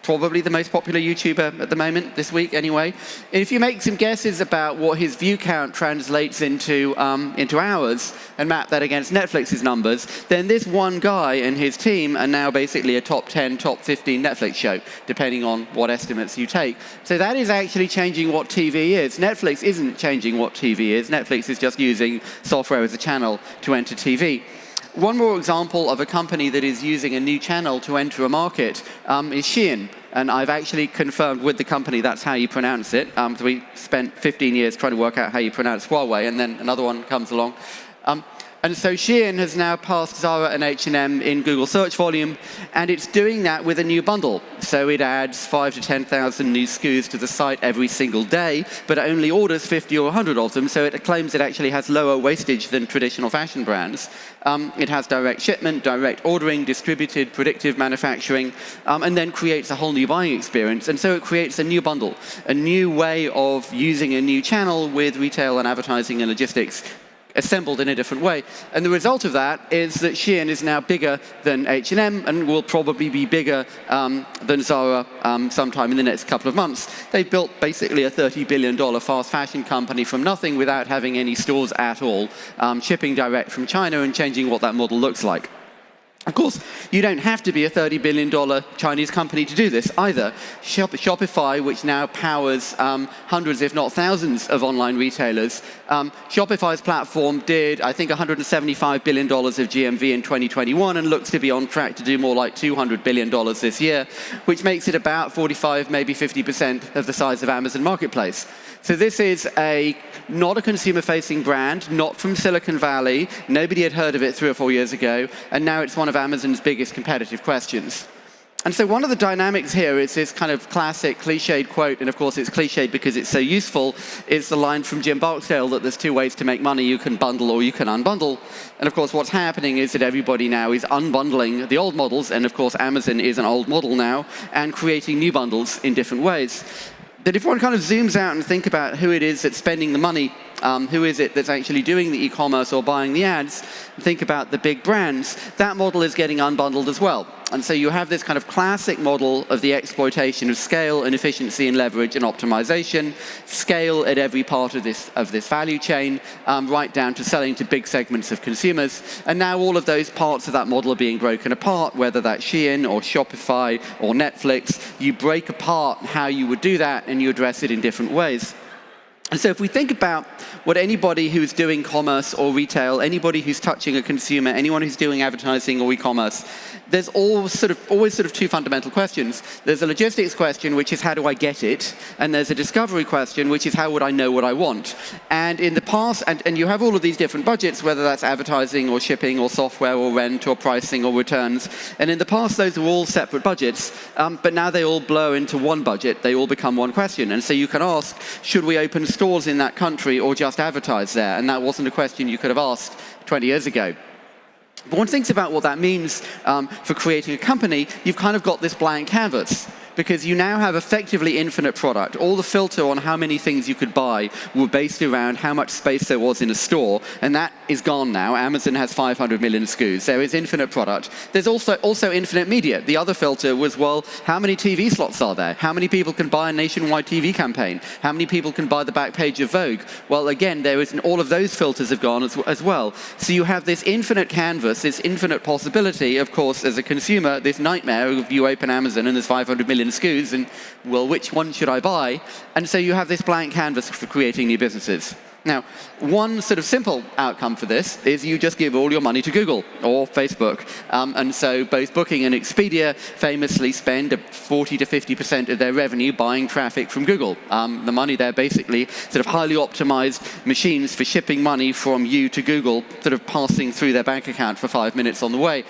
probably the most popular YouTuber at the moment, this week anyway, if you make some guesses about what his view count translates into hours and map that against Netflix's numbers, then this one guy and his team are now basically a top 10, top 15 Netflix show, depending on what estimates you take. So that is actually changing what TV is. Netflix isn't changing what TV is. Netflix is just using software as a channel to enter TV. One more example of a company that is using a new channel to enter a market is Shein. And I've actually confirmed with the company that's how you pronounce it. We spent 15 years trying to work out how you pronounce Huawei, and then another one comes along. And so Shein has now passed Zara and H&M in Google search volume, and it's doing that with a new bundle. So it adds 5,000 to 10,000 new SKUs to the site every single day, but it only orders 50 or 100 of them, so it claims it actually has lower wastage than traditional fashion brands. It has direct shipment, direct ordering, distributed, predictive manufacturing, and then creates a whole new buying experience. And so it creates a new bundle, a new way of using a new channel with retail and advertising and logistics assembled in a different way. And the result of that is that Shein is now bigger than H&M and will probably be bigger than Zara sometime in the next couple of months. They've built basically a $30 billion fast fashion company from nothing without having any stores at all, shipping direct from China and changing what that model looks like. Of course, you don't have to be a $30 billion Chinese company to do this either. Shopify, which now powers hundreds, if not thousands, of online retailers, Shopify's platform did, I think, $175 billion of GMV in 2021 and looks to be on track to do more like $200 billion this year, which makes it about 45, maybe 50% of the size of Amazon Marketplace. So this is not a consumer-facing brand, not from Silicon Valley. Nobody had heard of it 3 or 4 years ago, and now it's one of Amazon's biggest competitive questions. And so one of the dynamics here is this kind of classic cliched quote, and of course it's cliched because it's so useful, is the line from Jim Barksdale that there's 2 ways to make money: you can bundle or you can unbundle. And of course what's happening is that everybody now is unbundling the old models, and of course Amazon is an old model now, and creating new bundles in different ways. But if one kind of zooms out and think about who it is that's spending the money, who is it that's actually doing the e-commerce or buying the ads, think about the big brands, that model is getting unbundled as well. And so you have this kind of classic model of the exploitation of scale and efficiency and leverage and optimization, scale at every part of this value chain, right down to selling to big segments of consumers. And now all of those parts of that model are being broken apart, whether that's Shein or Shopify or Netflix. You break apart how you would do that and you address it in different ways. And so if we think about what anybody who's doing commerce or retail, anybody who's touching a consumer, anyone who's doing advertising or e-commerce, there's always sort of 2 fundamental questions. There's a logistics question, which is how do I get it? And there's a discovery question, which is how would I know what I want? And in the past, and you have all of these different budgets, whether that's advertising or shipping or software or rent or pricing or returns. And in the past, those were all separate budgets, but now they all blur into one budget. They all become one question. And so you can ask, should we open stores in that country or just advertise there? And that wasn't a question you could have asked 20 years ago. But one thinks about what that means for creating a company, you've kind of got this blank canvas, because you now have effectively infinite product. All the filter on how many things you could buy were based around how much space there was in a store, and that is gone now. Amazon has 500 million SKUs. There is infinite product. There's also infinite media. The other filter was, well, how many TV slots are there? How many people can buy a nationwide TV campaign? How many people can buy the back page of Vogue? Well, again, all of those filters have gone as well. So you have this infinite canvas, this infinite possibility. Of course, as a consumer, this nightmare of you open Amazon and there's 500 million SKUs, and, well, which one should I buy? And so you have this blank canvas for creating new businesses. Now, one sort of simple outcome for this is you just give all your money to Google or Facebook. And so both Booking and Expedia famously spend 40 to 50% of their revenue buying traffic from Google. The money they're basically sort of highly optimized machines for shipping money from you to Google, sort of passing through their bank account for 5 minutes on the way.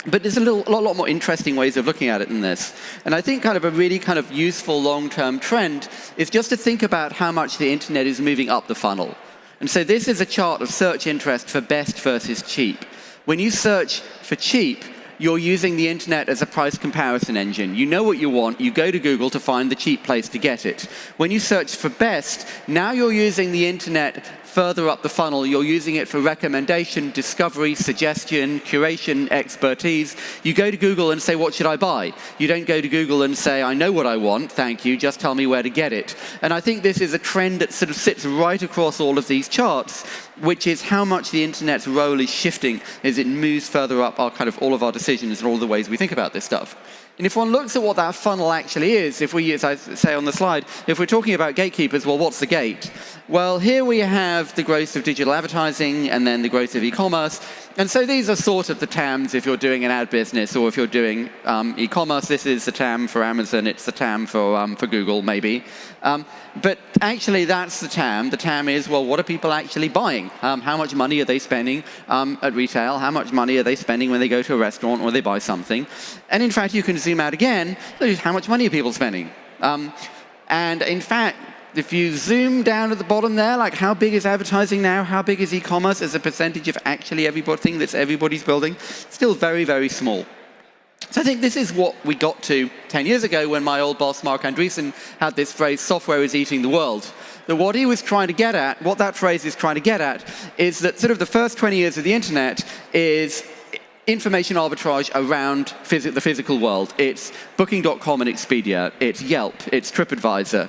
But there's a lot more interesting ways of looking at it than this. And I think kind of a really kind of useful long-term trend is just to think about how much the internet is moving up the funnel. And so this is a chart of search interest for best versus cheap. When you search for cheap, you're using the internet as a price comparison engine. You know what you want, you go to Google to find the cheap place to get it. When you search for best, now you're using the internet further up the funnel. You're using it for recommendation, discovery, suggestion, curation, expertise. You go to Google and say, what should I buy? You don't go to Google and say, I know what I want, thank you, just tell me where to get it. And I think this is a trend that sort of sits right across all of these charts, which is how much the internet's role is shifting as it moves further up all of our decisions and all the ways we think about this stuff. And if one looks at what that funnel actually is, if we, as I say on the slide, if we're talking about gatekeepers, well, what's the gate? Well, here we have the growth of digital advertising and then the growth of e-commerce. And so these are sort of the TAMs if you're doing an ad business or if you're doing e-commerce. This is the TAM for Amazon. It's the TAM for Google, maybe. But actually, that's the TAM. The TAM is, well, what are people actually buying? How much money are they spending at retail? How much money are they spending when they go to a restaurant or they buy something? And in fact, you can zoom out again. How much money are people spending? And in fact, if you zoom down at the bottom there, like how big is advertising now? How big is e-commerce as a percentage of actually everything that everybody's building? Still very, very small. So I think this is what we got to 10 years ago when my old boss, Mark Andreessen, had this phrase, software is eating the world. That what he was trying to get at, what that phrase is trying to get at, is that sort of the first 20 years of the internet is information arbitrage around the physical world. It's Booking.com and Expedia. It's Yelp. It's TripAdvisor.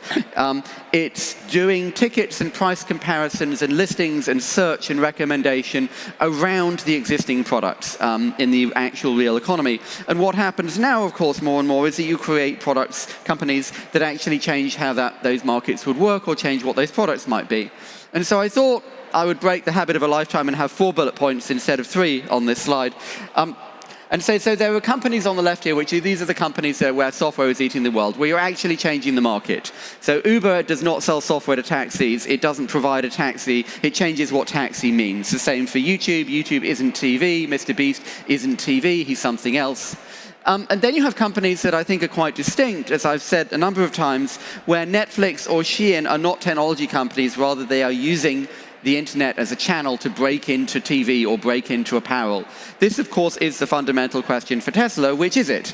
It's doing tickets and price comparisons and listings and search and recommendation around the existing products in the actual real economy. And what happens now, of course, more and more is that you create companies that actually change how those markets would work or change what those products might be. And so I thought I would break the habit of a lifetime and have 4 bullet points instead of 3 on this slide. And so there are companies on the left here, these are the companies where software is eating the world, where you're actually changing the market. So Uber does not sell software to taxis. It doesn't provide a taxi. It changes what taxi means. The same for YouTube. YouTube isn't TV. Mr. Beast isn't TV. He's something else. And then you have companies that I think are quite distinct, as I've said a number of times, where Netflix or Shein are not technology companies, rather they are using the internet as a channel to break into TV or break into apparel. This, of course, is the fundamental question for Tesla. Which is it?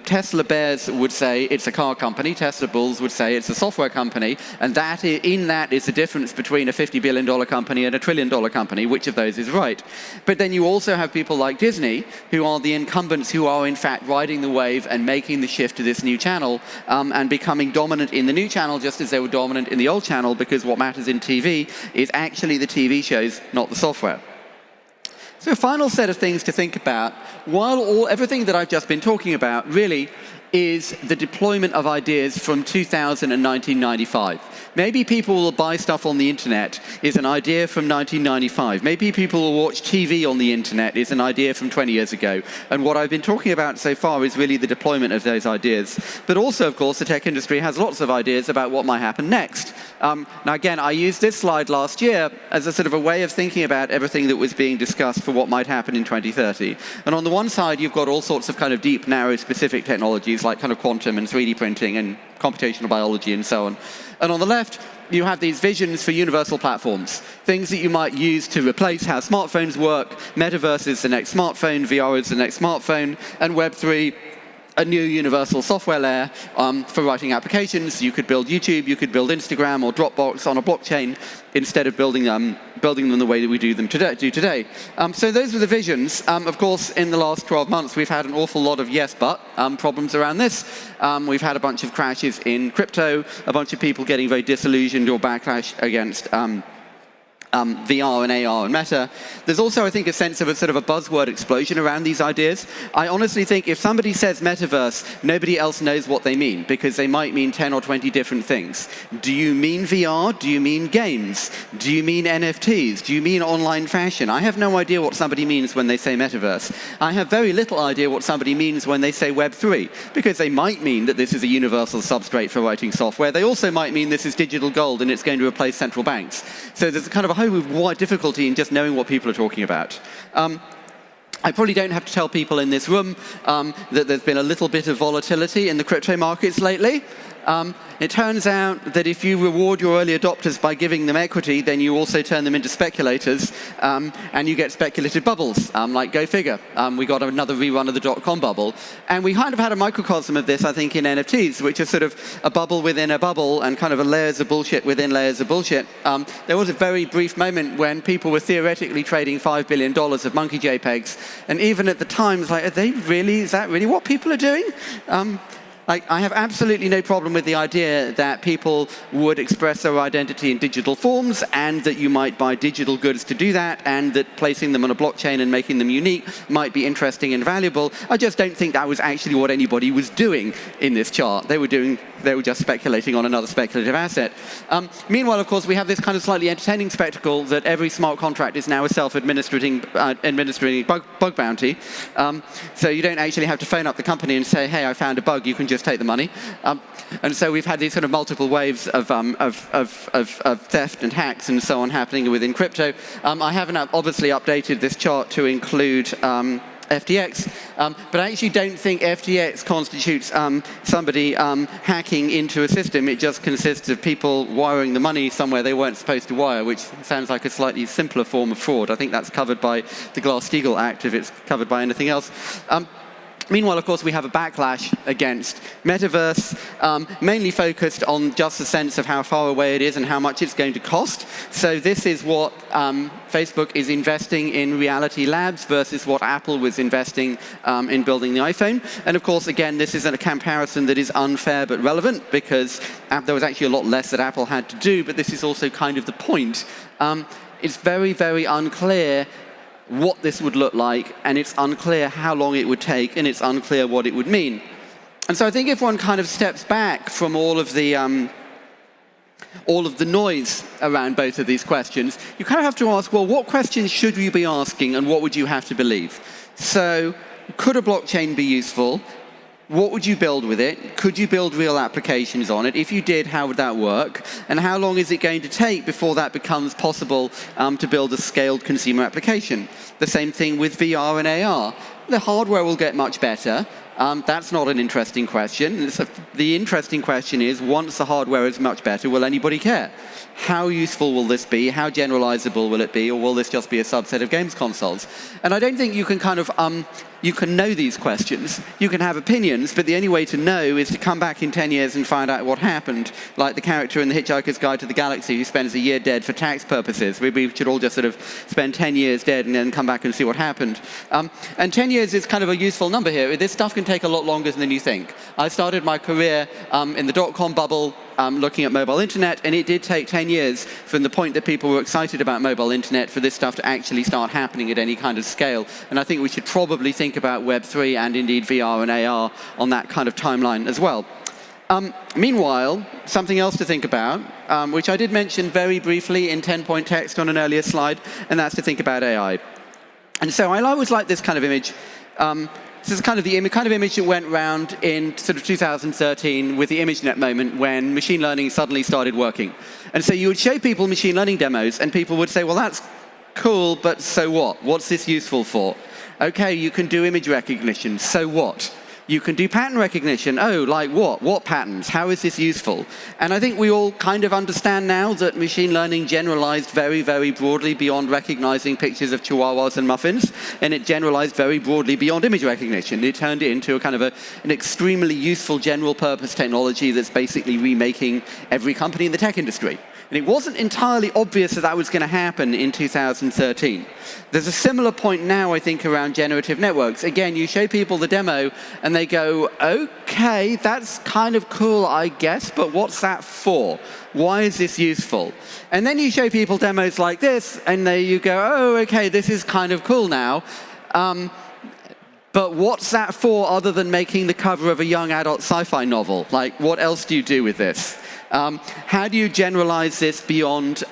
Tesla bears would say it's a car company. Tesla bulls would say it's a software company. And in that is the difference between a $50 billion company and a $1 trillion company. Which of those is right? But then you also have people like Disney, who are the incumbents who are, in fact, riding the wave and making the shift to this new channel and becoming dominant in the new channel just as they were dominant in the old channel, because what matters in TV is actually the TV shows, not the software. So a final set of things to think about, while everything that I've just been talking about really is the deployment of ideas from 2000 and 1995. Maybe people will buy stuff on the internet is an idea from 1995. Maybe people will watch TV on the internet is an idea from 20 years ago. And what I've been talking about so far is really the deployment of those ideas. But also, of course, the tech industry has lots of ideas about what might happen next. Now, again, I used this slide last year as a sort of a way of thinking about everything that was being discussed for what might happen in 2030. And on the one side, you've got all sorts of kind of deep, narrow, specific technologies like kind of quantum and 3D printing and computational biology and so on. And on the left, you have these visions for universal platforms, things that you might use to replace how smartphones work. Metaverse is the next smartphone, VR is the next smartphone, and Web3, a new universal software layer for writing applications. You could build YouTube, you could build Instagram or Dropbox on a blockchain instead of building them the way that we do today. So those were the visions. Of course, in the last 12 months, we've had an awful lot of yes, but problems around this. We've had a bunch of crashes in crypto, a bunch of people getting very disillusioned or backlash against VR and AR and Meta. There's also, I think, a sense of a sort of a buzzword explosion around these ideas. I honestly think if somebody says metaverse, nobody else knows what they mean, because they might mean 10 or 20 different things. Do you mean VR? Do you mean games? Do you mean NFTs? Do you mean online fashion? I have no idea what somebody means when they say metaverse. I have very little idea what somebody means when they say Web3, because they might mean that this is a universal substrate for writing software. They also might mean this is digital gold and it's going to replace central banks. So there's a kind of a whole wide difficulty in just knowing what people are talking about. I probably don't have to tell people in this room that there's been a little bit of volatility in the crypto markets lately. It turns out that if you reward your early adopters by giving them equity, then you also turn them into speculators, and you get speculative bubbles, like go figure. We got another rerun of the dot-com bubble. And we kind of had a microcosm of this, I think, in NFTs, which is sort of a bubble within a bubble and kind of a layers of bullshit within layers of bullshit. There was a very brief moment when people were theoretically trading $5 billion of monkey JPEGs, and even at the time, it's like, is that really what people are doing? I have absolutely no problem with the idea that people would express their identity in digital forms, and that you might buy digital goods to do that, and that placing them on a blockchain and making them unique might be interesting and valuable. I just don't think that was actually what anybody was doing in this chart. They were just speculating on another speculative asset. Meanwhile, of course, we have this kind of slightly entertaining spectacle that every smart contract is now a self-administering bug bounty. So you don't actually have to phone up the company and say, hey, I found a bug, you can just take the money. And so we've had these sort of multiple waves of theft and hacks and so on happening within crypto. I haven't obviously updated this chart to include FTX, but I actually don't think FTX constitutes somebody hacking into a system. It just consists of people wiring the money somewhere they weren't supposed to wire, which sounds like a slightly simpler form of fraud. I think that's covered by the Glass-Steagall Act, if it's covered by anything else. Meanwhile, of course, we have a backlash against Metaverse, mainly focused on just the sense of how far away it is and how much it's going to cost. So this is what Facebook is investing in Reality Labs versus what Apple was investing in building the iPhone. And of course, again, this isn't a comparison that is unfair but relevant, because there was actually a lot less that Apple had to do, but this is also kind of the point. It's very, very unclear what this would look like, and it's unclear how long it would take, and it's unclear what it would mean. And so I think if one kind of steps back from all of the noise around both of these questions, you kind of have to ask, well, what questions should you be asking, and what would you have to believe? So, could a blockchain be useful? What would you build with it? Could you build real applications on it? If you did, how would that work? And how long is it going to take before that becomes possible to build a scaled consumer application? The same thing with VR and AR. The hardware will get much better. That's not an interesting question. The interesting question is, once the hardware is much better, will anybody care? How useful will this be? How generalizable will it be? Or will this just be a subset of games consoles? And I don't think you can kind of, you can know these questions. You can have opinions, but the only way to know is to come back in 10 years and find out what happened, like the character in The Hitchhiker's Guide to the Galaxy who spends a year dead for tax purposes. We should all just sort of spend 10 years dead and then come back and see what happened. And 10 years is kind of a useful number here. This stuff can take a lot longer than you think. I started my career in the dot-com bubble, looking at mobile internet, and it did take 10 years from the point that people were excited about mobile internet for this stuff to actually start happening at any kind of scale. And I think we should probably think about Web3 and indeed VR and AR on that kind of timeline as well. Meanwhile, something else to think about, which I did mention very briefly in 10-point text on an earlier slide, and that's to think about AI. And so I always like this kind of image. This is kind of the kind of image that went around in sort of 2013 with the ImageNet moment when machine learning suddenly started working. And so you would show people machine learning demos, and people would say, well, that's cool, but so what? What's this useful for? Okay, you can do image recognition, so what? You can do pattern recognition. Oh, like what? What patterns? How is this useful? And I think we all kind of understand now that machine learning generalized very, very broadly beyond recognizing pictures of chihuahuas and muffins, and it generalized very broadly beyond image recognition. It turned it into a kind of an extremely useful general purpose technology that's basically remaking every company in the tech industry. And it wasn't entirely obvious that that was going to happen in 2013. There's a similar point now, I think, around generative networks. Again, you show people the demo, and they go, OK, that's kind of cool, I guess, but what's that for? Why is this useful? And then you show people demos like this, and you go, oh, OK, this is kind of cool now. But what's that for other than making the cover of a young adult sci-fi novel? Like, what else do you do with this? How do you generalize this beyond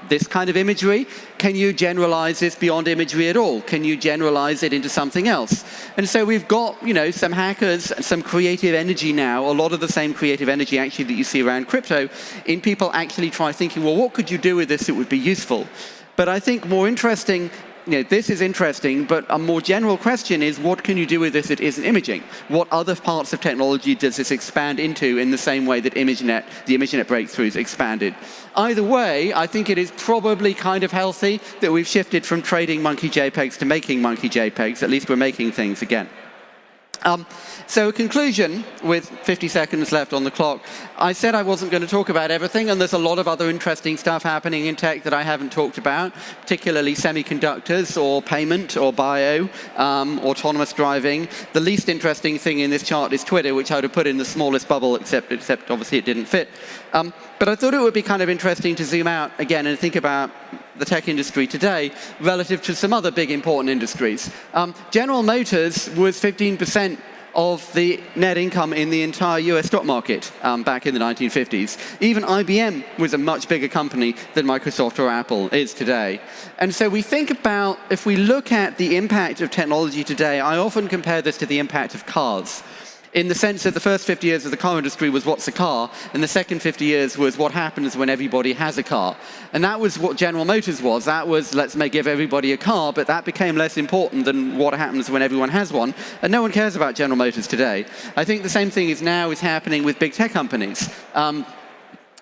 this kind of imagery? Can you generalize this beyond imagery at all? Can you generalize it into something else? And so we've got, some hackers, some creative energy now, a lot of the same creative energy actually that you see around crypto, in people actually try thinking, well, what could you do with this that would be useful? But I think more interesting, this is interesting, but a more general question is, what can you do with this that isn't imaging? What other parts of technology does this expand into in the same way that the ImageNet breakthroughs expanded? Either way, I think it is probably kind of healthy that we've shifted from trading monkey JPEGs to making monkey JPEGs. At least we're making things again. So a conclusion, with 50 seconds left on the clock. I said I wasn't going to talk about everything, and there's a lot of other interesting stuff happening in tech that I haven't talked about, particularly semiconductors or payment or bio, autonomous driving. The least interesting thing in this chart is Twitter, which I would have put in the smallest bubble, except obviously it didn't fit. But I thought it would be kind of interesting to zoom out again and think about the tech industry today relative to some other big important industries. General Motors was 15% of the net income in the entire US stock market back in the 1950s. Even IBM was a much bigger company than Microsoft or Apple is today. And so we think about, if we look at the impact of technology today, I often compare this to the impact of cars, in the sense that the first 50 years of the car industry was what's a car, and the second 50 years was what happens when everybody has a car. And that was what General Motors was. That was, let's give everybody a car, but that became less important than what happens when everyone has one, and no one cares about General Motors today. I think the same thing is happening with big tech companies.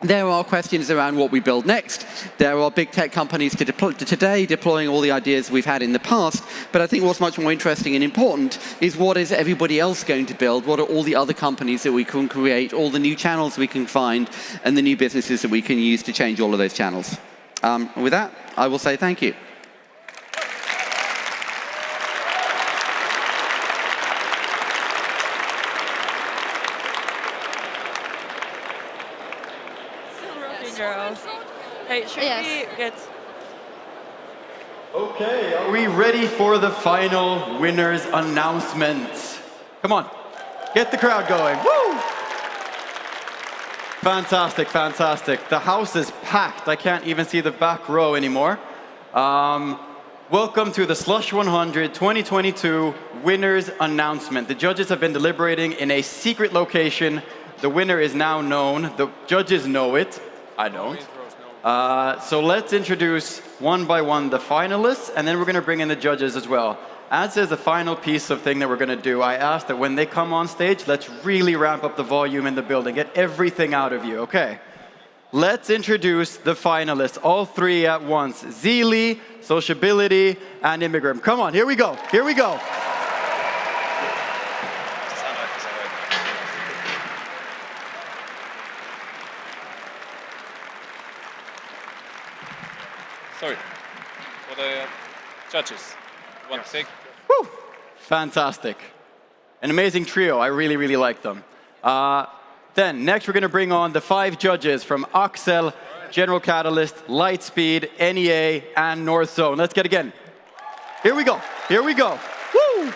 There are questions around what we build next. There are big tech companies today deploying all the ideas we've had in the past, but I think what's much more interesting and important is what is everybody else going to build? What are all the other companies that we can create, all the new channels we can find, and the new businesses that we can use to change all of those channels? With that, I will say thank you. Hey, should we get... Okay, are we ready for the final winners announcement? Come on, get the crowd going. Woo! Fantastic, fantastic. The house is packed. I can't even see the back row anymore. Welcome to the Slush 100 2022 winners announcement. The judges have been deliberating in a secret location. The winner is now known. The judges know it. I don't. So let's introduce one by one the finalists, and then we're going to bring in the judges as well. As is the final piece of thing that we're going to do, I ask that when they come on stage, let's really ramp up the volume in the building. Get everything out of you, okay? Let's introduce the finalists, all three at once. Zili, Sociability, and Immigram. Come on, here we go, here we go. Sorry, for the judges. One sec. Woo! Fantastic. An amazing trio. I really, really like them. Then, next we're going to bring on the 5 judges from Axel, General Catalyst, Lightspeed, NEA, and North Zone. Let's get again. Here we go. Here we go. Woo!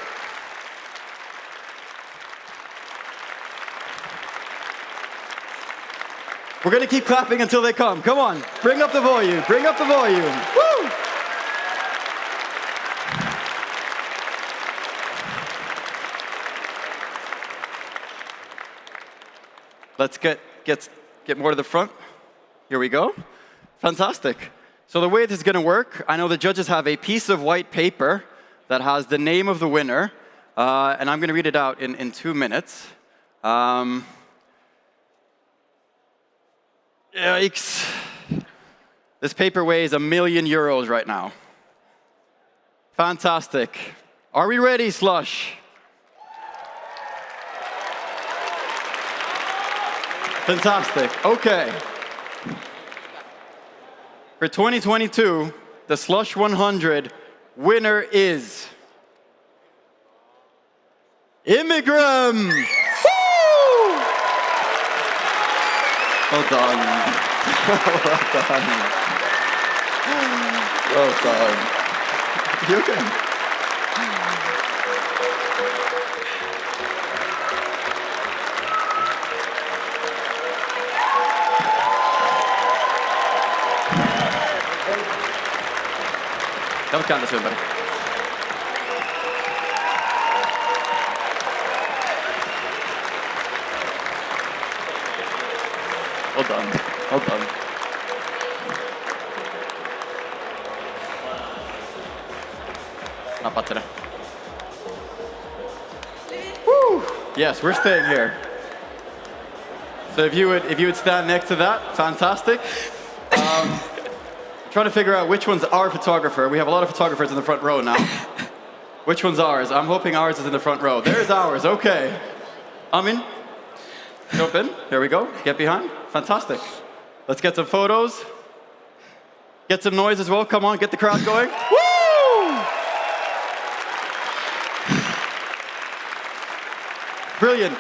We're going to keep clapping until they come. Come on. Bring up the volume. Bring up the volume. Woo! Let's get more to the front. Here we go. Fantastic. So the way this is going to work, I know the judges have a piece of white paper that has the name of the winner. and I'm going to read it out in 2 minutes. Yikes. This paper weighs €1 million right now. Fantastic. Are we ready, Slush? Fantastic. Okay. For 2022, the Slush 100 winner is Immigram. Woo! Well done. Well done. Well done. You okay? Kan vi kalla det Sundberg? Well done. Well done. Nappa till det. Woo! Yes, we're staying here. So if you would stand next to that, fantastic. Trying to figure out which one's our photographer. We have a lot of photographers in the front row now. Which one's ours? I'm hoping ours is in the front row. There's ours, okay. Amin, jump in. Here we go. Get behind. Fantastic. Let's get some photos. Get some noise as well. Come on, get the crowd going. Woo! Brilliant.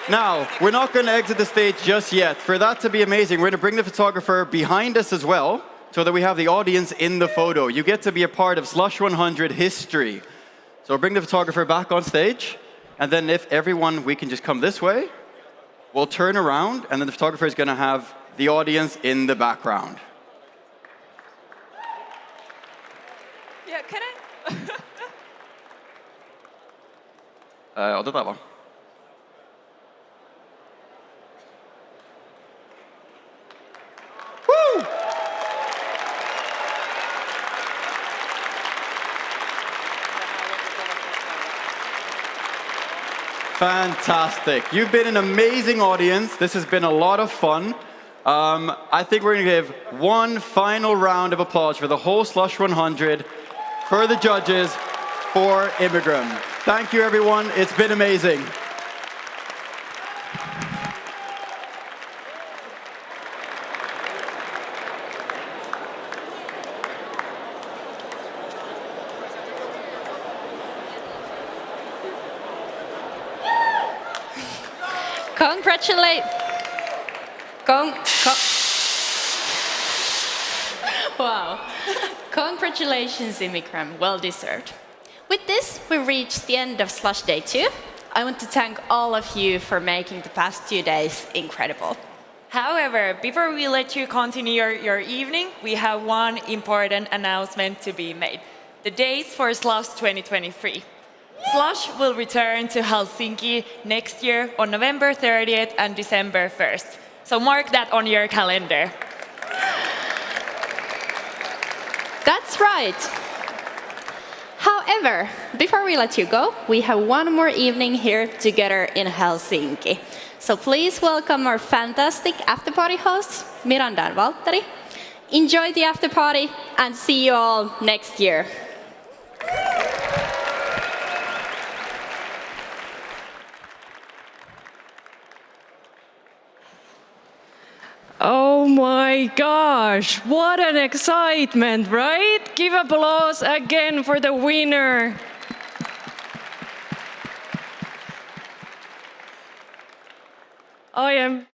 Now, we're not going to exit the stage just yet. For that to be amazing, we're going to bring the photographer behind us as well, so that we have the audience in the photo. You get to be a part of Slush 100 history. So we'll bring the photographer back on stage, and then if everyone, we can just come this way, we'll turn around, and then the photographer is going to have the audience in the background. Yeah, can I? Ja, det där va? Woo! Fantastic. You've been an amazing audience. This has been a lot of fun. I think we're going to give one final round of applause for the whole Slush 100, for the judges, for Immigram. Thank you, everyone. It's been amazing. Wow. Congratulations, Immigram. Well deserved. With this, we reached the end of Slush Day 2. I want to thank all of you for making the past 2 days incredible. However, before we let you continue your evening, we have one important announcement to be made. The dates for Slush 2023. Slush will return to Helsinki next year on November 30th and December 1st. So mark that on your calendar. That's right. However, before we let you go, we have one more evening here together in Helsinki. So please welcome our fantastic after-party hosts, Miranda and Valtteri. Enjoy the after-party and see you all next year. Oh my gosh, what an excitement, right? Give applause again for the winner. I am